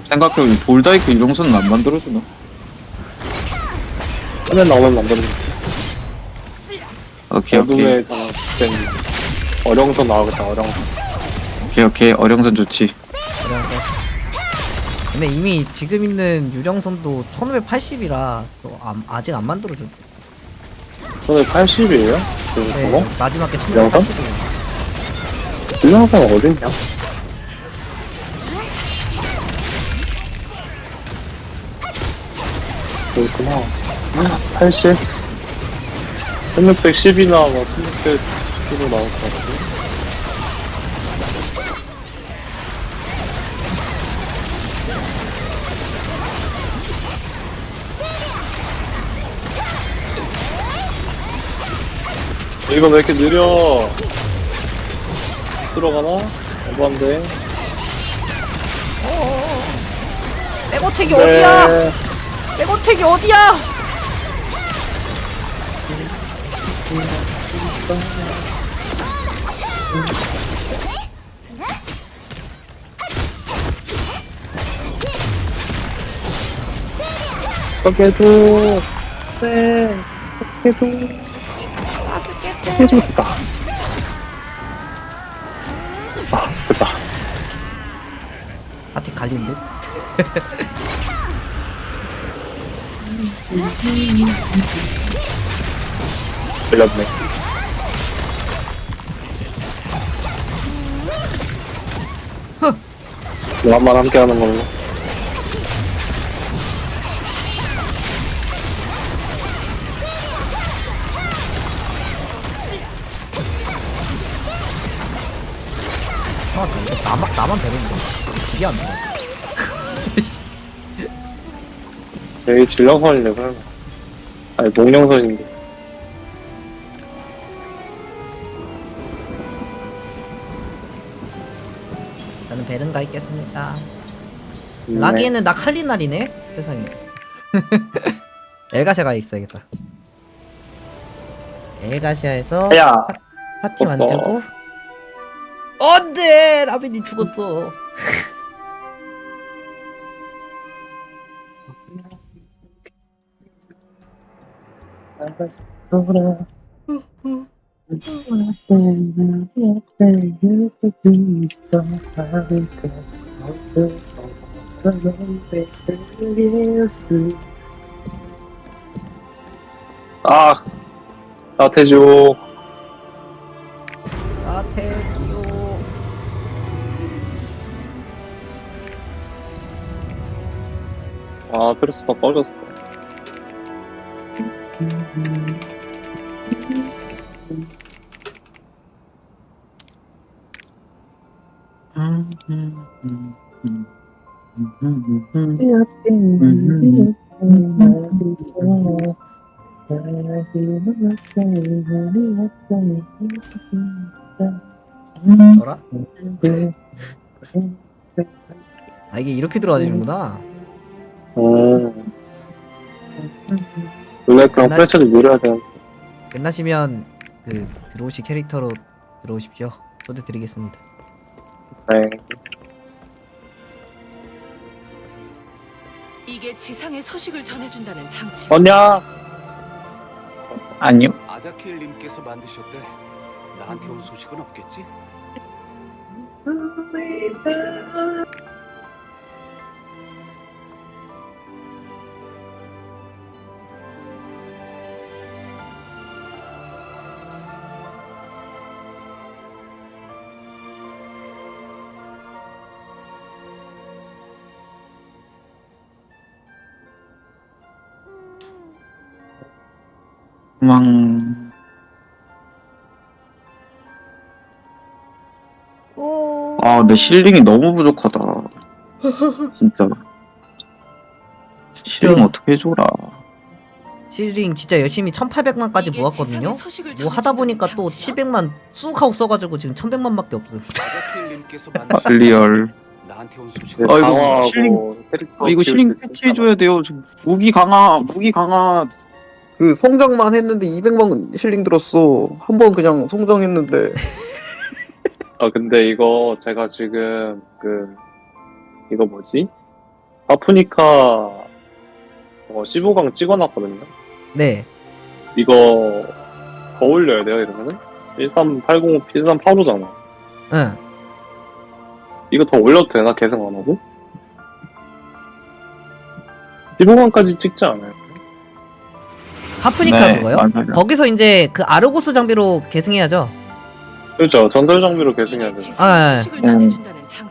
생각해보면 볼다이크 유령선은 안 만들어주나? 화면 나오면 만드는 오케이. 어둠의 된 어령선 나오겠다, 어령선. 오케이. 어령선 좋지. 근데 이미 지금 있는 유령선도 1580이라 아직 안 만들어줘. 저는 80이에요? 네, 마지막에 유령선? 1580이에요. 유령선 어딨냐? 여기 있구나. 80? 1610이나 뭐 1610으로 나올 것 같아. 이거 왜 이렇게 느려? 들어가나? 오반데. 백어택이 어디야? 백어택이 어디야? 해줘. 네. 해줘. 해줘. 됐다. 됐다. 파티 갈린 듯? 걸렸네. 너만 함께 하는 걸로. 이상하다. 이거 나만 배는 거. 이게 안 돼. 여기 질량선인데 설마. 아니 목령선인데. 저는 베른가 있겠습니다. 네. 라기에는 나 칼리날이네? 세상에. 엘가시아가 있어야겠다. 엘가시아에서 야. 파티 만들고. 안돼! 라벤이 죽었어. 아, 나태주. 나태기요. 아, 트레스가 꺼졌어. 뭐라? 아 이게 이렇게 들어가지는구나. 원래 그냥 프레셔를 노려야 돼. 끝나시면 그 들어오시 캐릭터로 들어오십시오. 초대 드리겠습니다. 네. 이게 지상의 소식을 전해준다는 장치. 언냐? 아니요. 아자킬님께서 만드셨대. 나한테 온 소식은 없겠지? 망. 아, 내 실링이 너무 부족하다. 진짜. 실링 어떻게 해줘라. 실링 진짜 열심히 1800만까지 모았거든요. 뭐 하다 보니까 또 700만 쑥 하고 써가지고 지금 1100만밖에 없음. 아자킬님께서 아, 리얼. 나한테 온 소식. 아, 이거 실링, 이거 실링 패치해줘야 돼요. 지금 무기 강화 그 성장만 했는데 200만 실링 들었어. 한 번 그냥 성장했는데. 아, 근데 이거 제가 지금 이거 뭐지? 아프니까 15강 찍어놨거든요. 네. 이거 더 올려야 돼요, 이러면은? 1380, 1385잖아. 응. 이거 더 올려도 되나? 계승 안 하고? 15강까지 찍지 않아요? 하프니까 네, 그거요? 맞아요. 거기서 이제 그 아르고스 장비로 계승해야죠. 그렇죠. 전설 장비로 계승해야 돼요. 아,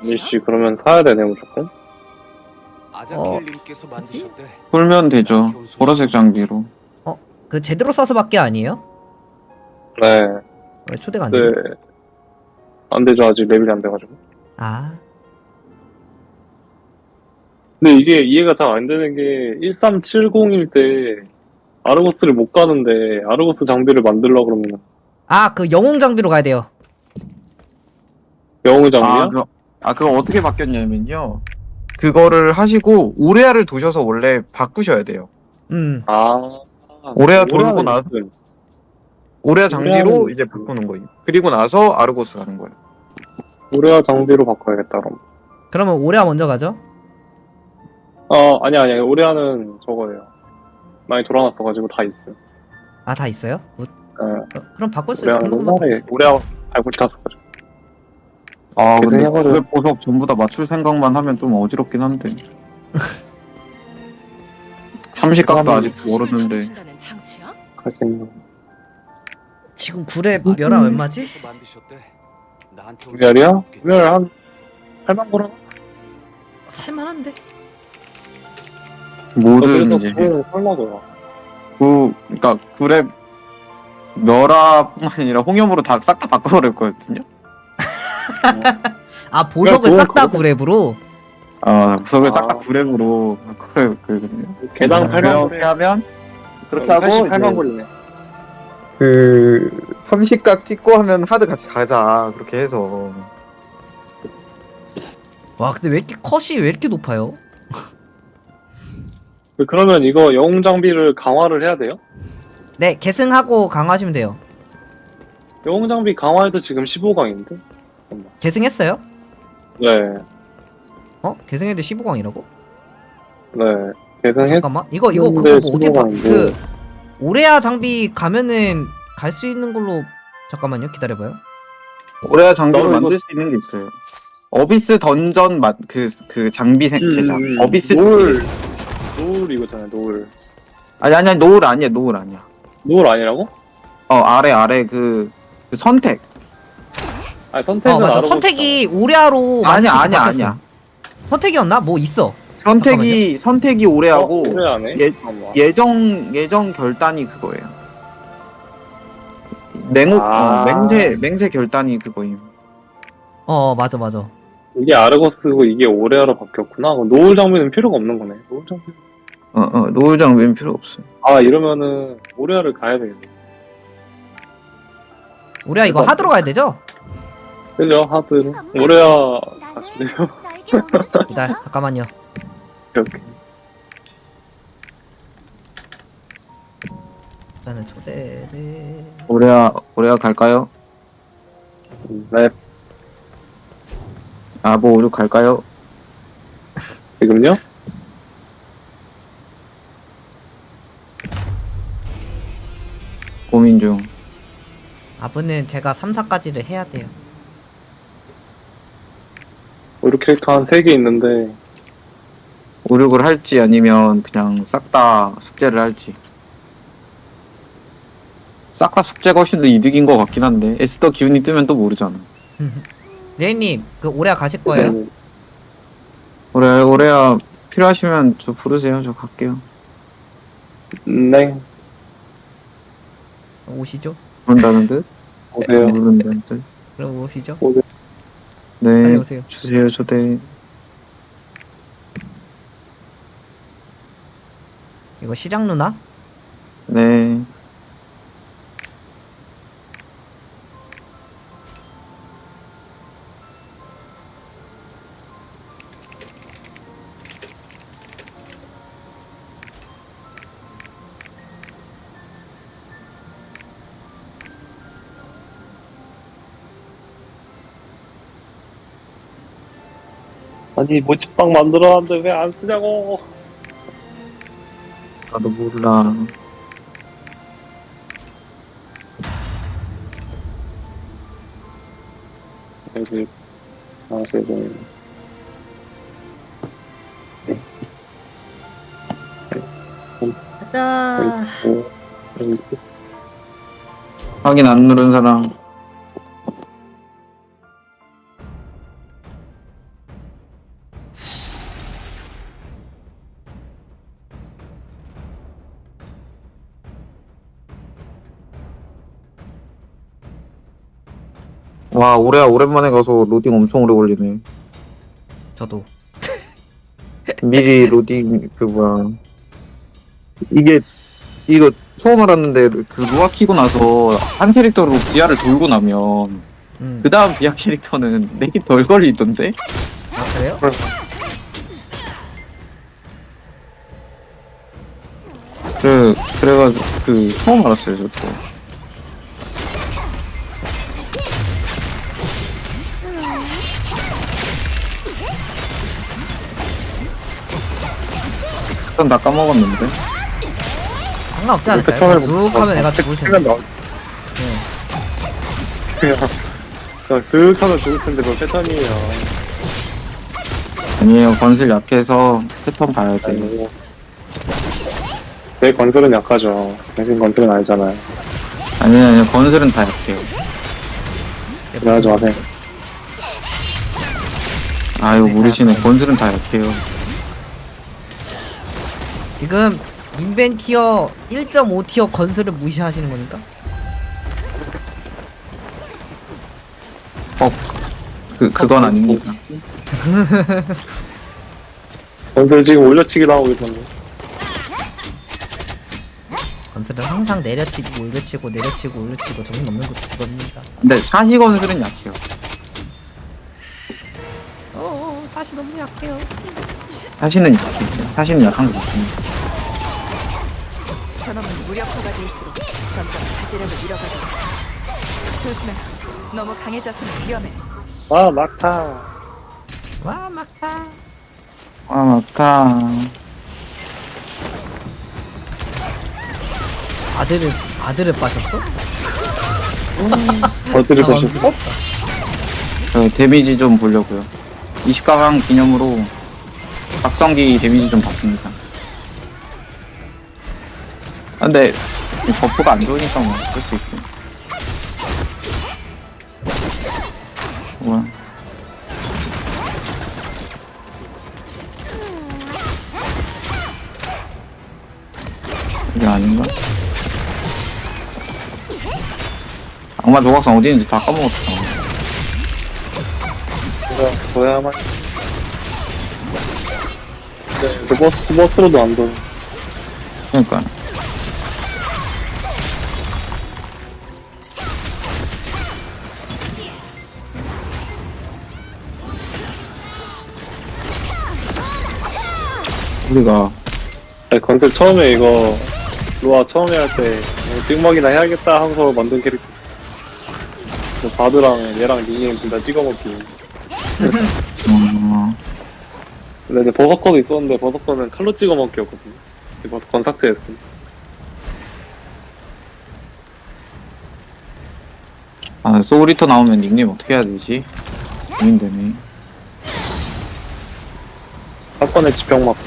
미씨, 그러면 사야 되네, 무조건? 아자킬님께서 만드셨대. 풀면 되죠. 보라색 장비로. 그 제대로 써서밖에 아니에요? 네. 왜 초대가 안 되지? 안 되죠. 아직 레벨이 안 돼가지고. 아. 근데 이게 이해가 잘 안 되는 게 1370일 때 아르고스를 못 가는데 아르고스 장비를 만들려고 그러면 아, 그 영웅 장비로 가야 돼요. 영웅 장비야? 그거 어떻게 바뀌었냐면요. 그거를 하시고 오레아를 도셔서 원래 바꾸셔야 돼요. 아. 오레아 돌고 나서 오레아 장비로 오레아는 이제 바꾸는 거예요. 그리고 나서 아르고스 가는 거예요. 오레아 장비로 바꿔야겠다, 그럼. 그러면 오레아 먼저 가죠? 아니야. 오레아는 저거예요. 많이 돌아놨어가지고 다 있어요. 아, 다 있어요? 굿. 그럼 바꿀 수 오레아는 있는 것만 옛날에 오레아 알고 탔어가지고. 아, 근데 계승해버려. 집에 보석 전부 다 맞출 생각만 하면 좀 어지럽긴 한데. 삼식각도 아직 모르는데. 갈수 있는. 지금 굴에 멸화 얼마지? 멸이야? 멸 한 8만 걸어? 살만한데? 뭐든지. 설마더라. 그러니까 굴에 멸화뿐만 아니라 홍염으로 다 싹 다 바꿔버릴 거거든요. 아 보석을 싹 다 9랩으로. 구석을 싹 다 9랩으로. 그래, 개당 8만 그렇게 하면, 그렇게 하고, 88만 골이네. 그, 30각 찍고 하면 하드 같이 가자. 그렇게 해서. 와 근데 왜 이렇게 컷이 왜 이렇게 높아요? 그러면 이거 영웅 장비를 강화를 해야 돼요? 네 계승하고 강화하시면 돼요. 영웅 장비 강화해도 지금 15강인데? 계승했어요? 네. 계승해도 15강이라고? 네. 계승했. 잠깐만 이거 그거 뭐 어떻게 그 오레아 장비 가면은 갈 수 있는 걸로 잠깐만요 기다려봐요. 오레아 장비로 만들 수 있는 게 있어요. 어비스 던전 그 장비 제작. 어비스 노을 이거잖아요, 노을. 아니 노을 아니야. 노을 아니라고? 아래 그 선택. 아니 선택은 맞아 알아보고 선택이 오레아로 아니야. 선택이었나? 뭐 있어. 선택이 오레하고 오레아네. 예정 결단이 그거예요. 맹세 결단이 그거예요. 맞아. 이게 아르거스고 이게 오레아로 바뀌었구나. 그럼 노을 장비는 필요가 없는 거네. 노을 장비. 노을 장비는 필요 없어요. 아 이러면은 오레아를 가야 되겠네. 오레아 이거 하드로 가야 되죠? 그죠 하드. 오레아 가시네요. 기다려 잠깐만요. 오케이. 일단은 초대를 오레아 갈까요? 네. 아보 오류 갈까요? 지금요? 고민 중. 아부는 제가 3, 4까지를 해야 돼요. 오류 캐릭터 한 3개 있는데 오륙을 할지 아니면 그냥 싹 다 숙제를 할지. 싹 다 숙제가 훨씬 더 이득인 것 같긴 한데 에스더 기운이 뜨면 또 모르잖아. 레이님 그 오레아 가실 거예요? 오레아 필요하시면 저 부르세요. 저 갈게요. 네. 오시죠? 부른다는 듯? 오세요. 부른다는 듯? 그럼 오시죠? 네. 빨리 오세요. 주세요 초대. 이거 시장 누나? 네. 아니 모찌빵 만들어놨는데 왜 안 쓰냐고. 나도 몰라. 여기 세상에. 가자. 확인 안 누른 사람. 와 오레아 오랜만에 가서 로딩 엄청 오래 걸리네. 저도. 미리 로딩 이거 처음 알았는데 그 루아 키고 나서 한 캐릭터로 비아를 돌고 나면 그 다음 비아 캐릭터는 렉이 덜 걸리던데? 아 그래요? 그래가지고 처음 알았어요 저도. 일단 다 까먹었는데. 상관없지 않을까요? 쑥 하면 내가 죽을 텐데. 그냥 쓱 하면 죽을 텐데 그거 패턴이에요. 아니에요. 건슬 약해서 패턴 봐야 돼. 내 건슬은 약하죠. 당신 건슬은 알잖아요. 아니에요. 건슬은 다 약해요. 그러지 마세요. 아유 모르시네. 건슬은 다 약해요. 지금 인벤 티어 1.5 티어 건슬을 무시하시는 겁니까? 그건 아닙니다. 건설 지금 올려치기 나오고 있던데. 건설은 항상 내려치고 올려치고 내려치고 올려치고 정신 없는 것도 그겁니다. 근데 사시 건술은 약해요. 사실 너무 약해요. 사시는 약해요. 사시는 약한 게 있습니다. 저놈은 무력화가 될수록 점점 자제력을 잃어가게 돼. 조심해. 너무 강해져서는 위험해. 아, 막타. 와 막타. 아 맞다. 아들을 빠졌어? 어디를 보셨어? 저 데미지 좀 보려고요. 20가방 기념으로 각성기 데미지 좀 봤습니다. 아, 근데 이 버프가 안 좋으니까 뭐 어쩔 수 있고. 뭐야? 이게 아닌가? 악마 조각상 어디 있는지 다 까먹었어. 뭐야만. 네, 버스로도 안 돼. 그러니까. 우리가 아니, 건설 처음에 이거 로아 처음에 할 때 찍먹이나 해야겠다 하고서 만든 캐릭터. 바드랑 얘랑 닉네임 둘 다 찍어먹기. 근데 버서커도 있었는데 버서커는 칼로 찍어먹기였거든. 이거 건삭제했어. 아, 소울리터 나오면 닉네임 어떻게 해야 되지? 고민되네. 사건의 지평 맞고.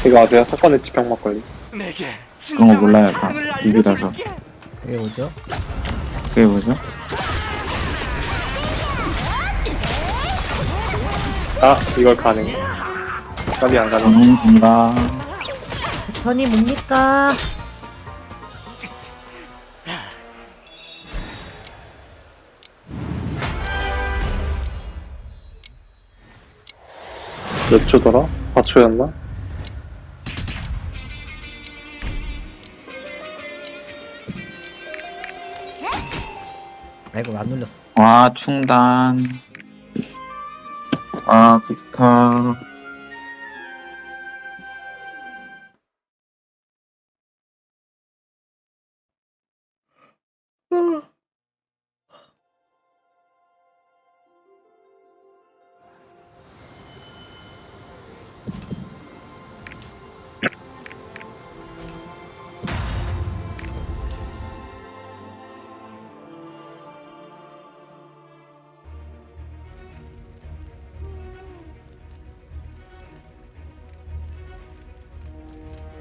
이거 아세요? 사건의 지평 막걸리. 그런 거 몰라요. 다 비비라서. 그게 뭐죠? 그게 뭐죠? 아, 이걸 가네. 답이 안 가네. 뭔가. 편이 뭡니까? 몇 초더라? 4초였나? 아이고 안 눌렸어. 와, 충단. 아, 좋다.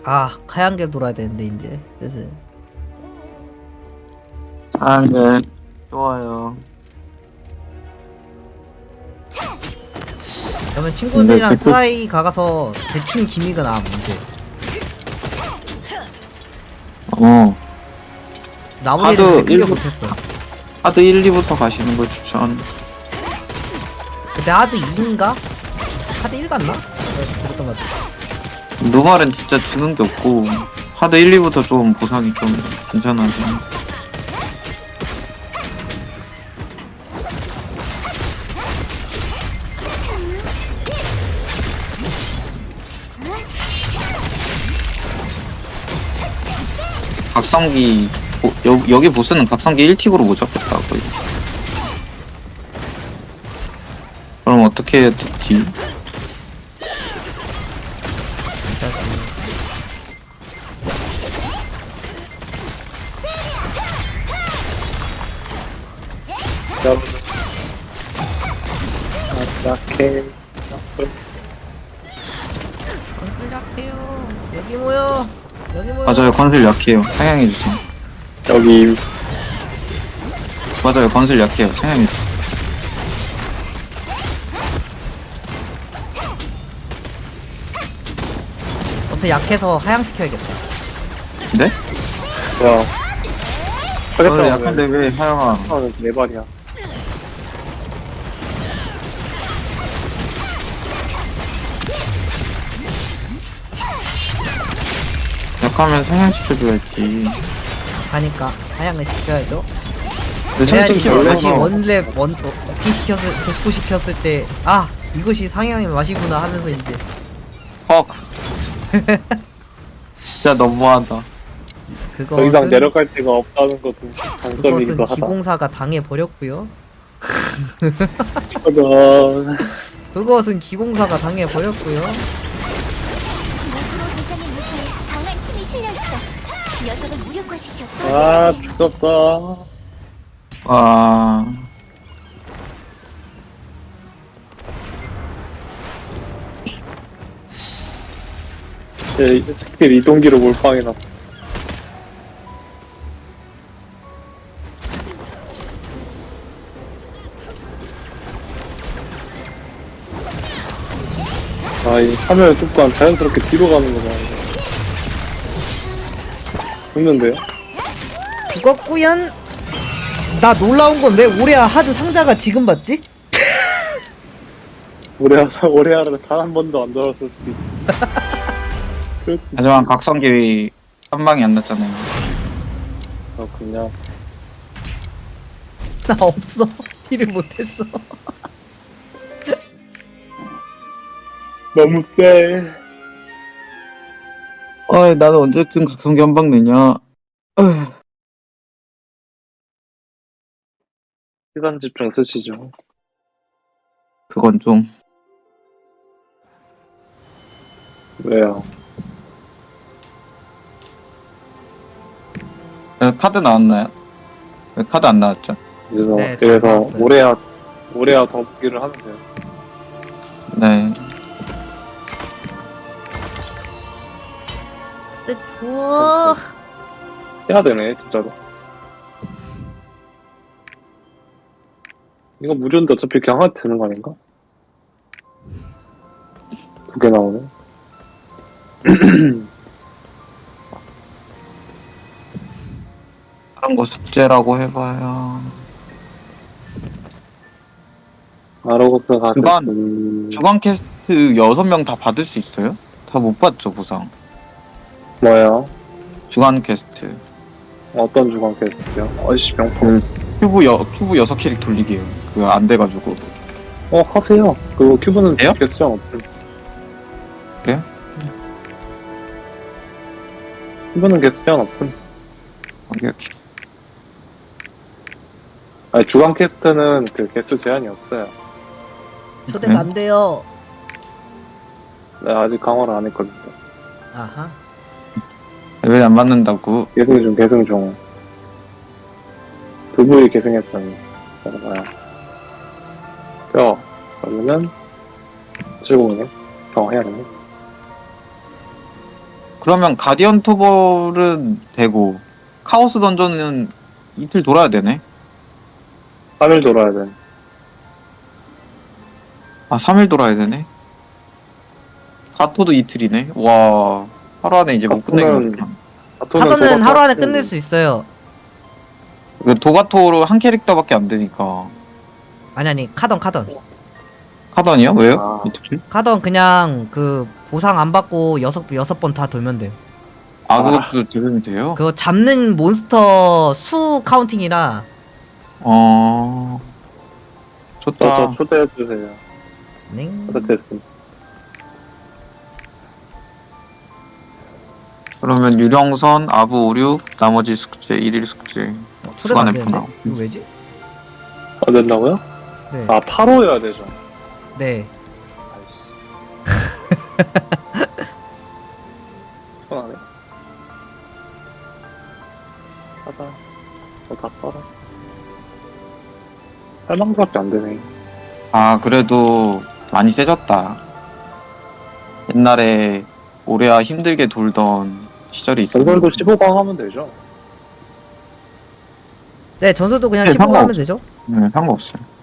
아 하얀게 돌아야 되는데 이제 슬슬. 아, 네. 좋아요. 그러면 친구들이랑 근데 트라이 가서 대충 기미가 나와 문제. 나머지는 하드 클리어 1부, 못했어. 하드 1, 2부터 가시는 걸 추천. 그때 하드 2인가? 하드 1 갔나? 그랬던 것 같아. 노말은 진짜 주는 게 없고, 하드 1, 2부터 좀 보상이 좀 괜찮아서. 각성기, 여기 보스는 각성기 1틱으로 못 잡겠다, 거의. 그럼 어떻게 해야 되지? 약해. 건슬 약해요. 여기 모여. 여기 모여. 맞아요, 건슬 약해요. 상향해주세요. 여기. 맞아요, 건슬 약해요. 상향해주세요. 건슬 약해서 하향시켜야겠다. 네? 야. 하겠다고. 약한데 왜 하영아? 아, 네 발이야. 약하면 상향시켜줘야지. 하니까 하향을 시켜야죠. 근데 그래야지 솔직히 다시 원래는 원랩 복구시켰을 때 아 이것이 상향의 맛이구나 하면서 이제 헉. 진짜 너무하다. 더 이상 그것은 내려갈 데가 없다는 것도 장점이기도 그것은 하다. 기공사가 당해버렸고요. 저건 그것은 기공사가 당해버렸고요. 강한 힘이 실려 있어. 녀석을 무력화시켜. 아 죽었다. 와. 예, 스킬 이동기로 몰빵해 놨어. 아, 이 화면 습관 자연스럽게 뒤로 가는 거잖아. 죽는데요? 죽었구연. 나 놀라운 건 왜 오레아 하드 상자가 지금 봤지? 오레아를 단 한 번도 안 들었을 수도 있어. 하지만 각성기 한 방이 안 났잖아요. 그렇군요. 나 없어. 힐을 못했어. 너무 세. 아, 나는 언제쯤 각성기 한 방 내냐? 어휴. 시간 집중 쓰시죠. 그건 좀. 왜요? 카드 나왔나요? 왜 카드 안 나왔죠? 그래서 네, 잘 나왔어요. 오레아 더 보기를 하면 돼요. 네. 좋아. 해야 되네 진짜로. 이거 무료인데 어차피 강화 되는 거 아닌가? 2개 나오네. 다른 거 숙제라고 해봐야. 아로고스가 주간 캐스트 6명 다 받을 수 있어요? 다 못 받죠, 보상. 뭐요? 주간 캐스트. 어떤 주간 캐스트요? 어이씨 명품. 큐브 6캐릭 돌리기에요. 그거 안 돼가지고. 하세요. 그 큐브는 돼요? 개수장 없음. 그래요? 큐브는 개수장 없음. 오케이. 아니 주간 캐스트는 그 개수 제한이 없어요. 초대가 안 돼요. 내가 아직 강화를 안 했거든요. 아하. 왜 안 받는다고? 계승 중. 두 부위 계승했더니. 봐요. 그러면, 즐거우네. 강화해야겠네. 그러면 가디언 토벌은 되고, 카오스 던전은 이틀 돌아야 되네? 3일 돌아야 돼. 아, 3일 돌아야 되네? 가토도 이틀이네? 와, 하루 안에 이제 못 끝내겠구나. 카도는 하루 안에 끝낼 수 있어요. 도가토로 한 캐릭터밖에 안 되니까. 아니 카던. 카던이요? 왜요? 이틀? 카던 그냥 그 보상 안 받고 6번 다 돌면 돼요. 아, 그것도 지금이 돼요? 그거 잡는 몬스터 수 카운팅이라. 좋다. 저 초대해주세요. 네. 초대했습니다. 그러면 유령선, 아부 오류, 나머지 숙제, 1일 숙제. 초대가 안 주간 F 되는데? 이거 왜지? 안 된다고요? 네. 아, 8호여야 되죠. 네. 편하네. 하다. 다 빨아. 8망밖에 안 되네. 아, 그래도 많이 세졌다. 옛날에 오레아 힘들게 돌던 시절이 있었는데. 전설도 15강 하면 되죠. 네, 전설도 그냥 네, 15 하면 상관없어요. 되죠. 네, 상관없어요.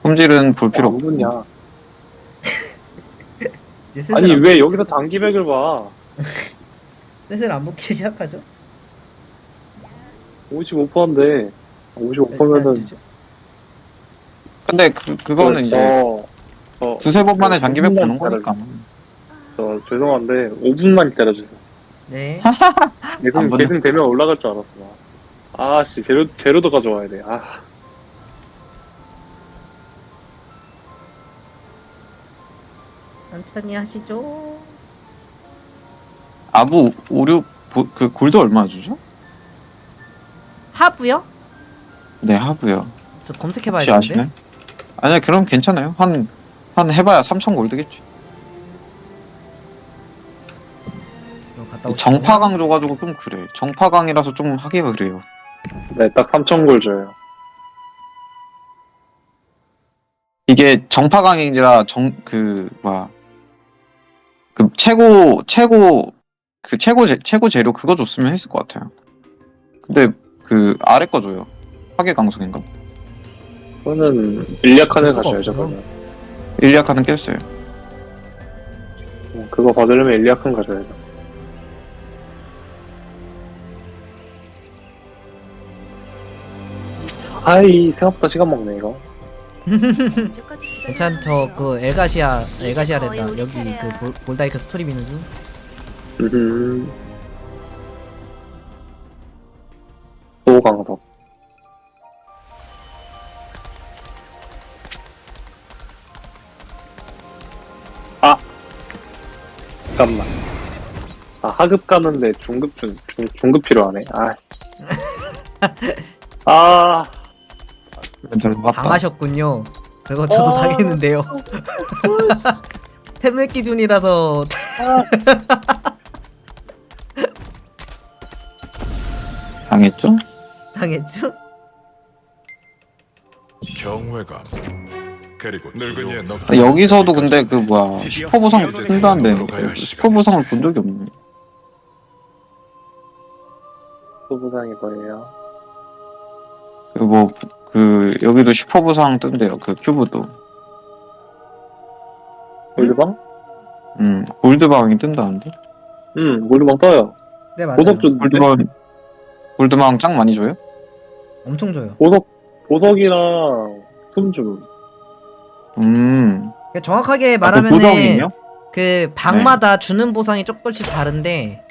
품질은 볼 필요 없고. 없냐. 아니, 왜 여기서 장기백을 봐? 슬슬 안 붙기 시작하죠? 55%인데 55%면은 근데 그거는 이제 두세 번 만에 장기백 보는 거니까. 저 죄송한데 5분만 때려주세요. 네. 계승 되면 올라갈 줄 알았어. 아씨 제로도 가져와야 돼. 아. 천천히 하시죠. 아부 56 그 골드 얼마 주죠? 하부요? 네 하부요. 저 검색해봐야 혹시 되는데. 아시나요? 아니야 그럼 괜찮아요. 한 해봐야 3,000 골드겠지. 이거 갔다 오시고요. 정파강 줘가지고 좀 그래. 정파강이라서 좀 하기가 그래요. 네, 딱 3,000골 줘요. 이게 정파강이라 최고 재료 그거 줬으면 했을 것 같아요. 근데 그 아래 거 줘요. 파괴 강성인가? 그거는 일리아칸을 가져야죠. 그러면. 일리아카는 깼어요. 그거 받으려면 일리아칸 가져야죠. 아이 생각보다 시간 먹네 이거. 괜찮 저그 엘가시아랜다. 여기 그 볼다이크 스토리 미는 중. 도강석. 아 잠깐만. 아 하급 가는데 중급 필요하네. 당하셨군요. 그거 저도 당했는데요. 템렉 기준이라서. 당했죠? 당했죠? 경외감 그리고 늙은이의 여기서도 근데 그 뭐야 슈퍼 보상 뜬다는데 슈퍼 보상을 본 적이 없네. 또 보상이 뭐예요? 여기도 슈퍼 보상 뜬대요. 그 큐브도. 골드방? 골드방이 뜬다는데? 골드방 떠요. 네 맞아요. 보석 줬는데? 골드방 짱 많이 줘요? 엄청 줘요. 보석이랑 틈줌. 정확하게 그 말하면은 보정이요? 그 방마다 주는 보상이 조금씩 다른데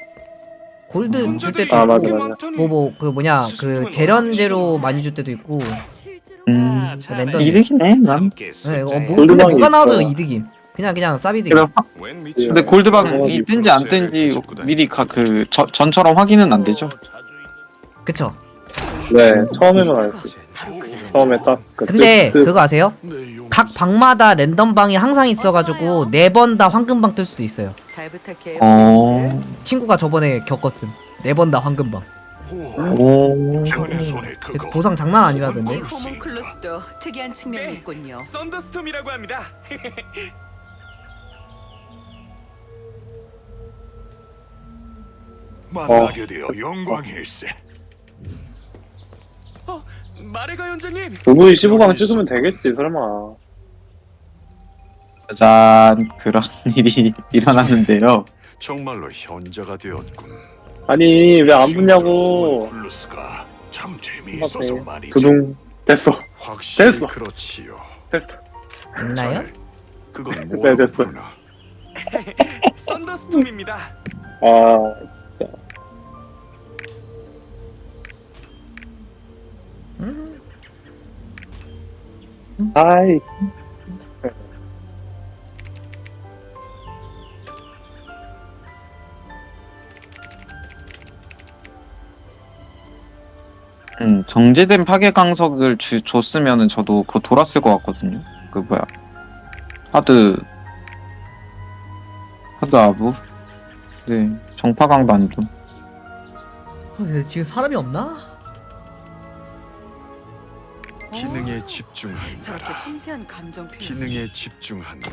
골드 줄 때도 맞아. 있고 그 재련제로 많이 줄 때도 있고 랜덤 이득이네 난. 네, 근데 뭐가 나와도 이득임. 그냥 쌉이득. 근데 골드방이 뜬지 안 뜬지 미리 전처럼 확인은 안 되죠? 그쵸. 네, 처음에만 알았어요. 처음에 딱. 근데 그거 아세요? 각 방마다 랜덤 방이 항상 있어가지고 4번 다 황금방 뜰 수도 있어요. 잘 부탁해요. 친구가 저번에 겪었음. 4번 다 황금방. 보상 장난 아니라던데. 호문클루스도 특이한 측면이 있군요. 썬더스톰이라고 합니다. 만나게 되어 영광일세. 마레가 연장님. 그분이 15강 찍으면 되겠지 설마. 짜잔 그런 일이 일어났는데요. 정말로 현자가 되었군. 아니 왜 안 붙냐고. 플루스가 참 재미있어서 말이지. 두둥 됐어. 확실히 됐어. 그렇지요. 됐어. 있나요? 그건 네, 뭐라고 됐어. 부르나? 썬더스톰입니다. 진짜. 아이. 정제된 파괴 강석을 줬으면은 저도 그거 돌았을 것 같거든요. 그 뭐야 하드 아부. 네 정파강도 아니죠. 근데 지금 사람이 없나? 기능에 저렇게 집중한다. 섬세한 감정 표현. 기능에 집중한다.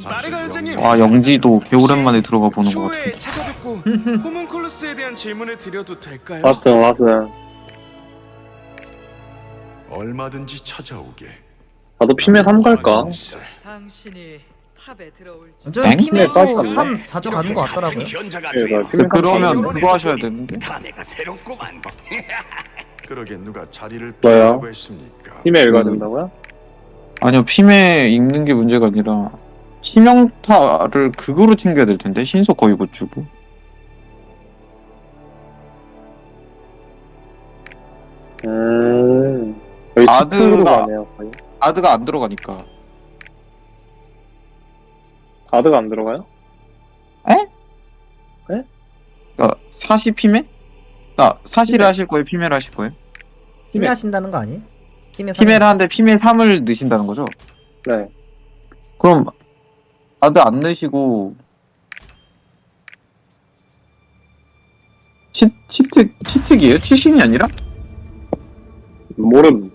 마레가 연장님. 와 영지도 개 오랜만에 들어가 보는 것 추후에 같은데. 찾아뵙고 호문클루스에 대한 질문을 드려도 될까요? 왔어. 얼마든지 찾아오게. 나도 피메 3 갈까? 당신이 좀 엥? 피메도 네, 3 자주 가는 것 같더라고요. 그러면 그거 하셔야 되는데. 그러게 누가 자리를 뭐야? 비우라고 했습니까? 팀에 읽어야 된다고요? 아니요, 피메 읽는 게 문제가 아니라 치명타를 극으로 튕겨야 될 텐데 신속 거의 못 주고. 여기 아드가- 치트로 가네요. 거의. 아드가 안 들어가니까. 아드가 안 들어가요? 그러니까 사시 피메? 그러니까 사시를 하실 거예요, 피메를 하실 거예요? 피메 하신다는 거 아니에요? 피메 3. 피메를 하는데 피메 3을 넣으신다는 거죠? 네. 그럼 아드 안 넣으시고 치특이에요? 치신이 아니라? 모름.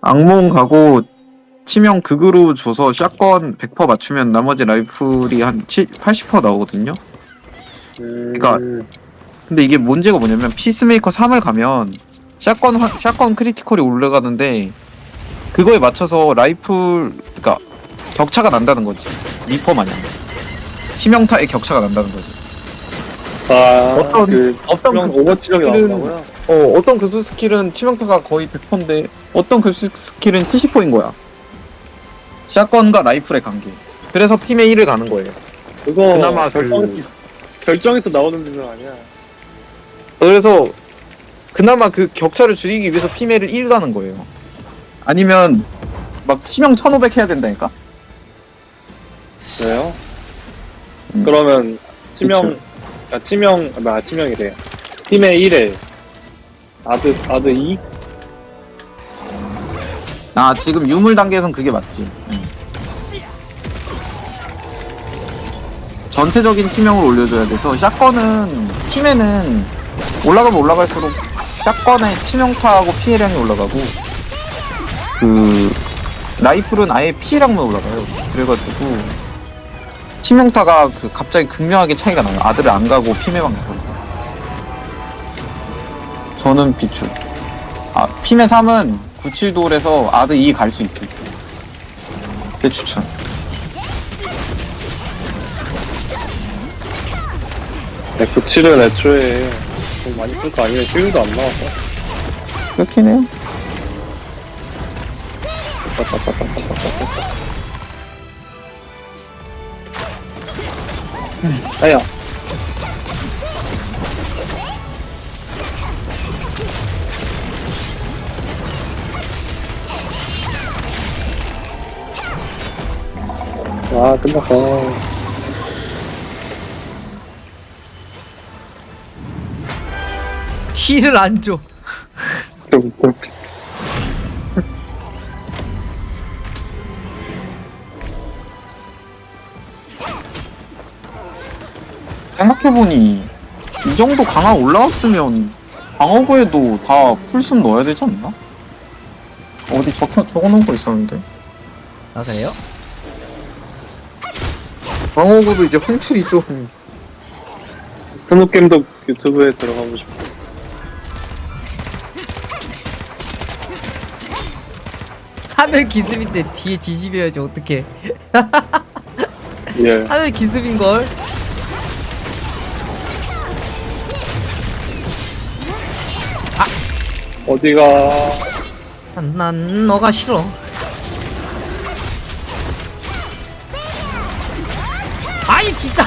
악몽 가고 치명 극으로 줘서 샷건 100% 맞추면 나머지 라이플이 한 80% 나오거든요? 그러니까 근데 이게 문제가 뭐냐면 피스메이커 3을 가면 샷건 크리티컬이 올라가는데 그거에 맞춰서 라이플 그러니까 격차가 난다는 거지. 리퍼 마냥 치명타의 격차가 난다는 거지. 어떤 오버치력이 나온다고요? 어떤 급수 스킬은 치명타가 거의 100%인데 어떤 급수 스킬은 70%인 거야. 샷건과 라이플의 관계. 그래서 피메 1을 가는 거예요. 그거 그나마 결정에서 나오는 비밀 아니야. 그래서 그나마 그 격차를 줄이기 위해서 피메를 1 가는 거예요. 아니면 막 치명 1500 해야 된다니까? 그래요? 그러면 치명이래. 팀의 1에 아드 2? 아 지금 유물 단계에선 그게 맞지. 전체적인 치명을 올려줘야 돼서 샷건은 피메는 올라가면 올라갈수록 샷건의 치명타하고 피해량이 올라가고 그 라이플은 아예 피해량만 올라가요. 그래가지고 치명타가 그 갑자기 극명하게 차이가 나요. 아들을 안 가고 피메만 가고. 저는 비추. 피메 3은 97돌에서 아드 2 갈 수 있어요. 내 추천. 네, 97은 애초에 좀 많이 끌 거 아니면 힐도 안 나와서. 그렇긴 해요. 아야. 끝났어. 티를 안 줘. 생각해보니 이 정도 강화 올라왔으면 방어구에도 다 풀숨 넣어야 되지 않나? 어디 적어놓은 거 있었는데. 아 그래요? 방어구도 이제 홍출이 좀 스무게임도 유튜브에 들어가고 싶어. 사별 기습인데 뒤에 뒤집어야지 어떡해. 예. 사별 기습인걸. 어디가? 난 너가 싫어. 아이 진짜.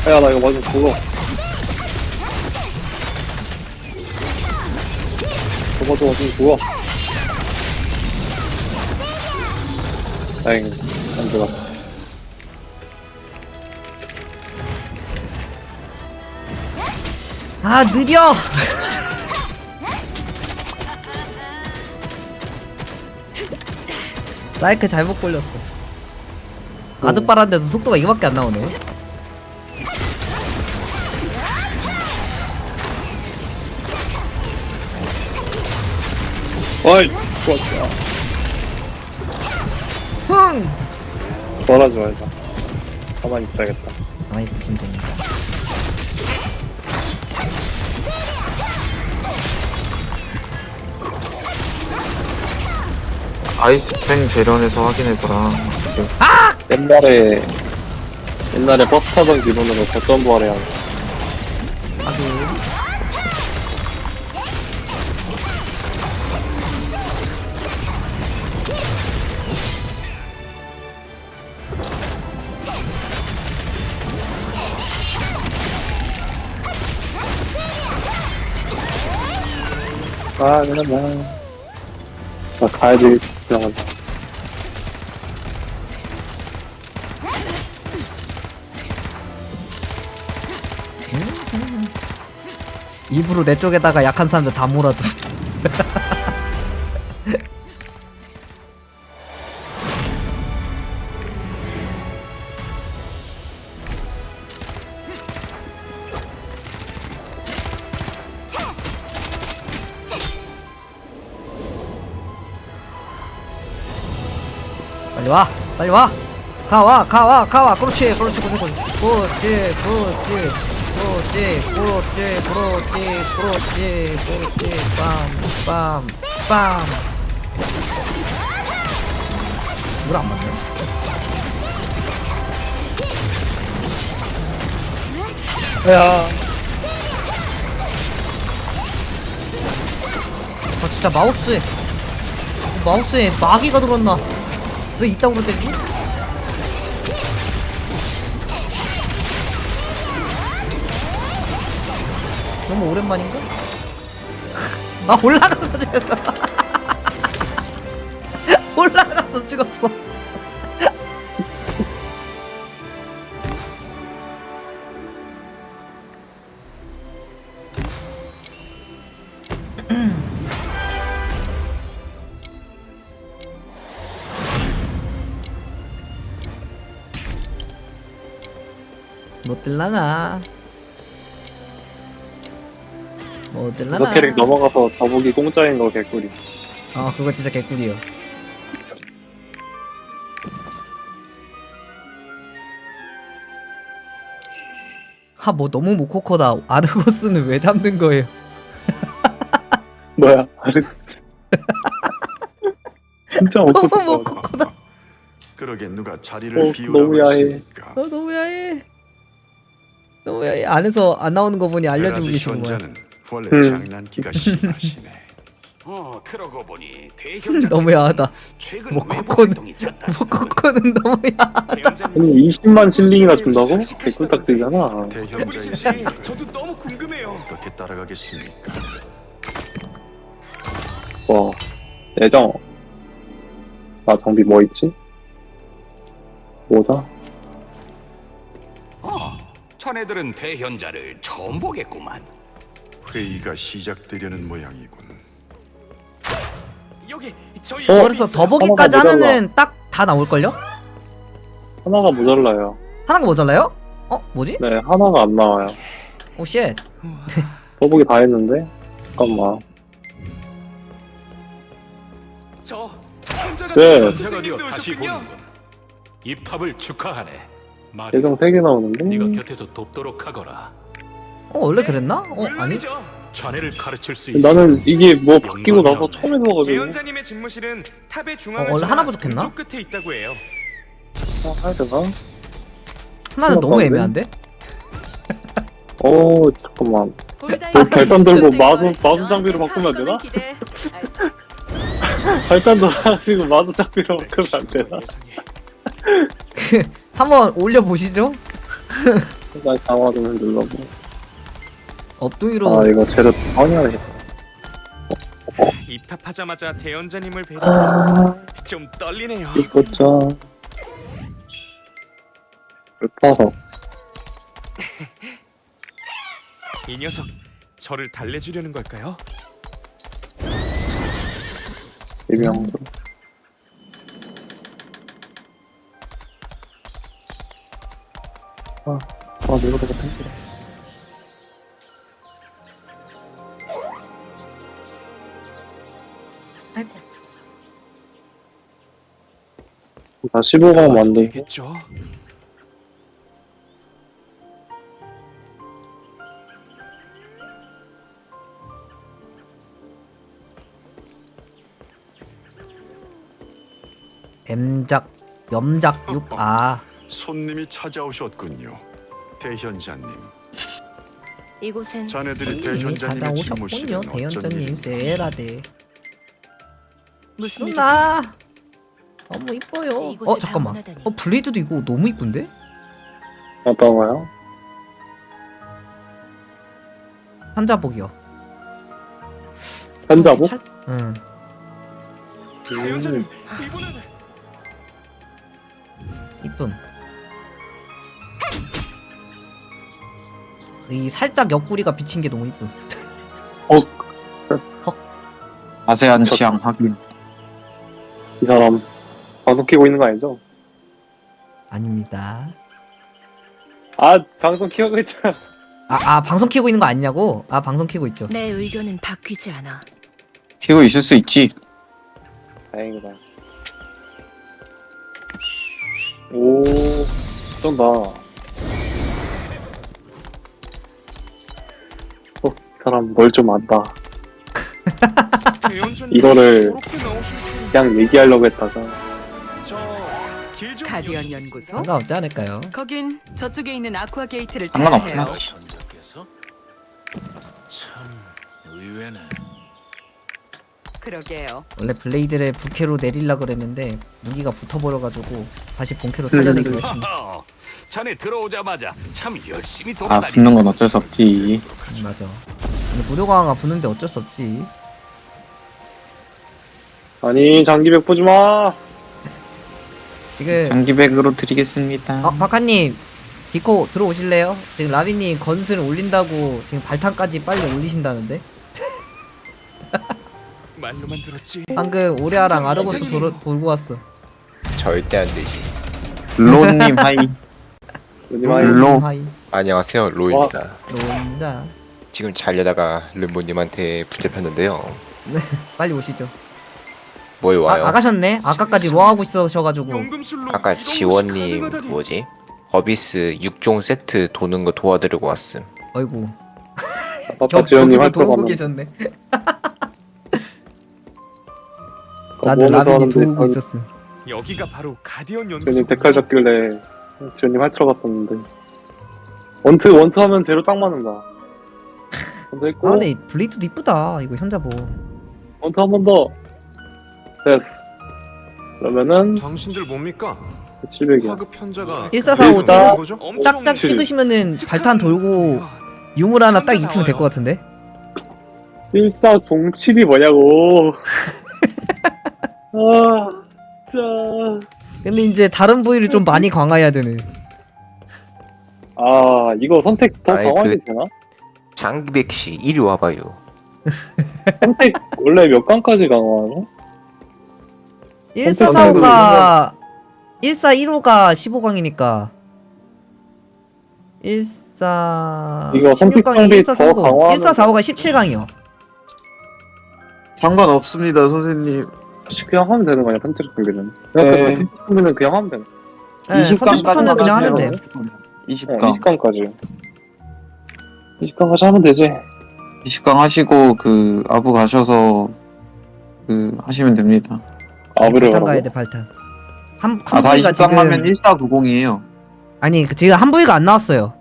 야, 나 이거 맞으면 죽어. 저거 맞으면 죽어. 다행히 안 들어갔어. 아 느려. 라이크 잘못 걸렸어. 가득 빨았는데도 속도가 이거밖에 안 나오네. 어이, 좋았어. 흥! 덜하지 말자. 가만히 있어야겠다. 가만히 있으시면 됩니다. 아이스팽 재련에서 확인해보라. 옛날에 버스 타던 기분으로 거점 부활해야 돼. 그냥 나 가야 되겠다. 일부러 내 쪽에다가 약한 사람들 다 몰아도. 빨리 와, 빨리 와. 가와. 그렇지. 빰. 이걸 안 맞네. 야. 아 진짜 마우스에 마귀가 들었나? 왜 이따구로 때리지? 너무 오랜만인가? 아 올라가서 죽였어. 올라가서 죽었어. 못 들라나? 저 캐릭 넘어가서 더보기 공짜인 거 개꿀이. 그거 진짜 개꿀이요. 뭐 너무 모코코다. 아르고스는 왜 잡는 거예요? 뭐야, 아르고스. 진짜 너무 모코코다. 그러게 누가 자리를 너무 비우라고 야해. 했으니까. 너무 야해. 안에서 안 나오는 거 보니 알려주고 계시는 거야. 현자는 원래 장난기가 심하시네. 그러고 보니 너무 야하다. 모코코는 너무 야하다. 아니 20만 실링이나 준다고? 개꿀딱 되잖아. 대현자의 저도 너무 궁금해요. 어떻게 따라가겠습니까? 와, 예정. 나 장비 뭐 있지? 모자? 자네들은 대현자를 처음 보겠구만. 회의가 시작되려는 모양이군. 여기 저희 그래서 더보기까지 하나가 하면은 딱 다 나올걸요? 하나가 모자라요. 하나가 모자라요? 뭐지? 네, 하나가 안 나와요. 오 쉣. 더보기 다 했는데? 잠깐만. 저 현자가 네. 선생님도 다시 오셨군요. 보는군. 입탑을 축하하네. 예정 3개 나오는데? 네가 곁에서 돕도록 하거라. 원래 그랬나? 아니. 물론이죠. 자네를 가르칠 수 있어. 나는 이게 뭐 바뀌고 나서 처음 해봐가지고. 대현자님의 집무실은 탑의 중앙을 원래 지나 하나 부족했나? 왼쪽 끝에 있다고 해요. 해야 되나? 하나는 너무 애매한데? 잠깐만. 발단 들고 마수 장비로 바꾸면 안 되나? 발단 돌아가지고 마수 장비로 바꾸면 안 되나? 한번 올려보시죠. 나 강화 좀 눌러보. 업둥이로. 이거 재료 확인해야겠다. 입탑하자마자 대현자님을 뵈니 좀 떨리네요. 이거죠. 불파석. 이 녀석 저를 달래주려는 걸까요? 이명도. 내가 탱크다. 아이고. 나 15강 만들고. 되겠죠? M작 염작 6. 아 손님이 찾아오셨군요. 대현자님. 이곳은 자네들이 손님이 대현자님의 찾아오셨군요. 집무실은 어쩐 대현자님 일인가? 세라데. 무슨 누나 너무 이뻐요. 이곳을 잠깐만. 방문하다니. 블레이드도 이거 너무 이쁜데? 어떤 거요? 산자복이요. 현자복? 응. 대현자님, 이쁨. 이 살짝 옆구리가 비친 게 너무 이쁨. 자세한 취향 확인. 이 사람 방송 키고 있는 거 아니죠? 아닙니다. 아, 방송 키우고 있잖아. 방송 키고 있는 거 아니냐고? 방송 키고 있죠. 내 의견은 바뀌지 않아. 키고 있을 수 있지. 다행이다. 오, 쩐다. 사람 널 좀 안다. 이거를 그냥 얘기하려고 했다가. 가디언 연구소? 상관없지 않을까요? 거긴 저쪽에 있는 아쿠아 게이트를 상관없긴 해요. 하지. 의외네. 그러게요. 원래 블레이드를 부캐로 내리려 그랬는데 무기가 붙어버려가지고 다시 본캐로 살려내기로 했습니다. 자네 들어오자마자 참 열심히 아 돌아다니. 붙는 건 어쩔 수 없지. 맞아. 근데 무료 강화가 붙는데 어쩔 수 없지. 아니, 장기백 보지 마! 지금 장기백으로 드리겠습니다. 박하님 디코 들어오실래요? 지금 라비님 건슬 올린다고 지금 발탄까지 빨리 올리신다는데? 말로만 들었지. 방금 오레아랑 아르고스 돌고 왔어. 절대 안 되지. 로님 하이. 로. 하이. 안녕하세요, 로입니다. 로입니다. 지금 자려다가 름보님한테 붙잡혔는데요. 네, 빨리 오시죠. 뭐에 와요? 아가셨네? 아까까지 로하고 있으셔가지고. 아까 지원님 뭐지? 어비스 6종 세트 도는 거 도와드리고 왔음. 어이구. 아빠 지원님 할 돌고 거면 계셨네. 나도 라빈이 도우고 있었음. 여기가 바로 가디언 연구소. 지원님 데칼 잡길래 지원님 할 들어갔었는데. 원트 하면 제로 딱 맞는다. 원트 했고. 근데 블레이드도 이쁘다. 이거 현자보. 원트 한 번 더. 됐어. 그러면은 당신들 뭡니까? 700이야. 하급 편자가 1445 짝짝 찍으시면은 발탄 돌고 유물 하나 딱 입히면 될 것 같은데? 1407이 뭐냐고. 아, 진짜. 근데 이제 다른 부위를 좀 많이 강화해야 되네. 아, 이거 선택 더 강화해도 되나? 장기백씨 이리 와봐요. 선택 원래 몇 강까지 강화하나? 1445가 1415가 15강이니까 14 이거 선택 16강이 방법이 더 1445 강화하면 1445가 17강이요. 상관없습니다, 선생님. 그냥 하면 되는 거 아니야, 선택 방법은? 네. 선택 방법은 그냥 하면 되는. 네, 20강까지는 그냥 하면 돼. 20강. 20강까지. 20강까지 하면 되지. 20강 하시고 그 아부 가셔서 그 하시면 됩니다. 아부를 발탄 가야 돼, 발탄. 한 다 부위가 20강 지금 하면 1490이에요. 아니 지금 한 부위가 안 나왔어요.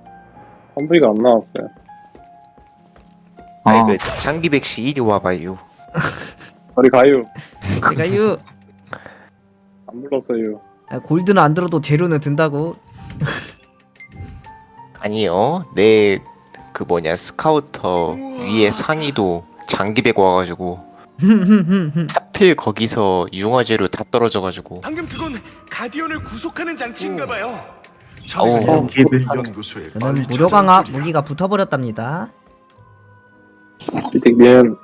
한 부위가 안 나왔어요. 아이 그 장기백씨 이리 와봐요. 우리 가유. 가유. 안 불렀어요. 골드는 안 들어도 재료는 든다고. 아니요, 내 그 뭐냐 스카우터 위에 상의도 장기백 와가지고 하필 거기서 융화제로 다 떨어져가지고. 방금 그건 가디언을 구속하는 장치인가봐요. 어우, 저는 무료 강화 무기가 붙어버렸답니다. 미안.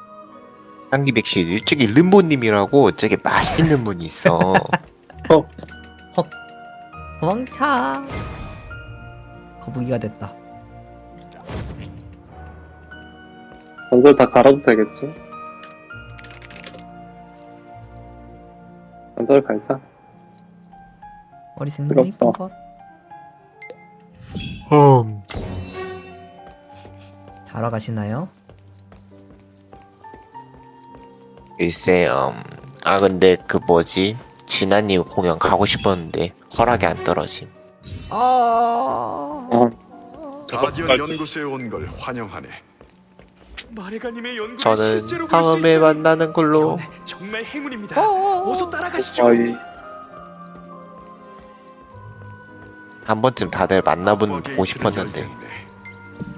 장기백씨 저기 름보님이라고 저기 맛있는 분이 있어. 도망차. 거북이가 됐다. 전설 다 갈아도 되겠지? 전설 갈자. 머리 생긴 이쁜 없어. 것. 자러 가시나요? 글쎄, 근데 그 뭐지? 진아님 공연 가고 싶었는데 허락이 안 떨어짐. 가디언 연구소에 온 걸 환영하네. 마레가님의 연구를 저는 실제로 볼 수 다음에 있다니 만나는 걸로. 정말 행운입니다. 어서 따라가시죠. 아이, 한 번쯤 다들 만나보고 싶었는데.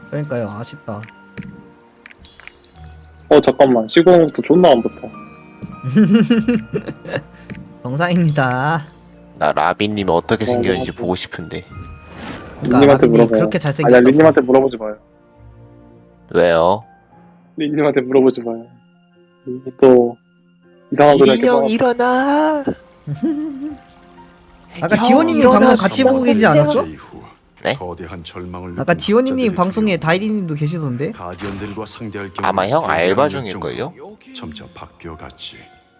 그러니까요. 아쉽다. 잠깐만. 시공부터 존나 안 붙어. 정상입니다. 나 라비님이 어떻게 생겼는지 맞아. 보고 싶은데. 그러니까 린님한테 라비님 물어봐요. 그렇게 아니야, 잘생겼다. 린님한테 물어보지 마요. 왜요? 린님한테 물어보지 마요. 린님 또 이상한 소리 할게 봐. 일어나. 아까 지원이님 방송 같이 보고 계시지 않았어? 네? 거대한 절망을 아까 느낀 지원이님 학자들이 방송에 다이리님도 계시던데? 가디언들과 상대할 경우 아마 형 알바 중일걸요? 점점 바뀌어갔지.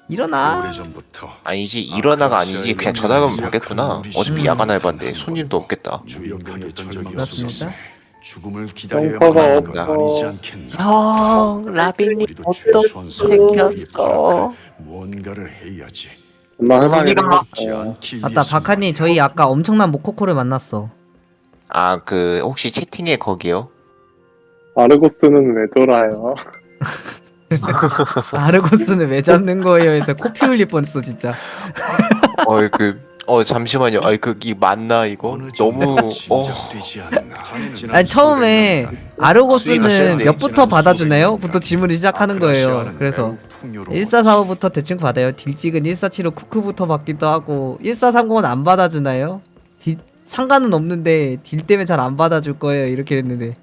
일어나. 오래전부터 아니지, 일어나가 아니지. 그냥 전화 가면 받겠구나. 어차피 야간 알바인데 손님도 없겠다. 주인공의 적이 그렇습니다. 있었어. 죽음을 기다려야만 정파가 하는 건 없어. 아니지 않겠나. 형, 라비님 우리도 어떻게 최소한 생겼어? 뭔가를 해야지. 존나 흔하게 죽지 생겼어. 않기 맞다, 위해서만. 박하님 저희 아까 엄청난 모코코를 만났어. 아, 그 혹시 채팅에 거기요? 아르고스는 왜 돌아요? 아르고스는 왜 잡는 거예요? 해서 코피 흘릴 뻔했어 진짜. 잠시만요. 이 맞나 이거? 너무 짐작되지 않나. 자네는 아니 처음에 수위가 아르고스는 센데. 몇부터 받아주나요? 부터 질문을 시작하는 거예요. 그래서 1445부터 대충 받아요. 딜찍은 1475 쿠크부터 받기도 하고 1430은 안 받아주나요? 상관은 없는데 딜 때문에 잘 안 받아줄 거예요. 이렇게 했는데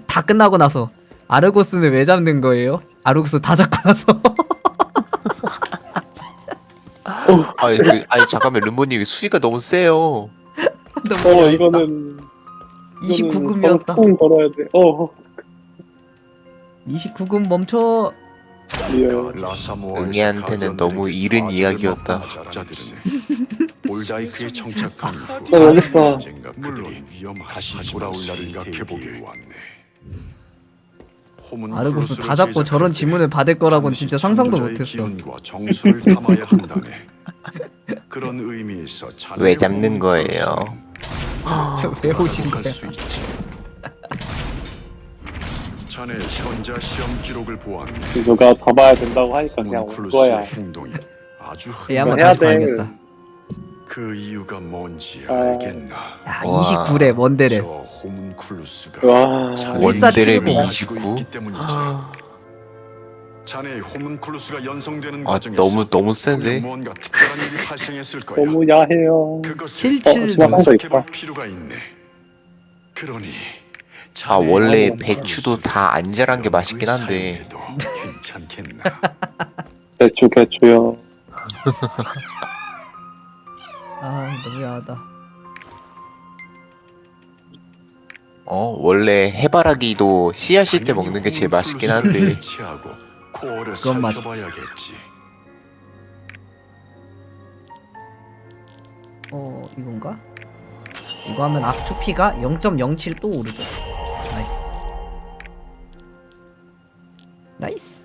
다 끝나고 나서 아르고스는 왜 잡는 거예요? 아르고스 다 잡고 나서 아니 잠깐만 르모님 수위가 너무 세요. 이거는 29금이었다. 쿵 걸어야 돼. 29금 멈춰. 응애한테는 너무 이른 이야기였다. 올다이크에 정착한 후 여기 있어. 언젠가 그들이 다시 돌아올 날을 생각해보길 왔네. 아르고스 다 잡고 저런 지문을 받을 거라고는 진짜 상상도 못했어. 정수를 담아야 한다네. 그런 의미에서 왜 잡는 거예요? 왜 오신 거야? 자네 현자 시험 기록을 보았네. 누가 잡아야 된다고 하니까 그냥 온 거야. 행동이 아주 얘 한번 해야 다시 돼. 봐야겠다. 그 이유가 뭔지 알겠나? 야 29래 뭔데래. 저 호문쿨루스가 와. 원데렘이 29? 29? 있기 때문이지. 자네의 호문쿨루스가 연성되는 아 과정에서 너무 센데? 뭔가 특별한 일이 발생했을 거야. 너무 야해요. 그것을 77 분석해볼 필요가 있네. 그러니 아 원래 배추도 다 안 자란 게 맛있긴 한데. 괜찮겠나? 개추요. 아 너무 야하다. 원래 해바라기도 씨앗일 때 먹는 게 제일 맛있긴 한데. 그건 맞지. 이건가? 이거 하면 악추피가 0.07 또 오르죠. 나이스. 나이스.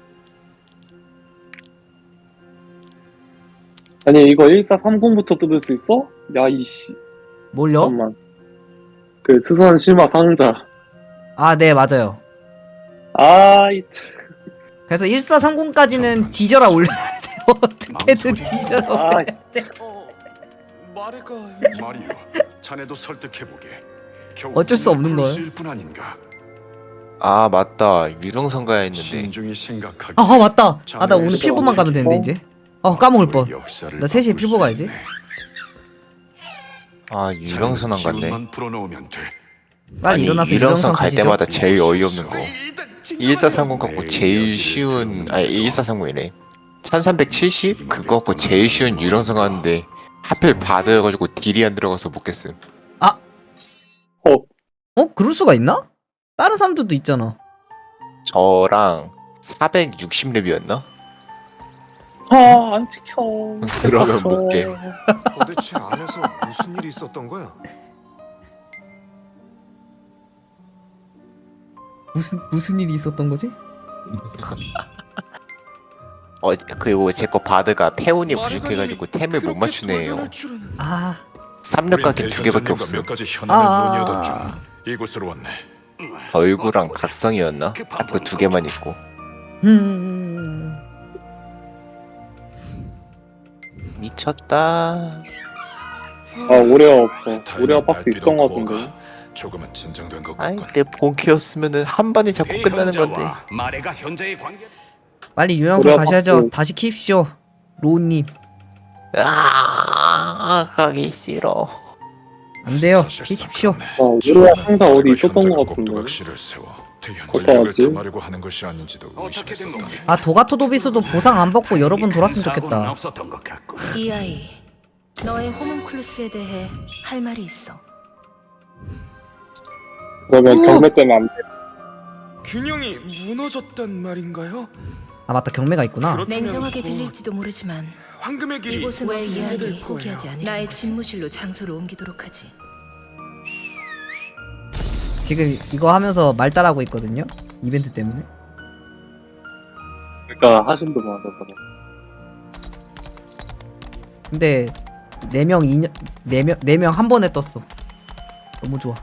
아니 이거 1430부터 뜯을 수 있어? 야 이씨. 뭘요? 잠깐만. 그 수선 심화 상자. 아 네 맞아요. 아이. 그래서 1430까지는 뒤져라 올려야 돼요. 어떻게든 뒤져라 올려야 돼. 마리오, 자네도 설득해보게. 어쩔 수 없는 걸. 뿐 아닌가? 아 맞다 유령선 가야 했는데. 신중히 생각하기. 아 맞다. 아 나 오늘 필보만 가면 되는데 이제. 까먹을 뻔. 나 3시에 필보 가야지. 아 유령선 안 갔네. 빨리 일어나서 유령선 갈 가시죠. 때마다 제일 어이없는 거 1430 갖고 제일 쉬운 1430이래 1370? 그거 갖고 제일 쉬운 유령선 가는데 하필 바드여가지고 딜이 안 들어가서 못 깼음. 그럴 수가 있나? 다른 사람들도 있잖아. 저랑 460렙이었나? 안 지켜. 그러면 못 게임. 도대체 안에서 무슨 일이 있었던 거야? 무슨 일이 있었던 거지? 그리고 제 거 바드가 페온이 부족해가지고 템을 못 맞추네요. 아. 3렙각이 2개밖에 없어. 몇 가지 현안을 논의하던 중 이곳으로 왔네. 얼굴랑 각성이었나? 그 2개만 있고. 미쳤다. 오레아 없어. 오레아 박스 있던 것 같은데. 조금은 진정된 것 아이, 내 본캐였으면은 한 번에 잡고 끝나는 건데. 마레가 현재의 관계. 빨리 유영선 가셔야죠. 다시 킵시오. 로우님. 가기 싫어. 안 돼요. 킵십시오. 오레아 상자 어디 있었던 것 같은데. 걷다 왔지? 말하고 하는 것이 아닌지도 의심했었다. 아, 도가토도비스도 보상 안 받고 여러분 돌았으면 좋겠다. 이 아이, 너의 호문클루스에 대해 할 말이 있어. 그러면 경매 때문에 안 돼. 균형이 무너졌단 말인가요? 아, 맞다. 경매가 있구나. 냉정하게 들릴지도 모르지만 황금의 길이 이곳은 왜 이 아이를 거예요. 포기하지 않으려 나의 집무실로 장소를 옮기도록 하지. 지금 이거 하면서 말 따라하고 있거든요. 이벤트 때문에. 그러니까 하신도 많아 저번에. 근데 4명 한 번에 떴어. 너무 좋아.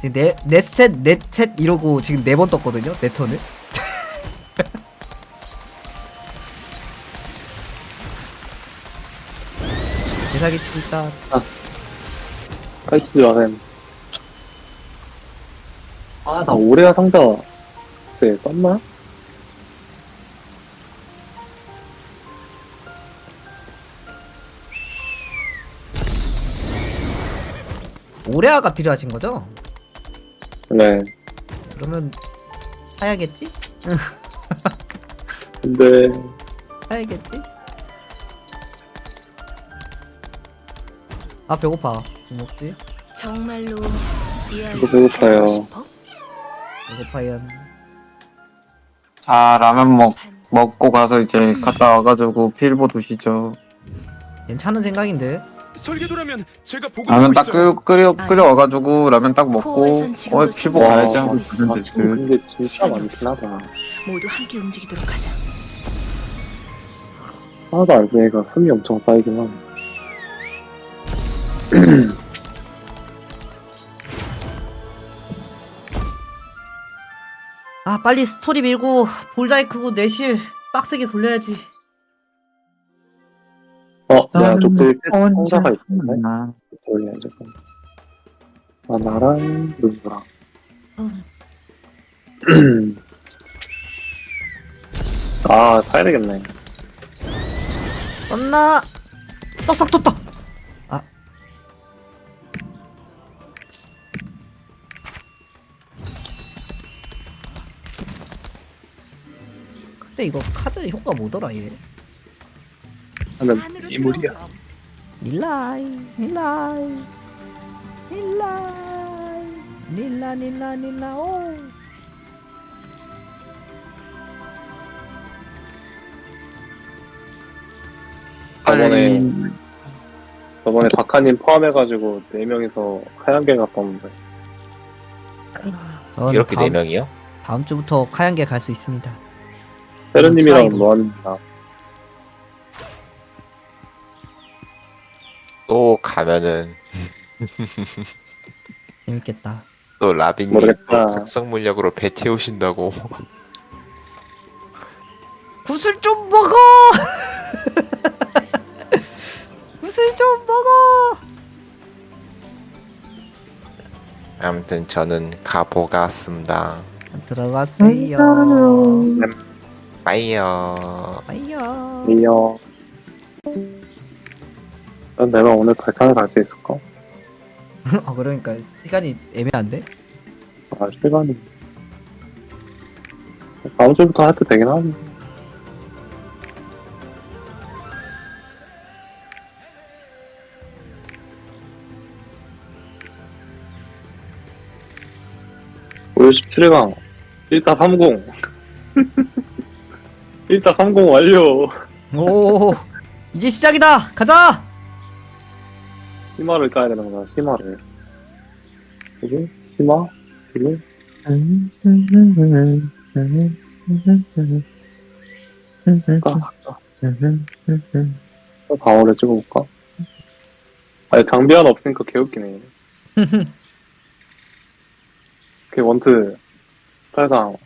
지금 넷셋 이러고 지금 4번 떴거든요. 내 턴을. 대사기 치고 있다. 파이트 마셈. 나 오레아 상자 그때 썼나? 오레아가 필요하신 거죠? 네. 그러면 사야겠지? 근데 사야겠지? 아, 배고파. 뭐 먹지? 정말로 이 아이 이거 배고파요. 배고파요. 자, 라면 먹고 가서 이제 갔다 와가지고 필보 드시죠. 괜찮은 생각인데. 설계도라면 제가 보고 라면 있고 딱 있어요. 끓여와가지고 라면 딱 먹고 코어에선 지금도 필보 생각이 가야지 나고 하고 있어. 그런데 근데 진짜 시간이 많긴 없어. 하다. 모두 함께 움직이도록 하자. 하나도 안 쓰니까 숨이 엄청 쌓이긴 하네. 아, 빨리 스토리 밀고 볼다이크고 내실 빡세게 돌려야지. 내가 쪽들 상자가 있었네. 돌려야죠. 나랑 누구랑. 사야 되겠네. 떴나? 떴다. 아. 근데 이거 카드 효과 뭐더라 얘? 하면 이물이야. 닐라 오. 저번에 박하님 포함해가지고 4명이서 하얀개 갔었는데. 저는 이렇게 4명이요? 다음 주부터 카양계 갈 수 있습니다. 세르님이랑 노안입니다. 또 가면은 재밌겠다. 또 라빈님 모르겠다. 각성 물약으로 배 채우신다고. 구슬 좀 먹어. 구슬 좀 먹어. 아무튼 저는 가보겠습니다. 들어갔어요. 빠이요. 이요. 내가 오늘 발탄을 갈 수 있을까? 그러니까 시간이 애매한데? 시간이. 다음 주부터 해도 되긴 하네. 517강 1430 1430 완료. 오, 이제 시작이다. 가자. 심화를 까야 되는 거야. 심화를. 그지? 심화? 그지? 방어를 찍어볼까? 아니 장비 하나 없으니까 개웃기네. 그 원트 8강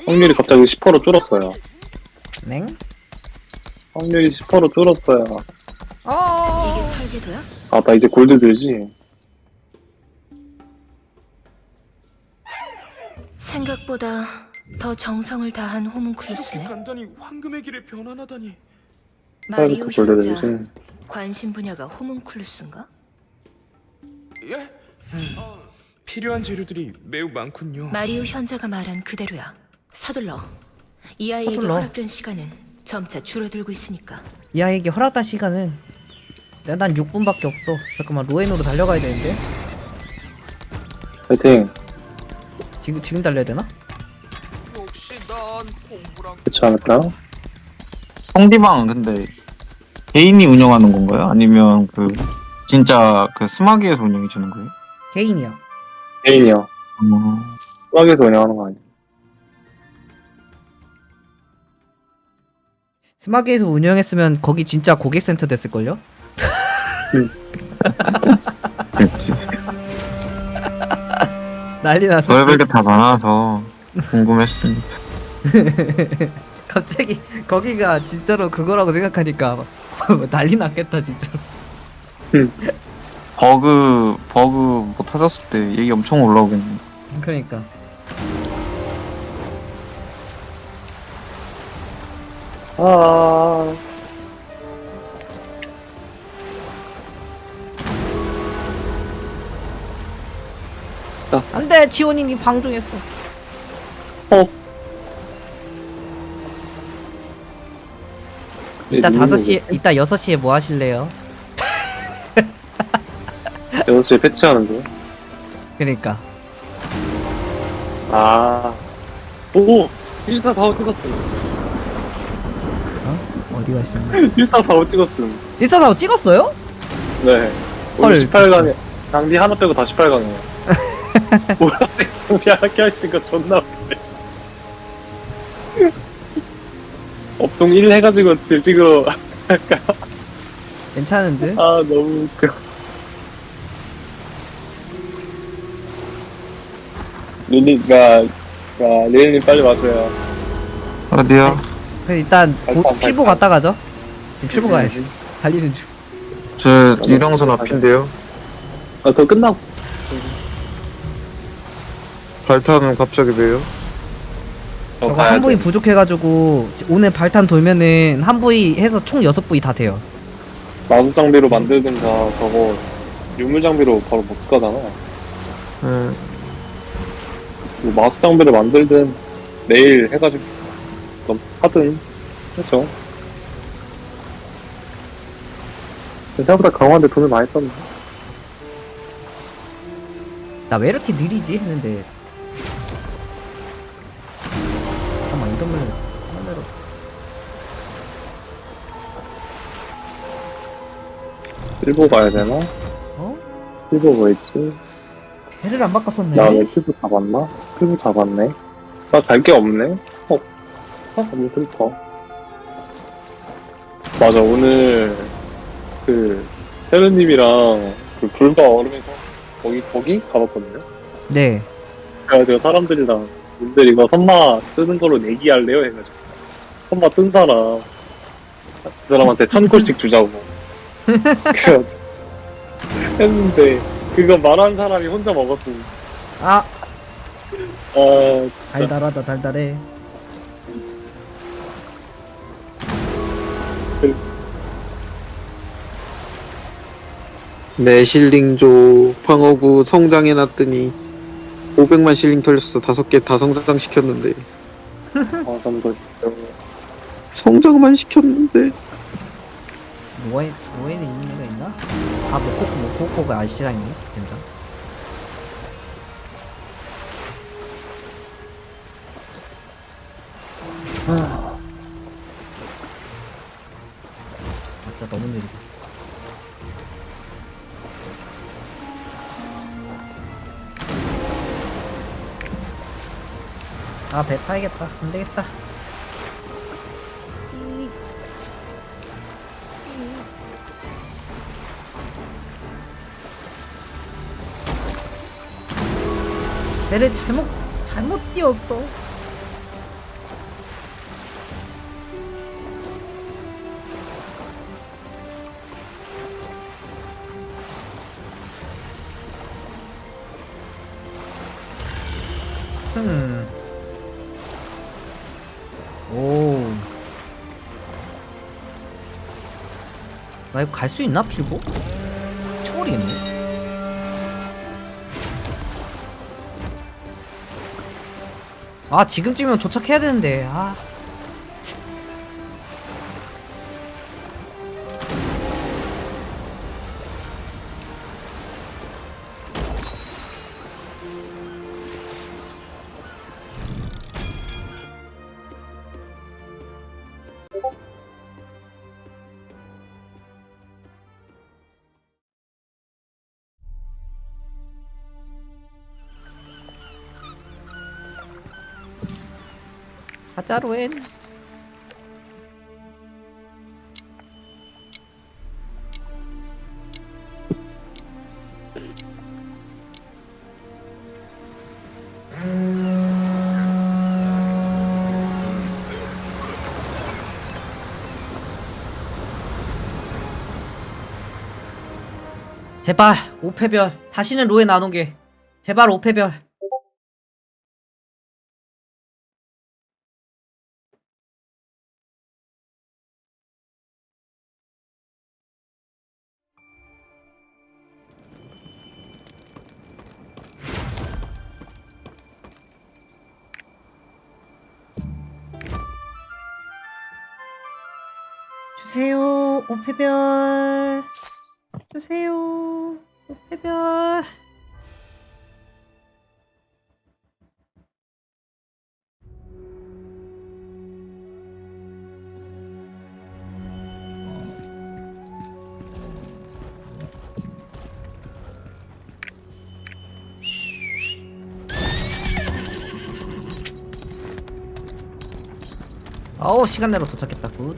확률이 갑자기 10% 줄었어요. 맹? 확률이 10% 줄었어요. 이게 설계도야? 아, 나 이제 골드 들지? 생각보다 더 정성을 다한 호문클루스네. 간단히 황금의 길에 변환하다니. 마리오 골드 현자 들지? 관심 분야가 호문클루스인가? 예? 필요한 재료들이 매우 많군요. 마리오 현자가 말한 그대로야. 서둘러. 이 아이에게 서둘러. 허락된 시간은 점차 줄어들고 있으니까. 이 아이에게 허락된 시간은 난 6분밖에 없어. 잠깐만 로엔으로 달려가야 되는데. 파이팅. 지금 달려야 되나? 그렇지 않을까요? 성디방은 근데 개인이 운영하는 건가요? 아니면 그 진짜 그 스마기에서 운영해 주는 거예요? 개인이야. 개인이요. 수학에서 운영하는 거 아니야? 스마게에서 운영했으면 거기 진짜 고객센터 됐을걸요? 그렇지. 난리 났어. 별별 게 다 많아서 궁금했습니다. 갑자기 거기가 진짜로 그거라고 생각하니까 막 난리 났겠다 진짜로. 버그 뭐 터졌을 때 얘기 엄청 올라오겠네. 그러니까. 아. 안돼 지원이니 방종했어. 이따 5시 이따 6시에 뭐 하실래요? 6시에 패치하는데. 그러니까. 아. 오! 1445 찍었음. 어디 가시는 1445 찍었음. 1445 찍었어요? 네. 헐, 오늘 18강에 장비 하나 빼고 다 18강이에요. 보라색 장비 하나 껴있으니까 존나 웃기네. 업종 1 해가지고 들찍으로 괜찮은데? 아 너무 웃겨. 릴리님 빨리 와줘요. 어디요? 그럼 일단 발판, 필보 발판. 갔다 가죠. 필보 가야지. 달리는 중. 저 유령선 앞인데요. 아 그거 끝나고. 발탄은 갑자기 왜요? 저거 한 부위 부족해가지고 오늘 발탄 돌면은 한 부위 해서 총 6부위 다 돼요. 마수 장비로 만들든가 저거 유물 장비로 바로 못 가잖아. 뭐 마수 장비를 만들든 내일 해가지고 하든 그렇죠. 생각보다 강화한데 돈을 많이 썼네. 나 왜 이렇게 느리지 했는데. 잠깐만 이러면 하나로. 실버 가야 되나? 어? 실버 뭐 있지? 배를 안 바꿨었네. 나 왜 실버 잡았나? 실버 잡았네. 나 갈 게 없네. 너무 슬퍼. 맞아 오늘 그 세르님이랑 그 불과 얼음에서 거기 가봤거든요. 네. 그래가지고 사람들이랑 님들 이거 선마 뜨는 거로 내기할래요? 해가지고 선마 뜬 사람 그 사람한테 1000골씩 주자고 그래가지고 했는데 그거 말한 사람이 혼자 먹었어. 아 진짜. 달달하다 달달해. 내 실링조 방어구 성장해놨더니 500만 실링 털렸어. 5개 다 성장시켰는데. 아, 성장만 시켰는데. 로엔에 있는 애가 있나? 아 모코코가 아시랑이네 된장. 진짜 너무 느리다. 아, 배 타야겠다. 안 되겠다. 배를 잘못 띄웠어. 오. 나 이거 갈 수 있나, 필보? 초월이겠네. 아, 지금쯤이면 도착해야 되는데. 아. 가자 로엔. 제발 5패별 다시는 로엔 안 오게. 제발 5패별. 주세요 5패별 주세요 5패별. 어우 시간 내로 도착했다. 굿.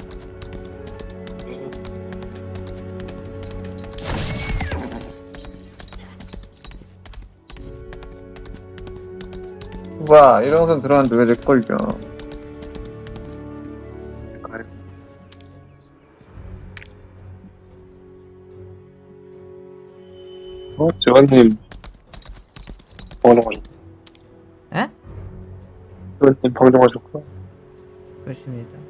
뭐야, 이런 선 들어왔는데 왜 렉 걸려? 지원님 방송하셨. 에? 지원님 방송하셨구나. 그렇습니다.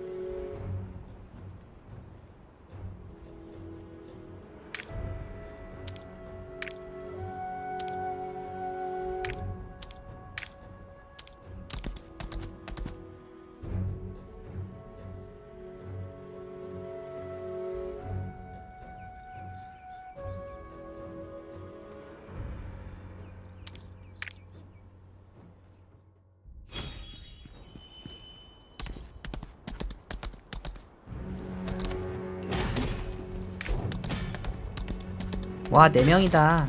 와, 4명이다.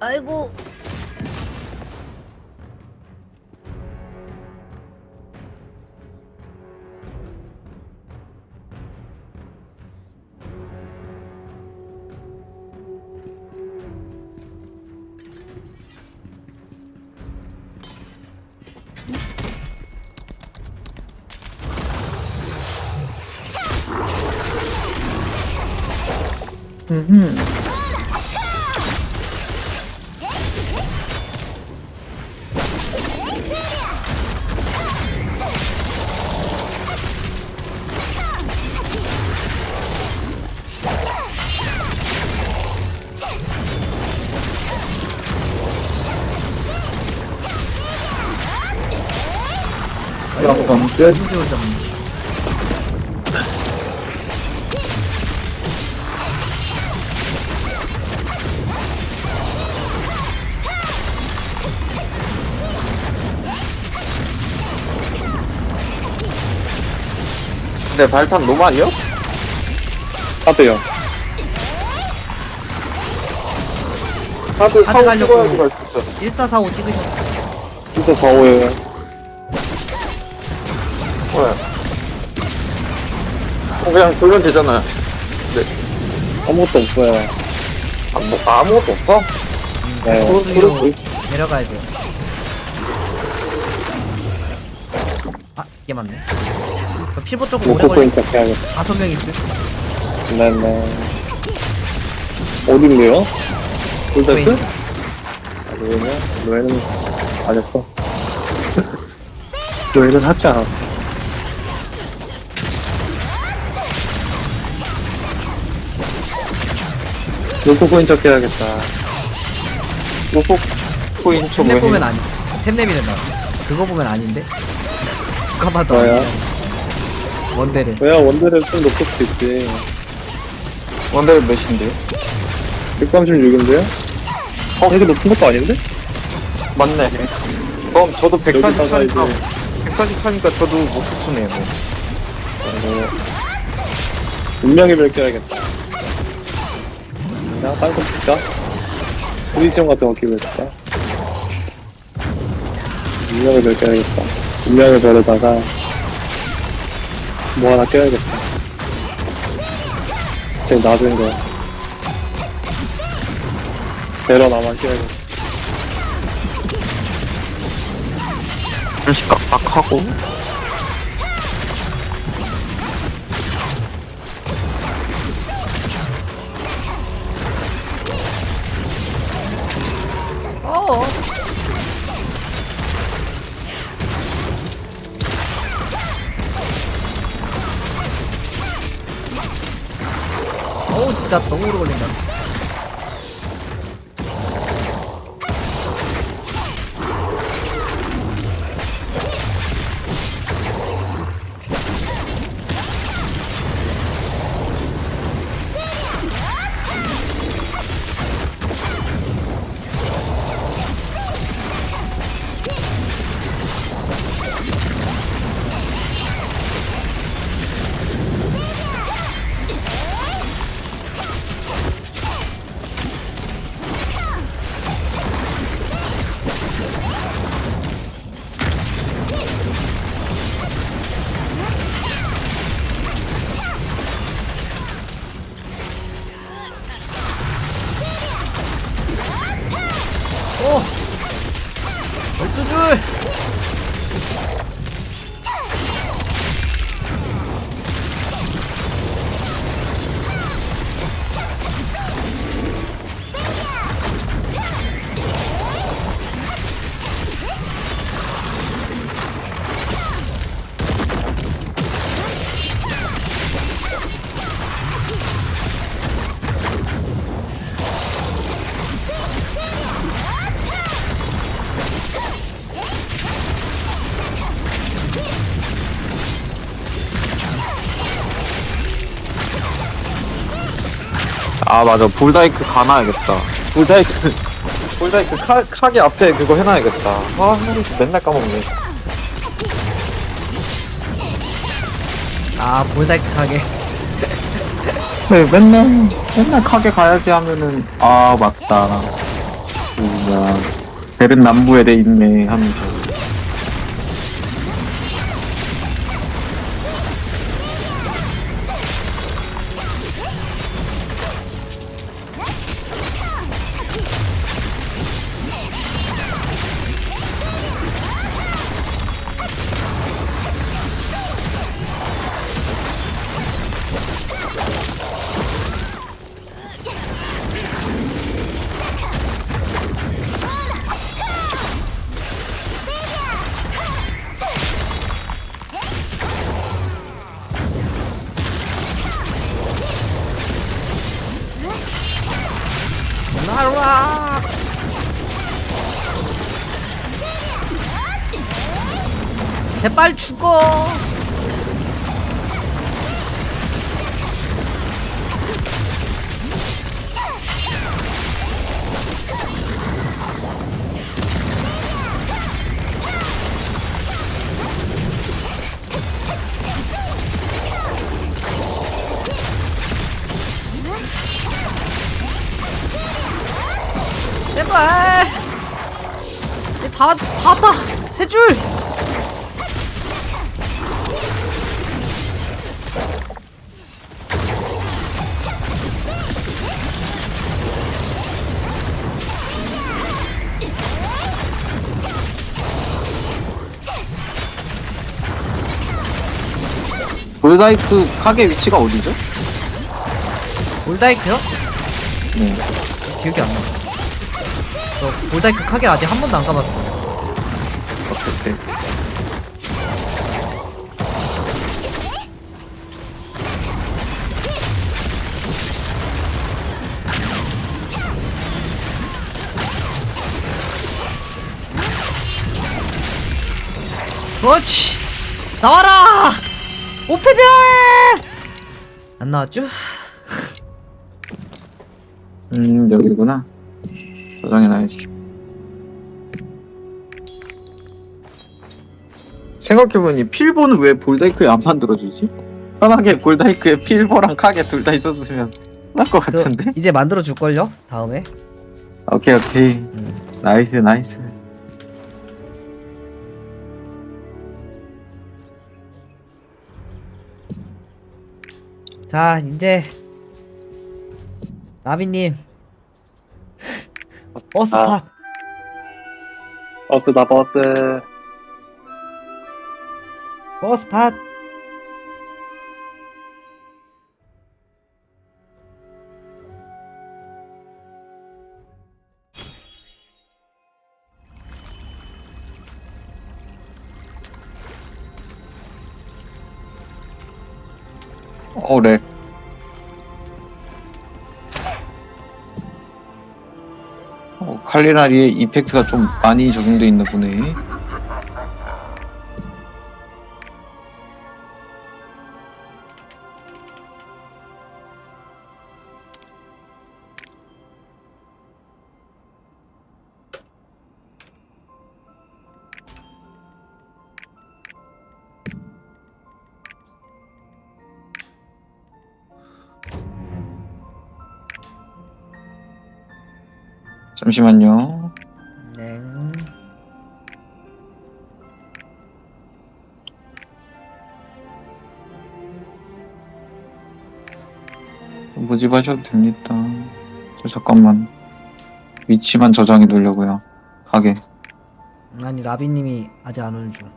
아이고. 그럼 끝. 수지로 잡는. 근데 발탄 노말이요? 하드요. 하드 사고 찍어야지 갈수 있어. 1445 찍으셨어. 진짜 4호예요. 그냥 돌면 되잖아요. 아무것도 없어요. 아무것도 없어? 네. 수지로 내려가야 돼요. 아, 이게 맞네. 필보 조금 오래 로코 걸리. 포인트 해야겠다. 5명 있을. 네네. 어딘데요? 풀데스? 아, 노예냐? 노예는 안 했어. 노예는 하지 않았어. 로코 포인트 해야겠다. 로코 포인트 템랩 보면 아니. 템랩이래 나. 그거 보면 아닌데. 누가 봐도 뭐야? 아니야. 원대를. 왜야, 원대를 좀 높을 수도 있지. 원대를 몇인데요? 136인데요? 이게 높은 것도 아닌데? 맞네. 그럼 저도 여기다가 이제 140차니까 저도 못 붙으네요. 운명의 별 껴야겠다. 그냥 다른 거 볼까? 포지션 같은 거 끼워야겠다. 운명의 별 껴야겠다. 운명의 별에다가 뭐 하나 껴야겠다. 제일 낮은 거. 베러 나만 껴야겠다. 한씩 깍깍하고. 어. 어우 진짜 너무 오래 걸린다. 오! 12줄! 아 맞아, 볼다이크 가놔야겠다. 볼다이크 카기 앞에 그거 해놔야겠다. 아 맨날 까먹네. 아 볼다이크 가게. 네, 맨날 카게 가야지 하면은 아 맞다. 뭐야, 벨은 남부에 돼 있네 하면서. 제발 죽어. 제발. 다 왔다. 세 줄. 볼다이크 카게 위치가 어디죠? 볼다이크요? 네. 기억이 안 나. 저 볼다이크 카게 아직 한 번도 안 가봤어요. 오케이. 그렇지. 나와라. 오페별. 안 나왔죠? 여기구나. 저장해놔야지. 생각해보니 필보는 왜 볼다이크에 안 만들어주지? 편하게 볼다이크에 필보랑 카게 둘 다 있었으면 날 것 같은데? 이제 만들어 줄걸요? 다음에. 오케이. 나이스. 자, 이제 나비님 버스팟. 버스다, 버스. 버스팟. 렉. 칼리나리의 이펙트가 좀 많이 적용돼 있나 보네. 잠시만요. 네. 모집하셔도 됩니다. 잠깐만. 위치만 저장해 놓으려고요. 가게. 아니 라비님이 아직 안 오는 중.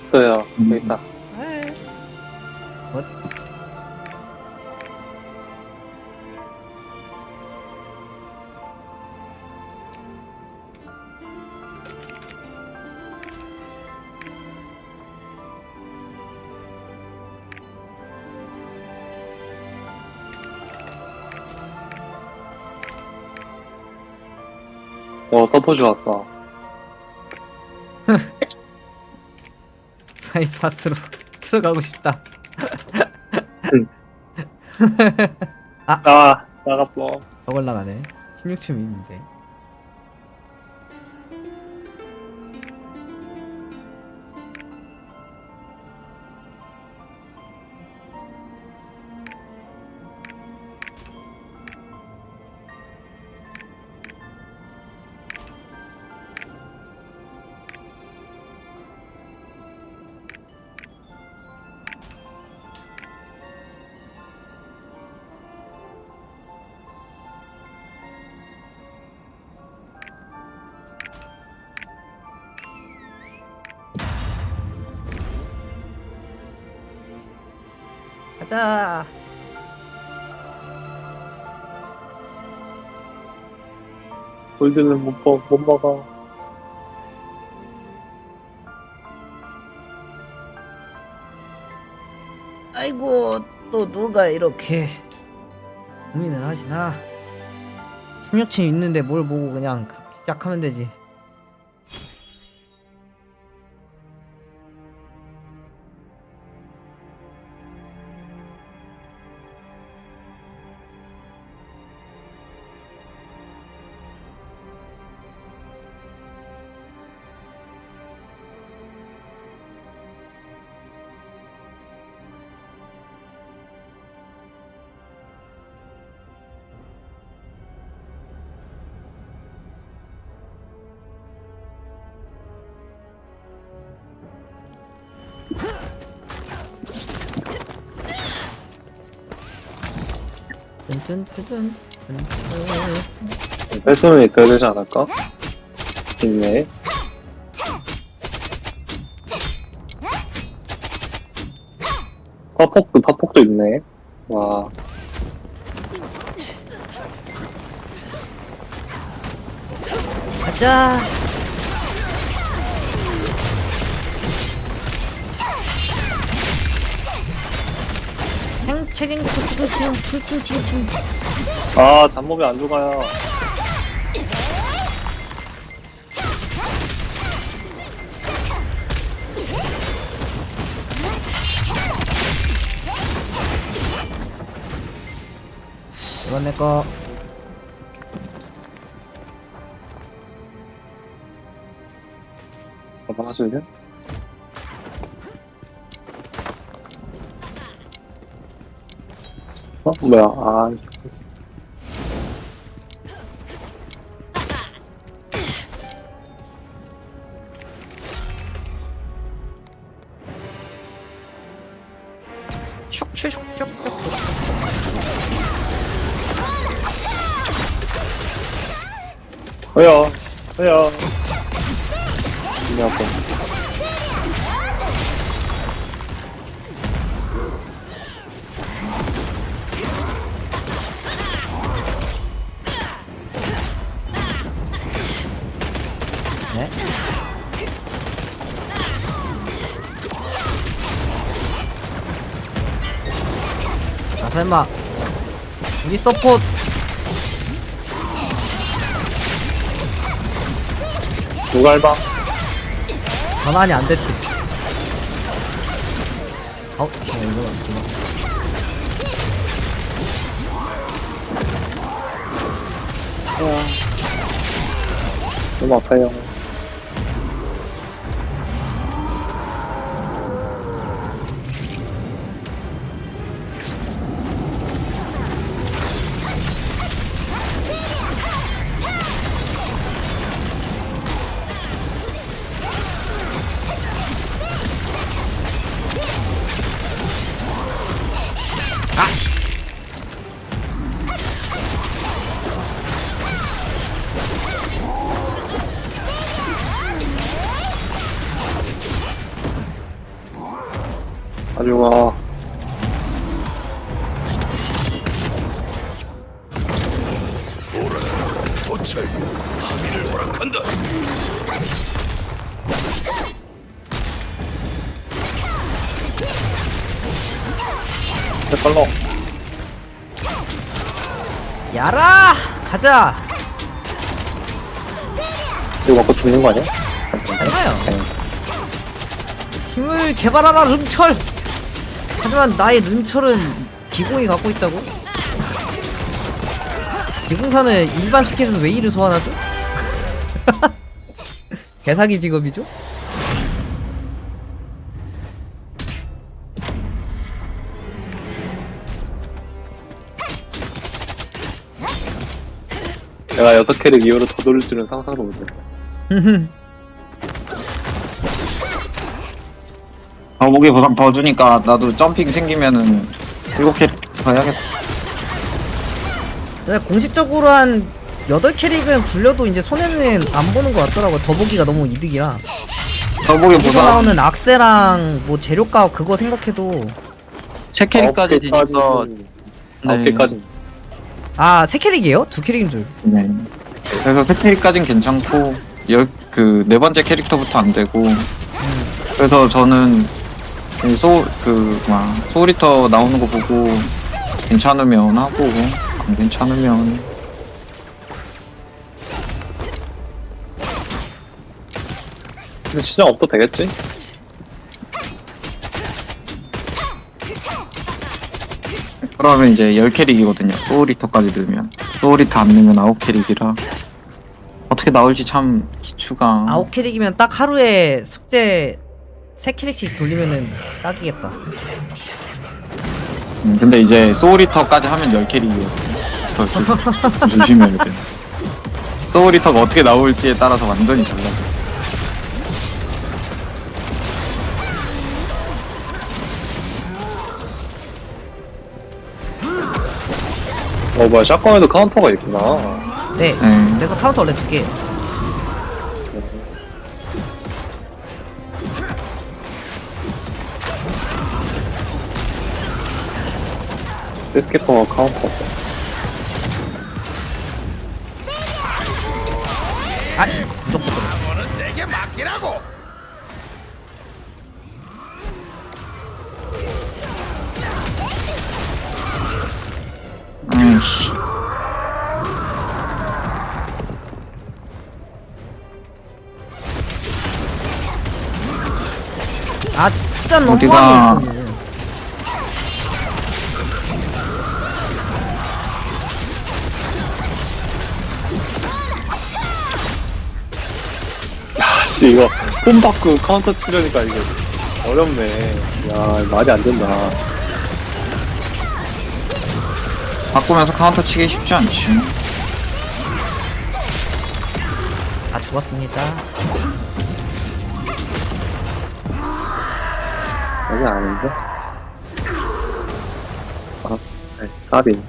있어요. 여기 있다. 서포즈 왔어. 사이파스로 들어가고 싶다. 나갔어. 저걸 나가네. 16층 있는데. 가자. 골드는 못 먹어. 아이고 또 누가 이렇게 고민을 하시나. 16층 있는데 뭘 보고 그냥 시작하면 되지. 뚠뚠뚠뚠. 뺄수는 있어야 되지 않을까? 있네. 파폭도 있네. 와. 가자. 책임 칭칭칭칭칭칭. 아, 잡몹이 안 죽어요. 이건 내 거. 막아줘야 돼? 뭐야, 아. 슉슉슉슉. 허야. 눈이 아파. 네? 아 설마 우리 서포트 누가 알바? 전환이 안 됐지. 이거 맞구나. 너무 아파요. 아씨. 가져가. 도철 항의를 허락한다. 빨로. 야라 가자. 이거 맞고 죽는 거 아니야? 괜찮아요. 힘을 개발하라 른철. 하지만 나의 른철은 기공이 갖고 있다고? 기공사는 일반 스킬에서 왜 이를 소환하죠? 개사기 직업이죠? 내가 6캐릭 이후로 더 돌릴 줄은 상상도 못해. 거북이 보상 더 주니까 나도 점핑 생기면은 7캐릭 더 해야겠다. 공식적으로 한 8캐릭은 굴려도 이제 손해는 안 보는 것 같더라고요. 더보기가 너무 이득이라. 거북이 여기서 보상 나오는 악세랑 뭐 재료값 그거 생각해도 3캐릭까지 되니까 9개까지. 아 3캐릭이에요? 2캐릭인 줄. 네. 그래서 3캐릭까진 괜찮고 네 번째 캐릭터부터 안 되고 그래서 저는 소울리터 나오는 거 보고 괜찮으면 하고 안 괜찮으면 근데 시장 없어도 되겠지? 그러면 이제 10캐릭이거든요. 소울리터까지 넣으면 소울리터 안 넣으면 9캐릭이라 어떻게 나올지 참 기추가 9캐릭이면 딱 하루에 숙제 3캐릭씩 돌리면은 딱이겠다. 근데 이제 소울리터까지 하면 10캐릭이에요. 그래서 조심해야 돼. 소울리터가 어떻게 나올지에 따라서 완전히 달라져. 뭐야, 샷건에도 카운터가 있구나. 네. 그래서 카운터 원래 2개. 데스캐터가 카운터. 아씨, 무조건. 내게 맡기라고. 아이씨. 아 진짜 어디가? 너무하네. 야, 씨, 이거 폼 받고 카운터 치려니까 이게 어렵네. 야, 말이 안 된다. 바꾸면서 카운터 치기 쉽지 않지. 아 죽었습니다. 여기 아닌데? 아, 네, 까비.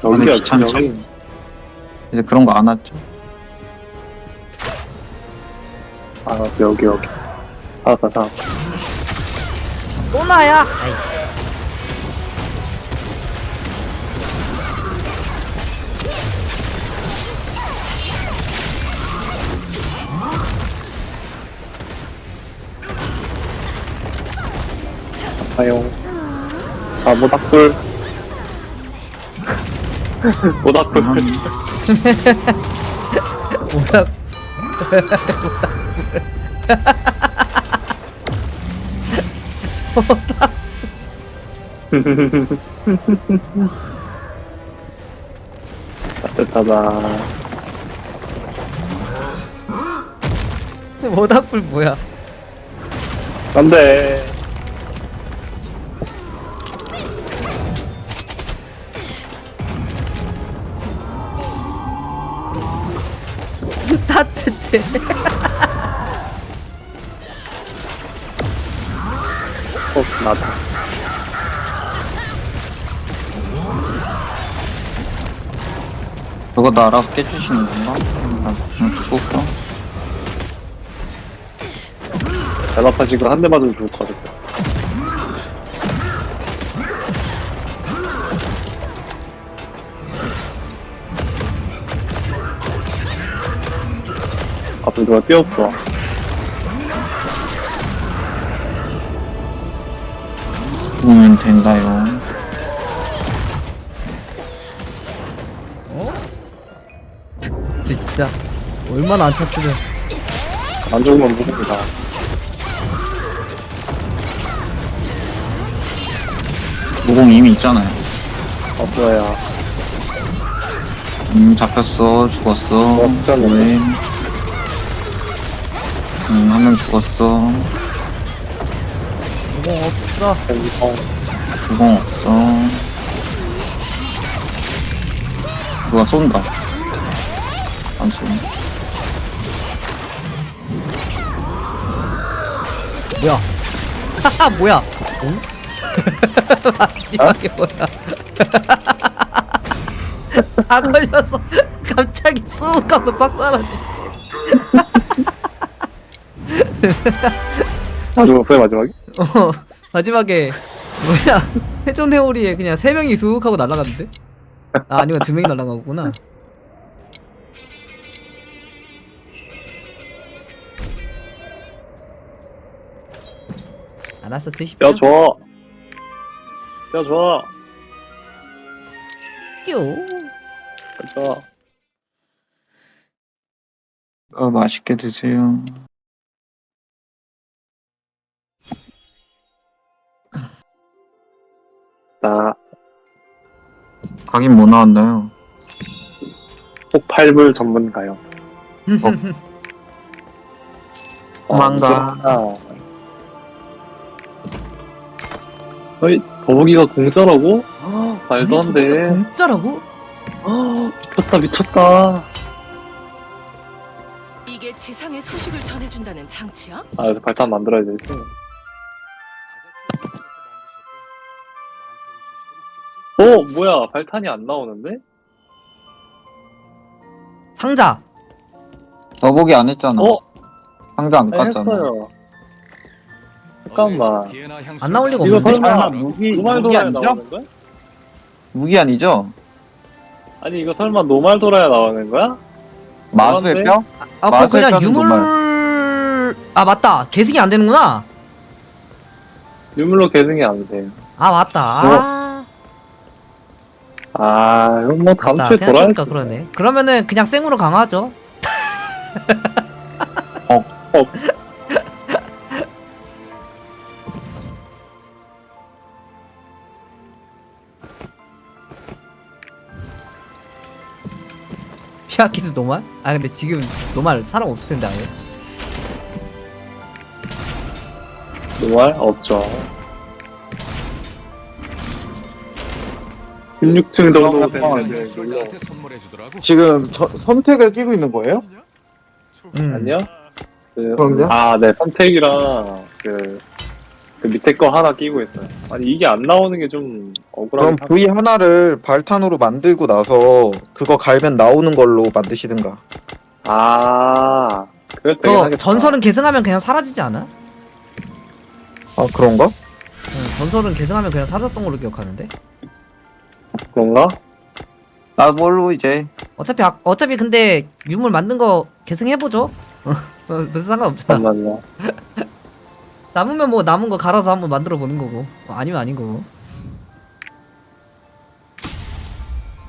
근데 여기야, 귀찮죠. 여기. 이제 그런 거 안 하죠. 알았어, 여기. 알았다, 자. 또 나야. 아이. 아용. 아, 모닥불. 모닥불. 뭐야? 따뜻하다. 모닥불 뭐야? 안 돼. 따뜻해. 나다. 저거 나 알아서 깨주시는 건가? 나 그냥 죽을까? 대답하 지금 한 대 맞으면 죽을 것 같아. 앞에 누가 뛰었어. 죽으면 된다요. 진짜 얼마나 안 찼으면. 안 죽으면 무섭니다. 무공 이미 있잖아요. 없어야. 잡혔어. 죽었어. 왜? 한 명 죽었어. 무공 없어. 무공 없어. 누가 쏜다. 안 쏘네. 뭐야? 하하 뭐야? 응? 마지막에 뭐야? 다 걸려서 갑자기 쑥 하고 싹 사라지. 다 죽었어요 마지막에? 마지막에 뭐야? 회전 회오리에 그냥 3명이 쑥 하고 날아갔는데? 아 아니면 2명이 날아가구나. 알았어 드십시오. 뼈 줘. 뼈 줘. 요. 줘. 맛있게 드세요. 나 가긴 뭐 나왔나요? 폭발물 전문가요. 도망가. 어이, 거북이가 공짜라고? 말도 안 돼. 공짜라고? 미쳤다. 이게 지상의 소식을 전해준다는 장치야? 아, 그래서 발탄 만들어야 되지. 어? 뭐야, 발탄이 안 나오는데? 상자. 더보기 안 했잖아. 상자 안 아니, 깠잖아. 했어요. 잠깐만. 안 나올 리가 이거 없는데. 설마 노말도라야 아니죠? 나오는 거야? 무기 아니죠? 아니, 이거 설마 노말도라야 나오는 거야? 마수의 뼈? 아, 그거 마수의 그냥 뼈는 유물. 노말. 아, 맞다. 계승이 안 되는구나. 유물로 계승이 안 돼요. 아, 맞다. 아, 아, 이건 뭐 다음 맞다. 주에 돌아야지. 생각해보니까 그러네. 그러면은 그냥 생으로 강화하죠. 피아키스 노말? 아 근데 지금 노말 사람 없을 텐데 아예. 노말? 없죠. 16층 정도 되는데 물론 지금 선택을 끼고 있는 거예요? 아니요? 그럼요? 네, 선택이랑 그 밑에 거 하나 끼고 있어요. 아니, 이게 안 나오는 게 좀 억울하긴 그럼 V 하나를 발탄으로 만들고 나서 그거 갈면 나오는 걸로 만드시든가. 그랬 되긴 그 하겠다. 전설은 계승하면 그냥 사라지지 않아? 아, 그런가? 응, 전설은 계승하면 그냥 사라졌던 걸로 기억하는데. 그런가? 나 뭘로 이제. 어차피 근데 유물 만든 거 계승해보죠. 무슨 상관없잖아. 잠깐만요. 남으면 뭐 남은 거 갈아서 한번 만들어 보는 거고. 아니면 아닌 거고.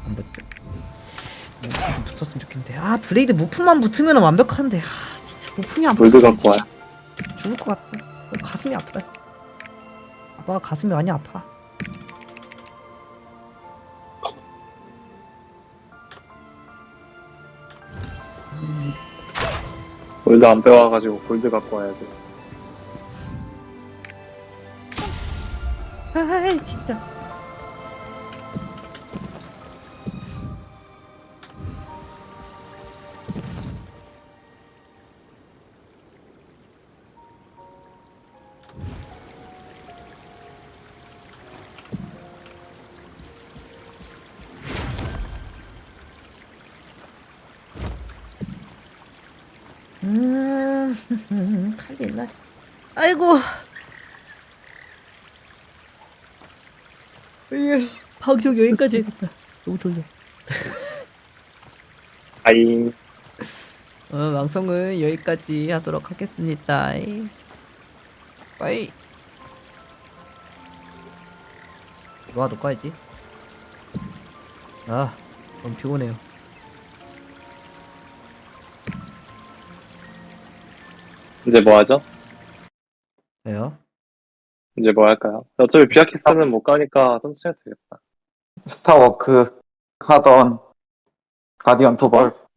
안 붙죠. 좀 붙었으면 좋겠는데. 아, 블레이드 무품만 붙으면 완벽한데. 아, 진짜 무품이 안 물도 붙으면 갖고 와요. 죽을 것 같아. 가슴이 아프다. 진짜. 아빠 가슴이 많이 아파. 골드 안 빼와가지고 골드 갖고 와야 돼. 아, 진짜. 칼리나. 아이고. 방송 여기까지 해야겠다. 너무 졸려. 아잉. 방송은 여기까지 하도록 하겠습니다. 빠이. 너가 꺼야지. 아, 너무 피곤해요. 이제 뭐 하죠? 왜요? 이제 뭐 할까요? 어차피 비아키스는 못 가니까 천천히 해도 되겠다. 스타워크 하던 가디언 토벌.